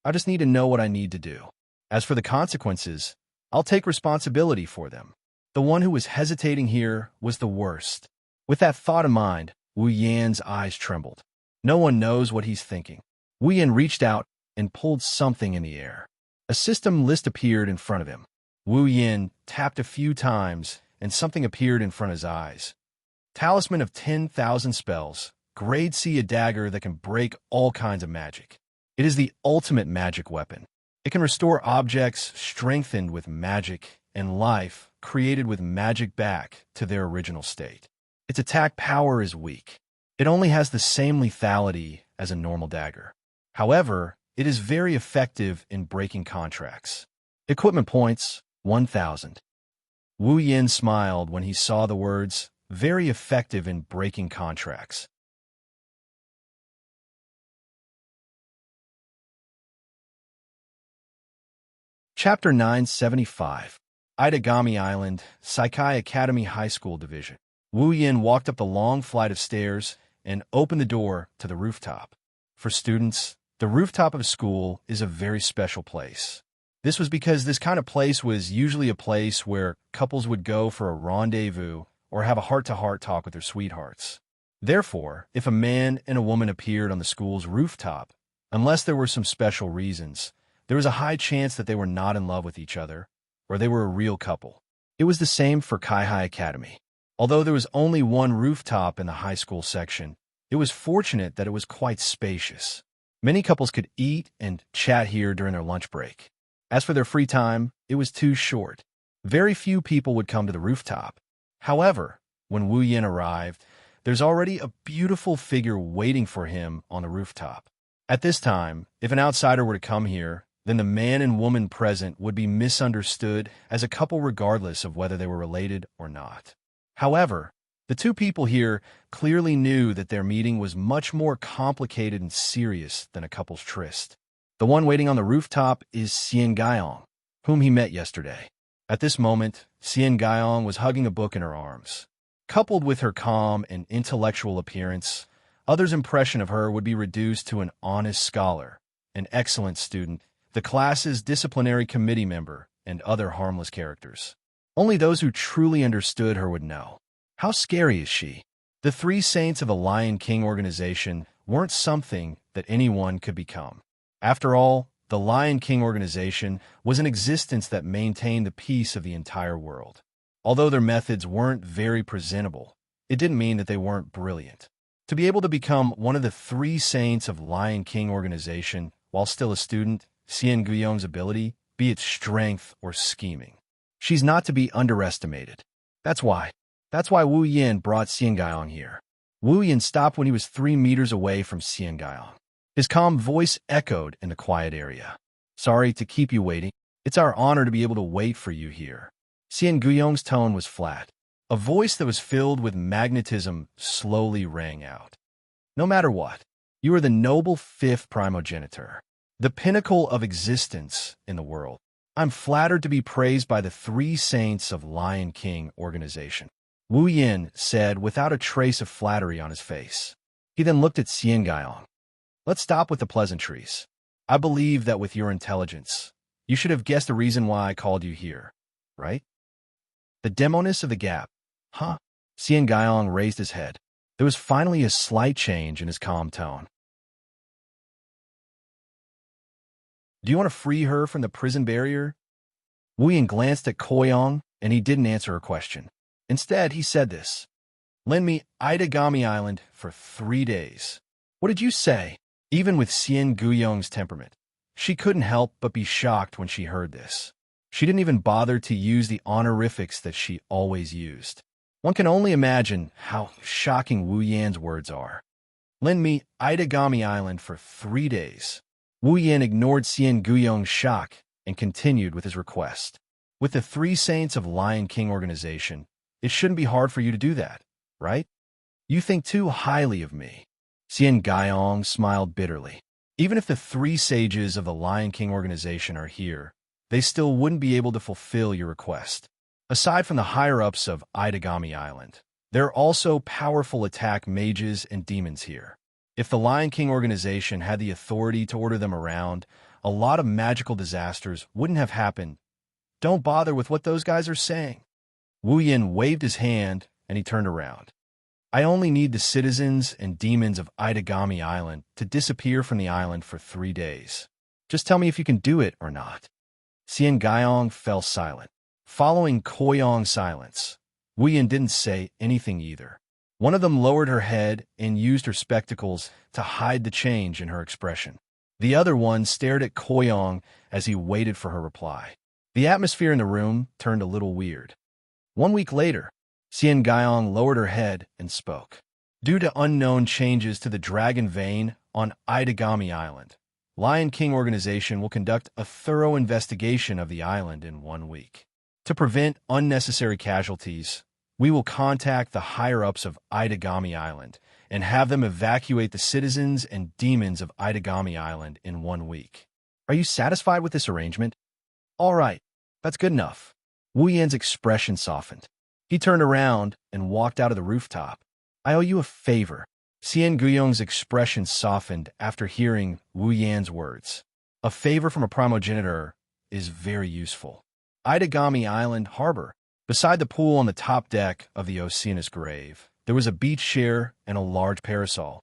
A: I just need to know what I need to do. As for the consequences, I'll take responsibility for them. The one who was hesitating here was the worst. With that thought in mind, Wu Yan's eyes trembled. No one knows what he's thinking. Wu Yan reached out and pulled something in the air. A system list appeared in front of him. Wu Yan tapped a few times, and something appeared in front of his eyes. Talisman of 10,000 spells. Grade C, a dagger that can break all kinds of magic. It is the ultimate magic weapon. It can restore objects strengthened with magic and life created with magic back to their original state. Its attack power is weak. It only has the same lethality as a normal dagger. However, it is very effective in breaking contracts. Equipment points, 1,000. Wu Yan smiled when he saw the words, very effective in breaking contracts. Chapter 975. Itagami Island, Saikai Academy High School Division. Wu Yan walked up the long flight of stairs and opened the door to the rooftop. For students, the rooftop of a school is a very special place. This was because this kind of place was usually a place where couples would go for a rendezvous or have a heart-to-heart talk with their sweethearts. Therefore, if a man and a woman appeared on the school's rooftop, unless there were some special reasons, there was a high chance that they were not in love with each other, or they were a real couple. It was the same for Kaihai Academy. Although there was only one rooftop in the high school section, it was fortunate that it was quite spacious. Many couples could eat and chat here during their lunch break. As for their free time, it was too short. Very few people would come to the rooftop. However, when Wu Yin arrived, there's already a beautiful figure waiting for him on the rooftop. At this time, if an outsider were to come here, then the man and woman present would be misunderstood as a couple regardless of whether they were related or not. However, the two people here clearly knew that their meeting was much more complicated and serious than a couple's tryst. The one waiting on the rooftop is Xian Gaiyong, whom he met yesterday. At this moment, Xian Gaiyong was hugging a book in her arms. Coupled with her calm and intellectual appearance, others' impression of her would be reduced to an honest scholar, an excellent student, the class's disciplinary committee member, and other harmless characters. Only those who truly understood her would know. How scary is she? The three saints of the Lion King organization weren't something that anyone could become. After all, the Lion King organization was an existence that maintained the peace of the entire world. Although their methods weren't very presentable, it didn't mean that they weren't brilliant. To be able to become one of the three saints of Lion King organization while still a student, Xian Guiyong's ability, be it strength or scheming. She's not to be underestimated. That's why Wu Yin brought Xian Gaiyong here. Wu Yin stopped when he was 3 meters away from Xian Gaiyong. His calm voice echoed in the quiet area. Sorry to keep you waiting. It's our honor to be able to wait for you here. Xian Guiyong's tone was flat. A voice that was filled with magnetism slowly rang out. No matter what, you are the noble fifth primogenitor, the pinnacle of existence in the world. I'm flattered to be praised by the three saints of Lion King organization. Wu Yin said without a trace of flattery on his face. He then looked at Xian Gaiyong. Let's stop with the pleasantries. I believe that with your intelligence, you should have guessed the reason why I called you here, right? The demoness of the gap. Huh? Xian Gaiyong raised his head. There was finally a slight change in his calm tone. Do you want to free her from the prison barrier? Wu Yin glanced at Koyong, and he didn't answer her question. Instead, he said this. Lend me Itagami Island for 3 days. What did you say? Even with Xian Guiyong's temperament, she couldn't help but be shocked when she heard this. She didn't even bother to use the honorifics that she always used. One can only imagine how shocking Wu Yan's words are. Lend me Itagami Island for 3 days. Wu Yan ignored Xian Guiyong's shock and continued with his request. With the three saints of Lion King organization, it shouldn't be hard for you to do that, right? You think too highly of me. Xian Gaiyong smiled bitterly. Even if the three sages of the Lion King organization are here, they still wouldn't be able to fulfill your request. Aside from the higher-ups of Itagami Island, there are also powerful attack mages and demons here. If the Lion King organization had the authority to order them around, a lot of magical disasters wouldn't have happened. Don't bother with what those guys are saying. Wu Yin waved his hand, and he turned around. I only need the citizens and demons of Itagami Island to disappear from the island for 3 days. Just tell me if you can do it or not. Xian Gaiyong fell silent. Following Koyong's silence, Wu Yin didn't say anything either. One of them lowered her head and used her spectacles to hide the change in her expression. The other one stared at Koyong as he waited for her reply. The atmosphere in the room turned a little weird. 1 week later, Xian Gaiyong lowered her head and spoke. Due to unknown changes to the dragon vein on Itagami Island, Lion King organization will conduct a thorough investigation of the island in 1 week. To prevent unnecessary casualties, we will contact the higher-ups of Itagami Island and have them evacuate the citizens and demons of Itagami Island in 1 week. Are you satisfied with this arrangement? All right, that's good enough. Wu Yan's expression softened. He turned around and walked out of the rooftop. I owe you a favor. Xian Guiyong's expression softened after hearing Wu Yan's words. A favor from a primogenitor is very useful. Itagami Island Harbor. Beside the pool on the top deck of the Oceanus grave, there was a beach chair and a large parasol.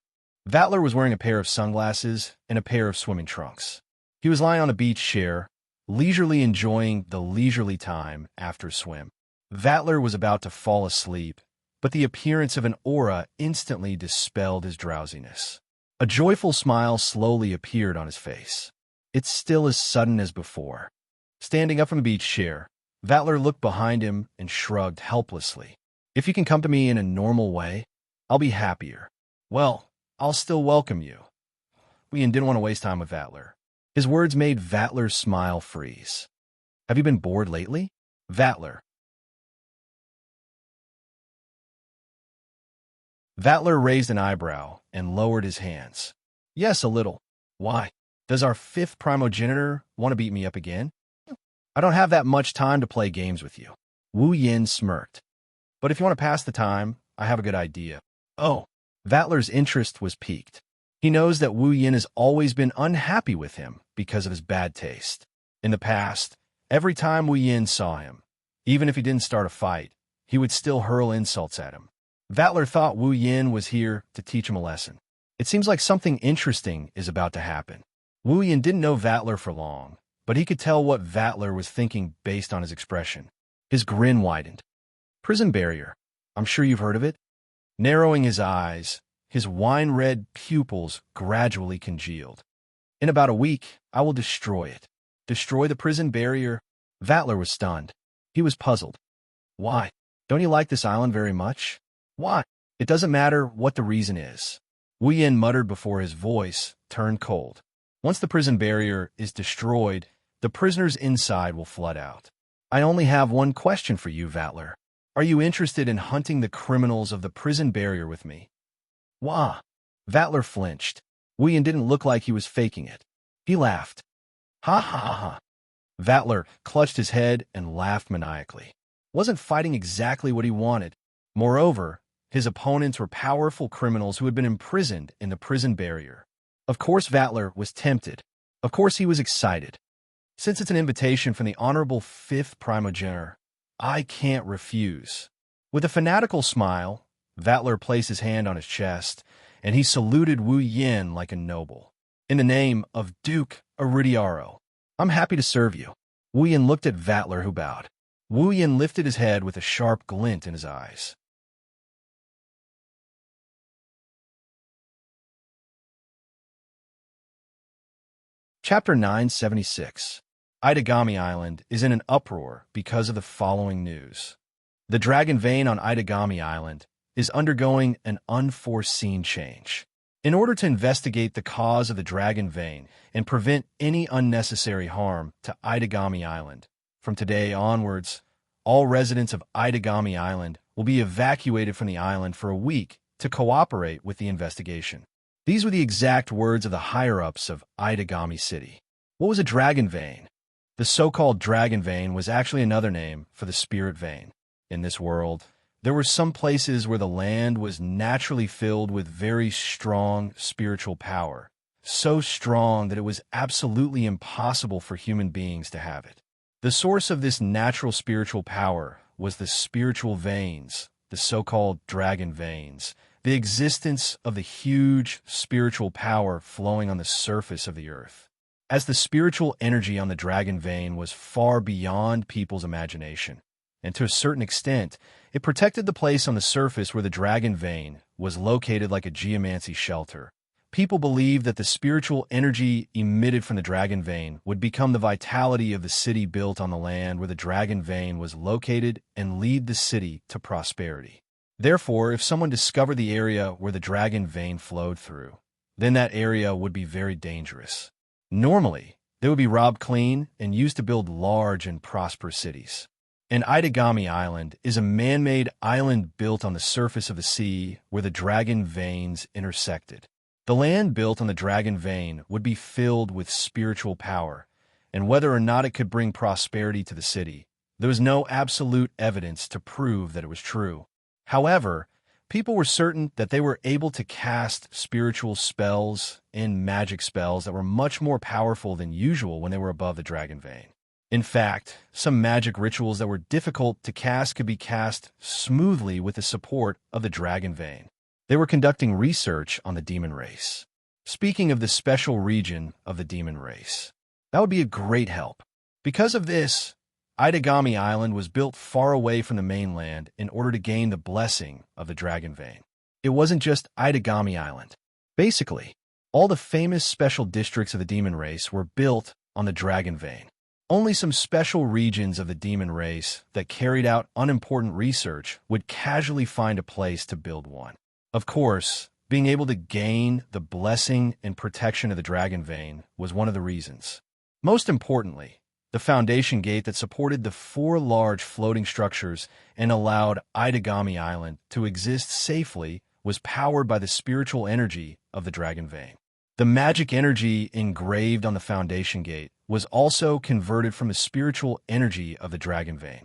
A: Vatler was wearing a pair of sunglasses and a pair of swimming trunks. He was lying on a beach chair, leisurely enjoying the leisurely time after swim. Vattler was about to fall asleep, but the appearance of an aura instantly dispelled his drowsiness. A joyful smile slowly appeared on his face. It's still as sudden as before. Standing up from the beach chair, Vattler looked behind him and shrugged helplessly. If you can come to me in a normal way, I'll be happier. Well, I'll still welcome you. Ian didn't want to waste time with Vattler. His words made Vattler's smile freeze. Have you been bored lately? Vattler. Vattler raised an eyebrow and lowered his hands. Yes, a little. Why? Does our fifth primogenitor want to beat me up again? I don't have that much time to play games with you. Wu Yin smirked. But if you want to pass the time, I have a good idea. Oh, Vattler's interest was piqued. He knows that Wu Yin has always been unhappy with him because of his bad taste. In the past, every time Wu Yin saw him, even if he didn't start a fight, he would still hurl insults at him. Vattler thought Wu Yin was here to teach him a lesson. It seems like something interesting is about to happen. Wu Yin didn't know Vattler for long, but he could tell what Vattler was thinking based on his expression. His grin widened. Prison barrier. I'm sure you've heard of it. Narrowing his eyes, his wine-red pupils gradually congealed. In about a week, I will destroy it. Destroy the prison barrier? Vattler was stunned. He was puzzled. Why? Don't you like this island very much? Why? It doesn't matter what the reason is. Wu Yin muttered before his voice turned cold. Once the prison barrier is destroyed, the prisoners inside will flood out. I only have one question for you, Vattler. Are you interested in hunting the criminals of the prison barrier with me? Wah! Vattler flinched. Wu Yin didn't look like he was faking it. He laughed. Ha ha ha ha. Vattler clutched his head and laughed maniacally. Wasn't fighting exactly what he wanted. Moreover, his opponents were powerful criminals who had been imprisoned in the prison barrier. Of course Vattler was tempted. Of course he was excited. Since it's an invitation from the Honorable Fifth Primogenitor, I can't refuse. With a fanatical smile, Vattler placed his hand on his chest, and he saluted Wu Yin like a noble. In the name of Duke Iridiaro, I'm happy to serve you. Wu Yin looked at Vattler, who bowed. Wu Yin lifted his head with a sharp glint in his eyes. Chapter 976. Itagami Island is in an uproar because of the following news. The dragon vein on Itagami Island is undergoing an unforeseen change. In order to investigate the cause of the dragon vein and prevent any unnecessary harm to Itagami Island, from today onwards, all residents of Itagami Island will be evacuated from the island for a week to cooperate with the investigation. These were the exact words of the higher-ups of Itagami City. What was a dragon vein? The so-called dragon vein was actually another name for the spirit vein. In this world, there were some places where the land was naturally filled with very strong spiritual power, so strong that it was absolutely impossible for human beings to have it. The source of this natural spiritual power was the spiritual veins, the so-called dragon veins, the existence of the huge spiritual power flowing on the surface of the earth. As the spiritual energy on the dragon vein was far beyond people's imagination, and to a certain extent, it protected the place on the surface where the dragon vein was located like a geomancy shelter. People believed that the spiritual energy emitted from the dragon vein would become the vitality of the city built on the land where the dragon vein was located and lead the city to prosperity. Therefore, if someone discovered the area where the dragon vein flowed through, then that area would be very dangerous. Normally, they would be robbed clean and used to build large and prosperous cities. And Itagami Island is a man-made island built on the surface of the sea where the dragon veins intersected. The land built on the dragon vein would be filled with spiritual power, and whether or not it could bring prosperity to the city, there was no absolute evidence to prove that it was true. However, people were certain that they were able to cast spiritual spells and magic spells that were much more powerful than usual when they were above the dragon vein. In fact, some magic rituals that were difficult to cast could be cast smoothly with the support of the dragon vein. They were conducting research on the demon race. Speaking of the special region of the demon race, that would be a great help, Because of this, Itagami Island was built far away from the mainland in order to gain the blessing of the dragon vein. It wasn't just Itagami Island. Basically, all the famous special districts of the demon race were built on the dragon vein. Only some special regions of the demon race that carried out unimportant research would casually find a place to build one. Of course, being able to gain the blessing and protection of the dragon vein was one of the reasons. Most importantly, the foundation gate that supported the 4 large floating structures and allowed Itagami Island to exist safely was powered by the spiritual energy of the dragon vein. The magic energy engraved on the foundation gate was also converted from the spiritual energy of the dragon vein.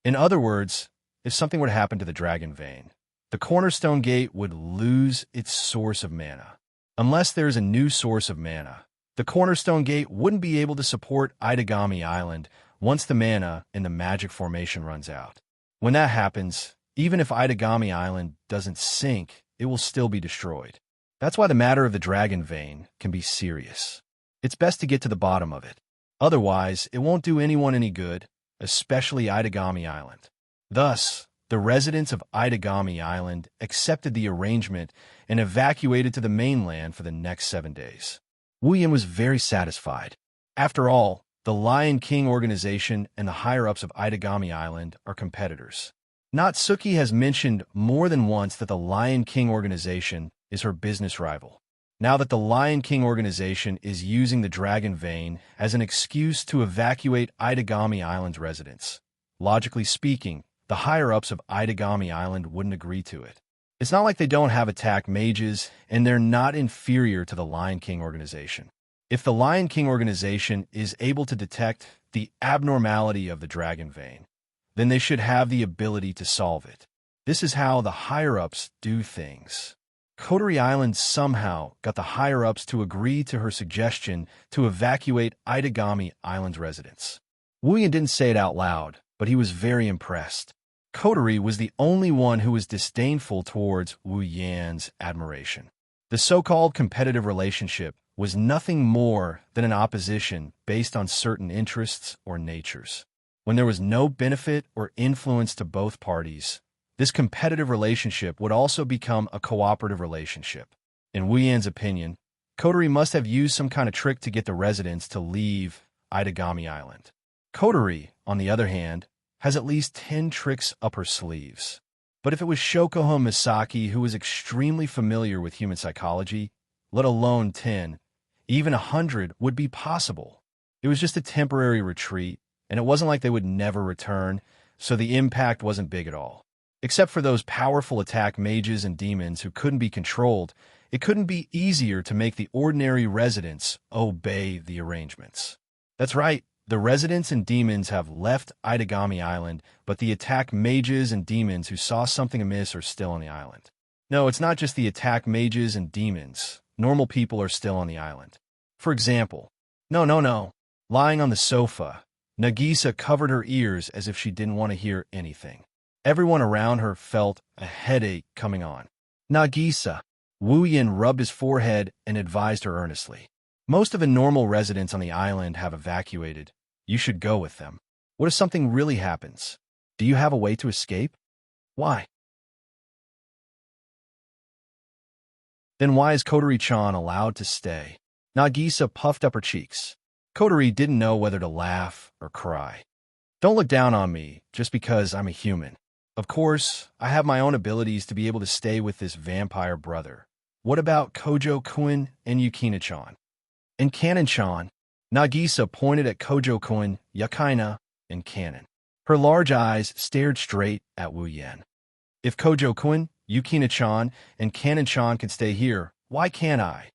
A: In other words, if something were to happen to the dragon vein, the cornerstone gate would lose its source of mana. Unless there is a new source of mana, the cornerstone gate wouldn't be able to support Itagami Island once the mana in the magic formation runs out. When that happens, even if Itagami Island doesn't sink, it will still be destroyed. That's why the matter of the dragon vein can be serious. It's best to get to the bottom of it. Otherwise, it won't do anyone any good, especially Itagami Island. Thus, the residents of Itagami Island accepted the arrangement and evacuated to the mainland for the next 7 days. Wu Yin was very satisfied. After all, the Lion King organization and the higher-ups of Itagami Island are competitors. Natsuki has mentioned more than once that the Lion King organization is her business rival. Now that the Lion King organization is using the dragon vein as an excuse to evacuate Itagami Island's residents, logically speaking, the higher-ups of Itagami Island wouldn't agree to it. It's not like they don't have attack mages, and they're not inferior to the Lion King organization. If the Lion King organization is able to detect the abnormality of the dragon vein, then they should have the ability to solve it. This is how the higher-ups do things. Kotori Island somehow got the higher-ups to agree to her suggestion to evacuate Itagami Island's residents. Wu Yin didn't say it out loud, but he was very impressed. Kotori was the only one who was disdainful towards Wu Yan's admiration. The so-called competitive relationship was nothing more than an opposition based on certain interests or natures. When there was no benefit or influence to both parties, this competitive relationship would also become a cooperative relationship. In Wu Yan's opinion, Kotori must have used some kind of trick to get the residents to leave Itagami Island. Kotori, on the other hand, has at least 10 tricks up her sleeves. But if it was Shokoho Misaki, who was extremely familiar with human psychology, let alone 10, even 100 would be possible. It was just a temporary retreat, and it wasn't like they would never return, so the impact wasn't big at all. Except for those powerful attack mages and demons who couldn't be controlled, it couldn't be easier to make the ordinary residents obey the arrangements. That's right. The residents and demons have left Itagami Island, but the attack mages and demons who saw something amiss are still on the island. No, it's not just the attack mages and demons. Normal people are still on the island. For example, no. Lying on the sofa, Nagisa covered her ears as if she didn't want to hear anything. Everyone around her felt a headache coming on. Nagisa. Wu Yin rubbed his forehead and advised her earnestly. Most of the normal residents on the island have evacuated. You should go with them. What if something really happens? Do you have a way to escape? Why? Then why is Kotori-chan allowed to stay? Nagisa puffed up her cheeks. Kotori didn't know whether to laugh or cry. Don't look down on me just because I'm a human. Of course, I have my own abilities to be able to stay with this vampire brother. What about Kojo-kun and Yukina-chan? And Kanon-chan? Nagisa pointed at Kojo-kun, Yukina, and Kanon. Her large eyes stared straight at Wu Yin. If Kojo-kun, Yukina-chan, and Kanon-chan can stay here, why can't I?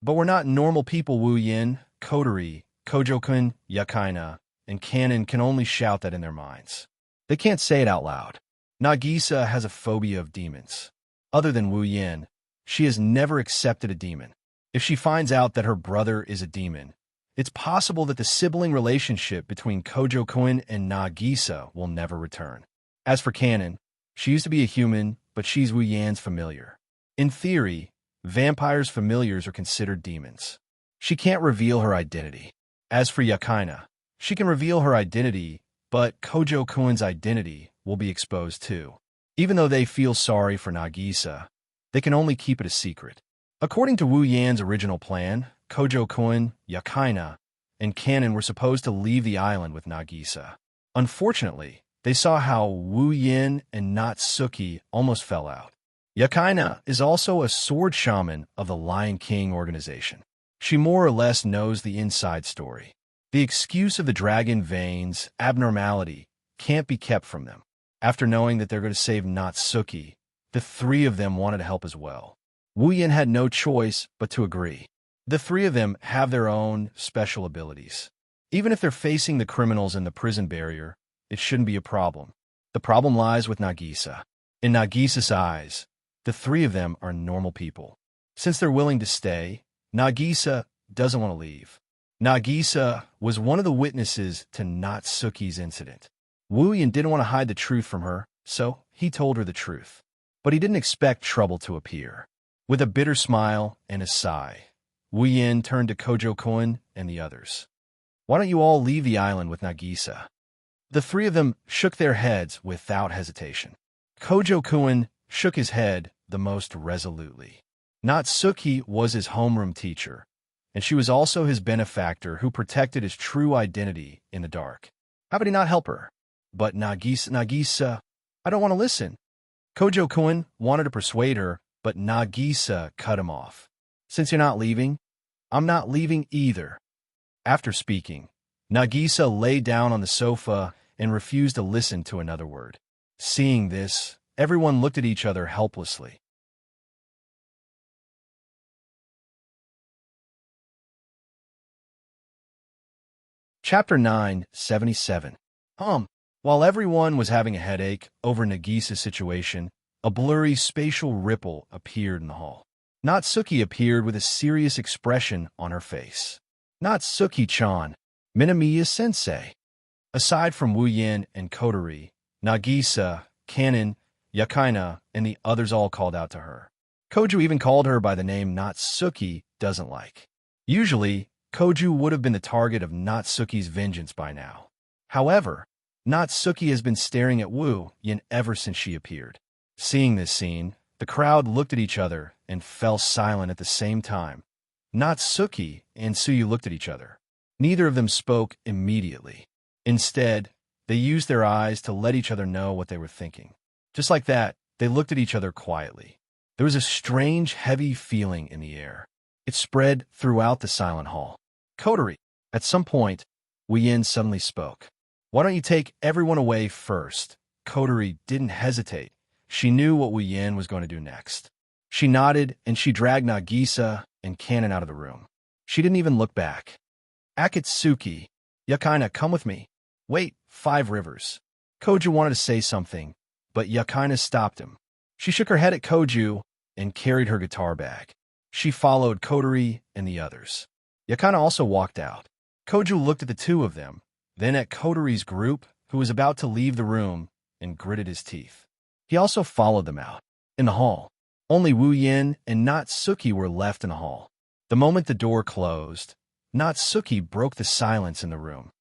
A: But we're not normal people, Wu Yin. Kotori, Kojo-kun, Yukina, and Kanon can only shout that in their minds. They can't say it out loud. Nagisa has a phobia of demons. Other than Wu Yin, she has never accepted a demon. If she finds out that her brother is a demon, it's possible that the sibling relationship between Kojo-kun and Nagisa will never return. As for Kanon, she used to be a human, but she's Wu Yan's familiar. In theory, vampires' familiars are considered demons. She can't reveal her identity. As for Yakaina, she can reveal her identity, but Kojo-kun's identity will be exposed too. Even though they feel sorry for Nagisa, they can only keep it a secret. According to Wu Yan's original plan, Kojo-kun, Yakaina, and Kanon were supposed to leave the island with Nagisa. Unfortunately, they saw how Wu Yan and Natsuki almost fell out. Yakaina is also a sword shaman of the Lion King organization. She more or less knows the inside story. The excuse of the dragon veins abnormality can't be kept from them. After knowing that they're going to save Natsuki, the three of them wanted to help as well. Wu Yan had no choice but to agree. The three of them have their own special abilities. Even if they're facing the criminals in the prison barrier, it shouldn't be a problem. The problem lies with Nagisa. In Nagisa's eyes, the three of them are normal people. Since they're willing to stay, Nagisa doesn't want to leave. Nagisa was one of the witnesses to Natsuki's incident. Wu Yan didn't want to hide the truth from her, so he told her the truth. But he didn't expect trouble to appear. With a bitter smile and a sigh, Wu Yan turned to Kojo-kun and the others. Why don't you all leave the island with Nagisa? The three of them shook their heads without hesitation. Kojo-kun shook his head the most resolutely. Natsuki was his homeroom teacher, and she was also his benefactor who protected his true identity in the dark. How could he not help her? But Nagisa, I don't want to listen. Kojo-kun wanted to persuade her, but Nagisa cut him off. Since you're not leaving, I'm not leaving either. After speaking, Nagisa lay down on the sofa and refused to listen to another word. Seeing this, everyone looked at each other helplessly. Chapter 977. While everyone was having a headache over Nagisa's situation, a blurry spatial ripple appeared in the hall. Natsuki appeared with a serious expression on her face. Natsuki-chan, Minamiya-sensei. Aside from Wu Yan and Kotori, Nagisa, Kanon, Yakaina, and the others all called out to her. Koju even called her by the name Natsuki doesn't like. Usually, Koju would have been the target of Natsuki's vengeance by now. However, Natsuki has been staring at Wu Yan ever since she appeared. Seeing this scene, the crowd looked at each other and fell silent at the same time. Natsuki and Tsuyu looked at each other. Neither of them spoke immediately. Instead, they used their eyes to let each other know what they were thinking. Just like that, they looked at each other quietly. There was a strange, heavy feeling in the air. It spread throughout the silent hall. Kotori. At some point, Wu Yan suddenly spoke. Why don't you take everyone away first? Kotori didn't hesitate. She knew what Wu Yan was going to do next. She nodded and she dragged Nagisa and Kanon out of the room. She didn't even look back. Akatsuki, Yakaina, come with me. Wait, 5 Rivers. Koju wanted to say something, but Yakaina stopped him. She shook her head at Koju and carried her guitar bag. She followed Kotori and the others. Yakaina also walked out. Koju looked at the two of them, then at Kotori's group, who was about to leave the room, and gritted his teeth. He also followed them out. In the hall, only Wu Yan and Natsuki were left in the hall. The moment the door closed, Natsuki broke the silence in the room.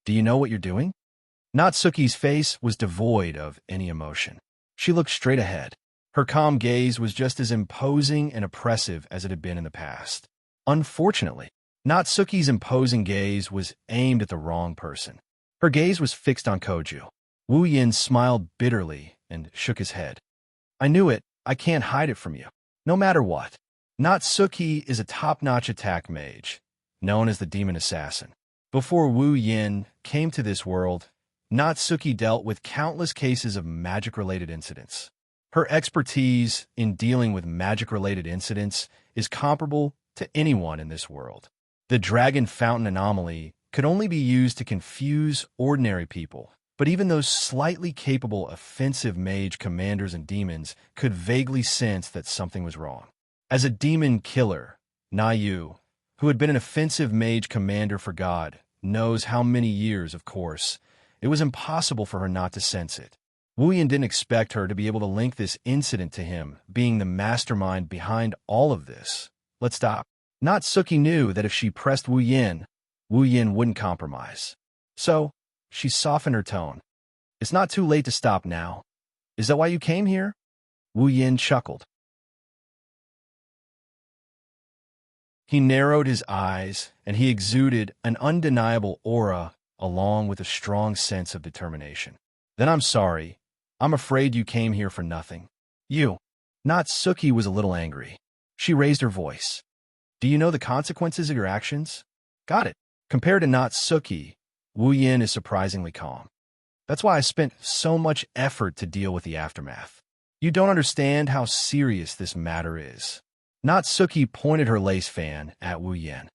A: Do you know what you're doing? Natsuki's face was devoid of any emotion. She looked straight ahead. Her calm gaze was just as imposing and oppressive as it had been in the past. Unfortunately, Natsuki's imposing gaze was aimed at the wrong person. Her gaze was fixed on Koju. Wu Yan smiled bitterly and shook his head. I knew it. I can't hide it from you. No matter what. Natsuki is a top-notch attack mage, known as the Demon Assassin. Before Wu Yan came to this world, Natsuki dealt with countless cases of magic-related incidents. Her expertise in dealing with magic-related incidents is comparable to anyone in this world. The Dragon Fountain anomaly could only be used to confuse ordinary people, but even those slightly capable offensive mage commanders and demons could vaguely sense that something was wrong. As a demon killer, Nayu, who had been an offensive mage commander for God, knows how many years, of course, it was impossible for her not to sense it. Wu Yan didn't expect her to be able to link this incident to him being the mastermind behind all of this. Let's stop. Natsuki knew that if she pressed Wu Yin wouldn't compromise. So, she softened her tone. It's not too late to stop now. Is that why you came here? Wu Yin chuckled. He narrowed his eyes, and he exuded an undeniable aura along with a strong sense of determination. Then I'm sorry. I'm afraid you came here for nothing. You. Natsuki was a little angry. She raised her voice. Do you know the consequences of your actions? Got it. Compared to Natsuki, Wu Yin is surprisingly calm. That's why I spent so much effort to deal with the aftermath. You don't understand how serious this matter is. Natsuki pointed her lace fan at Wu Yin.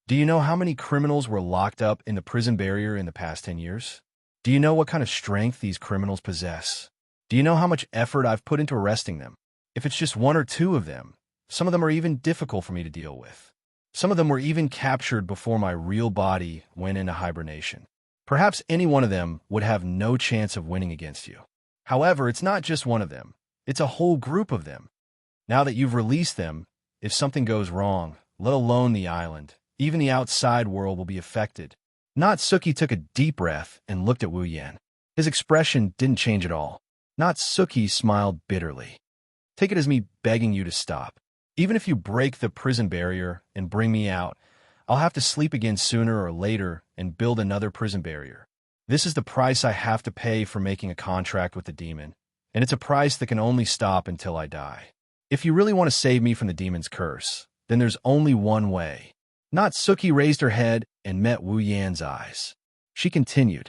A: Do you know how many criminals were locked up in the prison barrier in the past 10 years? Do you know what kind of strength these criminals possess? Do you know how much effort I've put into arresting them? If it's just one or two of them, some of them are even difficult for me to deal with. Some of them were even captured before my real body went into hibernation. Perhaps any one of them would have no chance of winning against you. However, it's not just one of them. It's a whole group of them. Now that you've released them, if something goes wrong, let alone the island, even the outside world will be affected. Natsuki took a deep breath and looked at Wu Yin. His expression didn't change at all. Natsuki smiled bitterly. Take it as me begging you to stop. Even if you break the prison barrier and bring me out, I'll have to sleep again sooner or later and build another prison barrier. This is the price I have to pay for making a contract with the demon, and it's a price that can only stop until I die. If you really want to save me from the demon's curse, then there's only one way. Natsuki raised her head and met Wu Yan's eyes. She continued,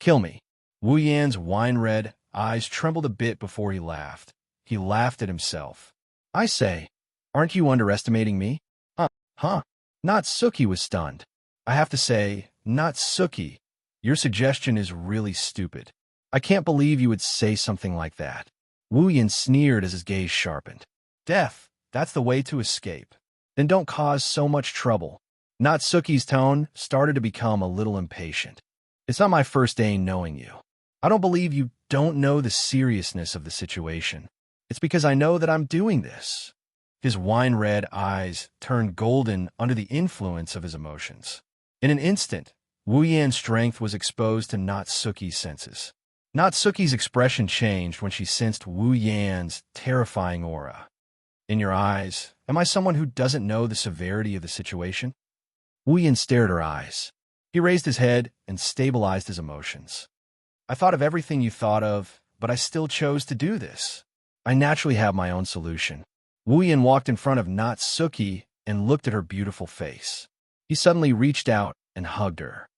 A: Kill me. Wu Yan's wine-red eyes trembled a bit before he laughed. He laughed at himself. I say, aren't you underestimating me? Huh? Natsuki was stunned. I have to say, Natsuki, your suggestion is really stupid. I can't believe you would say something like that. Wu Yan sneered as his gaze sharpened. Death, that's the way to escape. Then don't cause so much trouble. Natsuki's tone started to become a little impatient. It's not my first day knowing you. I don't believe you don't know the seriousness of the situation. It's because I know that I'm doing this. His wine-red eyes turned golden under the influence of his emotions. In an instant, Wu Yan's strength was exposed to Natsuki's senses. Natsuki's expression changed when she sensed Wu Yan's terrifying aura. In your eyes, am I someone who doesn't know the severity of the situation? Wu Yan stared at her eyes. He raised his head and stabilized his emotions. I thought of everything you thought of, but I still chose to do this. I naturally have my own solution. Wu Yan walked in front of Natsuki and looked at her beautiful face. He suddenly reached out and hugged her.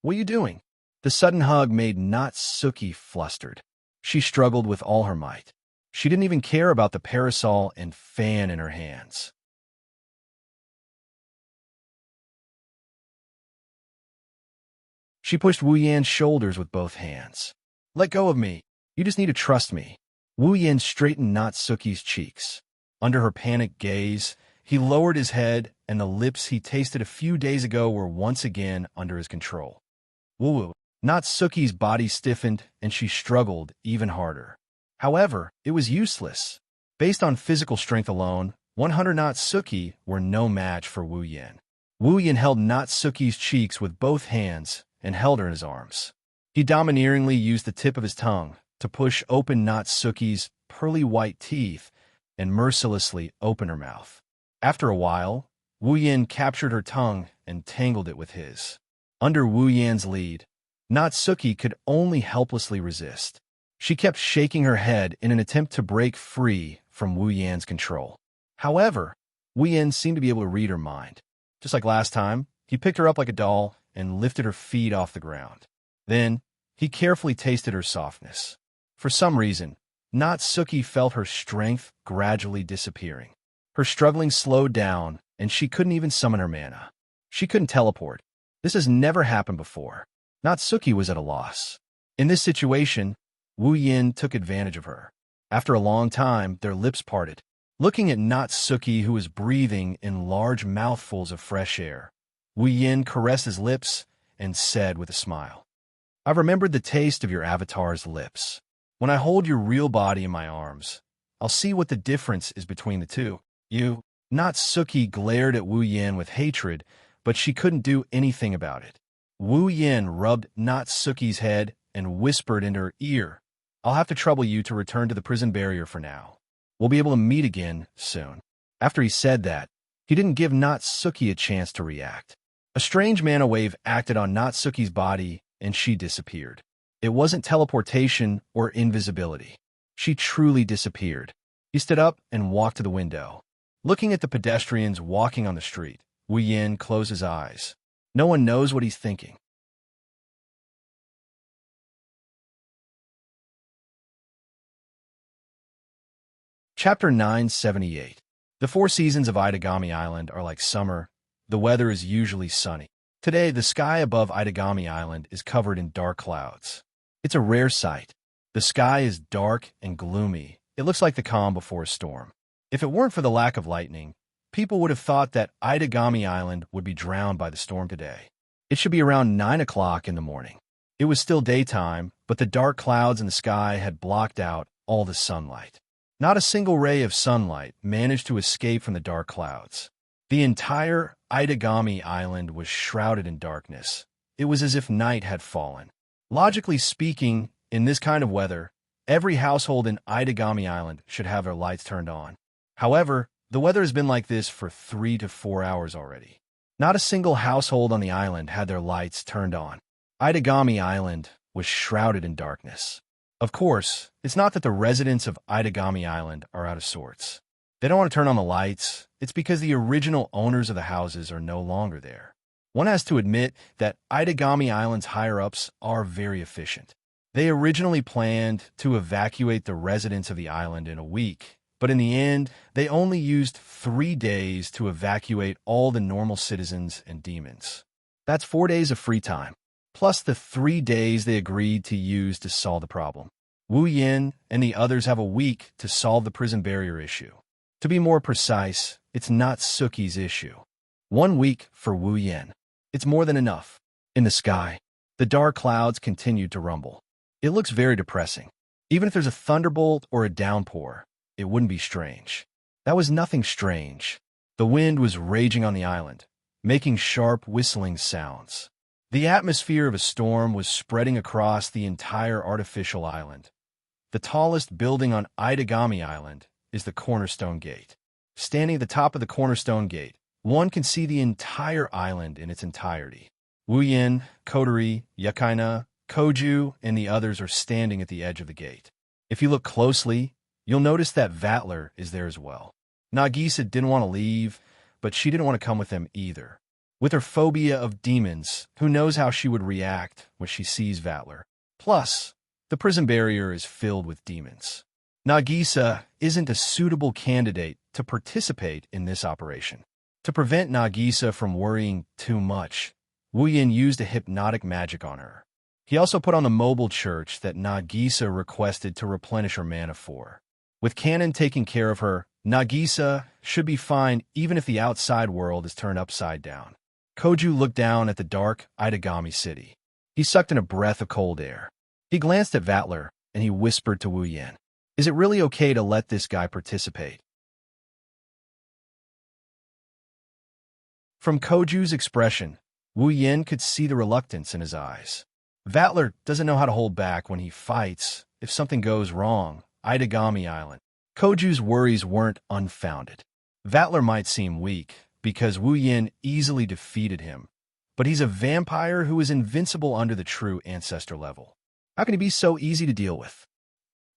A: What are you doing? The sudden hug made Natsuki flustered. She struggled with all her might. She didn't even care about the parasol and fan in her hands. She pushed Wu Yan's shoulders with both hands. Let go of me. You just need to trust me. Wu Yan straightened Natsuki's cheeks. Under her panicked gaze, he lowered his head, and the lips he tasted a few days ago were once again under his control. Woo-woo. Natsuki's body stiffened, and she struggled even harder. However, it was useless. Based on physical strength alone, 100 Natsuki were no match for Wu Yan. Wu Yan held Natsuki's cheeks with both hands and held her in his arms. He domineeringly used the tip of his tongue to push open Natsuki's pearly white teeth and mercilessly open her mouth. After a while, Wu Yan captured her tongue and tangled it with his. Under Wu Yan's lead, Natsuki could only helplessly resist. She kept shaking her head in an attempt to break free from Wu Yan's control. However, Wu Yan seemed to be able to read her mind. Just like last time, he picked her up like a doll and lifted her feet off the ground. Then, he carefully tasted her softness. For some reason, Natsuki felt her strength gradually disappearing. Her struggling slowed down, and she couldn't even summon her mana. She couldn't teleport. This has never happened before. Natsuki was at a loss. In this situation, Wu Yan took advantage of her. After a long time, their lips parted. Looking at Natsuki, who was breathing in large mouthfuls of fresh air, Wu Yan caressed his lips and said with a smile, I've remembered the taste of your avatar's lips. When I hold your real body in my arms, I'll see what the difference is between the two. You, Natsuki glared at Wu Yin with hatred, but she couldn't do anything about it. Wu Yin rubbed Natsuki's head and whispered into her ear, "I'll have to trouble you to return to the prison barrier for now. We'll be able to meet again soon." After he said that, he didn't give Natsuki a chance to react. A strange mana wave acted on Natsuki's body, and she disappeared. It wasn't teleportation or invisibility. She truly disappeared. He stood up and walked to the window. Looking at the pedestrians walking on the street, Wu Yin closed his eyes. No one knows what he's thinking. Chapter 978. The four seasons of Itagami Island are like summer. The weather is usually sunny. Today, the sky above Itagami Island is covered in dark clouds. It's a rare sight. The sky is dark and gloomy. It looks like the calm before a storm. If it weren't for the lack of lightning, people would have thought that Itagami Island would be drowned by the storm today. It should be around 9 o'clock in the morning. It was still daytime, but the dark clouds in the sky had blocked out all the sunlight. Not a single ray of sunlight managed to escape from the dark clouds. The entire Itagami Island was shrouded in darkness. It was as if night had fallen. Logically speaking, in this kind of weather, every household in Itagami Island should have their lights turned on. However, the weather has been like this for 3 to 4 hours already. Not a single household on the island had their lights turned on. Itagami Island was shrouded in darkness. Of course, it's not that the residents of Itagami Island are out of sorts. They don't want to turn on the lights. It's because the original owners of the houses are no longer there. One has to admit that Itagami Island's higher-ups are very efficient. They originally planned to evacuate the residents of the island in a week, but in the end, they only used 3 days to evacuate all the normal citizens and demons. That's 4 days of free time, plus the 3 days they agreed to use to solve the problem. Wu Yin and the others have a week to solve the prison barrier issue. To be more precise, it's Natsuki's issue. 1 week for Wu Yin. It's more than enough. In the sky, the dark clouds continued to rumble. It looks very depressing. Even if there's a thunderbolt or a downpour, it wouldn't be strange. That was nothing strange. The wind was raging on the island, making sharp whistling sounds. The atmosphere of a storm was spreading across the entire artificial island. The tallest building on Itagami Island is the Cornerstone Gate. Standing at the top of the Cornerstone Gate, one can see the entire island in its entirety. Wu Yin, Kotori, Yakaina, Koju, and the others are standing at the edge of the gate. If you look closely, you'll notice that Vatler is there as well. Nagisa didn't want to leave, but she didn't want to come with them either. With her phobia of demons, who knows how she would react when she sees Vatler. Plus, the prison barrier is filled with demons. Nagisa isn't a suitable candidate to participate in this operation. To prevent Nagisa from worrying too much, Wu Yin used a hypnotic magic on her. He also put on the mobile church that Nagisa requested to replenish her mana for. With Cannon taking care of her, Nagisa should be fine even if the outside world is turned upside down. Koju looked down at the dark Itagami city. He sucked in a breath of cold air. He glanced at Vatler, and he whispered to Wu Yin, "Is it really okay to let this guy participate?" From Koju's expression, Wu Yin could see the reluctance in his eyes. Vatler doesn't know how to hold back when he fights. If something goes wrong, Itagami Island. Koju's worries weren't unfounded. Vatler might seem weak, because Wu Yin easily defeated him, but he's a vampire who is invincible under the true ancestor level. How can he be so easy to deal with?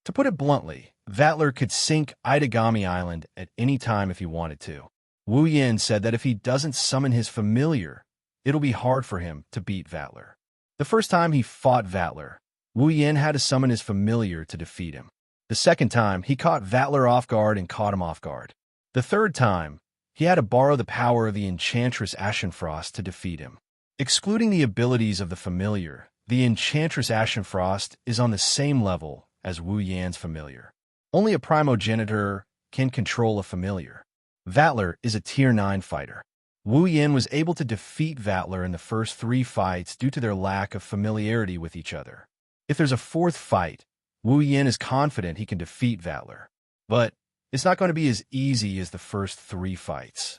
A: To put it bluntly, Vatler could sink Itagami Island at any time if he wanted to. Wu Yin said that if he doesn't summon his familiar, it'll be hard for him to beat Vatler. The first time he fought Vatler, Wu Yin had to summon his familiar to defeat him. The second time, he caught Vatler off guard and caught him off guard. The third time, he had to borrow the power of the Enchantress Ashenfrost to defeat him. Excluding the abilities of the familiar, the Enchantress Ashenfrost is on the same level as Wu Yan's familiar. Only a primogenitor can control a familiar. Vatler is a Tier 9 fighter. Wu Yin was able to defeat Vatler in the first 3 fights due to their lack of familiarity with each other. If there's a 4th fight, Wu Yin is confident he can defeat Vatler. But It's not going to be as easy as the first 3 fights.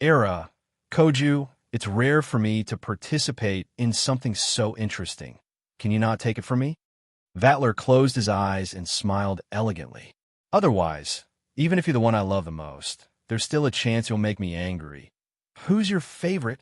A: Era, Koju, it's rare for me to participate in something so interesting. Can you not take it from me? Vatler closed his eyes and smiled elegantly. Otherwise, even if you're the one I love the most, there's still a chance you'll make me angry. Who's your favorite?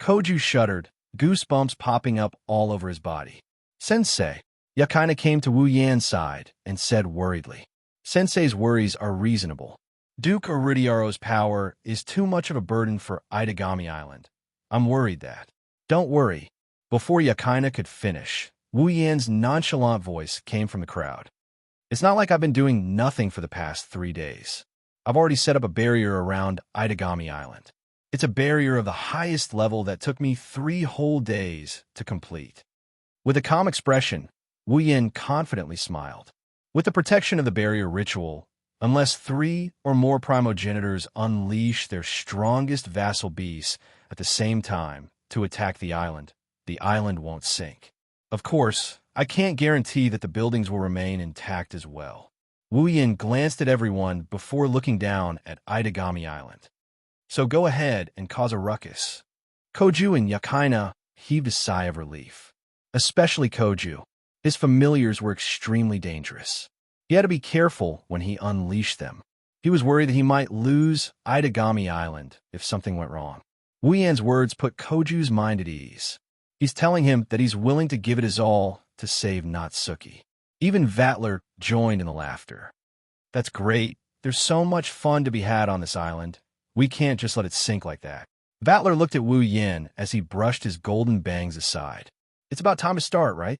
A: Koju shuddered, goosebumps popping up all over his body. Sensei. Yakaina came to Wu Yan's side and said worriedly. Sensei's worries are reasonable. Duke Iridiaro's power is too much of a burden for Itagami Island. I'm worried that. Don't worry. Before Yakaina could finish, Wu Yan's nonchalant voice came from the crowd. It's not like I've been doing nothing for the past 3 days. I've already set up a barrier around Itagami Island. It's a barrier of the highest level that took me 3 whole days to complete. With a calm expression, Wu Yan confidently smiled. With the protection of the barrier ritual, unless 3 or more primogenitors unleash their strongest vassal beasts at the same time to attack the island won't sink. Of course, I can't guarantee that the buildings will remain intact as well. Wu Yan glanced at everyone before looking down at Itagami Island. So go ahead and cause a ruckus. Koju and Yakaina heaved a sigh of relief. Especially Koju. His familiars were extremely dangerous. He had to be careful when he unleashed them. He was worried that he might lose Itagami Island if something went wrong. Wu Yan's words put Koju's mind at ease. He's telling him that he's willing to give it his all to save Natsuki. Even Vatler joined in the laughter. That's great. There's so much fun to be had on this island. We can't just let it sink like that. Vatler looked at Wu Yan as he brushed his golden bangs aside. It's about time to start, right?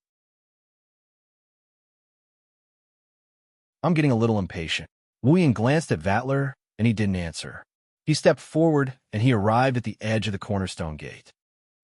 A: I'm getting a little impatient. Wu Yan glanced at Vatler, and he didn't answer. He stepped forward, and he arrived at the edge of the cornerstone gate.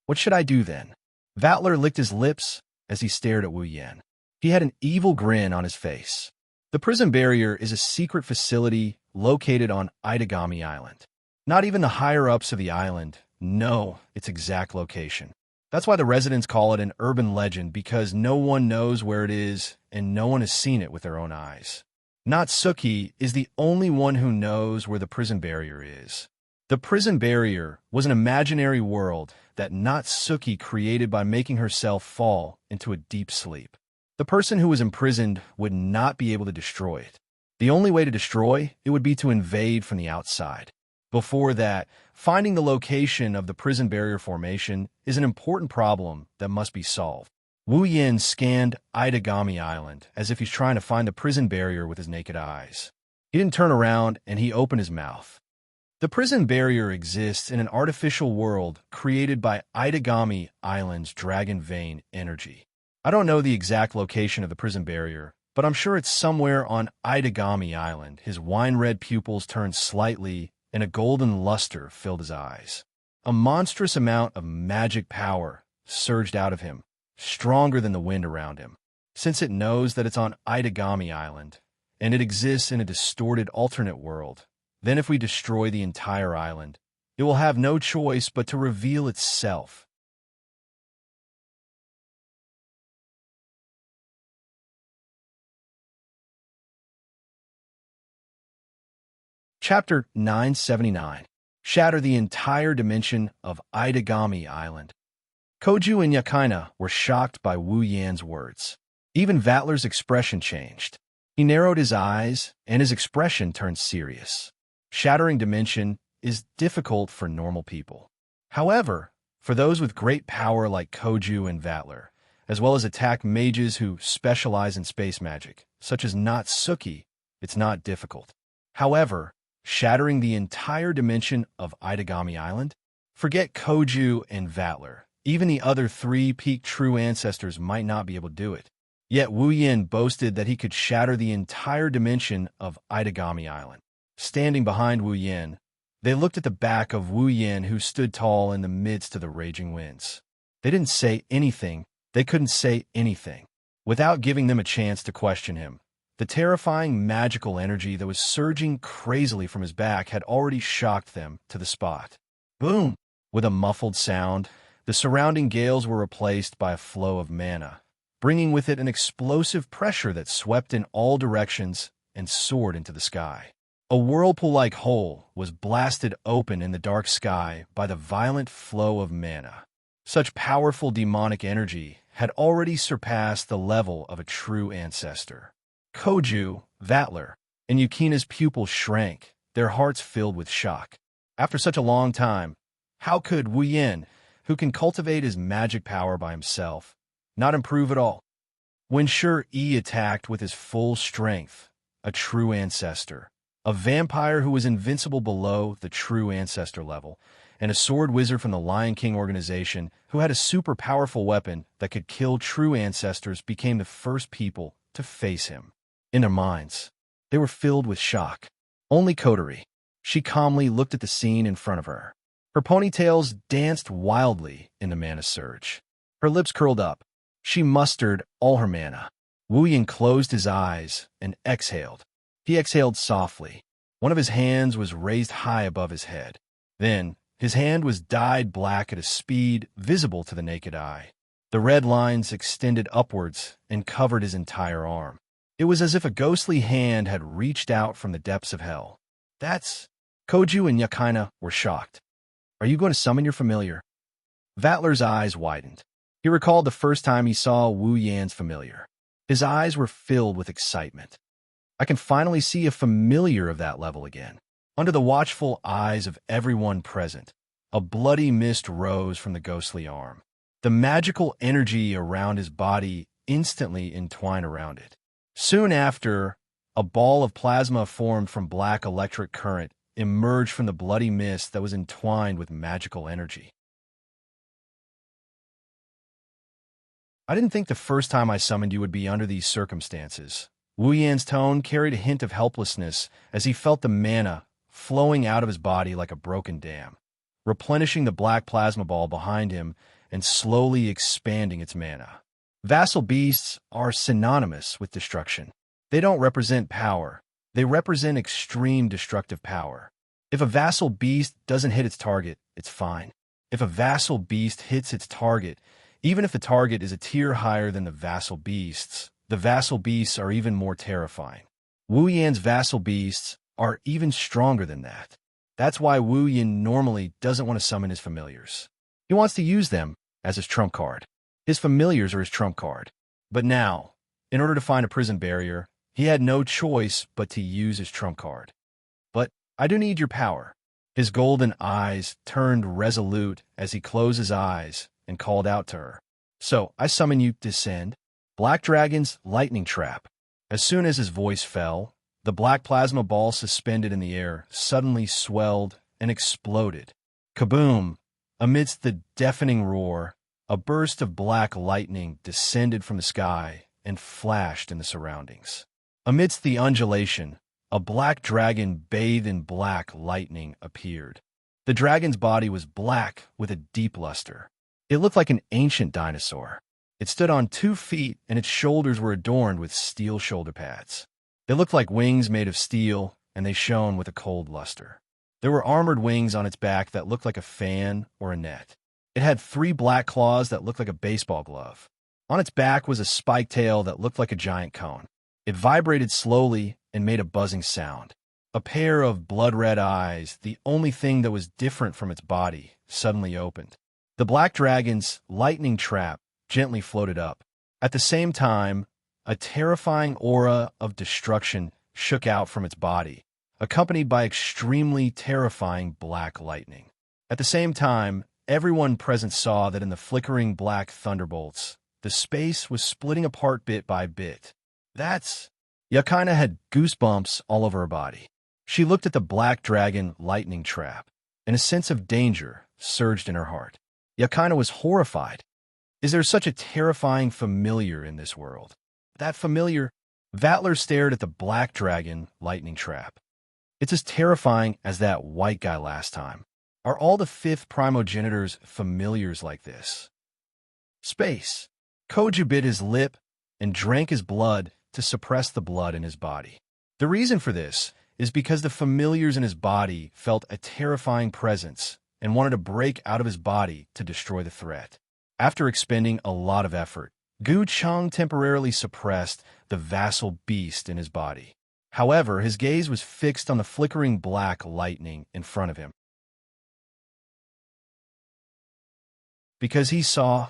A: What should I do then? Vatler licked his lips as he stared at Wu Yan. He had an evil grin on his face. The prison barrier is a secret facility located on Itagami Island. Not even the higher-ups of the island know its exact location. That's why the residents call it an urban legend, because no one knows where it is and no one has seen it with their own eyes. Natsuki is the only one who knows where the prison barrier is. The prison barrier was an imaginary world that Natsuki created by making herself fall into a deep sleep. The person who was imprisoned would not be able to destroy it. The only way to destroy it would be to invade from the outside. Before that, finding the location of the prison barrier formation is an important problem that must be solved. Wu Yan scanned Itagami Island as if he's trying to find the prison barrier with his naked eyes. He didn't turn around, and he opened his mouth. The prison barrier exists in an artificial world created by Itagami Island's dragon vein energy. I don't know the exact location of the prison barrier, but I'm sure it's somewhere on Itagami Island. His wine-red pupils turned slightly, and a golden luster filled his eyes. A monstrous amount of magic power surged out of him, stronger than the wind around him. Since it knows that it's on Itagami Island, and it exists in a distorted alternate world, then if we destroy the entire island, it will have no choice but to reveal itself. Chapter 979. Shatter the entire dimension of Itagami Island. Koju and Yakaina were shocked by Wu Yan's words. Even Vatler's expression changed. He narrowed his eyes, and his expression turned serious. Shattering dimension is difficult for normal people. However, for those with great power like Koju and Vatler, as well as attack mages who specialize in space magic, such as Natsuki, it's not difficult. However, shattering the entire dimension of Itagami Island? Forget Koju and Vatler. Even the other 3 peak true ancestors might not be able to do it. Yet Wu Yan boasted that he could shatter the entire dimension of Itagami Island. Standing behind Wu Yan, they looked at the back of Wu Yan, who stood tall in the midst of the raging winds. They didn't say anything. They couldn't say anything. Without giving them a chance to question him, the terrifying magical energy that was surging crazily from his back had already shocked them to the spot. Boom! With a muffled sound, the surrounding gales were replaced by a flow of mana, bringing with it an explosive pressure that swept in all directions and soared into the sky. A whirlpool-like hole was blasted open in the dark sky by the violent flow of mana. Such powerful demonic energy had already surpassed the level of a true ancestor. Koju, Vatler, and Yukina's pupils shrank, their hearts filled with shock. After such a long time, how could Wu Yin, who can cultivate his magic power by himself, not improve at all? When Shi attacked with his full strength, a true ancestor, a vampire who was invincible below the true ancestor level, and a sword wizard from the Lion King organization who had a super powerful weapon that could kill true ancestors became the first people to face him. In their minds, they were filled with shock. Only Kotori. She calmly looked at the scene in front of her. Her ponytails danced wildly in the mana surge. Her lips curled up. She mustered all her mana. Wu Yin closed his eyes and exhaled. He exhaled softly. One of his hands was raised high above his head. Then, his hand was dyed black at a speed visible to the naked eye. The red lines extended upwards and covered his entire arm. It was as if a ghostly hand had reached out from the depths of hell. That's... Koju and Yukina were shocked. Are you going to summon your familiar? Vatler's eyes widened. He recalled the first time he saw Wu Yan's familiar. His eyes were filled with excitement. I can finally see a familiar of that level again. Under the watchful eyes of everyone present, a bloody mist rose from the ghostly arm. The magical energy around his body instantly entwined around it. Soon after, a ball of plasma formed from black electric current emerged from the bloody mist that was entwined with magical energy. I didn't think the first time I summoned you would be under these circumstances. Wu Yan's tone carried a hint of helplessness as he felt the mana flowing out of his body like a broken dam, replenishing the black plasma ball behind him and slowly expanding its mana. Vassal beasts are synonymous with destruction. They don't represent power. They represent extreme destructive power. If a vassal beast doesn't hit its target, it's fine. If a vassal beast hits its target, even if the target is a tier higher than the vassal beasts are even more terrifying. Wu Yan's vassal beasts are even stronger than that. That's why Wu Yan normally doesn't want to summon his familiars. He wants to use them as his trump card. His familiars are his trump card. But now, in order to find a prison barrier, he had no choice but to use his trump card. But I do need your power. His golden eyes turned resolute as he closed his eyes and called out to her. So, I summon you, descend. Black Dragon's lightning trap. As soon as his voice fell, the black plasma ball suspended in the air suddenly swelled and exploded. Kaboom! Amidst the deafening roar, a burst of black lightning descended from the sky and flashed in the surroundings. Amidst the undulation, a black dragon bathed in black lightning appeared. The dragon's body was black with a deep luster. It looked like an ancient dinosaur. It stood on 2 feet, and its shoulders were adorned with steel shoulder pads. They looked like wings made of steel, and they shone with a cold luster. There were armored wings on its back that looked like a fan or a net. It had 3 black claws that looked like a baseball glove. On its back was a spiked tail that looked like a giant cone. It vibrated slowly and made a buzzing sound. A pair of blood-red eyes, the only thing that was different from its body, suddenly opened. The black dragon's lightning trap gently floated up. At the same time, a terrifying aura of destruction shook out from its body, accompanied by extremely terrifying black lightning. At the same time, everyone present saw that in the flickering black thunderbolts, the space was splitting apart bit by bit. Yukina had goosebumps all over her body. She looked at the black dragon lightning trap, and a sense of danger surged in her heart. Yukina was horrified. Is there such a terrifying familiar in this world? That familiar... Vatler stared at the black dragon lightning trap. It's as terrifying as that white guy last time. Are all the 5th primogenitors familiars like this? Space. Koju bit his lip and drank his blood to suppress the blood in his body. The reason for this is because the familiars in his body felt a terrifying presence and wanted to break out of his body to destroy the threat. After expending a lot of effort, Gu Cheng temporarily suppressed the vassal beast in his body. However, his gaze was fixed on the flickering black lightning in front of him. Because he saw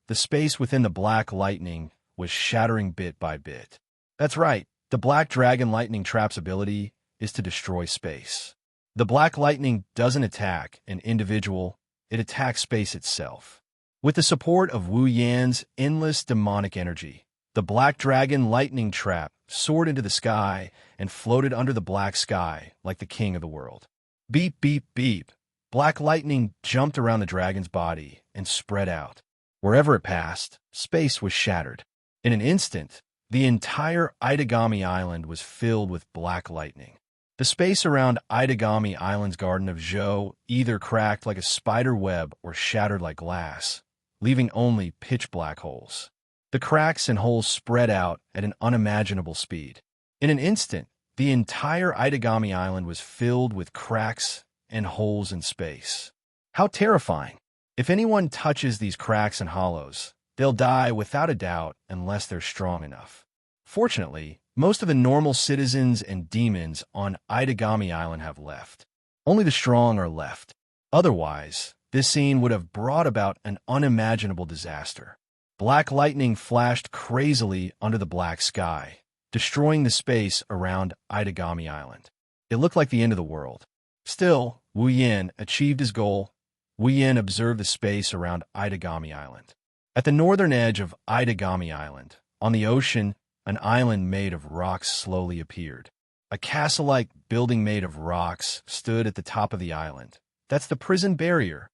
A: the space within the black lightning was shattering bit by bit. That's right, the black dragon lightning trap's ability is to destroy space. The black lightning doesn't attack an individual, it attacks space itself. With the support of Wu Yan's endless demonic energy, the black dragon lightning trap soared into the sky and floated under the black sky like the king of the world. Beep, beep, beep. Black lightning jumped around the dragon's body and spread out. Wherever it passed, space was shattered. In an instant, the entire Itagami Island was filled with black lightning. The space around Itagami Island's Garden of Zhou either cracked like a spider web or shattered like glass, leaving only pitch-black holes. The cracks and holes spread out at an unimaginable speed. In an instant, the entire Itagami Island was filled with cracks and holes in space. How terrifying! If anyone touches these cracks and hollows, they'll die without a doubt unless they're strong enough. Fortunately, most of the normal citizens and demons on Itagami Island have left. Only the strong are left. Otherwise, this scene would have brought about an unimaginable disaster. Black lightning flashed crazily under the black sky, destroying the space around Itagami Island. It looked like the end of the world. Still, Wu Yan achieved his goal. Wu Yan observed the space around Itagami Island. At the northern edge of Itagami Island, on the ocean, an island made of rocks slowly appeared. A castle-like building made of rocks stood at the top of the island. That's the prison barrier.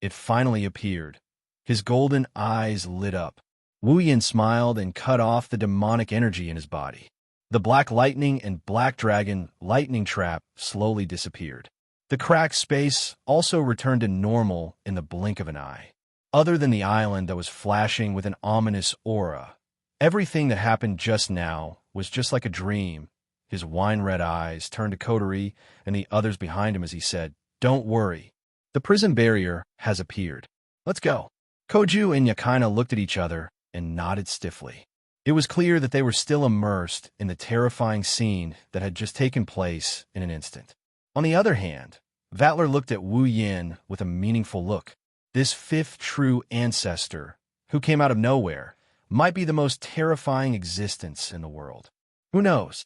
A: It finally appeared. His golden eyes lit up. Wu Yan smiled and cut off the demonic energy in his body. The black lightning and black dragon lightning trap slowly disappeared. The cracked space also returned to normal in the blink of an eye. Other than the island that was flashing with an ominous aura, everything that happened just now was just like a dream. His wine-red eyes turned to Kotori and the others behind him as he said, "Don't worry. The prison barrier has appeared. Let's go." Koju and Yakaina looked at each other and nodded stiffly. It was clear that they were still immersed in the terrifying scene that had just taken place in an instant. On the other hand, Vatler looked at Wu Yan with a meaningful look. This fifth true ancestor, who came out of nowhere, might be the most terrifying existence in the world. Who knows?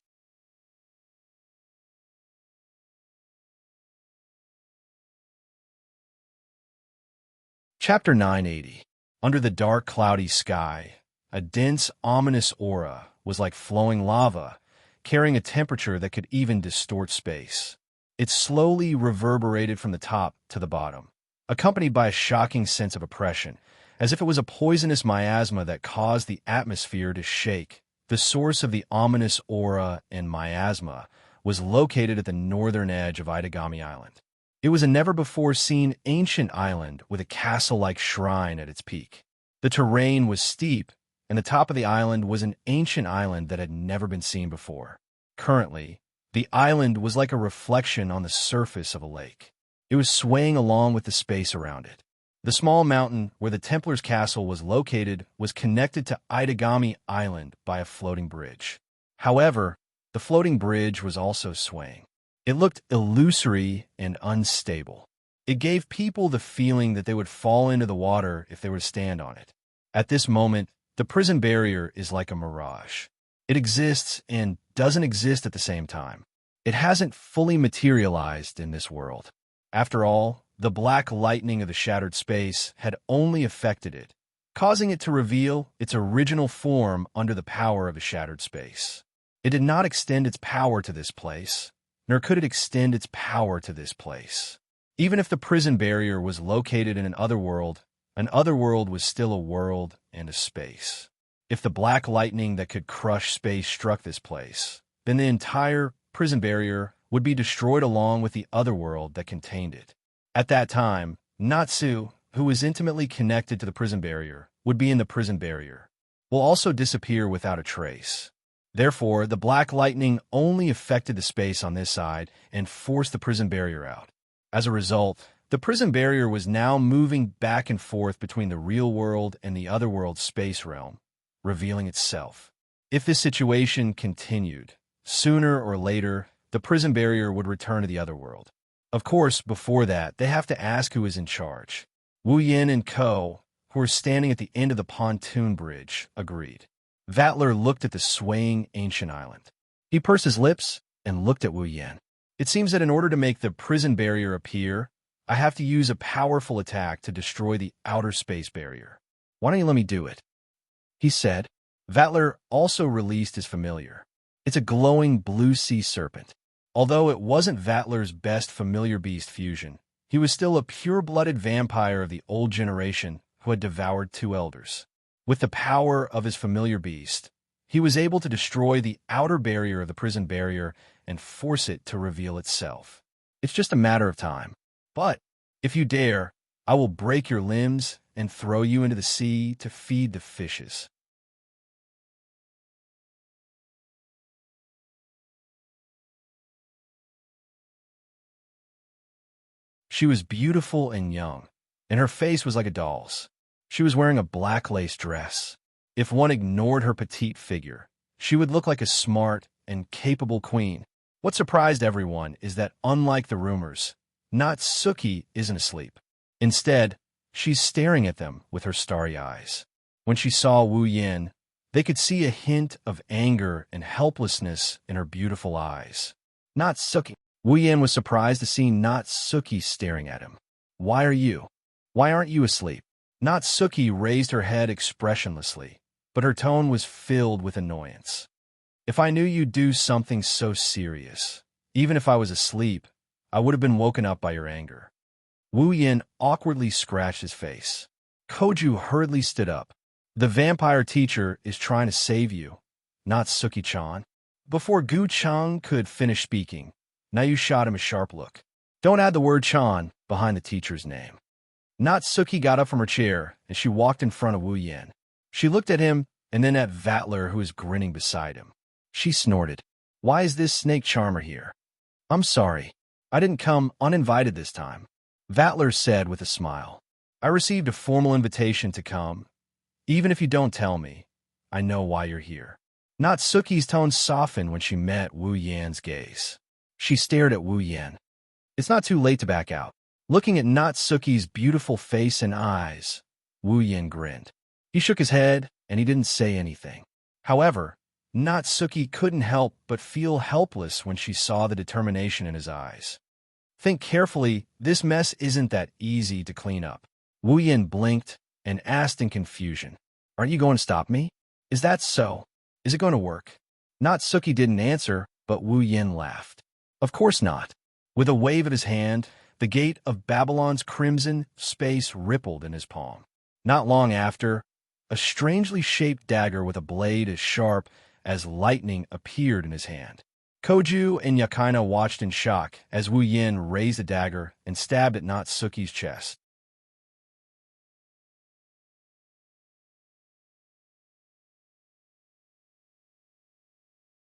A: Chapter 980. Under the dark, cloudy sky, a dense, ominous aura was like flowing lava, carrying a temperature that could even distort space. It slowly reverberated from the top to the bottom, accompanied by a shocking sense of oppression, as if it was a poisonous miasma that caused the atmosphere to shake. The source of the ominous aura and miasma was located at the northern edge of Itagami Island. It was a never-before-seen ancient island with a castle-like shrine at its peak. The terrain was steep, and the top of the island was an ancient island that had never been seen before. Currently, the island was like a reflection on the surface of a lake. It was swaying along with the space around it. The small mountain where the Templar's castle was located was connected to Itagami Island by a floating bridge. However, the floating bridge was also swaying. It looked illusory and unstable. It gave people the feeling that they would fall into the water if they were to stand on it. At this moment, the prison barrier is like a mirage. It exists and doesn't exist at the same time. It hasn't fully materialized in this world. After all, the black lightning of the shattered space had only affected it, causing it to reveal its original form under the power of the shattered space. It did not extend its power to this place, nor could it extend its power to this place. Even if the prison barrier was located in an otherworld was still a world and a space. If the black lightning that could crush space struck this place, then the entire prison barrier would be destroyed along with the otherworld that contained it. At that time, Natsu, who was intimately connected to the prison barrier, would be in the prison barrier, will also disappear without a trace. Therefore, the black lightning only affected the space on this side and forced the prison barrier out. As a result, the prison barrier was now moving back and forth between the real world and the otherworld space realm, revealing itself. If this situation continued, Sooner or later, the prison barrier would return to the other world. Of course, before that, they have to ask who is in charge. Wu Yin and Ko, who were standing at the end of the pontoon bridge, agreed. Vatler looked at the swaying ancient island. He pursed his lips and looked at Wu Yin. It seems that in order to make the prison barrier appear, I have to use a powerful attack to destroy the outer space barrier. Why don't you let me do it? He said. Vatler also released his familiar. It's a glowing blue sea serpent. Although it wasn't Vatler's best familiar beast fusion, he was still a pure-blooded vampire of the old generation who had devoured two elders. With the power of his familiar beast, he was able to destroy the outer barrier of the prison barrier and force it to reveal itself. It's just a matter of time. But if you dare, I will break your limbs and throw you into the sea to feed the fishes. She was beautiful and young, and her face was like a doll's. She was wearing a black lace dress. If one ignored her petite figure, she would look like a smart and capable queen. What surprised everyone is that, unlike the rumors, Natsuki isn't asleep. Instead, she's staring at them with her starry eyes. When she saw Wu Yin, they could see a hint of anger and helplessness in her beautiful eyes. Natsuki. Wu Yin was surprised to see Natsuki staring at him. Why aren't you asleep? Natsuki raised her head expressionlessly, but her tone was filled with annoyance. If I knew you'd do something so serious, even if I was asleep, I would have been woken up by your anger. Wu Yin awkwardly scratched his face. Koju hurriedly stood up. The vampire teacher is trying to save you, Natsuki-chan. Before Gu-chan could finish speaking, Nayu shot him a sharp look. Don't add the word chan behind the teacher's name. Natsuki got up from her chair, and she walked in front of Wu Yin. She looked at him and then at Vatler, who was grinning beside him. She snorted. Why is this snake charmer here? I'm sorry. I didn't come uninvited this time, Vatler said with a smile. I received a formal invitation to come. Even if you don't tell me, I know why you're here. Natsuki's tone softened when she met Wu Yin's gaze. She stared at Wu Yin. It's not too late to back out. Looking at Natsuki's beautiful face and eyes, Wu Yin grinned. He shook his head, and he didn't say anything. However, Natsuki couldn't help but feel helpless when she saw the determination in his eyes. Think carefully, this mess isn't that easy to clean up. Wu Yin blinked and asked in confusion. Aren't you going to stop me? Is that so? Is it going to work? Natsuki didn't answer, but Wu Yin laughed. Of course not. With a wave of his hand, the gate of Babylon's crimson space rippled in his palm. Not long after, a strangely shaped dagger with a blade as sharp as lightning appeared in his hand. Koju and Yakaina watched in shock as Wu Yin raised the dagger and stabbed at Natsuki's chest.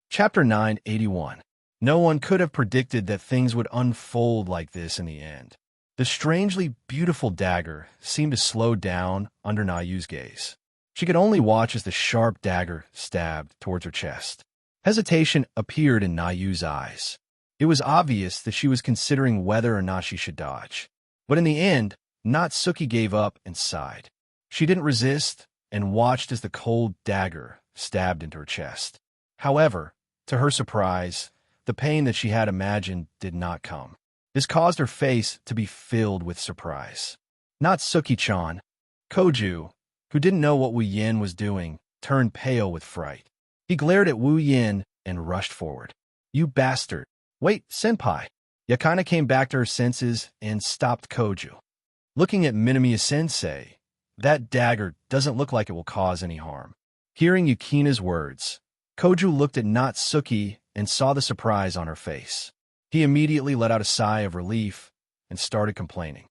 A: Chapter 981. No one could have predicted that things would unfold like this in the end. The strangely beautiful dagger seemed to slow down under Nayu's gaze. She could only watch as the sharp dagger stabbed towards her chest. Hesitation appeared in Nayu's eyes. It was obvious that she was considering whether or not she should dodge. But in the end, Natsuki gave up and sighed. She didn't resist and watched as the cold dagger stabbed into her chest. However, to her surprise, the pain that she had imagined did not come. This caused her face to be filled with surprise. Natsuki-chan, Koju, who didn't know what Wu Yin was doing, turned pale with fright. He glared at Wu Yin and rushed forward. You bastard! Wait, senpai! Yakaina came back to her senses and stopped Koju. Looking at Minamiya-sensei, that dagger doesn't look like it will cause any harm. Hearing Yukina's words, Koju looked at Natsuki and saw the surprise on her face. He immediately let out a sigh of relief and started complaining.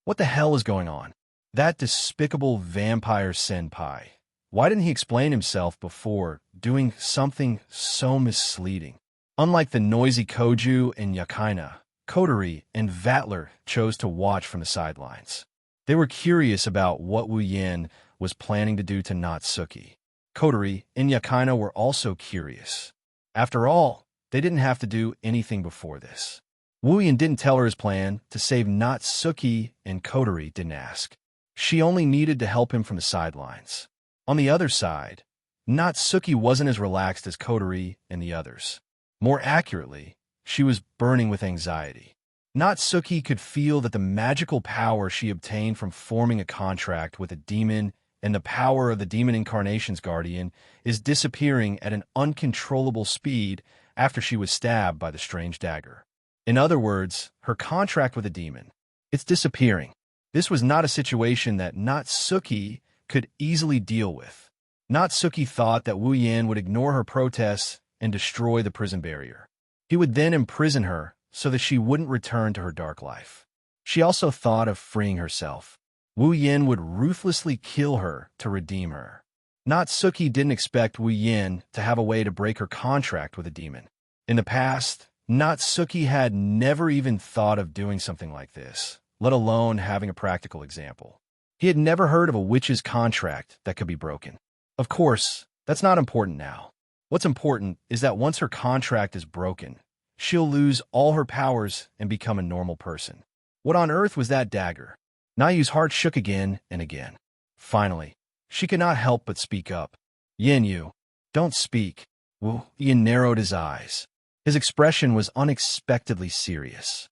A: What the hell is going on? That despicable vampire senpai. Why didn't he explain himself before doing something so misleading? Unlike the noisy Koju and Yakaina, Kotori and Vatler chose to watch from the sidelines. They were curious about what Wu Yin was planning to do to Natsuki. Kotori and Yakaina were also curious. After all, they didn't have to do anything before this. Wu Yin didn't tell her his plan to save Natsuki, and Kotori didn't ask. She only needed to help him from the sidelines. On the other side, Natsuki wasn't as relaxed as Kotori and the others. More accurately, she was burning with anxiety. Natsuki could feel that the magical power she obtained from forming a contract with a demon and the power of the demon incarnation's guardian is disappearing at an uncontrollable speed after she was stabbed by the strange dagger. In other words, her contract with a demon, it's disappearing. This was not a situation that Natsuki could easily deal with. Natsuki thought that Wu Yin would ignore her protests and destroy the prison barrier. He would then imprison her so that she wouldn't return to her dark life. She also thought of freeing herself. Wu Yin would ruthlessly kill her to redeem her. Natsuki didn't expect Wu Yin to have a way to break her contract with a demon. In the past, Natsuki had never even thought of doing something like this, let alone having a practical example. He had never heard of a witch's contract that could be broken. Of course, that's not important now. What's important is that once her contract is broken, she'll lose all her powers and become a normal person. What on earth was that dagger? Nayu's heart shook again and again. Finally, she could not help but speak up. Yin Yu, don't speak. Wu Yin narrowed his eyes. His expression was unexpectedly serious.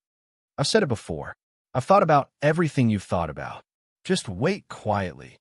A: I've said it before. I've thought about everything you've thought about. Just wait quietly.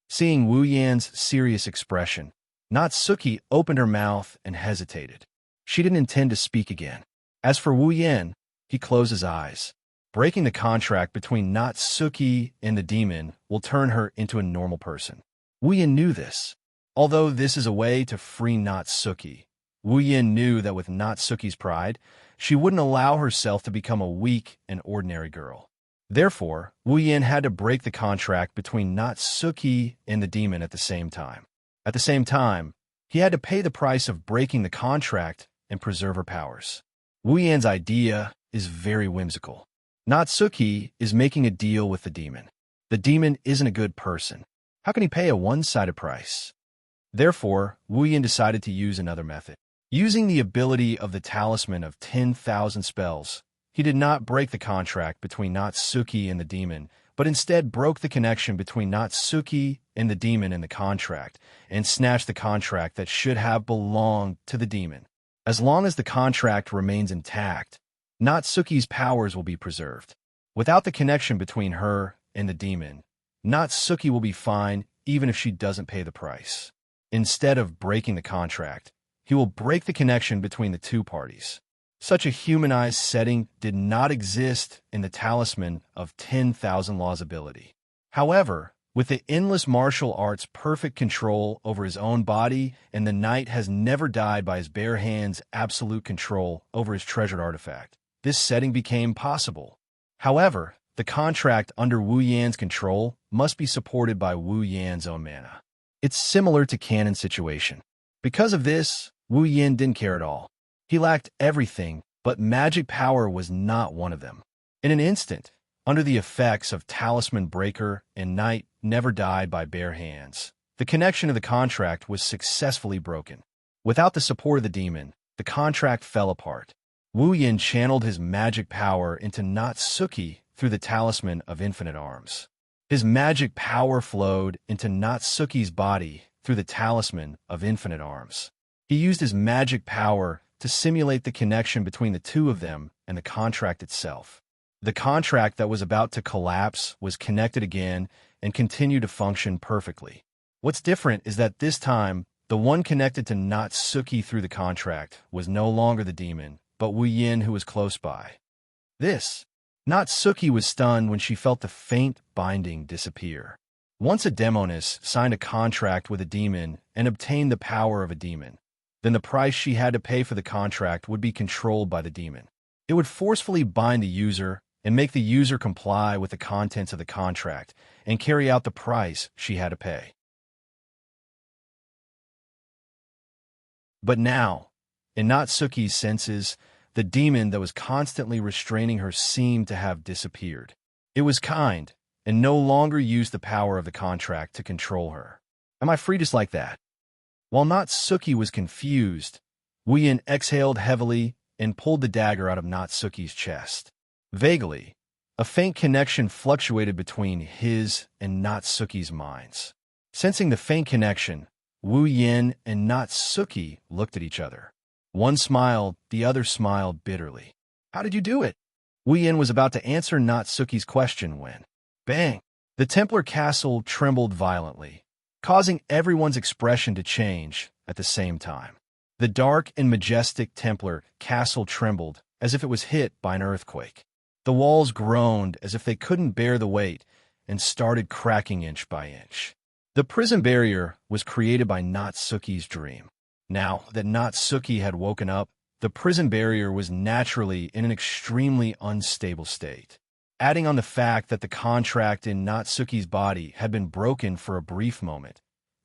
A: Seeing Wu Yan's serious expression, Natsuki opened her mouth and hesitated. She didn't intend to speak again. As for Wu Yan, he closed his eyes. Breaking the contract between Natsuki and the demon will turn her into a normal person. Wu Yan knew this. Although this is a way to free Natsuki, Wu Yin knew that with Natsuki's pride, she wouldn't allow herself to become a weak and ordinary girl. Therefore, Wu Yin had to break the contract between Natsuki and the demon at the same time. At the same time, he had to pay the price of breaking the contract and preserve her powers. Wu Yan's idea is very whimsical. Natsuki is making a deal with the demon. The demon isn't a good person. How can he pay a one-sided price? Therefore, Wu Yin decided to use another method. Using the ability of the talisman of 10,000 spells, he did not break the contract between Natsuki and the demon, but instead broke the connection between Natsuki and the demon in the contract, and snatched the contract that should have belonged to the demon. As long as the contract remains intact, Natsuki's powers will be preserved. Without the connection between her and the demon, Natsuki will be fine even if she doesn't pay the price. Instead of breaking the contract, he will break the connection between the two parties. Such a humanized setting did not exist in the Talisman of 10,000 Laws ability. However, with the endless martial arts' perfect control over his own body, and the knight has never died by his bare hands' absolute control over his treasured artifact, this setting became possible. However, the contract under Wu Yan's control must be supported by Wu Yan's own mana. It's similar to Canon's situation. Because of this, Wu Yan didn't care at all. He lacked everything, but magic power was not one of them. In an instant, under the effects of Talisman Breaker and Knight Never Died by Bare Hands, the connection of the contract was successfully broken. Without the support of the demon, the contract fell apart. Wu Yan channeled his magic power into Natsuki through the Talisman of Infinite Arms. His magic power flowed into Natsuki's body through the Talisman of Infinite Arms. He used his magic power to simulate the connection between the two of them and the contract itself. The contract that was about to collapse was connected again and continued to function perfectly. What's different is that this time, the one connected to Natsuki through the contract was no longer the demon, but Wu Yin, who was close by. Natsuki was stunned when she felt the faint binding disappear. Once a demoness signed a contract with a demon and obtained the power of a demon, then the price she had to pay for the contract would be controlled by the demon. It would forcefully bind the user and make the user comply with the contents of the contract and carry out the price she had to pay. But now, in Natsuki's senses, the demon that was constantly restraining her seemed to have disappeared. It was kind, and no longer used the power of the contract to control her. Am I free just like that? While Natsuki was confused, Wu Yin exhaled heavily and pulled the dagger out of Natsuki's chest. Vaguely, a faint connection fluctuated between his and Natsuki's minds. Sensing the faint connection, Wu Yin and Natsuki looked at each other. One smiled, the other smiled bitterly. "How did you do it?" Wu Yin was about to answer Natsuki's question when, bang! The Templar castle trembled violently, causing everyone's expression to change at the same time. The dark and majestic Templar castle trembled as if it was hit by an earthquake. The walls groaned as if they couldn't bear the weight and started cracking inch by inch. The prison barrier was created by Natsuki's dream. Now that Natsuki had woken up, the prison barrier was naturally in an extremely unstable state. Adding on the fact that the contract in Natsuki's body had been broken for a brief moment,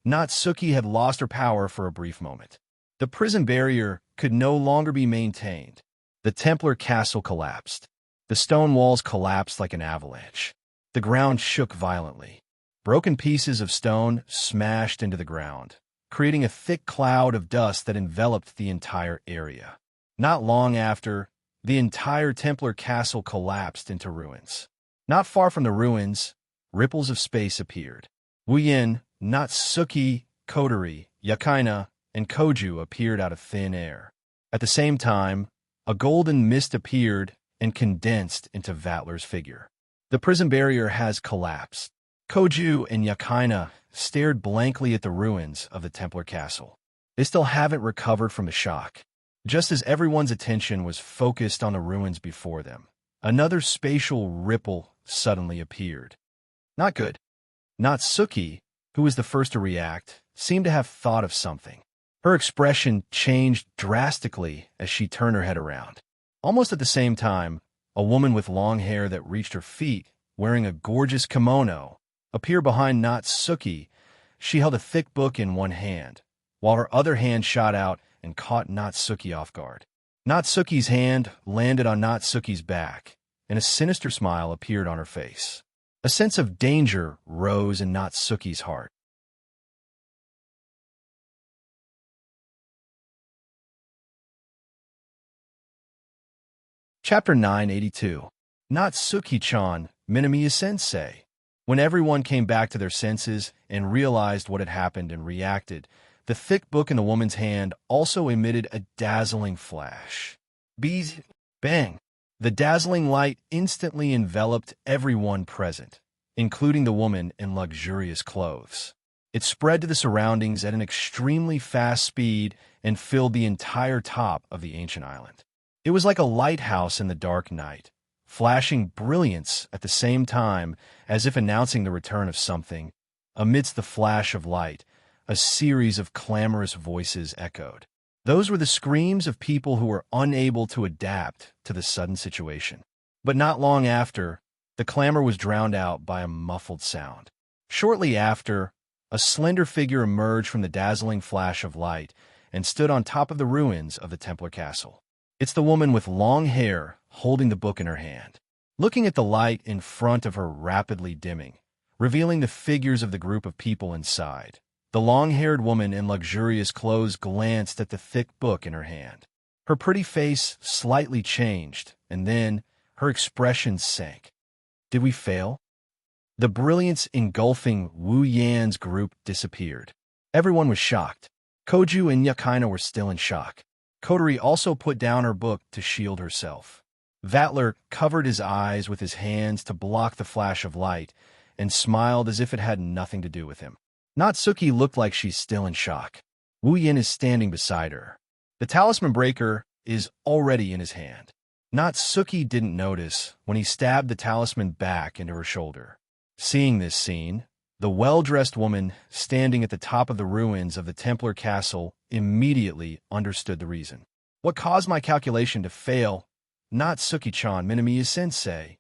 A: Natsuki had lost her power for a brief moment. The prison barrier could no longer be maintained. The Templar castle collapsed. The stone walls collapsed like an avalanche. The ground shook violently. Broken pieces of stone smashed into the ground, creating a thick cloud of dust that enveloped the entire area. Not long after, the entire Templar castle collapsed into ruins. Not far from the ruins, ripples of space appeared. Wu Yin, Natsuki, Kotori, Yakaina, and Koju appeared out of thin air. At the same time, a golden mist appeared and condensed into Vatler's figure. The prison barrier has collapsed. Koju and Yakaina stared blankly at the ruins of the Templar castle. They still haven't recovered from the shock. Just as everyone's attention was focused on the ruins before them, another spatial ripple suddenly appeared. Not good. Natsuki, who was the first to react, seemed to have thought of something. Her expression changed drastically as she turned her head around. Almost at the same time, a woman with long hair that reached her feet, wearing a gorgeous kimono, appeared behind Natsuki. She held a thick book in one hand, while her other hand shot out and caught Natsuki off guard. Natsuki's hand landed on Natsuki's back, and a sinister smile appeared on her face. A sense of danger rose in Natsuki's heart. Chapter 982. Natsuki-chan, Minamiya-sensei. When everyone came back to their senses and realized what had happened and reacted, the thick book in the woman's hand also emitted a dazzling flash. Bees, bang! The dazzling light instantly enveloped everyone present, including the woman in luxurious clothes. It spread to the surroundings at an extremely fast speed and filled the entire top of the ancient island. It was like a lighthouse in the dark night, flashing brilliance at the same time as if announcing the return of something. Amidst the flash of light, a series of clamorous voices echoed. Those were the screams of people who were unable to adapt to the sudden situation. But not long after, the clamor was drowned out by a muffled sound. Shortly after, a slender figure emerged from the dazzling flash of light and stood on top of the ruins of the Templar castle. It's the woman with long hair holding the book in her hand. Looking at the light in front of her rapidly dimming, revealing the figures of the group of people inside, the long-haired woman in luxurious clothes glanced at the thick book in her hand. Her pretty face slightly changed, and then her expression sank. Did we fail? The brilliance engulfing Wu Yan's group disappeared. Everyone was shocked. Koju and Yakaina were still in shock. Kotori also put down her book to shield herself. Vatler covered his eyes with his hands to block the flash of light and smiled as if it had nothing to do with him. Natsuki looked like she's still in shock. Wu Yin is standing beside her. The talisman breaker is already in his hand. Natsuki didn't notice when he stabbed the talisman back into her shoulder. Seeing this scene, the well-dressed woman standing at the top of the ruins of the Templar castle immediately understood the reason. What caused my calculation to fail? Natsuki-chan, Minamiya-sensei.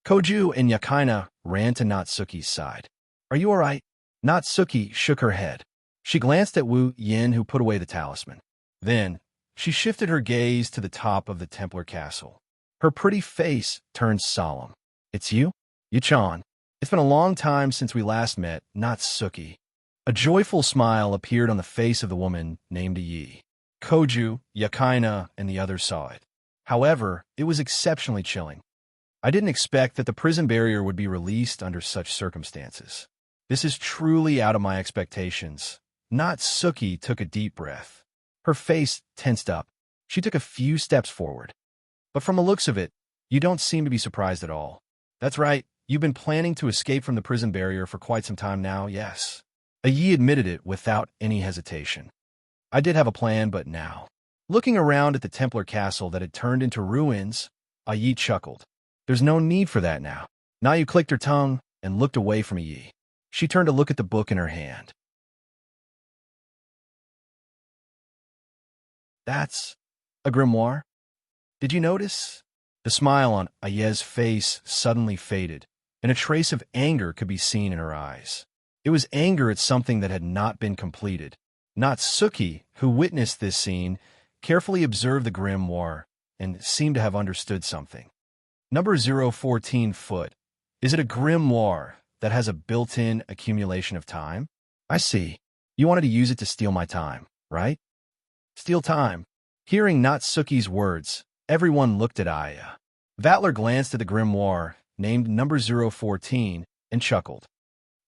A: Koju and Yakaina ran to Natsuki's side. Are you all right? Natsuki shook her head. She glanced at Wu Yin, who put away the talisman. Then, she shifted her gaze to the top of the Templar castle. Her pretty face turned solemn. It's you? Yu-chan. It's been a long time since we last met, Natsuki. A joyful smile appeared on the face of the woman named Yi. Koju, Yakaina, and the others saw it. However, it was exceptionally chilling. I didn't expect that the prison barrier would be released under such circumstances. This is truly out of my expectations. Natsuki took a deep breath. Her face tensed up. She took a few steps forward. But from the looks of it, you don't seem to be surprised at all. That's right, you've been planning to escape from the prison barrier for quite some time now, yes. Yi admitted it without any hesitation. I did have a plan, but now. Looking around at the Templar castle that had turned into ruins, Yi chuckled. There's no need for that now. Nayu clicked her tongue and looked away from Yi. She turned to look at the book in her hand. That's a grimoire? Did you notice? The smile on Aye's face suddenly faded, and a trace of anger could be seen in her eyes. It was anger at something that had not been completed. Natsuki, who witnessed this scene, carefully observed the grimoire and seemed to have understood something. Number 014 foot. Is it a grimoire that has a built-in accumulation of time? I see. You wanted to use it to steal my time, right? Steal time. Hearing Natsuki's words, everyone looked at Aya. Vatler glanced at the grimoire, named number 014, and chuckled.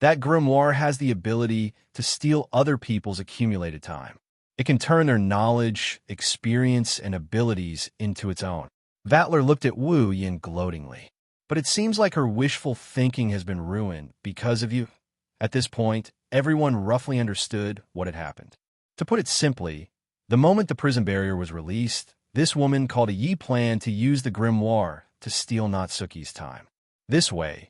A: That grimoire has the ability to steal other people's accumulated time. It can turn their knowledge, experience, and abilities into its own. Vatler looked at Wu Yin gloatingly. But it seems like her wishful thinking has been ruined because of you. At this point, everyone roughly understood what had happened. To put it simply, the moment the prison barrier was released, this woman called a Yi plan to use the grimoire to steal Natsuki's time. This way,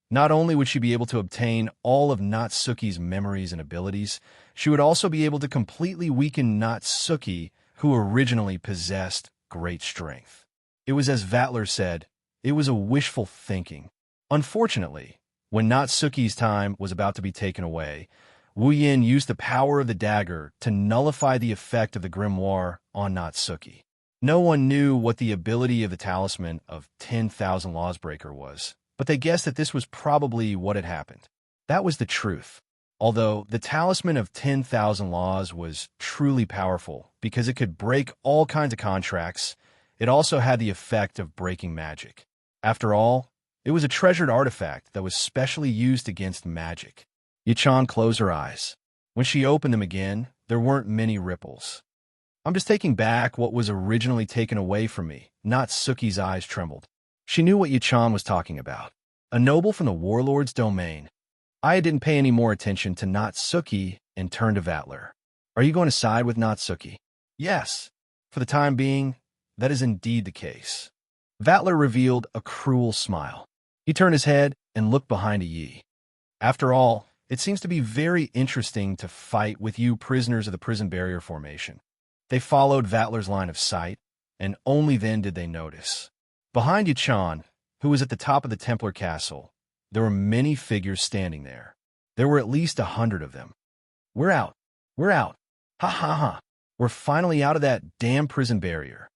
A: not only would she be able to obtain all of Natsuki's memories and abilities, she would also be able to completely weaken Natsuki, who originally possessed great strength. It was as Vatler said, it was a wishful thinking. Unfortunately, when Natsuki's time was about to be taken away, Wu Yin used the power of the dagger to nullify the effect of the grimoire on Natsuki. No one knew what the ability of the talisman of 10,000 Lawsbreaker was, but they guessed that this was probably what had happened. That was the truth. Although the talisman of 10,000 laws was truly powerful because it could break all kinds of contracts, it also had the effect of breaking magic. After all, it was a treasured artifact that was specially used against magic. Yichan closed her eyes. When she opened them again, there weren't many ripples. I'm just taking back what was originally taken away from me. Natsuki's eyes trembled. She knew what Yichan was talking about. A noble from the warlord's domain. Aya didn't pay any more attention to Natsuki and turned to Vatler. Are you going to side with Natsuki? Yes. For the time being, that is indeed the case. Vatler revealed a cruel smile. He turned his head and looked behind Yi. After all, it seems to be very interesting to fight with you prisoners of the prison barrier formation. They followed Vatler's line of sight, and only then did they notice. Behind Yichan, who was at the top of the Templar castle, there were many figures standing there. There were at least 100 of them. We're out. We're out. Ha ha ha. We're finally out of that damn prison barrier.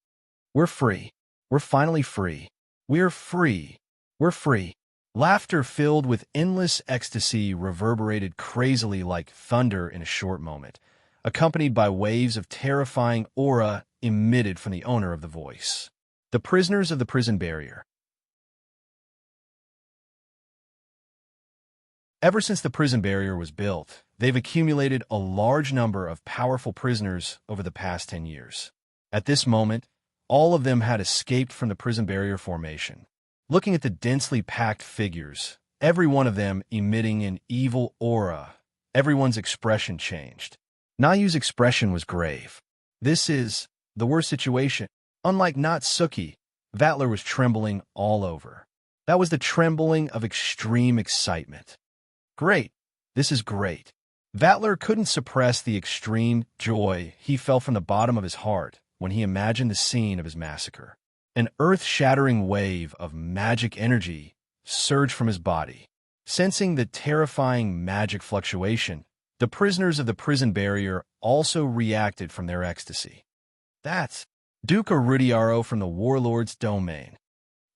A: We're free. We're finally free. We're free. We're free. Laughter filled with endless ecstasy reverberated crazily like thunder in a short moment, accompanied by waves of terrifying aura emitted from the owner of the voice. The prisoners of the prison barrier. Ever since the prison barrier was built, they've accumulated a large number of powerful prisoners over the past 10 years. At this moment, all of them had escaped from the prison barrier formation. Looking at the densely packed figures, every one of them emitting an evil aura, everyone's expression changed. Nayu's expression was grave. This is the worst situation. Unlike Natsuki, Vatler was trembling all over. That was the trembling of extreme excitement. Great. This is great. Vatler couldn't suppress the extreme joy he felt from the bottom of his heart when he imagined the scene of his massacre. An earth-shattering wave of magic energy surged from his body. Sensing the terrifying magic fluctuation, the prisoners of the prison barrier also reacted from their ecstasy. That's Duke Rudiaro from the warlord's domain.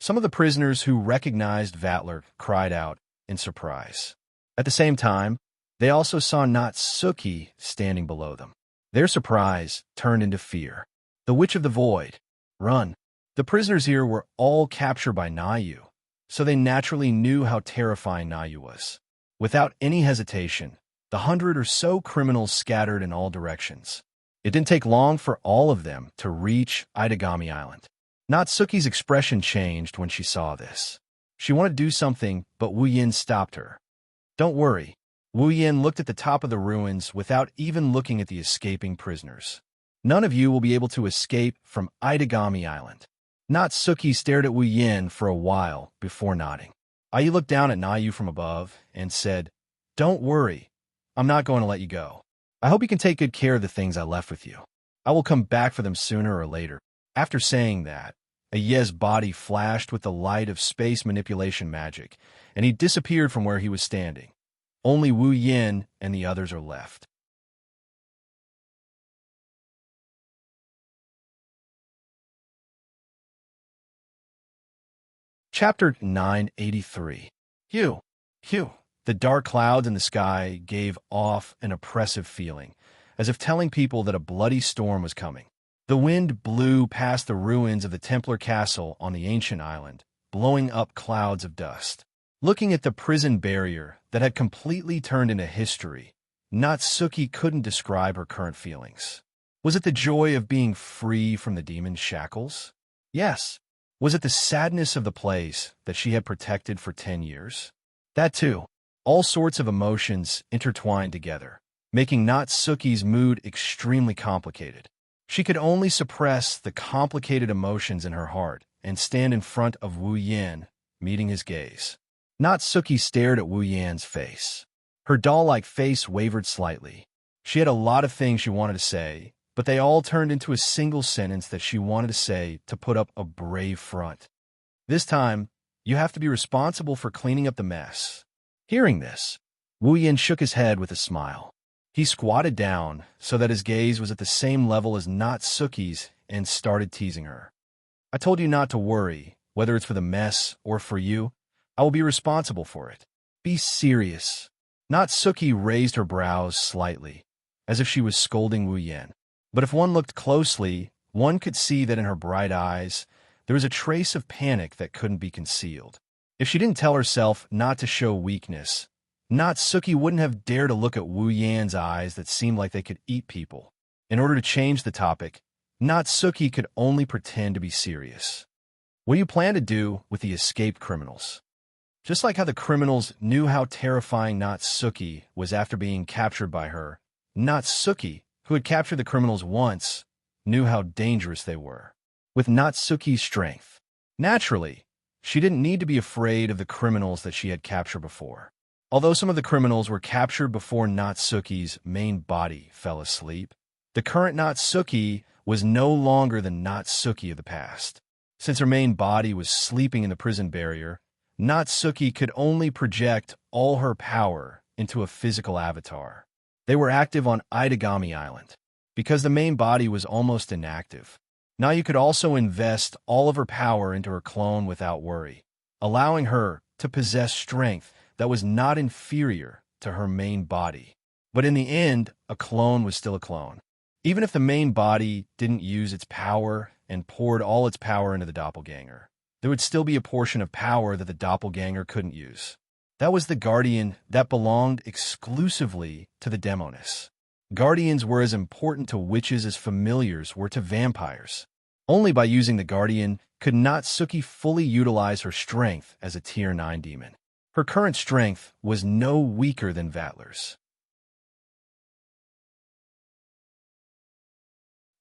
A: Some of the prisoners who recognized Vatler cried out in surprise. At the same time, They also saw Natsuki standing below them. Their surprise turned into fear. The Witch of the Void. Run. The prisoners here were all captured by Nayu, so they naturally knew how terrifying Nayu was. Without any hesitation, the 100 or so criminals scattered in all directions. It didn't take long for all of them to reach Itagami Island. Natsuki's expression changed when she saw this. She wanted to do something, but Wu Yin stopped her. Don't worry. Wu Yin looked at the top of the ruins without even looking at the escaping prisoners. None of you will be able to escape from Itagami Island. Natsuki stared at Wu Yin for a while before nodding. Ai looked down at Nayu from above and said, Don't worry. I'm not going to let you go. I hope you can take good care of the things I left with you. I will come back for them sooner or later. After saying that, Aye's body flashed with the light of space manipulation magic, and he disappeared from where he was standing. Only Wu Yin and the others are left. Chapter 983. Hugh. The dark clouds in the sky gave off an oppressive feeling, as if telling people that a bloody storm was coming. The wind blew past the ruins of the Templar castle on the ancient island, blowing up clouds of dust. Looking at the prison barrier that had completely turned into history, Natsuki couldn't describe her current feelings. Was it the joy of being free from the demon's shackles? Yes. Was it the sadness of the place that she had protected for 10 years? That too. All sorts of emotions intertwined together, making Natsuki's mood extremely complicated. She could only suppress the complicated emotions in her heart and stand in front of Wu Yin, meeting his gaze. Natsuki stared at Wu Yin's face. Her doll-like face wavered slightly. She had a lot of things she wanted to say, but they all turned into a single sentence that she wanted to say to put up a brave front. This time, you have to be responsible for cleaning up the mess. Hearing this, Wu Yin shook his head with a smile. He squatted down so that his gaze was at the same level as Natsuki's and started teasing her. I told you not to worry, whether it's for the mess or for you. I will be responsible for it. Be serious. Natsuki raised her brows slightly, as if she was scolding Wu Yin. But if one looked closely, one could see that in her bright eyes, there was a trace of panic that couldn't be concealed. If she didn't tell herself not to show weakness, Natsuki wouldn't have dared to look at Wu Yan's eyes that seemed like they could eat people. In order to change the topic, Natsuki could only pretend to be serious. What do you plan to do with the escaped criminals? Just like how the criminals knew how terrifying Natsuki was after being captured by her, Natsuki, who had captured the criminals once, knew how dangerous they were. With Natsuki's strength, naturally, she didn't need to be afraid of the criminals that she had captured before. Although some of the criminals were captured before Natsuki's main body fell asleep, the current Natsuki was no longer the Natsuki of the past. Since her main body was sleeping in the prison barrier, Natsuki could only project all her power into a physical avatar. They were active on Itagami Island. Because the main body was almost inactive, Nayu could also invest all of her power into her clone without worry, allowing her to possess strength that was not inferior to her main body. But in the end, a clone was still a clone. Even if the main body didn't use its power and poured all its power into the doppelganger, there would still be a portion of power that the doppelganger couldn't use. That was the guardian that belonged exclusively to the demoness. Guardians were as important to witches as familiars were to vampires. Only by using the guardian could Natsuki fully utilize her strength as a Tier 9 demon. Her current strength was no weaker than Vatler's.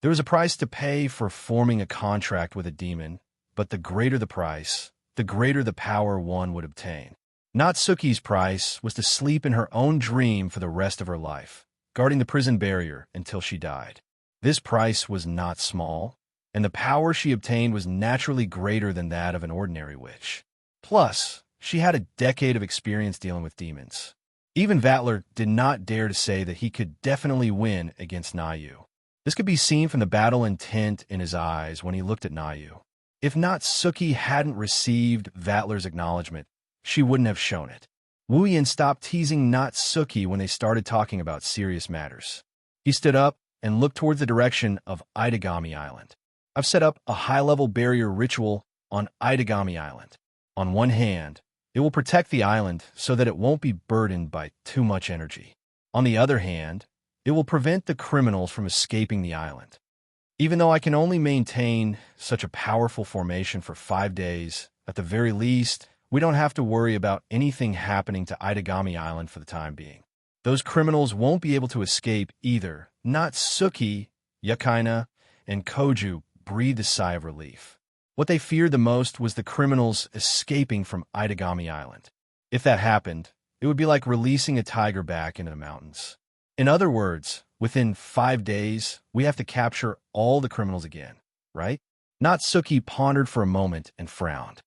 A: There was a price to pay for forming a contract with a demon, but the greater the price, the greater the power one would obtain. Natsuki's price was to sleep in her own dream for the rest of her life, guarding the prison barrier until she died. This price was not small, and the power she obtained was naturally greater than that of an ordinary witch. Plus, she had a decade of experience dealing with demons. Even Vatler did not dare to say that he could definitely win against Nayu. This could be seen from the battle intent in his eyes when he looked at Nayu. If Natsuki hadn't received Vatler's acknowledgement, she wouldn't have shown it. Wu Yin stopped teasing Natsuki when they started talking about serious matters. He stood up and looked towards the direction of Itagami Island. I've set up a high-level barrier ritual on Itagami Island. On one hand, it will protect the island so that it won't be burdened by too much energy. On the other hand, it will prevent the criminals from escaping the island. Even though I can only maintain such a powerful formation for 5 days, at the very least, we don't have to worry about anything happening to Itagami Island for the time being. Those criminals won't be able to escape either. Natsuki, Yakaina, and Koju breathed a sigh of relief. What they feared the most was the criminals escaping from Itagami Island. If that happened, it would be like releasing a tiger back into the mountains. In other words, within 5 days, we have to capture all the criminals again, right? Natsuki pondered for a moment and frowned.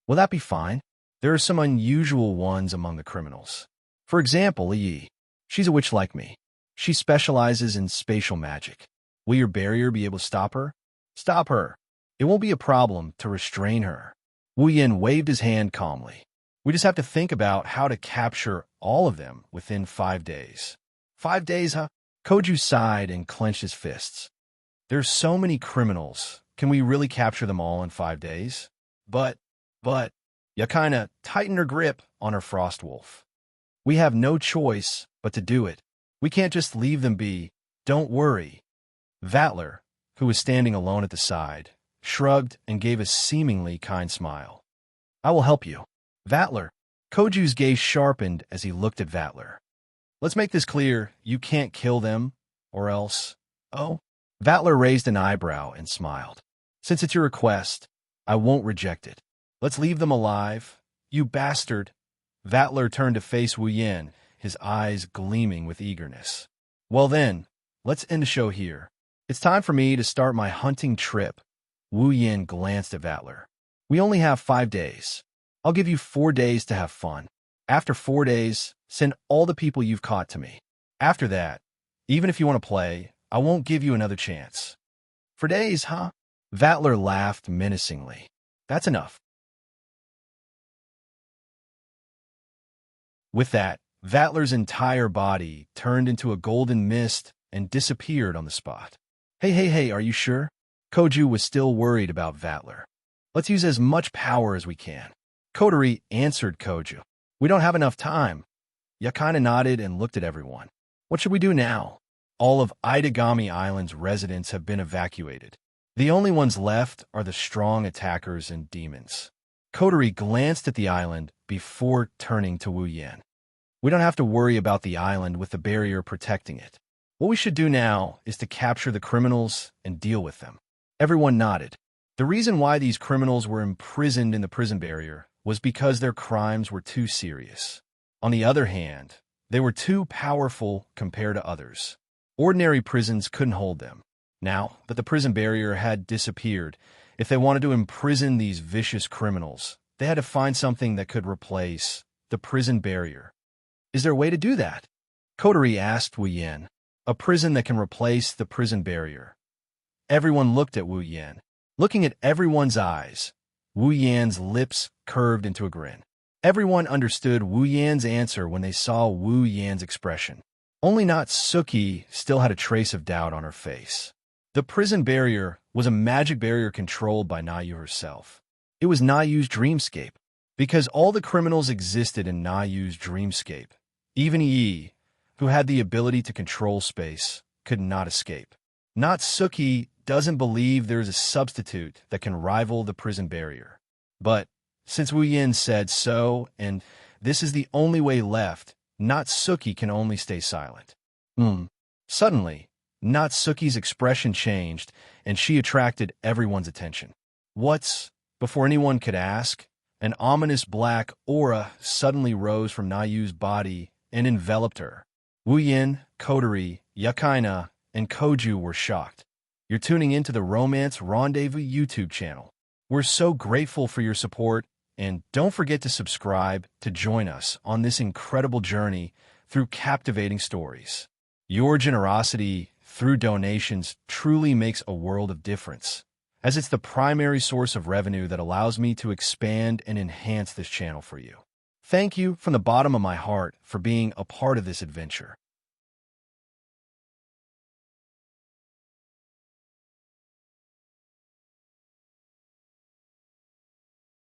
A: Will that be fine? There are some unusual ones among the criminals. For example, Yi. She's a witch like me. She specializes in spatial magic. Will your barrier be able to stop her? Stop her. It won't be a problem to restrain her. Wu Yin waved his hand calmly. We just have to think about how to capture all of them within 5 days. 5 days, huh? Koju sighed and clenched his fists. There's so many criminals. Can we really capture them all in 5 days? But, Yakaina tightened her grip on her frost wolf. We have no choice but to do it. We can't just leave them be. Don't worry. Vatler, who was standing alone at the side, shrugged and gave a seemingly kind smile. I will help you. Vatler. Koju's gaze sharpened as he looked at Vatler. Let's make this clear. You can't kill them, or else... Oh? Vatler raised an eyebrow and smiled. Since it's your request, I won't reject it. Let's leave them alive. You bastard. Vatler turned to face Wu Yin, his eyes gleaming with eagerness. Well then, let's end the show here. It's time for me to start my hunting trip. Wu Yin glanced at Vatler. We only have 5 days. I'll give you 4 days to have fun. After 4 days, send all the people you've caught to me. After that, even if you want to play, I won't give you another chance. For days, huh? Vatler laughed menacingly. That's enough. With that, Vatler's entire body turned into a golden mist and disappeared on the spot. Hey, are you sure? Koju was still worried about Vatler. Let's use as much power as we can. Kotori answered Koju. We don't have enough time. Yakaina nodded and looked at everyone. What should we do now? All of Itagami Island's residents have been evacuated. The only ones left are the strong attackers and demons. Kotori glanced at the island before turning to Wu Yin. We don't have to worry about the island with the barrier protecting it. What we should do now is to capture the criminals and deal with them. Everyone nodded. The reason why these criminals were imprisoned in the prison barrier was because their crimes were too serious. On the other hand, they were too powerful compared to others. Ordinary prisons couldn't hold them. Now that the prison barrier had disappeared, if they wanted to imprison these vicious criminals, they had to find something that could replace the prison barrier. Is there a way to do that? Kotori asked Wu Yin. A prison that can replace the prison barrier. Everyone looked at Wu Yin. Looking at everyone's eyes, Wu Yan's lips curved into a grin. Everyone understood Wu Yan's answer when they saw Wu Yan's expression. Only Natsuki still had a trace of doubt on her face. The prison barrier was a magic barrier controlled by Nayu herself. It was Nayu's dreamscape. Because all the criminals existed in Nayu's dreamscape, even Yi, who had the ability to control space, could not escape. Natsuki doesn't believe there is a substitute that can rival the prison barrier. But since Wu Yin said so, and this is the only way left, Natsuki can only stay silent. Suddenly, Natsuki's expression changed, and she attracted everyone's attention. Before anyone could ask, an ominous black aura suddenly rose from Nayu's body and enveloped her. Wu Yin, Kotori, Yakaina, and Koju were shocked. You're tuning into the Romance Rendezvous YouTube channel. We're so grateful for your support, and don't forget to subscribe to join us on this incredible journey through captivating stories. Your generosity through donations truly makes a world of difference, as it's the primary source of revenue that allows me to expand and enhance this channel for you. Thank you from the bottom of my heart for being a part of this adventure.